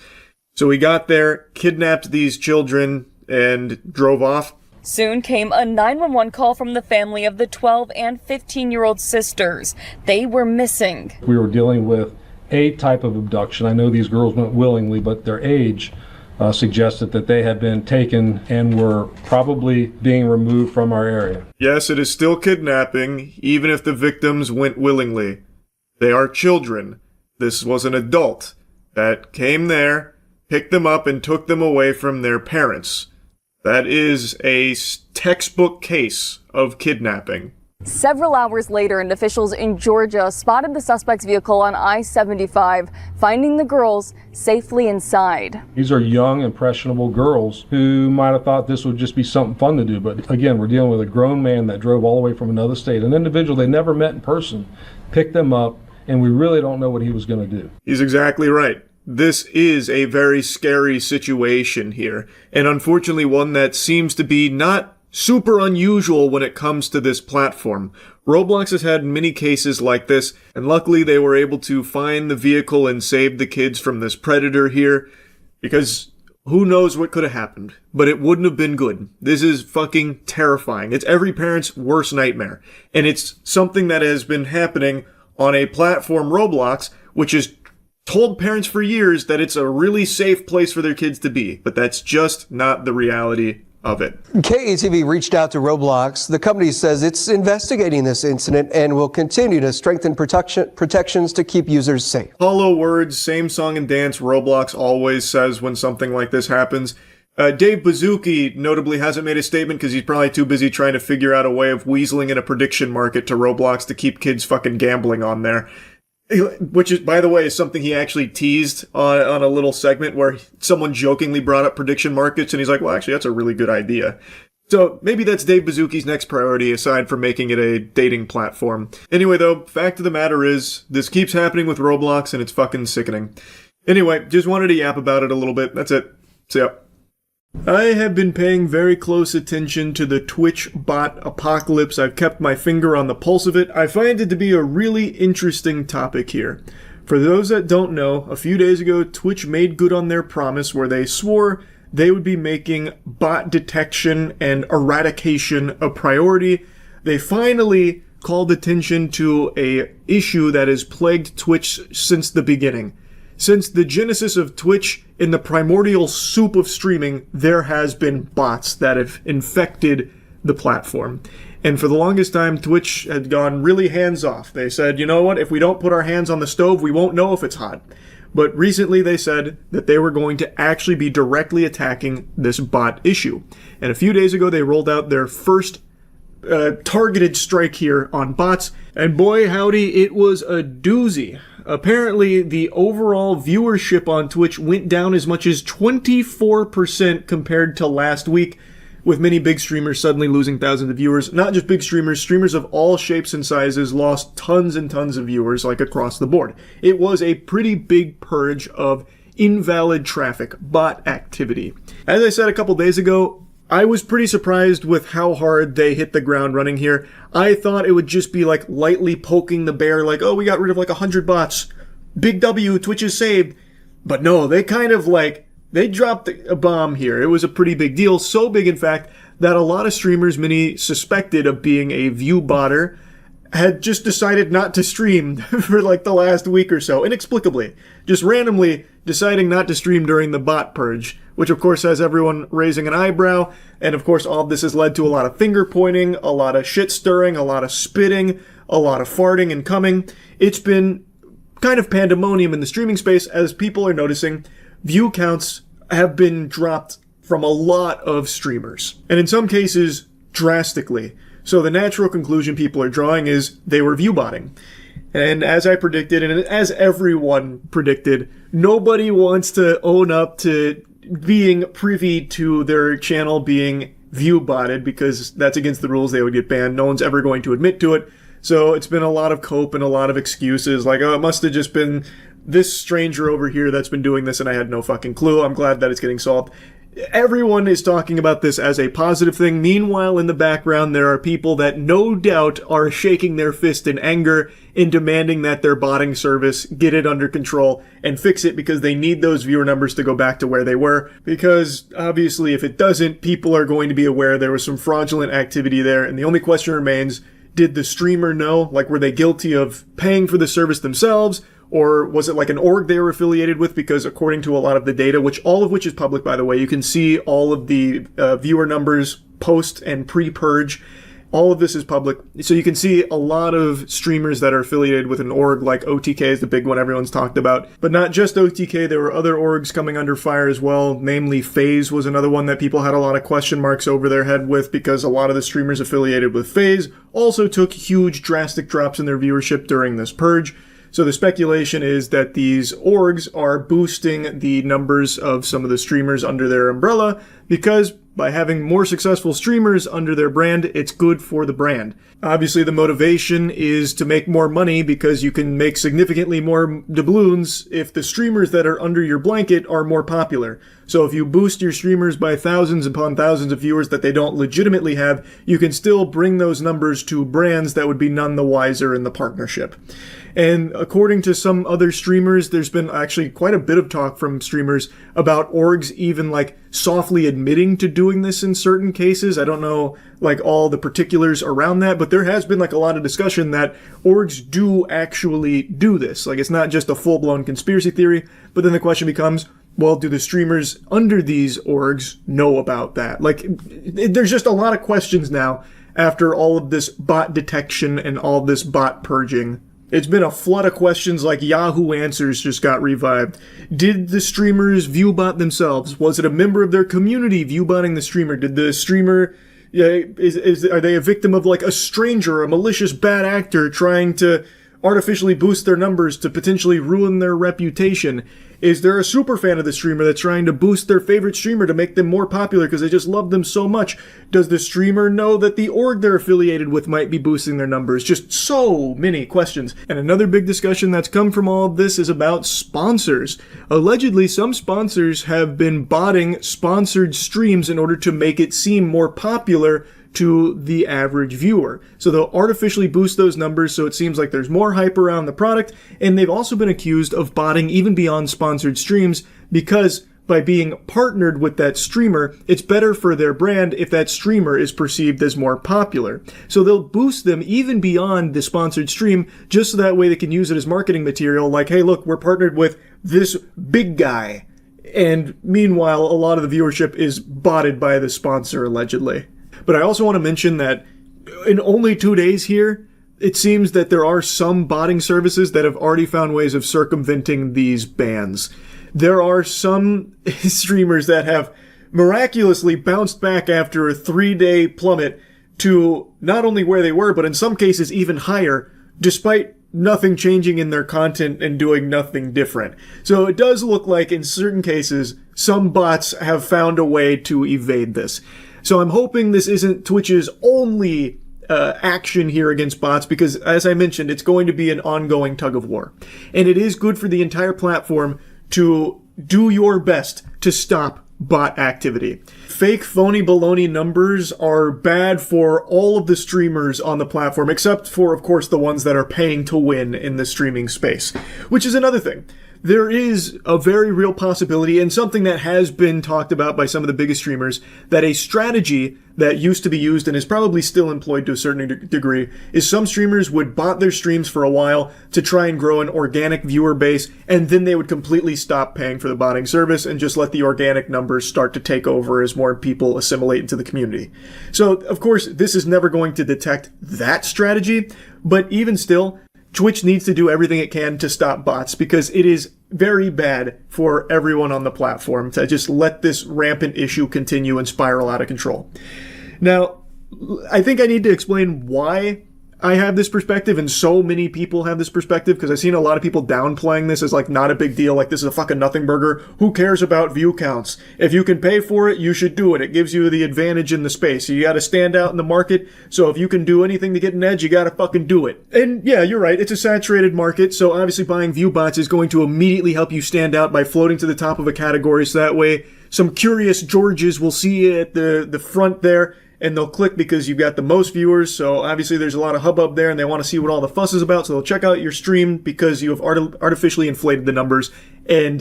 S1: So he got there, kidnapped these children, and drove off.
S13: Soon came a 911 call from the family of the 12 and 15-year-old sisters. They were missing.
S12: We were dealing with a type of abduction. I know these girls went willingly, but their age suggested that they had been taken and were probably being removed from our area.
S1: Yes, it is still kidnapping, even if the victims went willingly. They are children. This was an adult that came there, picked them up, and took them away from their parents. That is a textbook case of kidnapping.
S13: Several hours later, and officials in Georgia spotted the suspect's vehicle on I-75, finding the girls safely inside.
S12: These are young, impressionable girls who might have thought this would just be something fun to do. But again, we're dealing with a grown man that drove all the way from another state, an individual they never met in person, picked them up, and we really don't know what he was going to do.
S1: He's exactly right. This is a very scary situation here, and unfortunately one that seems to be not super unusual when it comes to this platform. Roblox has had many cases like this, and luckily they were able to find the vehicle and save the kids from this predator here, because who knows what could have happened, but it wouldn't have been good. This is fucking terrifying. It's every parent's worst nightmare, and it's something that has been happening on a platform, Roblox, which is told parents for years that it's a really safe place for their kids to be, but that's just not the reality of it.
S10: KETV reached out to Roblox. The company says it's investigating this incident and will continue to strengthen protections to keep users safe.
S1: Hollow words, same song and dance Roblox always says when something like this happens. Dave Bazooki notably hasn't made a statement because he's probably too busy trying to figure out a way of weaseling in a prediction market to Roblox to keep kids fucking gambling on there. Which is, by the way, is something he actually teased on a little segment where someone jokingly brought up prediction markets, and he's like, well, actually, that's a really good idea. So maybe that's Dave Bazooki's next priority, aside from making it a dating platform. Anyway, though, fact of the matter is, this keeps happening with Roblox, and it's fucking sickening. Anyway, just wanted to yap about it a little bit. That's it. See ya. I have been paying very close attention to the Twitch bot apocalypse. I've kept my finger on the pulse of it. I find it to be a really interesting topic here. For those that don't know, a few days ago, Twitch made good on their promise where they swore they would be making bot detection and eradication a priority. They finally called attention to a issue that has plagued Twitch since the beginning. Since the genesis of Twitch, in the primordial soup of streaming, there has been bots that have infected the platform. And for the longest time, Twitch had gone really hands-off. They said, you know what, if we don't put our hands on the stove, we won't know if it's hot. But recently they said that they were going to actually be directly attacking this bot issue. And a few days ago, they rolled out their first targeted strike here on bots. And boy, howdy, it was a doozy. Apparently, the overall viewership on Twitch went down as much as 24% compared to last week, with many big streamers suddenly losing thousands of viewers. Not just big streamers, streamers of all shapes and sizes lost tons and tons of viewers, like across the board. It was a pretty big purge of invalid traffic, bot activity. As I said a couple days ago, I was pretty surprised with how hard they hit the ground running here. I thought it would just be like lightly poking the bear, like, oh, we got rid of like 100 bots. Big W, Twitch is saved. But no, they kind of like, they dropped a bomb here. It was a pretty big deal. So big, in fact, that a lot of streamers many suspected of being a view botter had just decided not to stream for like the last week or so, inexplicably. Just randomly deciding not to stream during the bot purge, which of course has everyone raising an eyebrow, and of course all of this has led to a lot of finger pointing, a lot of shit stirring, a lot of spitting, a lot of farting and coming. It's been kind of pandemonium in the streaming space as people are noticing view counts have been dropped from a lot of streamers, and in some cases, drastically. So the natural conclusion people are drawing is they were view botting. And as I predicted, and as everyone predicted, nobody wants to own up to being privy to their channel being view botted because that's against the rules. They would get banned. No one's ever going to admit to it. So it's been a lot of cope and a lot of excuses like, oh, it must have just been this stranger over here that's been doing this and I had no fucking clue. I'm glad that it's getting solved. Everyone is talking about this as a positive thing. Meanwhile, in the background, there are people that no doubt are shaking their fist in anger in demanding that their botting service get it under control and fix it because they need those viewer numbers to go back to where they were. Because obviously, if it doesn't, people are going to be aware there was some fraudulent activity there. And the only question remains, did the streamer know? Like, were they guilty of paying for the service themselves? Or was it like an org they were affiliated with? Because according to a lot of the data, all of which is public, by the way, you can see all of the viewer numbers post and pre-purge. All of this is public. So you can see a lot of streamers that are affiliated with an org, like OTK is the big one everyone's talked about. But not just OTK, there were other orgs coming under fire as well. Namely, FaZe was another one that people had a lot of question marks over their head with because a lot of the streamers affiliated with FaZe also took huge drastic drops in their viewership during this purge. So the speculation is that these orgs are boosting the numbers of some of the streamers under their umbrella because by having more successful streamers under their brand, it's good for the brand. Obviously, the motivation is to make more money because you can make significantly more doubloons if the streamers that are under your blanket are more popular. So if you boost your streamers by thousands upon thousands of viewers that they don't legitimately have, you can still bring those numbers to brands that would be none the wiser in the partnership. And according to some other streamers, there's been actually quite a bit of talk from streamers about orgs even like softly admitting to doing this in certain cases. I don't know like all the particulars around that, but there has been like a lot of discussion that orgs do actually do this. Like it's not just a full-blown conspiracy theory, but then the question becomes, well, do the streamers under these orgs know about that? Like there's just a lot of questions now after all of this bot detection and all this bot purging. It's been a flood of questions like Yahoo Answers just got revived. Did the streamers viewbot themselves? Was it a member of their community viewbotting the streamer? Did the streamer, are they a victim of like a stranger, a malicious bad actor trying to artificially boost their numbers to potentially ruin their reputation? Is there a super fan of the streamer that's trying to boost their favorite streamer to make them more popular because they just love them so much? Does the streamer know that the org they're affiliated with might be boosting their numbers? Just so many questions. And another big discussion that's come from all of this is about sponsors. Allegedly, some sponsors have been botting sponsored streams in order to make it seem more popular to the average viewer. So they'll artificially boost those numbers so it seems like there's more hype around the product, and they've also been accused of botting even beyond sponsored streams because by being partnered with that streamer, it's better for their brand if that streamer is perceived as more popular. So they'll boost them even beyond the sponsored stream just so that way they can use it as marketing material like, hey, look, we're partnered with this big guy. And meanwhile, a lot of the viewership is botted by the sponsor, allegedly. But I also want to mention that in only 2 days here, it seems that there are some botting services that have already found ways of circumventing these bans. There are some streamers that have miraculously bounced back after a 3-day plummet to not only where they were, but in some cases even higher, despite nothing changing in their content and doing nothing different. So it does look like in certain cases, some bots have found a way to evade this. So I'm hoping this isn't Twitch's only action here against bots because, as I mentioned, it's going to be an ongoing tug of war. And it is good for the entire platform to do your best to stop bot activity. Fake, phony, baloney numbers are bad for all of the streamers on the platform, except for, of course, the ones that are paying to win in the streaming space, which is another thing. There is a very real possibility, and something that has been talked about by some of the biggest streamers, that a strategy that used to be used and is probably still employed to a certain degree is some streamers would bot their streams for a while to try and grow an organic viewer base, and then they would completely stop paying for the botting service and just let the organic numbers start to take over as more people assimilate into the community. So, of course, this is never going to detect that strategy, but even still, Twitch needs to do everything it can to stop bots, because it is very bad for everyone on the platform to just let this rampant issue continue and spiral out of control. Now, I think I need to explain why I have this perspective and so many people have this perspective, because I've seen a lot of people downplaying this as like not a big deal, like this is a fucking nothing burger. Who cares about view counts? If you can pay for it, you should do it. It gives you the advantage in the space. You gotta stand out in the market, so if you can do anything to get an edge, you gotta fucking do it. And yeah, you're right, it's a saturated market, so obviously buying view bots is going to immediately help you stand out by floating to the top of a category, so that way some curious Georges will see you at the front there, and they'll click because you've got the most viewers, so obviously there's a lot of hubbub there, and they want to see what all the fuss is about, so they'll check out your stream because you have artificially inflated the numbers, and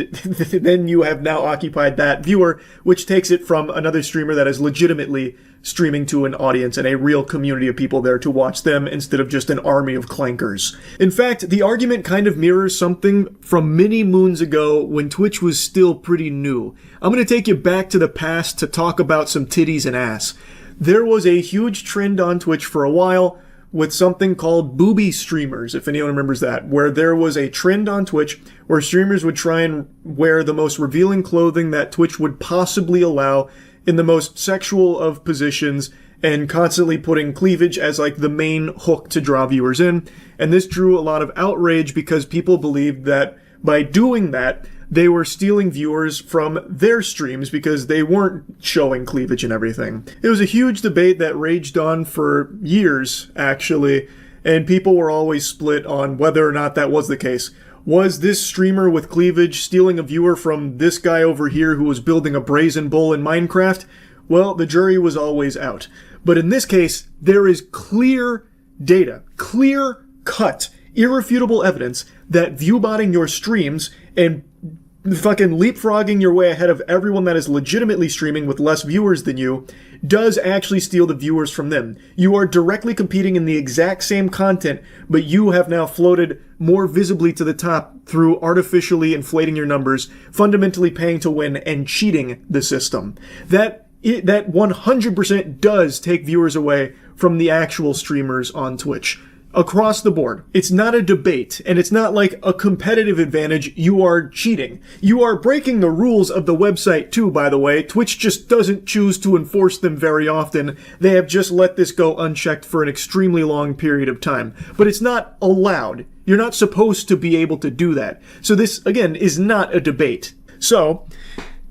S1: then you have now occupied that viewer, which takes it from another streamer that is legitimately streaming to an audience and a real community of people there to watch them instead of just an army of clankers. In fact, the argument kind of mirrors something from many moons ago when Twitch was still pretty new. I'm going to take you back to the past to talk about some titties and ass. There was a huge trend on Twitch for a while with something called booby streamers, if anyone remembers that, where there was a trend on Twitch where streamers would try and wear the most revealing clothing that Twitch would possibly allow in the most sexual of positions and constantly putting cleavage as like the main hook to draw viewers in. And this drew a lot of outrage because people believed that by doing that, they were stealing viewers from their streams because they weren't showing cleavage and everything. It was a huge debate that raged on for years, actually, and people were always split on whether or not that was the case. Was this streamer with cleavage stealing a viewer from this guy over here who was building a brazen bull in Minecraft? Well, the jury was always out. But in this case, there is clear data, clear-cut, irrefutable evidence that viewbotting your streams and fucking leapfrogging your way ahead of everyone that is legitimately streaming with less viewers than you does actually steal the viewers from them. You are directly competing in the exact same content, but you have now floated more visibly to the top through artificially inflating your numbers, fundamentally paying to win, and cheating the system. That 100% does take viewers away from the actual streamers on Twitch. Across the board. It's not a debate, and it's not like a competitive advantage. You are cheating. You are breaking the rules of the website too, by the way. Twitch just doesn't choose to enforce them very often. They have just let this go unchecked for an extremely long period of time. But it's not allowed. You're not supposed to be able to do that. So this, again, is not a debate. So,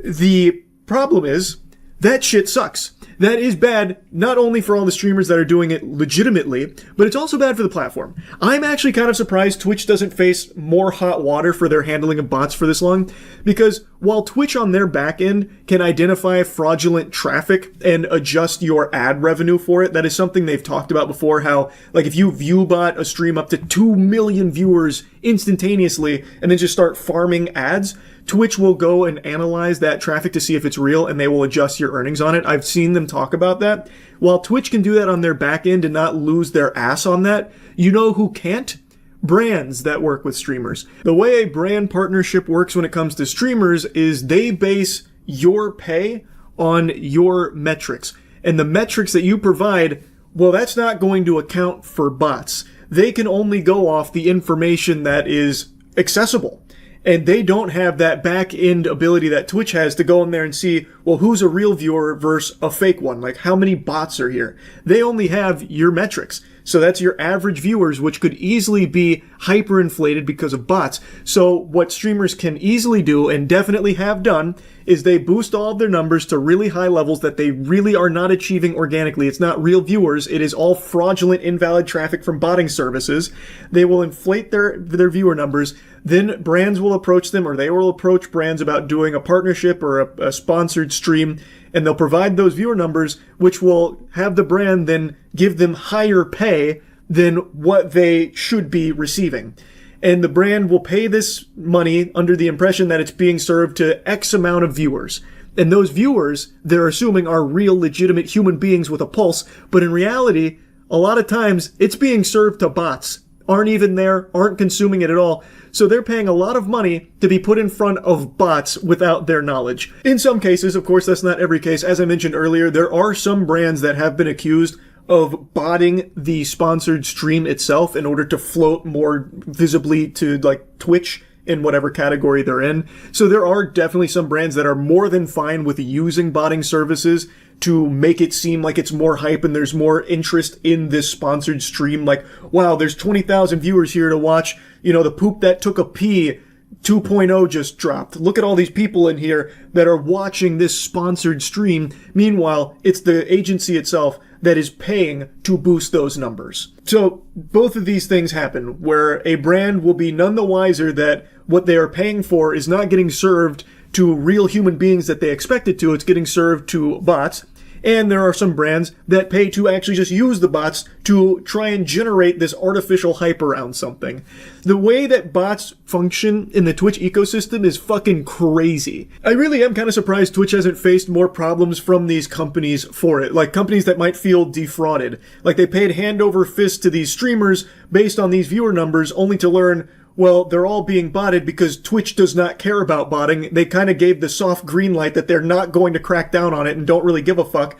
S1: the problem is, that shit sucks. That is bad, not only for all the streamers that are doing it legitimately, but it's also bad for the platform. I'm actually kind of surprised Twitch doesn't face more hot water for their handling of bots for this long, because while Twitch on their back end can identify fraudulent traffic and adjust your ad revenue for it, that is something they've talked about before, how, like, if you viewbot a stream up to 2 million viewers instantaneously and then just start farming ads, Twitch will go and analyze that traffic to see if it's real, and they will adjust your earnings on it. I've seen them talk about that. While Twitch can do that on their back end and not lose their ass on that, you know who can't? Brands that work with streamers. The way a brand partnership works when it comes to streamers is they base your pay on your metrics. And the metrics that you provide, well, that's not going to account for bots. They can only go off the information that is accessible. And they don't have that back-end ability that Twitch has to go in there and see, well, who's a real viewer versus a fake one? Like, how many bots are here? They only have your metrics. So that's your average viewers, which could easily be hyperinflated because of bots. So what streamers can easily do, and definitely have done, is they boost all of their numbers to really high levels that they really are not achieving organically. It's not real viewers. It is all fraudulent, invalid traffic from botting services. They will inflate their viewer numbers. then brands will approach them, or they will approach brands about doing a partnership or a sponsored stream, and they'll provide those viewer numbers, which will have the brand then give them higher pay than what they should be receiving. And the brand will pay this money under the impression that it's being served to X amount of viewers. And those viewers, they're assuming, are real, legitimate human beings with a pulse. But in reality, a lot of times, it's being served to bots. Aren't even there, aren't consuming it at all. So they're paying a lot of money to be put in front of bots without their knowledge. In some cases, of course, that's not every case. As I mentioned earlier, there are some brands that have been accused of botting the sponsored stream itself in order to float more visibly to like Twitch in whatever category they're in. So there are definitely some brands that are more than fine with using botting services to make it seem like it's more hype and there's more interest in this sponsored stream. Like, wow, there's 20,000 viewers here to watch, the poop that took a pee 2.0 just dropped. Look at all these people in here that are watching this sponsored stream. Meanwhile, it's the agency itself that is paying to boost those numbers. So both of these things happen where a brand will be none the wiser that what they are paying for is not getting served to real human beings that they expect it to. It's getting served to bots. And there are some brands that pay to actually just use the bots to try and generate this artificial hype around something. The way that bots function in the Twitch ecosystem is fucking crazy. I really am kind of surprised Twitch hasn't faced more problems from these companies for it. Like companies that might feel defrauded. Like they paid hand over fist to these streamers based on these viewer numbers only to learn, well, they're all being botted because Twitch does not care about botting. They kind of gave the soft green light that they're not going to crack down on it and don't really give a fuck.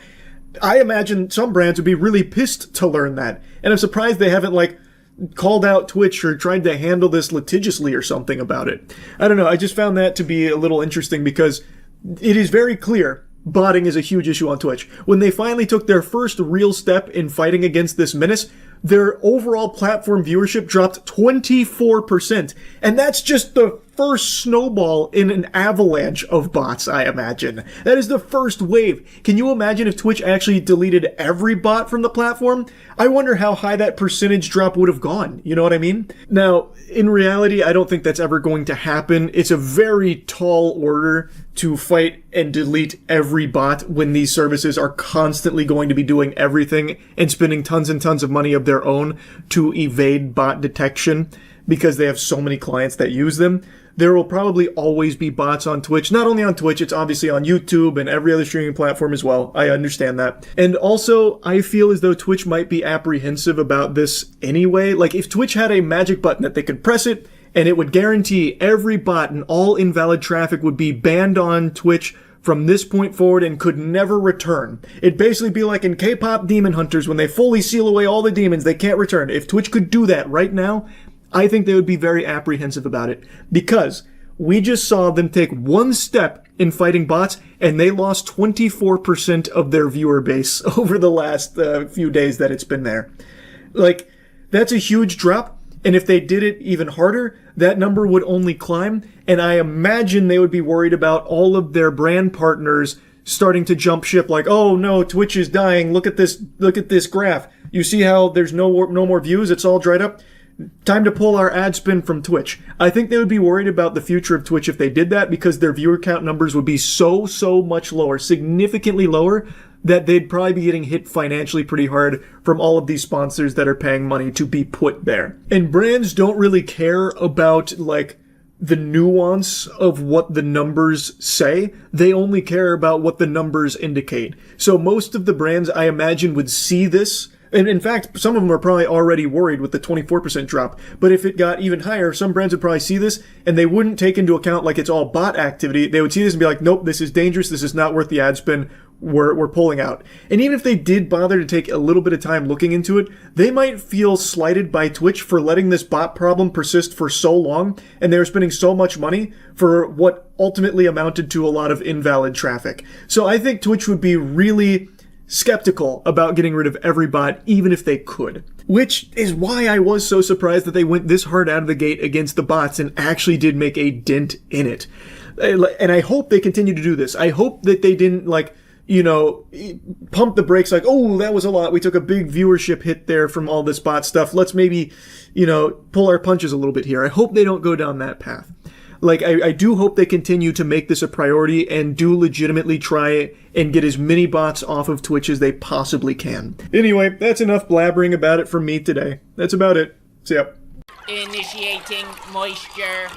S1: I imagine some brands would be really pissed to learn that. And I'm surprised they haven't, called out Twitch or tried to handle this litigiously or something about it. I don't know. I just found that to be a little interesting because it is very clear botting is a huge issue on Twitch. When they finally took their first real step in fighting against this menace, their overall platform viewership dropped 24%. And that's just the first snowball in an avalanche of bots, I imagine. That is the first wave. Can you imagine if Twitch actually deleted every bot from the platform? I wonder how high that percentage drop would have gone. You know what I mean? Now, in reality, I don't think that's ever going to happen. It's a very tall order to fight and delete every bot when these services are constantly going to be doing everything and spending tons and tons of money of their own to evade bot detection because they have so many clients that use them. There will probably always be bots on Twitch. Not only on Twitch, it's obviously on YouTube and every other streaming platform as well. I understand that. And also, I feel as though Twitch might be apprehensive about this anyway. Like, if Twitch had a magic button that they could press it, and it would guarantee every bot and all invalid traffic would be banned on Twitch from this point forward and could never return. It'd basically be like in K-pop Demon Hunters when they fully seal away all the demons, they can't return. If Twitch could do that right now, I think they would be very apprehensive about it because we just saw them take one step in fighting bots and they lost 24% of their viewer base over the last few days that it's been there. Like, that's a huge drop. And if they did it even harder, that number would only climb. And I imagine they would be worried about all of their brand partners starting to jump ship like, oh no, Twitch is dying. Look at this graph. You see how there's no more views? It's all dried up. Time to pull our ad spend from Twitch. I think they would be worried about the future of Twitch if they did that because their viewer count numbers would be so much lower, significantly lower, that they'd probably be getting hit financially pretty hard from all of these sponsors that are paying money to be put there. And brands don't really care about, the nuance of what the numbers say. They only care about what the numbers indicate. So most of the brands, I imagine, would see this. And in fact, some of them are probably already worried with the 24% drop. But if it got even higher, some brands would probably see this and they wouldn't take into account like it's all bot activity. They would see this and be like, nope, this is dangerous. This is not worth the ad spend. We're pulling out. And even if they did bother to take a little bit of time looking into it, they might feel slighted by Twitch for letting this bot problem persist for so long, and they were spending so much money for what ultimately amounted to a lot of invalid traffic. So I think Twitch would be really skeptical about getting rid of every bot, even if they could. Which is why I was so surprised that they went this hard out of the gate against the bots and actually did make a dent in it. And I hope they continue to do this. I hope that they didn't, you know, pump the brakes like, oh, that was a lot. We took a big viewership hit there from all this bot stuff. Let's maybe, you know, pull our punches a little bit here. I hope they don't go down that path. Like, I do hope they continue to make this a priority and do legitimately try and get as many bots off of Twitch as they possibly can. Anyway, that's enough blabbering about it from me today. That's about it. See ya.
S3: Initiating moisture.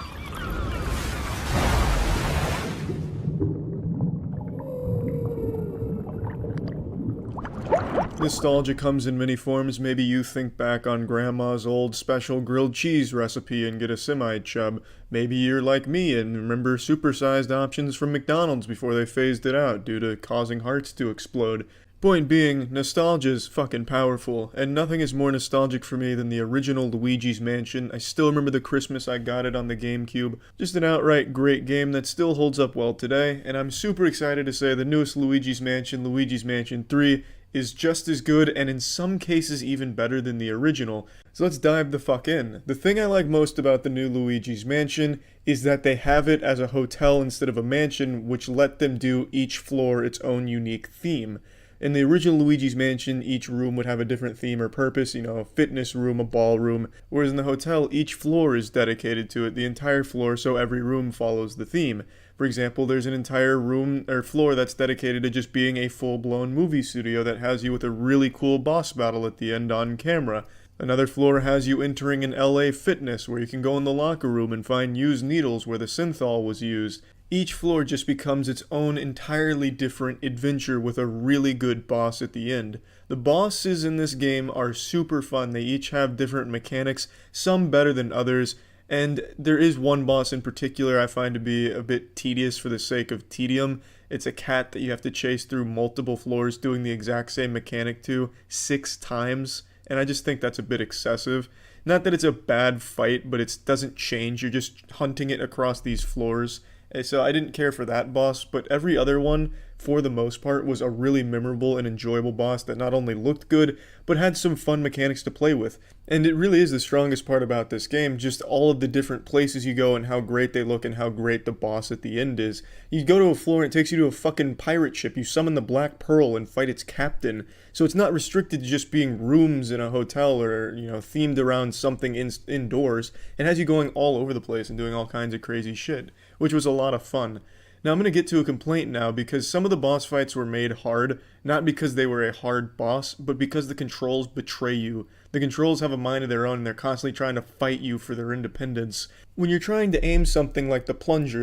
S1: Nostalgia comes in many forms. Maybe you think back on grandma's old special grilled cheese recipe and get a semi-chub. Maybe you're like me and remember supersized options from McDonald's before they phased it out due to causing hearts to explode. Point being, nostalgia's fucking powerful, and nothing is more nostalgic for me than the original Luigi's Mansion. I still remember the Christmas I got it on the GameCube. Just an outright great game that still holds up well today, and I'm super excited to say the newest Luigi's Mansion 3, is just as good and in some cases even better than the original. So let's dive the fuck in. The thing I like most about the new Luigi's Mansion is that they have it as a hotel instead of a mansion, which let them do each floor its own unique theme. In the original Luigi's Mansion, each room would have a different theme or purpose, you know, a fitness room, a ballroom, whereas in the hotel, each floor is dedicated to it, the entire floor, so every room follows the theme. For example, there's an entire room or floor that's dedicated to just being a full-blown movie studio that has you with a really cool boss battle at the end on camera. Another floor has you entering an LA Fitness, where you can go in the locker room and find used needles where the synthol was used. Each floor just becomes its own entirely different adventure with a really good boss at the end. The bosses in this game are super fun. They each have different mechanics, some better than others, and there is one boss in particular I find to be a bit tedious for the sake of tedium. It's a cat that you have to chase through multiple floors doing the exact same mechanic to 6 times, and I just think that's a bit excessive. Not that it's a bad fight, but it doesn't change. You're just hunting it across these floors. So I didn't care for that boss, but every other one, for the most part, was a really memorable and enjoyable boss that not only looked good, but had some fun mechanics to play with. And it really is the strongest part about this game, just all of the different places you go and how great they look and how great the boss at the end is. You go to a floor and it takes you to a fucking pirate ship, you summon the Black Pearl and fight its captain. So it's not restricted to just being rooms in a hotel or, you know, themed around something indoors. It has you going all over the place and doing all kinds of crazy shit, which was a lot of fun. Now I'm going to get to a complaint now because some of the boss fights were made hard, not because they were a hard boss, but because the controls betray you. The controls have a mind of their own and they're constantly trying to fight you for their independence. When you're trying to aim something like the plunger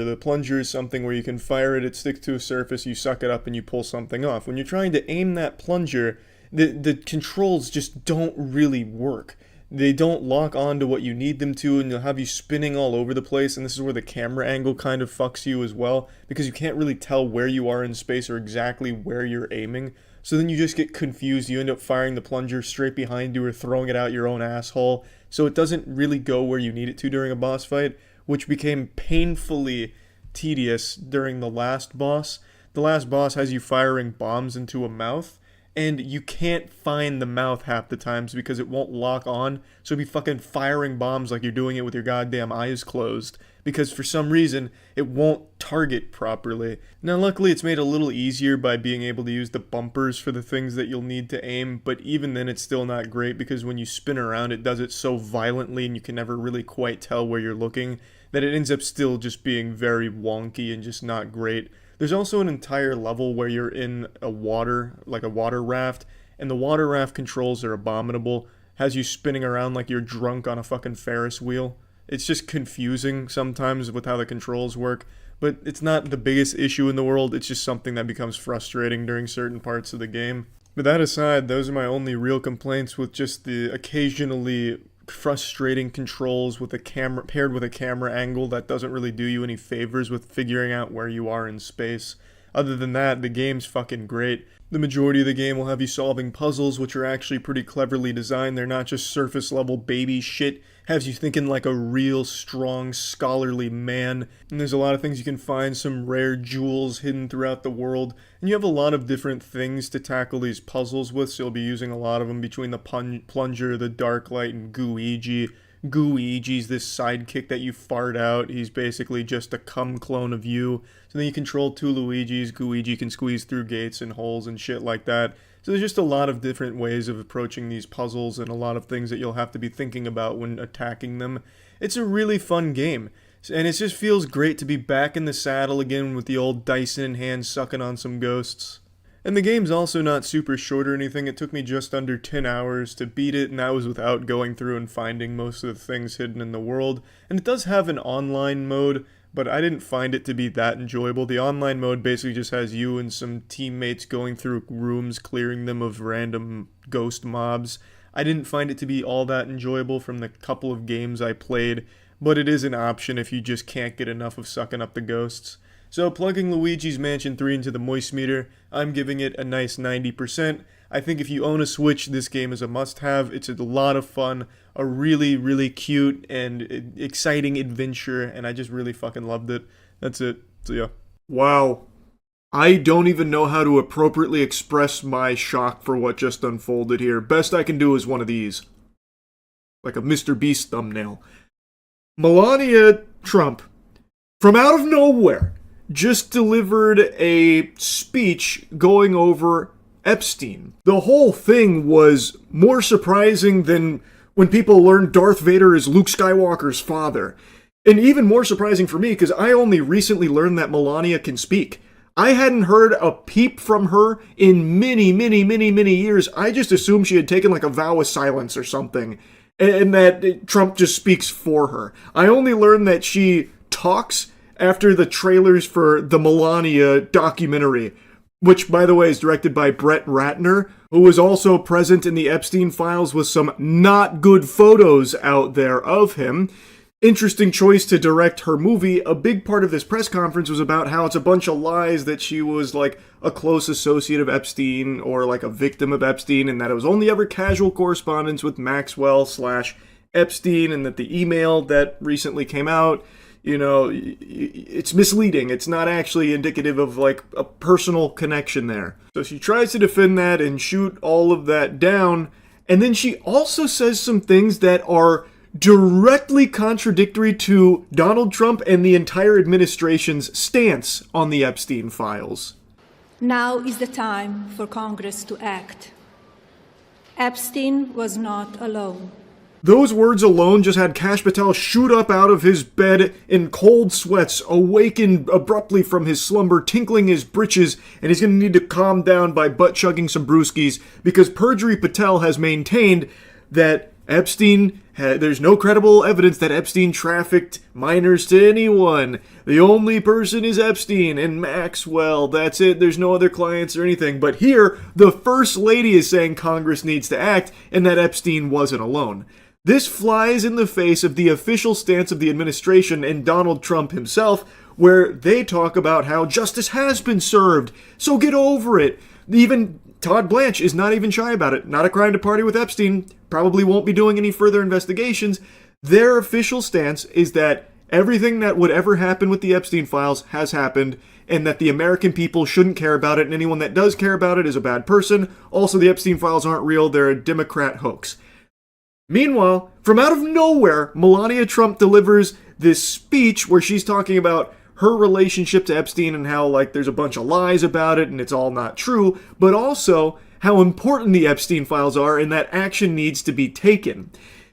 S1: is something where you can fire it sticks to a surface, you suck it up and you pull something off. When you're trying to aim that plunger, the controls just don't really work. They don't lock on to what you need them to, and they'll have you spinning all over the place, and this is where the camera angle kind of fucks you as well, because you can't really tell where you are in space or exactly where you're aiming. So then you just get confused, you end up firing the plunger straight behind you or throwing it out your own asshole, so it doesn't really go where you need it to during a boss fight, which became painfully tedious during the last boss. The last boss has you firing bombs into a mouth, and you can't find the mouth half the times because it won't lock on, so be fucking firing bombs like you're doing it with your goddamn eyes closed, because for some reason, it won't target properly. Now luckily it's made a little easier by being able to use the bumpers for the things that you'll need to aim, but even then it's still not great because when you spin around it does it so violently and you can never really quite tell where you're looking, that it ends up still just being very wonky and just not great. There's also an entire level where you're in a water raft, and the water raft controls are abominable. Has you spinning around like you're drunk on a fucking Ferris wheel. It's just confusing sometimes with how the controls work, but it's not the biggest issue in the world, it's just something that becomes frustrating during certain parts of the game. But that aside, those are my only real complaints with just the occasionally frustrating controls with a camera paired with a camera angle that doesn't really do you any favors with figuring out where you are in space. Other than that, the game's fucking great. The majority of the game will have you solving puzzles, which are actually pretty cleverly designed. They're not just surface level baby shit. Has you thinking like a real strong scholarly man. And there's a lot of things you can find, some rare jewels hidden throughout the world. And you have a lot of different things to tackle these puzzles with, so you'll be using a lot of them between the plunger, the dark light, and Gooigi. Gooigi's this sidekick that you fart out. He's basically just a cum clone of you. So then you control two Luigis. Gooigi can squeeze through gates and holes and shit like that. So there's just a lot of different ways of approaching these puzzles and a lot of things that you'll have to be thinking about when attacking them. It's a really fun game. And it just feels great to be back in the saddle again with the old Dyson in hand sucking on some ghosts. And the game's also not super short or anything. It took me just under 10 hours to beat it, and that was without going through and finding most of the things hidden in the world. And it does have an online mode, but I didn't find it to be that enjoyable. The online mode basically just has you and some teammates going through rooms, clearing them of random ghost mobs. I didn't find it to be all that enjoyable from the couple of games I played, but it is an option if you just can't get enough of sucking up the ghosts. So plugging Luigi's Mansion 3 into the moist meter, I'm giving it a nice 90%. I think if you own a Switch, this game is a must-have. It's a lot of fun, a really, really cute and exciting adventure, and I just really fucking loved it. That's it. So yeah. Wow. I don't even know how to appropriately express my shock for what just unfolded here. Best I can do is one of these. Like a Mr. Beast thumbnail. Melania Trump, from out of nowhere, just delivered a speech going over Epstein. The whole thing was more surprising than when people learned Darth Vader is Luke Skywalker's father. And even more surprising for me, because I only recently learned that Melania can speak. I hadn't heard a peep from her in many years. I just assumed she had taken like a vow of silence or something, and that Trump just speaks for her. I only learned that she talks after the trailers for the Melania documentary, which, by the way, is directed by Brett Ratner, who was also present in the Epstein files with some not good photos out there of him. Interesting choice to direct her movie. A big part of this press conference was about how it's a bunch of lies that she was like a close associate of Epstein or like a victim of Epstein, and that it was only ever casual correspondence with Maxwell/Epstein, and that the email that recently came out, you know, it's misleading. It's not actually indicative of like a personal connection there. So she tries to defend that and shoot all of that down. And then she also says some things that are directly contradictory to Donald Trump and the entire administration's stance on the Epstein files.
S2: Now is the time for Congress to act. Epstein was not alone.
S1: Those words alone just had Kash Patel shoot up out of his bed in cold sweats, awaken abruptly from his slumber, tinkling his britches, and he's going to need to calm down by butt-chugging some brewskis, because Perjury Patel has maintained that Epstein, there's no credible evidence that Epstein trafficked minors to anyone. The only person is Epstein and Maxwell. That's it. There's no other clients or anything. But here, the First Lady is saying Congress needs to act and that Epstein wasn't alone. This flies in the face of the official stance of the administration and Donald Trump himself, where they talk about how justice has been served, so get over it. Even Todd Blanche is not even shy about it. Not a crime to party with Epstein. Probably won't be doing any further investigations. Their official stance is that everything that would ever happen with the Epstein files has happened, and that the American people shouldn't care about it, and anyone that does care about it is a bad person. Also, the Epstein files aren't real. They're a Democrat hoax. Meanwhile, from out of nowhere, Melania Trump delivers this speech where she's talking about her relationship to Epstein and how, like, there's a bunch of lies about it and it's all not true, but also how important the Epstein files are and that action needs to be taken,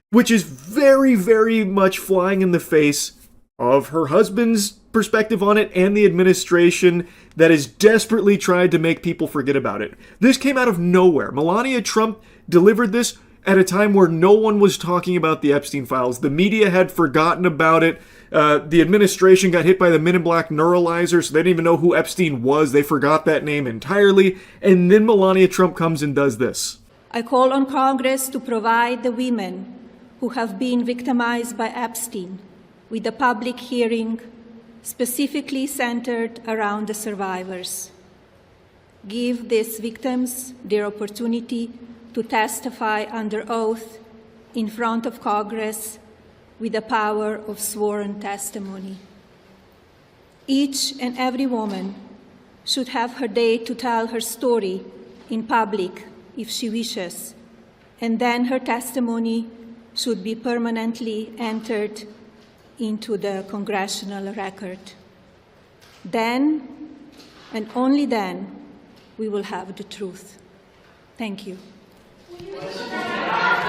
S1: which is very much flying in the face of her husband's perspective on it and the administration that has desperately tried to make people forget about it. This came out of nowhere. Melania Trump delivered this at a time where no one was talking about the Epstein files. The media had forgotten about it. The administration got hit by the Men in Black neuralizer, so they didn't even know who Epstein was. They forgot that name entirely. And then Melania Trump comes and does this.
S2: I call on Congress to provide the women who have been victimized by Epstein with a public hearing specifically centered around the survivors. Give these victims their opportunity to testify under oath in front of Congress with the power of sworn testimony. Each and every woman should have her day to tell her story in public if she wishes, and then her testimony should be permanently entered into the congressional record. Then, and only then, we will have the truth. Thank you.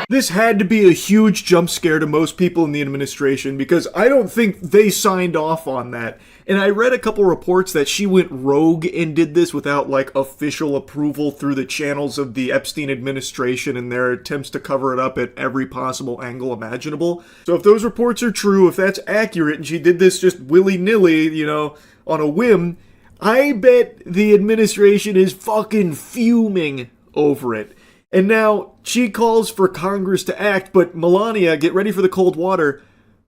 S1: This had to be a huge jump scare to most people in the administration because I don't think they signed off on that. And I read a couple reports that she went rogue and did this without like official approval through the channels of the Epstein administration and their attempts to cover it up at every possible angle imaginable. So if those reports are true, if that's accurate and she did this just willy-nilly, you know, on a whim, I bet the administration is fucking fuming over it. And now she calls for Congress to act, but Melania, get ready for the cold water.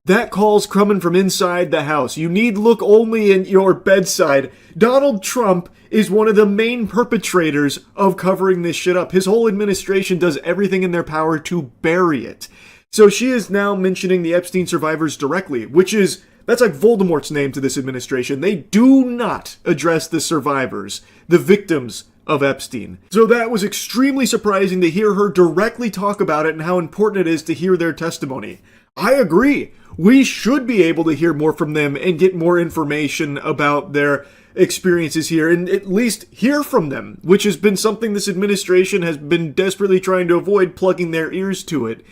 S1: That call's coming from inside the house. You need look only in your bedside. Donald Trump is one of the main perpetrators of covering this shit up. His whole administration does everything in their power to bury it. So she is now mentioning the Epstein survivors directly, that's like Voldemort's name to this administration. They do not address the survivors, the victims of Epstein. So that was extremely surprising to hear her directly talk about it and how important it is to hear their testimony. I agree. We should be able to hear more from them and get more information about their experiences here and at least hear from them, which has been something this administration has been desperately trying to avoid, plugging their ears to it.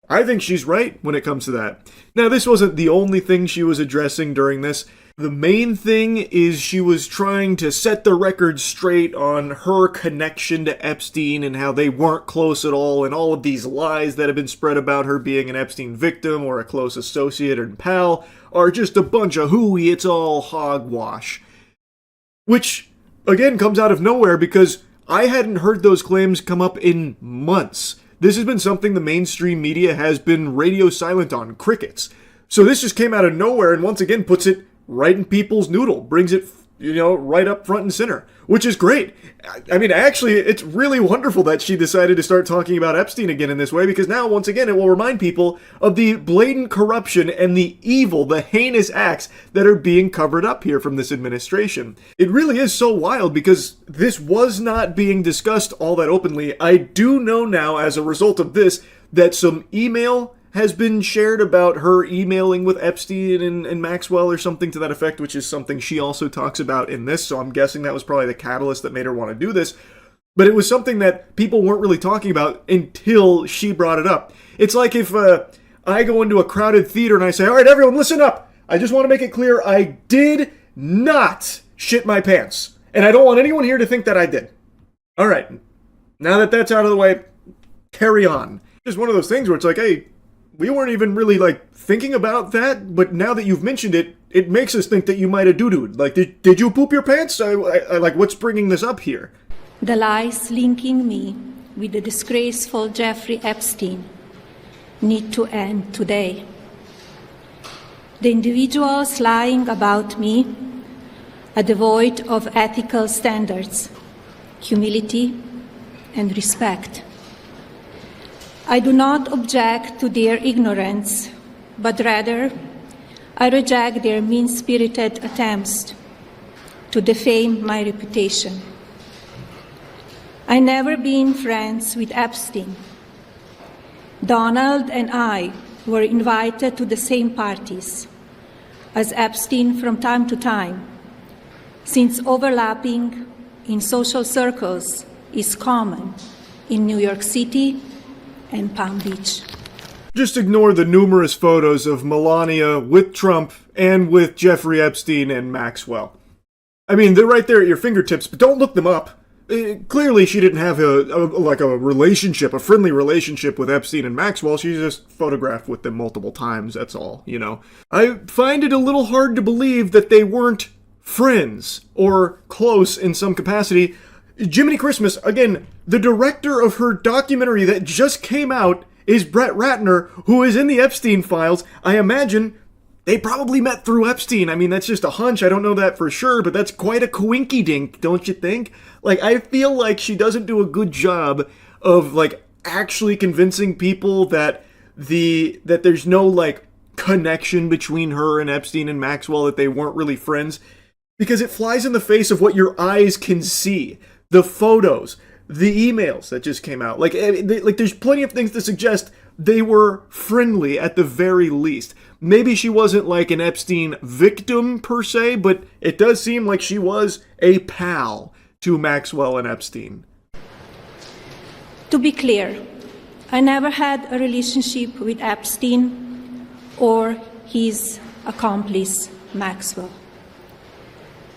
S1: I think she's right when it comes to that. Now, this wasn't the only thing she was addressing during this. The main thing is she was trying to set the record straight on her connection to Epstein and how they weren't close at all and all of these lies that have been spread about her being an Epstein victim or a close associate and pal are just a bunch of hooey, it's all hogwash. Which, again, comes out of nowhere because I hadn't heard those claims come up in months. This has been something the mainstream media has been radio silent on, crickets. So this just came out of nowhere and once again puts it right in people's noodle, brings it, right up front and center, which is great. I mean, actually, it's really wonderful that she decided to start talking about Epstein again in this way, because now, once again, it will remind people of the blatant corruption and the evil, the heinous acts that are being covered up here from this administration. It really is so wild because this was not being discussed all that openly. I do know now, as a result of this, that some email has been shared about her emailing with Epstein and Maxwell or something to that effect, which is something she also talks about in this, so I'm guessing that was probably the catalyst that made her want to do this. But it was something that people weren't really talking about until she brought it up. It's like if I go into a crowded theater and I say, all right, everyone, listen up. I just want to make it clear I did not shit my pants. And I don't want anyone here to think that I did. All right, now that that's out of the way, carry on. It's one of those things where it's like, hey, we weren't even really, thinking about that, but now that you've mentioned it, it makes us think that you might have doo-dooed. Did you poop your pants? What's bringing this up here?
S2: The lies linking me with the disgraceful Jeffrey Epstein need to end today. The individuals lying about me are devoid of ethical standards, humility, and respect. I do not object to their ignorance, but rather I reject their mean-spirited attempts to defame my reputation. I never been friends with Epstein. Donald and I were invited to the same parties as Epstein from time to time, since overlapping in social circles is common in New York City and Palm Beach.
S1: Just ignore the numerous photos of Melania with Trump and with Jeffrey Epstein and Maxwell. I mean, they're right there at your fingertips, but don't look them up. Clearly, she didn't have a relationship, a friendly relationship with Epstein and Maxwell. She just photographed with them multiple times, that's all, I find it a little hard to believe that they weren't friends or close in some capacity. Jiminy Christmas, again, the director of her documentary that just came out is Brett Ratner, who is in the Epstein files. I imagine they probably met through Epstein. I mean, that's just a hunch. I don't know that for sure, but that's quite a coinky-dink, don't you think? I feel like she doesn't do a good job of, actually convincing people that there's no, connection between her and Epstein and Maxwell, that they weren't really friends, because it flies in the face of what your eyes can see. The photos, the emails that just came out. There's plenty of things to suggest they were friendly at the very least. Maybe she wasn't like an Epstein victim per se, but it does seem like she was a pal to Maxwell and Epstein.
S2: To be clear, I never had a relationship with Epstein or his accomplice, Maxwell.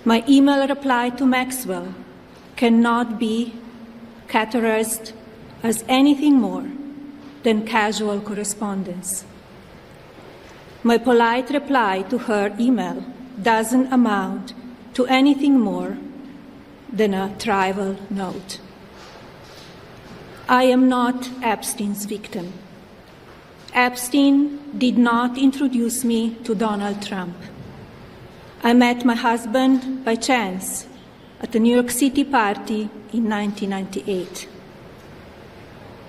S2: My email reply to Maxwell cannot be categorized as anything more than casual correspondence. My polite reply to her email doesn't amount to anything more than a trivial note. I am not Epstein's victim. Epstein did not introduce me to Donald Trump. I met my husband by chance at a New York City party in 1998.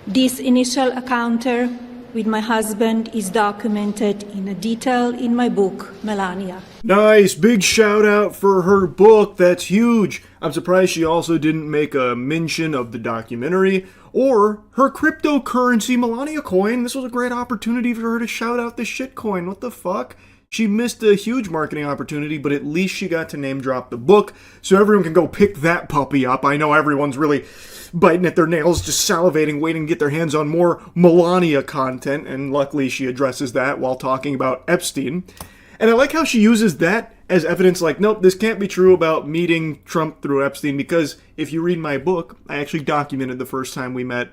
S2: This initial encounter with my husband is documented in detail in my book, Melania.
S1: Nice, big shout out for her book, that's huge. I'm surprised she also didn't make a mention of the documentary or her cryptocurrency Melania coin. This was a great opportunity for her to shout out the shitcoin. What the fuck? She missed a huge marketing opportunity, but at least she got to name drop the book, so everyone can go pick that puppy up. I know everyone's really biting at their nails, just salivating, waiting to get their hands on more Melania content, and luckily she addresses that while talking about Epstein. And I like how she uses that as evidence like, nope, this can't be true about meeting Trump through Epstein, because if you read my book, I actually documented the first time we met.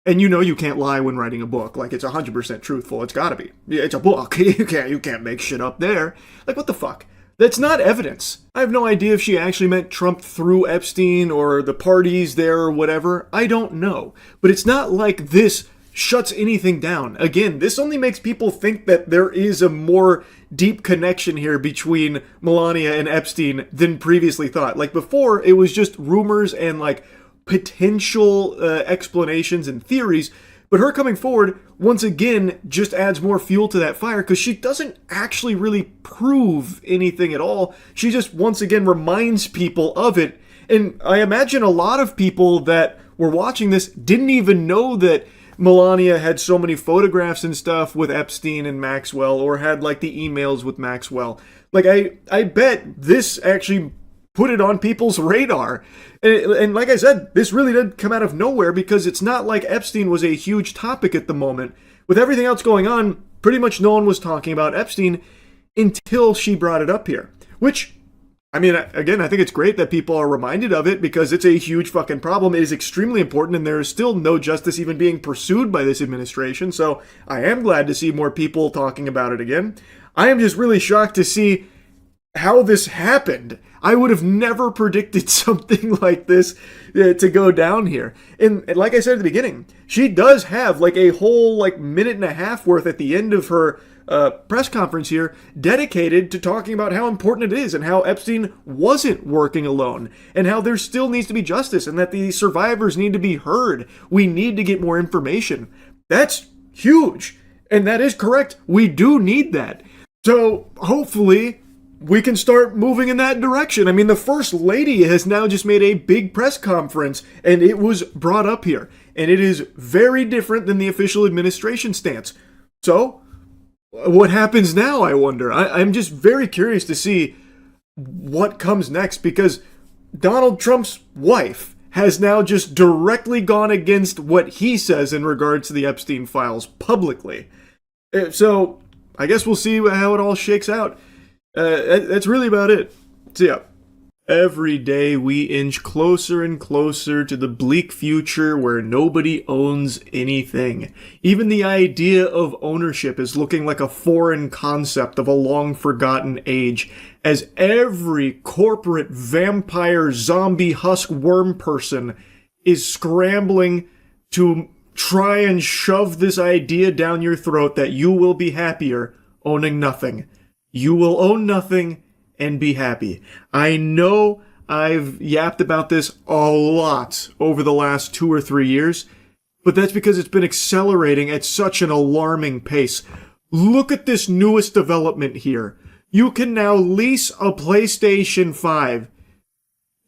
S1: And you know you can't lie when writing a book. Like, it's 100% truthful. It's gotta be. It's a book. You can't make shit up there. Like, what the fuck? That's not evidence. I have no idea if she actually met Trump through Epstein or the parties there or whatever. I don't know. But it's not like this shuts anything down. Again, this only makes people think that there is a more deep connection here between Melania and Epstein than previously thought. Like, before, it was just rumors and, like, potential explanations and theories, but her coming forward once again just adds more fuel to that fire, because she doesn't actually really prove anything at all. She just once again reminds people of it. And I imagine a lot of people that were watching this didn't even know that Melania had so many photographs and stuff with Epstein and Maxwell, or had like the emails with Maxwell. Like, I bet this actually put it on people's radar. And like I said, this really did come out of nowhere, because it's not like Epstein was a huge topic at the moment. With everything else going on, pretty much no one was talking about Epstein until she brought it up here. Which, I mean, again, I think it's great that people are reminded of it, because it's a huge fucking problem. It is extremely important, and there is still no justice even being pursued by this administration. So I am glad to see more people talking about it again. I am just really shocked to see how this happened. I would have never predicted something like this to go down here. And like I said at the beginning, she does have like a whole like minute and a half worth at the end of her press conference here dedicated to talking about how important it is, and how Epstein wasn't working alone, and how there still needs to be justice, and that the survivors need to be heard. We need to get more information. That's huge. And that is correct. We do need that. So hopefully we can start moving in that direction. I mean, the First Lady has now just made a big press conference, and it was brought up here. And it is very different than the official administration stance. So, what happens now, I wonder? I'm just very curious to see what comes next, because Donald Trump's wife has now just directly gone against what he says in regards to the Epstein files publicly. So, I guess we'll see how it all shakes out. That's really about it. So yeah, every day we inch closer and closer to the bleak future where nobody owns anything. Even the idea of ownership is looking like a foreign concept of a long-forgotten age, as every corporate vampire zombie husk worm person is scrambling to try and shove this idea down your throat that you will be happier owning nothing. You will own nothing and be happy. I know I've yapped about this a lot over the last 2 or 3 years, but that's because it's been accelerating at such an alarming pace. Look at this newest development here. You can now lease a PlayStation 5.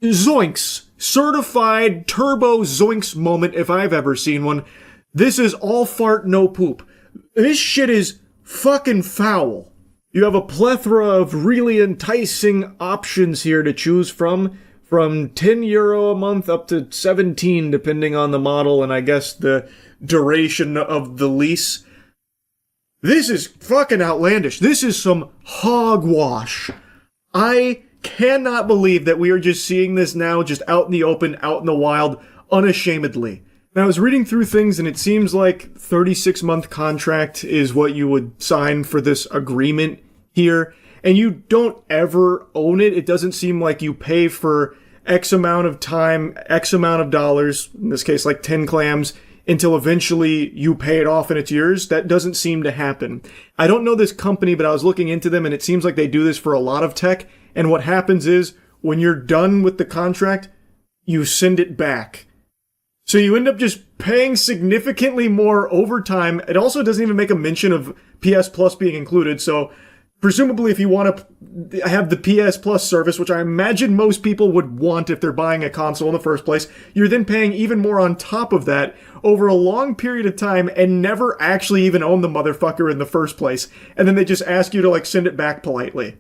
S1: Zoinks! Certified turbo zoinks moment if I've ever seen one. This is all fart, no poop. This shit is fucking foul. You have a plethora of really enticing options here to choose from €10 a month up to 17 depending on the model and I guess the duration of the lease. This is fucking outlandish. This is some hogwash. I cannot believe that we are just seeing this now just out in the open, out in the wild, unashamedly. Now, I was reading through things and it seems like 36-month contract is what you would sign for this agreement here. And you don't ever own it. It doesn't seem like you pay for X amount of time, X amount of dollars, in this case like 10 clams, until eventually you pay it off and it's yours. That doesn't seem to happen. I don't know this company, but I was looking into them and it seems like they do this for a lot of tech. And what happens is when you're done with the contract, you send it back. So you end up just paying significantly more over time. It also doesn't even make a mention of PS Plus being included. So presumably if you want to have the PS Plus service, which I imagine most people would want if they're buying a console in the first place, you're then paying even more on top of that over a long period of time and never actually even own the motherfucker in the first place. And then they just ask you to like send it back politely.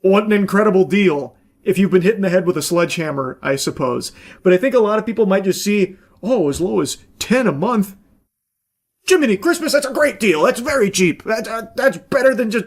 S1: What an incredible deal. If you've been hit in the head with a sledgehammer, I suppose. But I think a lot of people might just see, oh, as low as 10 a month. Jiminy Christmas, that's a great deal. That's very cheap. That's better than just,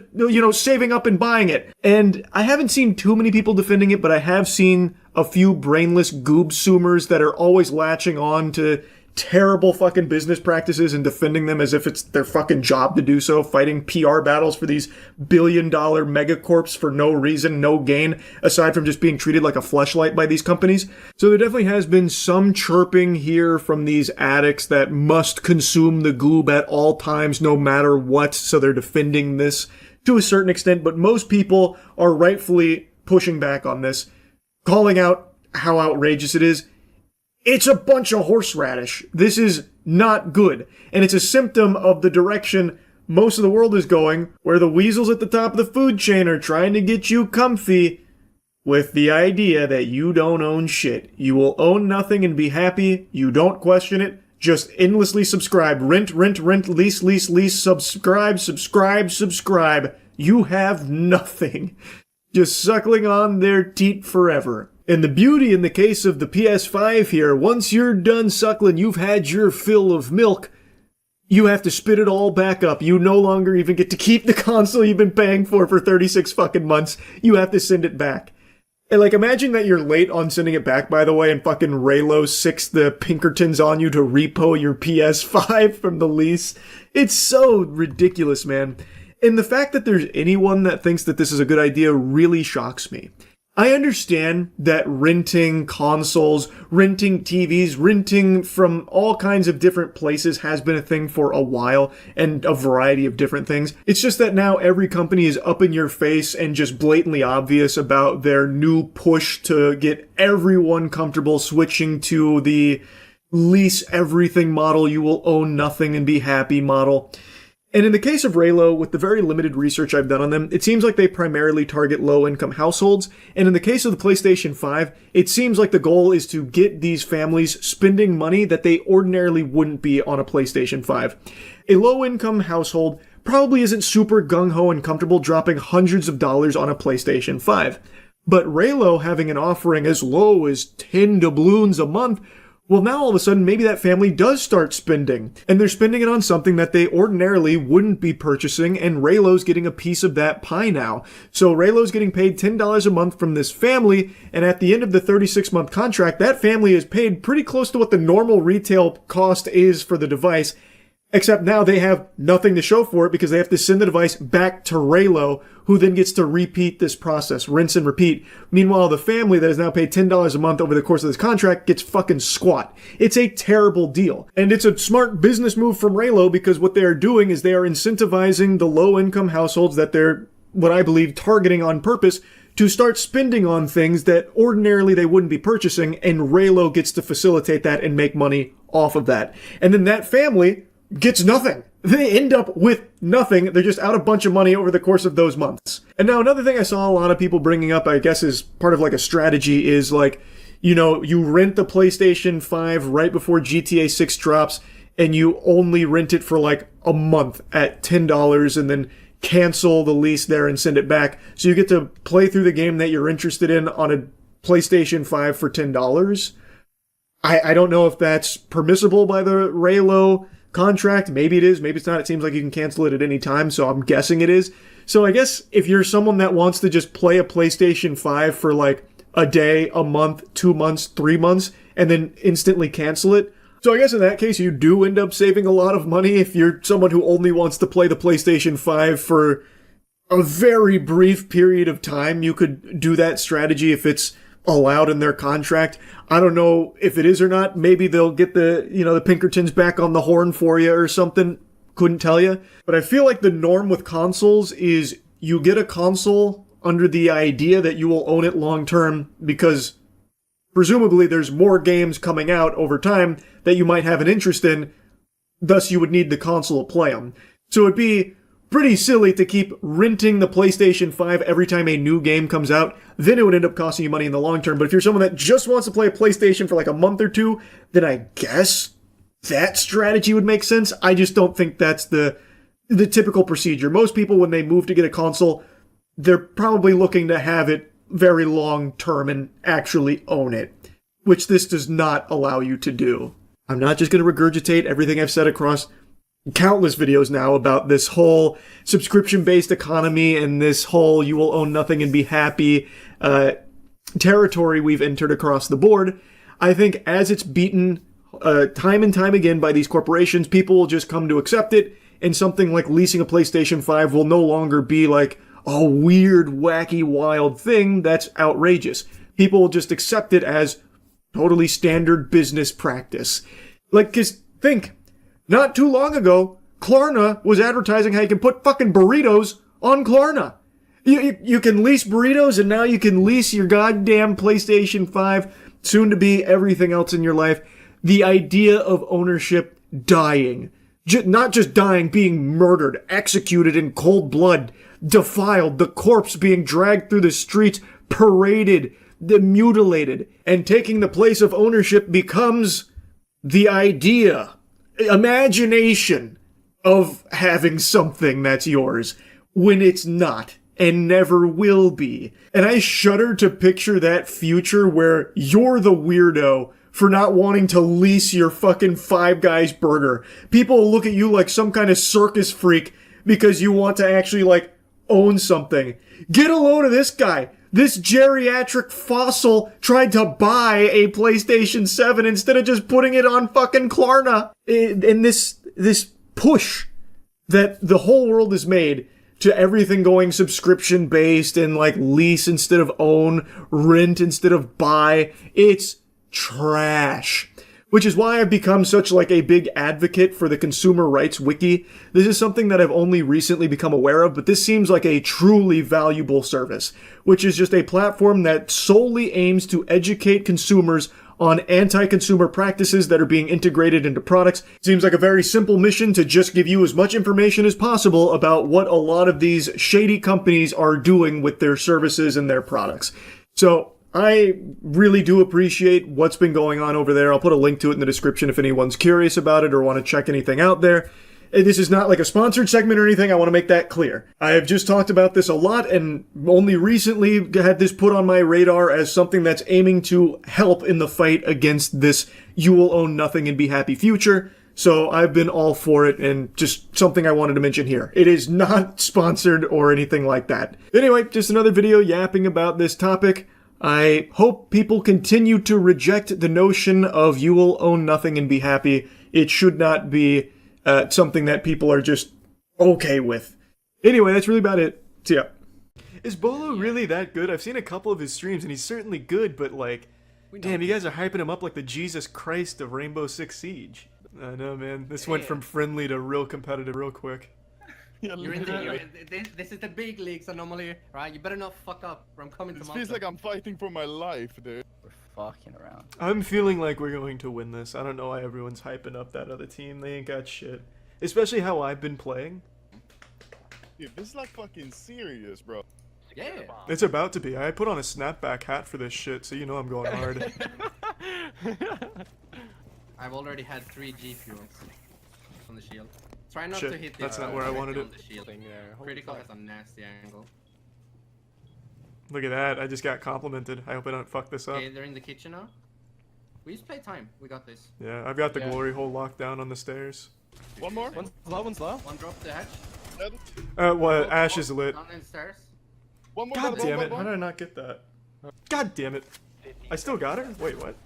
S1: saving up and buying it. And I haven't seen too many people defending it, but I have seen a few brainless goob-soomers that are always latching on to terrible fucking business practices and defending them as if it's their fucking job to do so, fighting PR battles for these billion-dollar megacorps for no reason, no gain, aside from just being treated like a fleshlight by these companies. So there definitely has been some chirping here from these addicts that must consume the goob at all times, no matter what, so they're defending this to a certain extent, but most people are rightfully pushing back on this, calling out how outrageous it is. It's a bunch of horseradish. This is not good. And it's a symptom of the direction most of the world is going, where the weasels at the top of the food chain are trying to get you comfy with the idea that you don't own shit. You will own nothing and be happy. You don't question it. Just endlessly subscribe. Rent, lease, subscribe. You have nothing. Just suckling on their teat forever. And the beauty in the case of the PS5 here, once you're done suckling, you've had your fill of milk, you have to spit it all back up. You no longer even get to keep the console you've been paying for 36 fucking months. You have to send it back. And imagine that you're late on sending it back, by the way, and fucking Raylo sicks the Pinkertons on you to repo your PS5 from the lease. It's so ridiculous, man. And the fact that there's anyone that thinks that this is a good idea really shocks me. I understand that renting consoles, renting TVs, renting from all kinds of different places has been a thing for a while, and a variety of different things. It's just that now every company is up in your face and just blatantly obvious about their new push to get everyone comfortable switching to the lease everything model, you will own nothing and be happy model. And in the case of Raylo, with the very limited research I've done on them, it seems like they primarily target low-income households. And in the case of the PlayStation 5, it seems like the goal is to get these families spending money that they ordinarily wouldn't be on a PlayStation 5. A low-income household probably isn't super gung-ho and comfortable dropping hundreds of dollars on a PlayStation 5. But Raylo having an offering as low as 10 doubloons a month, well, now all of a sudden, maybe that family does start spending, and they're spending it on something that they ordinarily wouldn't be purchasing, and Raylo's getting a piece of that pie now. So Raylo's getting paid $10 a month from this family, and at the end of the 36-month contract, that family is paid pretty close to what the normal retail cost is for the device, except now they have nothing to show for it because they have to send the device back to Raylo, who then gets to repeat this process, rinse and repeat. Meanwhile, the family that is now paid $10 a month over the course of this contract gets fucking squat. It's a terrible deal. And it's a smart business move from Raylo because what they are doing is they are incentivizing the low-income households that they're, what I believe, targeting on purpose to start spending on things that ordinarily they wouldn't be purchasing, and Raylo gets to facilitate that and make money off of that. And then that family gets nothing. They end up with nothing. They're just out a bunch of money over the course of those months. And now another thing I saw a lot of people bringing up, I guess is part of a strategy, is you rent the PlayStation 5 right before GTA 6 drops, and you only rent it for like a month at $10 and then cancel the lease there and send it back. So you get to play through the game that you're interested in on a PlayStation 5 for $10. I don't know if that's permissible by the Raylo contract. Maybe it is, maybe it's not. It seems like you can cancel it at any time, so I'm guessing it is. So I guess if you're someone that wants to just play a PlayStation 5 for like a day, a month, 2 months, 3 months, and then instantly cancel it, so I guess in that case you do end up saving a lot of money if you're someone who only wants to play the PlayStation 5 for a very brief period of time. You could do that strategy if it's allowed in their contract. I don't know if it is or not. Maybe they'll get the Pinkertons back on the horn for you or something. Couldn't tell you. But I feel like the norm with consoles is you get a console under the idea that you will own it long term because presumably there's more games coming out over time that you might have an interest in. Thus, you would need the console to play them. So it'd be pretty silly to keep renting the PlayStation 5 every time a new game comes out. Then it would end up costing you money in the long term. But if you're someone that just wants to play a PlayStation for like a month or two, then I guess that strategy would make sense. I just don't think that's the typical procedure. Most people, when they move to get a console, they're probably looking to have it very long term and actually own it, which this does not allow you to do. I'm not just going to regurgitate everything I've said across countless videos now about this whole subscription-based economy and this whole you will own nothing and be happy territory we've entered across the board. I think as it's beaten time and time again by these corporations, people will just come to accept it, and something like leasing a PlayStation 5 will no longer be like a weird, wacky, wild thing that's outrageous. People will just accept it as totally standard business practice. Like, just think, not too long ago, Klarna was advertising how you can put fucking burritos on Klarna. You can lease burritos, and now you can lease your goddamn PlayStation 5, soon to be everything else in your life. The idea of ownership dying. Not just dying, being murdered, executed in cold blood, defiled, the corpse being dragged through the streets, paraded, mutilated, and taking the place of ownership becomes the idea, imagination of having something that's yours when it's not and never will be. And I shudder to picture that future where you're the weirdo for not wanting to lease your fucking Five Guys burger. People will look at you like some kind of circus freak because you want to actually, like, own something. Get a load of this guy. This geriatric fossil tried to buy a PlayStation 7 instead of just putting it on fucking Klarna. And this push that the whole world has made to everything going subscription-based and, like, lease instead of own, rent instead of buy, it's trash. Which is why I've become such like a big advocate for the consumer rights wiki. This is something that I've only recently become aware of, but this seems like a truly valuable service, which is just a platform that solely aims to educate consumers on anti-consumer practices that are being integrated into products. Seems like a very simple mission to just give you as much information as possible about what a lot of these shady companies are doing with their services and their products. So I really do appreciate what's been going on over there. I'll put a link to it in the description if anyone's curious about it or want to check anything out there. This is not like a sponsored segment or anything. I want to make that clear. I have just talked about this a lot and only recently had this put on my radar as something that's aiming to help in the fight against this you will own nothing and be happy future. So I've been all for it and just something I wanted to mention here. It is not sponsored or anything like that. Anyway, just another video yapping about this topic. I hope people continue to reject the notion of you will own nothing and be happy. It should not be something that people are just okay with. Anyway, that's really about it. See ya. Is Bolo really that good? I've seen a couple of his streams and he's certainly good, but like, damn, you guys are hyping him up like the Jesus Christ of Rainbow Six Siege. I know, man. This went from friendly to real competitive real quick.
S5: This is the big leagues anomaly, right? You better not fuck up or I'm coming to
S8: feels like I'm fighting for my life, dude.
S5: We're fucking around.
S1: I'm feeling like we're going to win this. I don't know why everyone's hyping up that other team. They ain't got shit. Especially how I've been playing.
S8: Dude, this is like fucking serious, bro.
S5: Yeah.
S1: It's about to be. I put on a snapback hat for this shit, so you know I'm going hard.
S5: I've already had 3 G fuels. on the shield. Try not
S1: Shit,
S5: to hit the
S1: that's not where I wanted
S5: on
S1: it.
S5: the shield. Critical has a nasty angle.
S1: Look at that, I just got complimented. I hope I don't fuck this up.
S5: Okay, they're in the kitchen now. We just play time. We got this.
S1: Yeah, I've got the glory hole locked down on the stairs.
S8: One more. One's low. One's low.
S5: One drop the hatch.
S1: What? Ash is lit.
S5: Down in stairs.
S8: One more.
S1: God damn it, how did I not get that? God damn it. I still got her? Wait, what?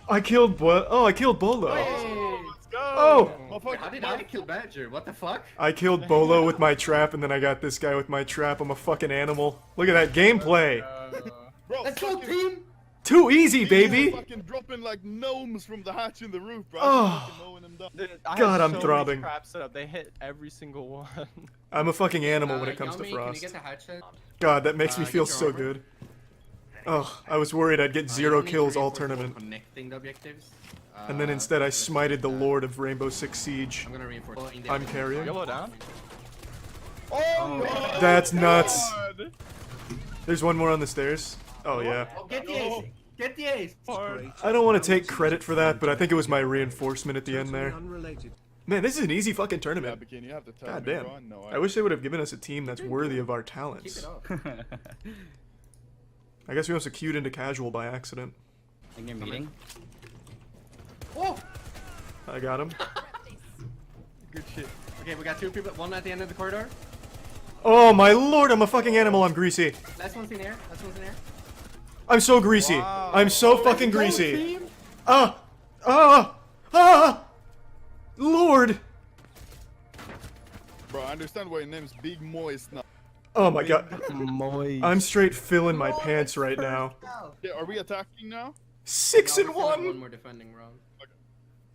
S1: I killed what? Oh, I killed Bolo.
S8: Let's go.
S1: Oh!
S5: How did I kill Badger? What the fuck?
S1: I killed Bolo with my trap, and then I got this guy with my trap. I'm a fucking animal. Look at that gameplay.
S8: Bro,
S5: let's go, team.
S1: Too easy, baby.
S8: Fucking dropping like gnomes from the hatch in the roof, bro.
S1: Oh. God, I'm throbbing.
S16: They hit every single one.
S1: I'm a fucking animal when it comes to Frost. God, that makes me feel so good. Oh, I was worried I'd get 0 kills all tournament.
S5: Connecting the objectives.
S1: And then instead I smited the Lord of Rainbow Six Siege.
S5: I'm gonna reinforce.
S1: I'm carrying.
S16: Yellow down.
S8: Oh,
S1: that's nuts. There's one more on the stairs. Oh yeah.
S5: Get the ace. Get the ace.
S1: I don't want to take credit for that, but I think it was my reinforcement at the end there. Man, this is an easy fucking tournament.
S8: You have to tell
S1: God
S8: me,
S1: damn.
S8: bro. No,
S1: I wish they would have given us a team that's worthy of our talents. I guess we also queued into casual by accident.
S18: In your meeting?
S5: Oh!
S1: I got him.
S5: Good shit. Okay, we got 2 people. One at the end of the corridor.
S1: Oh my lord, I'm a fucking animal. I'm greasy.
S5: Last one's in air. Last one's in air.
S1: I'm so greasy.
S8: Wow.
S1: I'm so fucking greasy. Lord.
S8: Bro, I understand why your name's Big Moist now.
S1: Oh my god.
S16: Moist.
S1: I'm straight filling my pants right now.
S8: Yeah, are we attacking now?
S1: 6 and 1.
S5: One more defending round.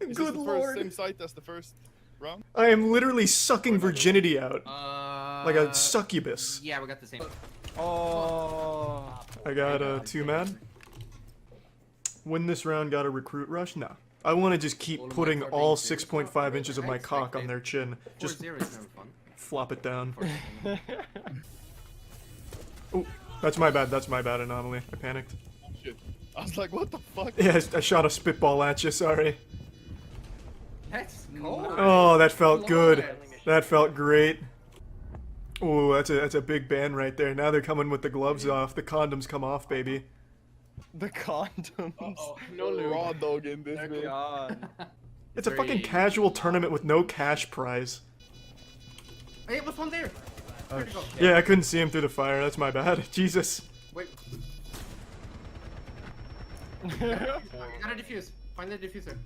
S8: Is
S1: Good
S8: this the
S1: lord.
S8: same site as the first round?
S1: I am literally sucking virginity out. Like a succubus.
S5: Yeah, we got the same.
S16: Oh.
S1: I got a 2-man. Win this round, got a recruit rush? Nah. I want to just keep putting all 6.5 inches of my cock on their chin. Just flop it down. Oh, that's my bad. That's my bad, Anomaly. I panicked.
S8: Shit. I was like, what the fuck?
S1: Yeah, I shot a spitball at you. Sorry.
S5: That's cold.
S1: Oh, that felt good. That felt great. Oh, that's a big ban right there. Now they're coming with the gloves off. The condoms come off, baby.
S16: The condoms.
S5: No lube.
S8: Raw dog in this bitch.
S16: God.
S1: It's a fucking casual tournament with no cash prize.
S5: Hey, what's one there?
S16: Oh,
S1: Yeah, I couldn't see him through the fire. That's my bad. Jesus.
S5: Wait. Gotta defuse. Find the diffuser.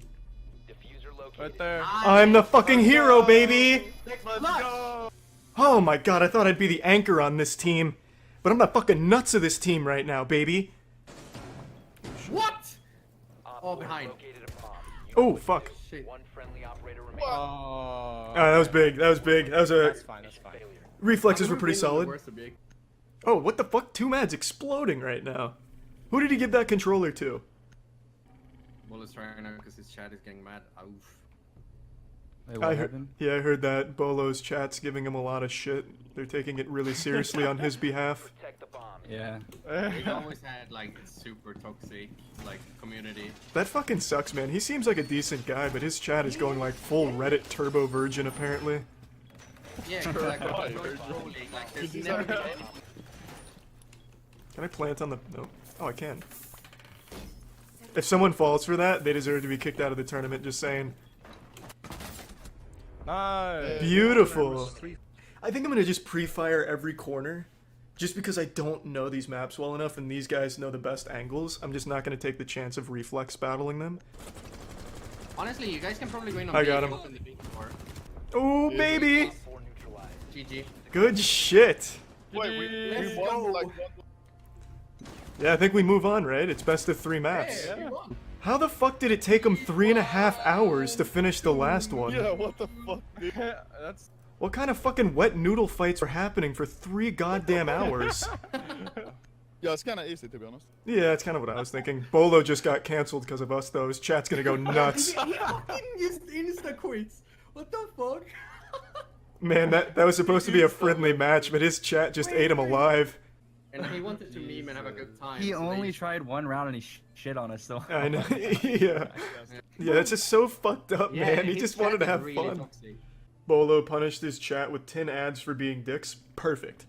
S16: Right there.
S1: I'm the fucking hero, baby!
S16: Let's go.
S1: Oh my god, I thought I'd be the anchor on this team. But I'm the fucking nuts of this team right now, baby.
S5: What? Oh, behind.
S1: Oh, fuck.
S5: Shit.
S16: Oh.
S1: That was big. That was big. That was a...
S16: That's fine. That's fine.
S1: Reflexes were pretty solid. Oh, what the fuck? 2-man's exploding right now. Who did he give that controller to?
S5: Bull is trying now because his chat is getting mad. Oof.
S16: Wait, what happened?
S1: Yeah, I heard that Bolo's chat's giving him a lot of shit. They're taking it really seriously on his behalf.
S16: Yeah.
S5: We've always had like super toxic like community.
S1: That fucking sucks, man. He seems like a decent guy, but his chat is going like full Reddit turbo virgin apparently.
S5: Yeah, exactly. Like, there's never been any...
S1: Can I plant on the... No. Oh, I can. If someone falls for that, they deserve to be kicked out of the tournament, just saying.
S16: Nice.
S1: Beautiful. I think I'm gonna just pre-fire every corner. Just because I don't know these maps well enough and these guys know the best angles, I'm just not gonna take the chance of reflex battling them.
S5: Honestly, you guys can probably go in on
S1: I got him. Oh, baby!
S5: GG.
S1: Good shit.
S8: Wait, we won like one.
S1: Yeah, I think we move on, right? It's best of 3 maps.
S8: Yeah.
S1: How the fuck did it take them 3.5 hours to finish the last one?
S8: Yeah, what the fuck, dude?
S16: That's...
S1: What kind of fucking wet noodle fights are happening for 3 goddamn hours?
S8: Yeah, it's kind of easy, to be honest.
S1: Yeah, that's kind of what I was thinking. Bolo just got cancelled because of us, though. His chat's gonna go nuts.
S5: He fucking just insta-quits. What the fuck?
S1: Man, that was supposed to be a friendly match, but his chat just ate him alive.
S5: And he wanted to meme and have a good time.
S18: He
S5: so
S18: only tried one round and he shit on us, though.
S1: I know. Yeah. Yeah, that's just so fucked up,
S5: Yeah,
S1: man. He
S5: his
S1: just
S5: chat
S1: wanted to
S5: is
S1: have
S5: really
S1: fun.
S5: toxic.
S1: Bolo punished his chat with 10 ads for being dicks. Perfect.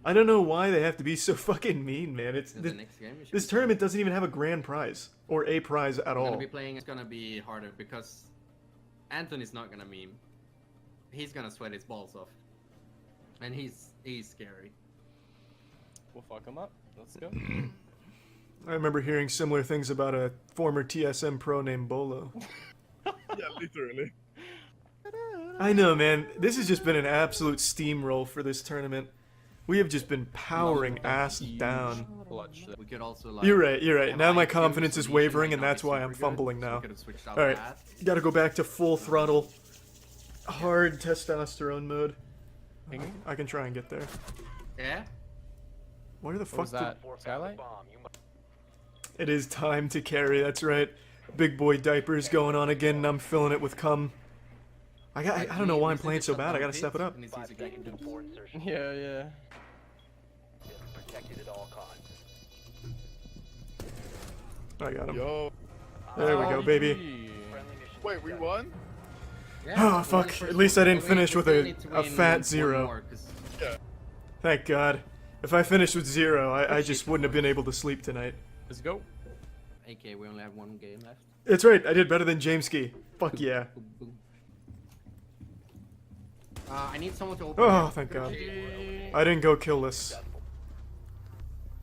S1: I don't know why they have to be so fucking mean, man. It's
S5: The next game, you should
S1: this tournament doesn't even have a grand prize or a prize at
S5: We're
S1: all.
S5: gonna be playing. It's gonna be harder because Anthony's not gonna meme. He's gonna sweat his balls off, and he's scary.
S16: We'll fuck him up. Let's go.
S1: I remember hearing similar things about a former TSM pro named Bolo.
S16: Yeah, literally.
S1: I know, man. This has just been an absolute steamroll for this tournament. We have just been powering ass down.
S5: We could also like.
S1: You're right, you're right.
S5: have
S1: Now my
S5: IQ,
S1: confidence
S5: so
S1: is
S5: Nisha
S1: wavering,
S5: might
S1: and
S5: not be
S1: that's why
S5: super
S1: I'm
S5: good,
S1: fumbling
S5: so we
S1: now.
S5: could've switched out
S1: Alright,
S5: that.
S1: gotta go back to full throttle, hard testosterone mode. I can try and get there.
S5: Yeah.
S1: Where the
S16: What
S1: fuck
S16: was that? Skylight?
S1: It is time to carry, that's right. Big boy diapers going on again, and I'm filling it with cum. I don't know why I'm playing so bad, I gotta step it up.
S16: Yeah, yeah.
S1: I got him.
S16: Yo.
S1: There we go, baby.
S16: Wait, we won?
S1: Oh, fuck. At least I didn't finish with a fat 0.
S16: Yeah.
S1: Thank God. If I finished with 0, I just wouldn't have been able to sleep tonight.
S16: Let's go.
S5: AK, we only have one game left.
S1: That's right, I did better than Jameski. Fuck yeah.
S5: I need someone to open.
S1: Oh, thank God. I didn't go killless.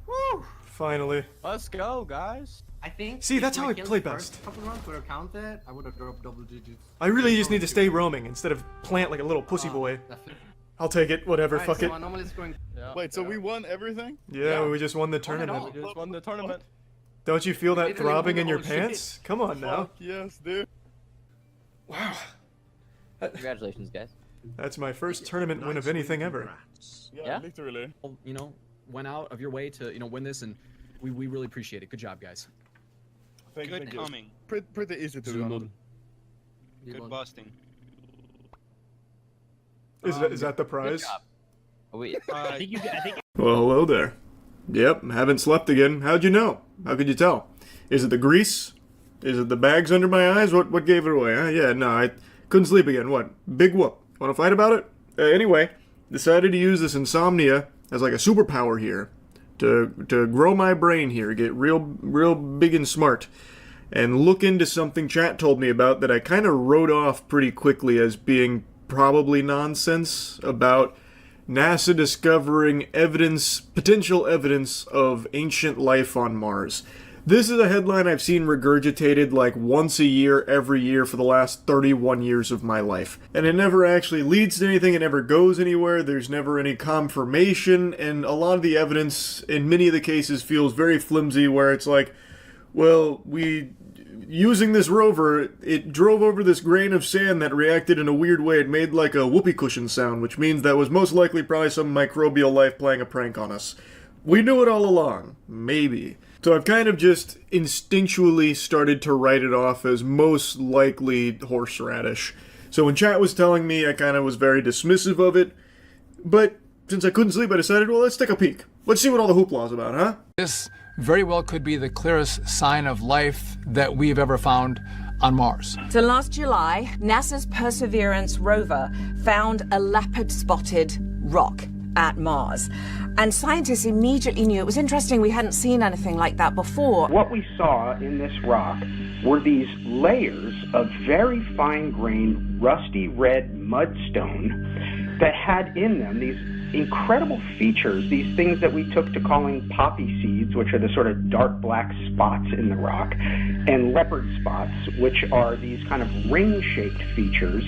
S16: Woo!
S1: Finally.
S16: Let's go, guys.
S5: I think.
S1: See,
S5: if
S1: that's
S5: my
S1: how I
S5: kills
S1: play
S5: first
S1: best.
S5: Couple rounds would have counted. I would have dropped double digits.
S1: I really just need to stay roaming instead of plant like a little pussy boy. I'll take it, whatever, fuck it.
S16: Wait, so we won everything?
S1: Yeah, we just won the tournament.
S16: We just won the tournament.
S1: Don't you feel that
S16: Literally
S1: throbbing
S16: won
S1: in
S16: the
S1: your
S16: whole shit.
S1: pants? Come on now.
S16: Fuck yes, dude.
S1: Wow.
S18: Congratulations, guys.
S1: That's my first tournament win of anything ever.
S16: Yeah, literally.
S20: You know, went out of your way to, you know, win this, and we really appreciate it. Good job, guys.
S16: Good coming. Pretty easy to win.
S18: Good busting.
S1: Is that the prize?
S18: Oh, wait. I think
S1: Well, hello there. Yep, haven't slept again. How'd you know? How could you tell? Is it the grease? Is it the bags under my eyes? What gave it away? Huh? Yeah, no, I couldn't sleep again. What? Big whoop. Want to fight about it? Anyway, decided to use this insomnia as like a superpower here to grow my brain here, get real big and smart, and look into something chat told me about that I kind of wrote off pretty quickly as being probably nonsense about NASA discovering potential evidence of ancient life on Mars. This is a headline I've seen regurgitated like once a year, every year for the last 31 years of my life. And it never actually leads to anything, it never goes anywhere, there's never any confirmation, and a lot of the evidence, in many of the cases, feels very flimsy, where it's like, well, using this rover, it drove over this grain of sand that reacted in a weird way. It made like a whoopee cushion sound, which means that was most likely probably some microbial life playing a prank on us. We knew it all along. Maybe. So I've kind of just instinctually started to write it off as most likely horseradish. So when chat was telling me, I kind of was very dismissive of it. But since I couldn't sleep, I decided, well, let's take a peek. Let's see what all the hoopla's about, huh?
S22: This very well could be the clearest sign of life that we've ever found on Mars.
S24: So last July, NASA's Perseverance rover found a leopard-spotted rock at Mars. And scientists immediately knew. It was interesting, we hadn't seen anything like that before.
S25: What we saw in this rock were these layers of very fine-grained, rusty red mudstone that had in them these incredible features, these things that we took to calling poppy seeds, which are the sort of dark black spots in the rock, and leopard spots, which are these kind of ring-shaped features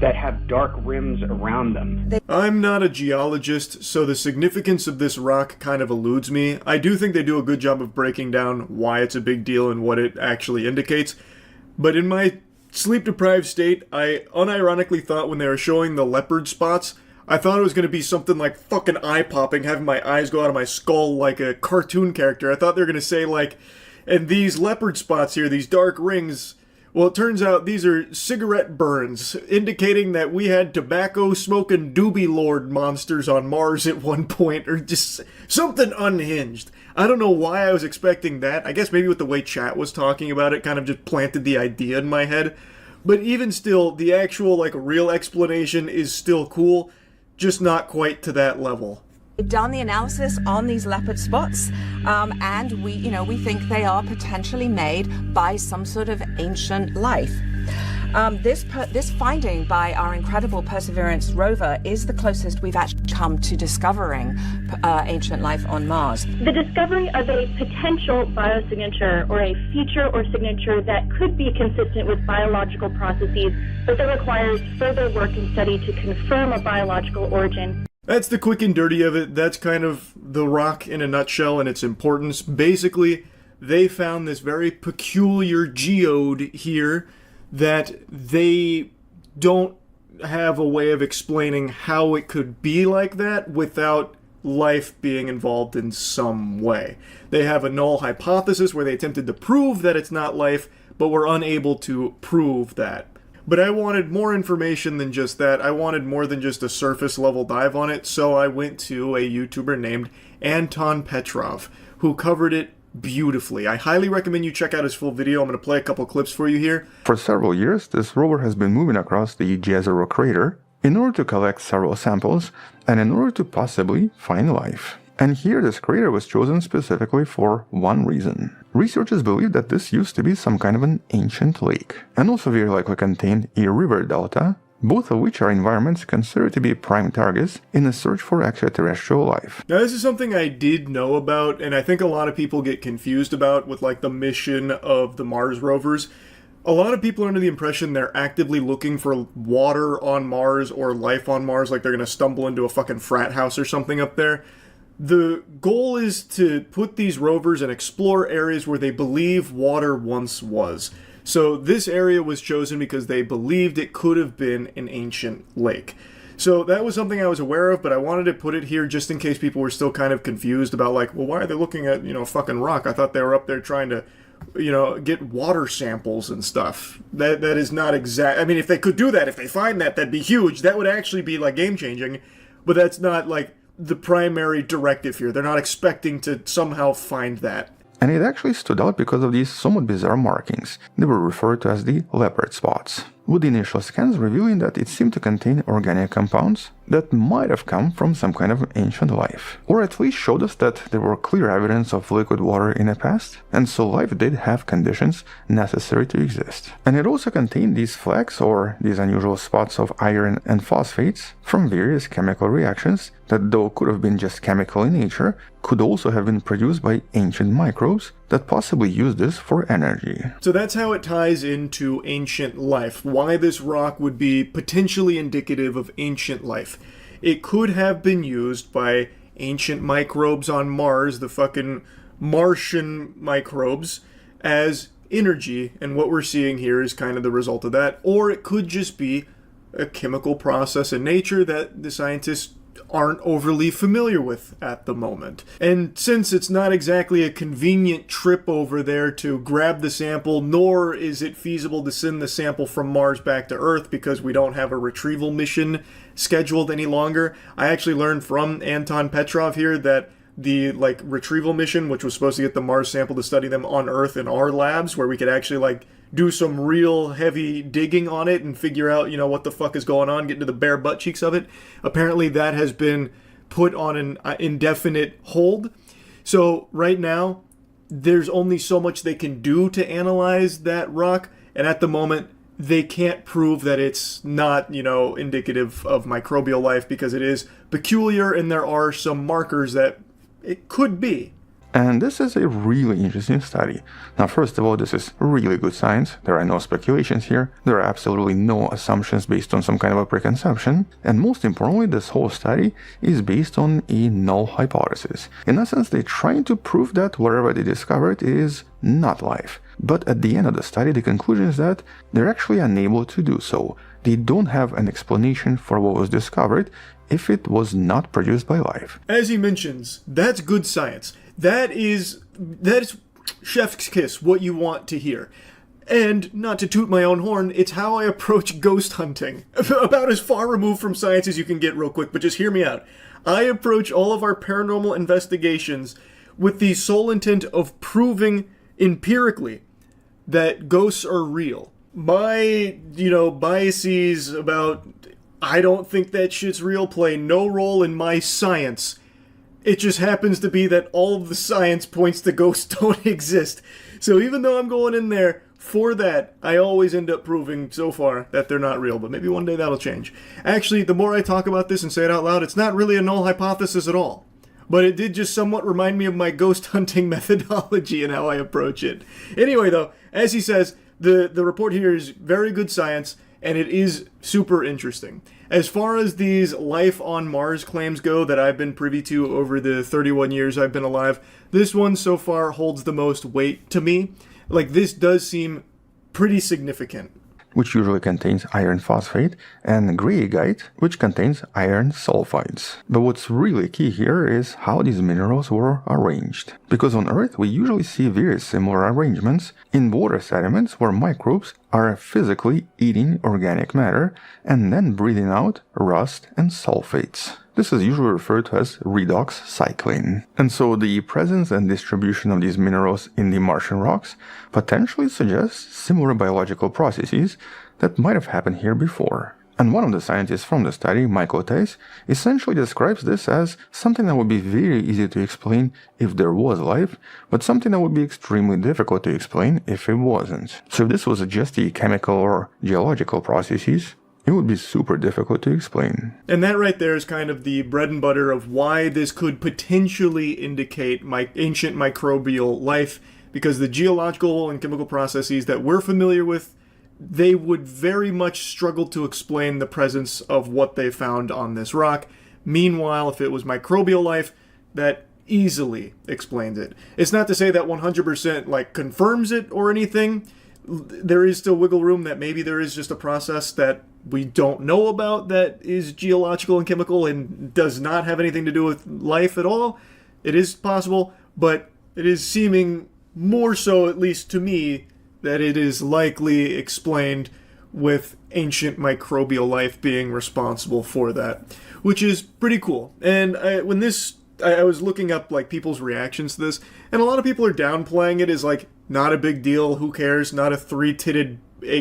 S25: that have dark rims around them.
S1: I'm not a geologist, so the significance of this rock kind of eludes me. I do think they do a good job of breaking down why it's a big deal and what it actually indicates. But in my sleep-deprived state, I unironically thought when they were showing the leopard spots, I thought it was going to be something like fucking eye-popping, having my eyes go out of my skull like a cartoon character. I thought they were going to say, like, and these leopard spots here, these dark rings, Well, it turns out these are cigarette burns, indicating that we had tobacco-smoking doobie lord monsters on Mars at one point, or just something unhinged. I don't know why I was expecting that. I guess maybe with the way chat was talking about it, kind of just planted the idea in my head. But even still, the actual, like, real explanation is still cool, just not quite to that level.
S24: We've done the analysis on these leopard spots, and we think they are potentially made by some sort of ancient life. This finding by our incredible Perseverance rover is the closest we've actually come to discovering ancient life on Mars.
S4: The discovery of a potential biosignature or a feature or signature that could be consistent with biological processes, but that requires further work and study to confirm a biological origin.
S1: That's the quick and dirty of it. That's kind of the rock in a nutshell and its importance. Basically, they found this very peculiar geode here that they don't have a way of explaining how it could be like that without life being involved in some way. They have a null hypothesis where they attempted to prove that it's not life, but were unable to prove that. But I wanted more information than just that. I wanted more than just a surface level dive on it, so I went to a YouTuber named Anton Petrov, who covered it beautifully. I highly recommend you check out his full video. I'm going to play a couple clips for you here.
S7: For several years, this rover has been moving across the Jezero crater in order to collect several samples and in order to possibly find life. And here this crater was chosen specifically for one reason. Researchers believe that this used to be some kind of an ancient lake, and also very likely contained a river delta, both of which are environments considered to be prime targets in the search for extraterrestrial life.
S1: Now this is something I did know about, and I think a lot of people get confused about with like the mission of the Mars rovers. A lot of people are under the impression they're actively looking for water on Mars or life on Mars, like they're gonna stumble into a fucking frat house or something up there. The goal is to put these rovers and explore areas where they believe water once was. So this area was chosen because they believed it could have been an ancient lake. So that was something I was aware of, but I wanted to put it here just in case people were still kind of confused about like, well, why are they looking at, fucking rock? I thought they were up there trying to, get water samples and stuff. That is not exact. I mean, if they could do that, if they find that, that'd be huge. That would actually be like game changing, but that's not like the primary directive here. They're not expecting to somehow find that.
S7: And it actually stood out because of these somewhat bizarre markings. They were referred to as the leopard spots, with the initial scans revealing that it seemed to contain organic compounds that might have come from some kind of ancient life, or at least showed us that there were clear evidence of liquid water in the past, and so life did have conditions necessary to exist. And it also contained these flecks, or these unusual spots of iron and phosphates, from various chemical reactions that, though could have been just chemical in nature, could also have been produced by ancient microbes that possibly used this for energy.
S1: So that's how it ties into ancient life, why this rock would be potentially indicative of ancient life. It could have been used by ancient microbes on Mars, the fucking Martian microbes, as energy, and what we're seeing here is kind of the result of that. Or it could just be a chemical process in nature that the scientists aren't overly familiar with at the moment. And since it's not exactly a convenient trip over there to grab the sample, nor is it feasible to send the sample from Mars back to Earth because we don't have a retrieval mission scheduled any longer, I actually learned from Anton Petrov here that the retrieval mission, which was supposed to get the Mars sample to study them on Earth in our labs, where we could actually do some real heavy digging on it and figure out, what the fuck is going on, get into the bare butt cheeks of it. Apparently that has been put on an indefinite hold. So right now, there's only so much they can do to analyze that rock, and at the moment, they can't prove that it's not, indicative of microbial life because it is peculiar and there are some markers that it could be.
S7: And this is a really interesting study. Now, first of all, this is really good science. There are no speculations here. There are absolutely no assumptions based on some kind of a preconception. And most importantly, this whole study is based on a null hypothesis. In essence, they're trying to prove that whatever they discovered is not life. But at the end of the study, the conclusion is that they're actually unable to do so. They don't have an explanation for what was discovered if it was not produced by life.
S1: As he mentions, that's good science. That is chef's kiss, what you want to hear. And, not to toot my own horn, it's how I approach ghost hunting. About as far removed from science as you can get real quick, but just hear me out. I approach all of our paranormal investigations with the sole intent of proving empirically that ghosts are real. My, biases about I don't think that shit's real play no role in my science. It just happens to be that all of the science points to ghosts don't exist. So even though I'm going in there for that, I always end up proving so far that they're not real, but maybe one day that'll change. Actually, the more I talk about this and say it out loud, it's not really a null hypothesis at all. But it did just somewhat remind me of my ghost hunting methodology and how I approach it. Anyway, though, as he says, the report here is very good science, and it is super interesting. As far as these life on Mars claims go that I've been privy to over the 31 years I've been alive, this one so far holds the most weight to me. Like, this does seem pretty significant.
S7: Which usually contains iron phosphate, and greigite, which contains iron sulfides. But what's really key here is how these minerals were arranged. Because on Earth we usually see very similar arrangements in water sediments where microbes are physically eating organic matter and then breathing out rust and sulfates. This is usually referred to as redox cycling. And so the presence and distribution of these minerals in the Martian rocks potentially suggests similar biological processes that might have happened here before. And one of the scientists from the study, Michael Theis, essentially describes this as something that would be very easy to explain if there was life, but something that would be extremely difficult to explain if it wasn't. So if this was just the chemical or geological processes, it would be super difficult to explain.
S1: And that right there is kind of the bread and butter of why this could potentially indicate ancient microbial life, because the geological and chemical processes that we're familiar with, they would very much struggle to explain the presence of what they found on this rock. Meanwhile, if it was microbial life, that easily explains it. It's not to say that 100% confirms it or anything. There is still wiggle room that maybe there is just a process that we don't know about that is geological and chemical and does not have anything to do with life at all. It is possible, but it is seeming more so, at least to me, that it is likely explained with ancient microbial life being responsible for that, which is pretty cool. And I was looking up people's reactions to this, and a lot of people are downplaying it as not a big deal, who cares, not a three-titted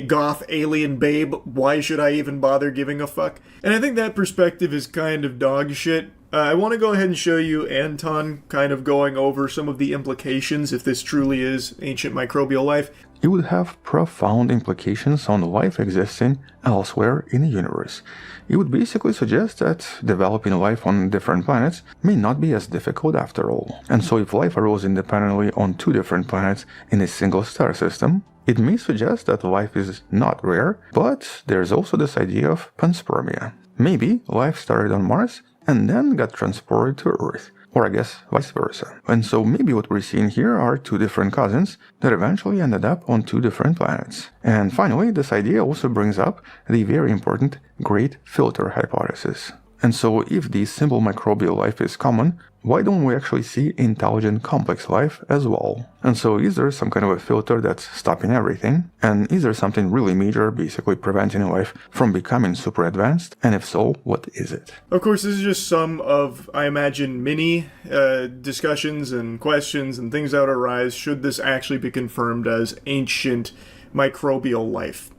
S1: goth alien babe, why should I even bother giving a fuck? And I think that perspective is kind of dog shit. I want to go ahead and show you Anton kind of going over some of the implications if this truly is ancient microbial life.
S7: It would have profound implications on life existing elsewhere in the universe. It would basically suggest that developing life on different planets may not be as difficult after all. And so if life arose independently on two different planets in a single star system, it may suggest that life is not rare, but there's also this idea of panspermia. Maybe life started on Mars and then got transported to Earth, or I guess vice versa. And so maybe what we're seeing here are two different cousins that eventually ended up on two different planets. And finally, this idea also brings up the very important Great Filter hypothesis. And so if the simple microbial life is common, why don't we actually see intelligent complex life as well? And so is there some kind of a filter that's stopping everything? And is there something really major basically preventing life from becoming super advanced? And if so, what is it?
S1: Of course, this is just some of, I imagine, many discussions and questions and things that would arise should this actually be confirmed as ancient microbial life.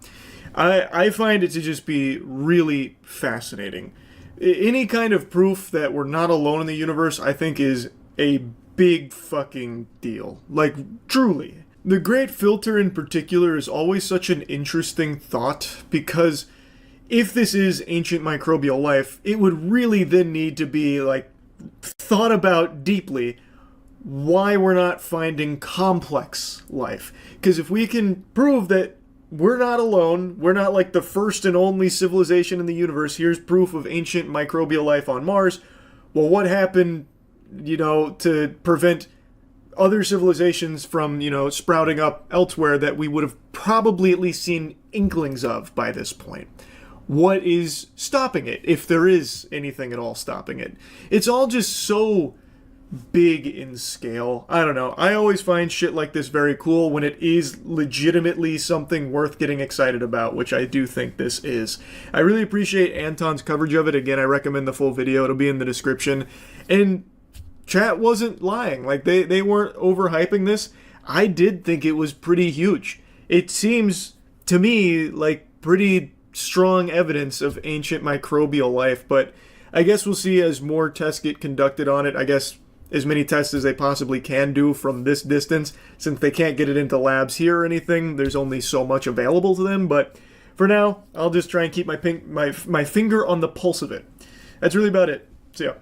S1: I find it to just be really fascinating. Any kind of proof that we're not alone in the universe, I think, is a big fucking deal. Truly. The Great Filter in particular is always such an interesting thought, because if this is ancient microbial life, it would really then need to be, thought about deeply why we're not finding complex life. Because if we can prove that we're not alone, we're not the first and only civilization in the universe, here's proof of ancient microbial life on Mars, well, what happened, to prevent other civilizations from, sprouting up elsewhere that we would have probably at least seen inklings of by this point? What is stopping it, if there is anything at all stopping it? It's all just so big in scale. I don't know. I always find shit like this very cool when it is legitimately something worth getting excited about, which I do think this is. I really appreciate Anton's coverage of it. Again, I recommend the full video. It'll be in the description. And chat wasn't lying. Like, they weren't overhyping this. I did think it was pretty huge. It seems, to me, like pretty strong evidence of ancient microbial life, but I guess we'll see as more tests get conducted on it. I guess as many tests as they possibly can do from this distance, since they can't get it into labs here or anything. There's only so much available to them, but for now, I'll just try and keep my finger on the pulse of it. That's really about it. See ya.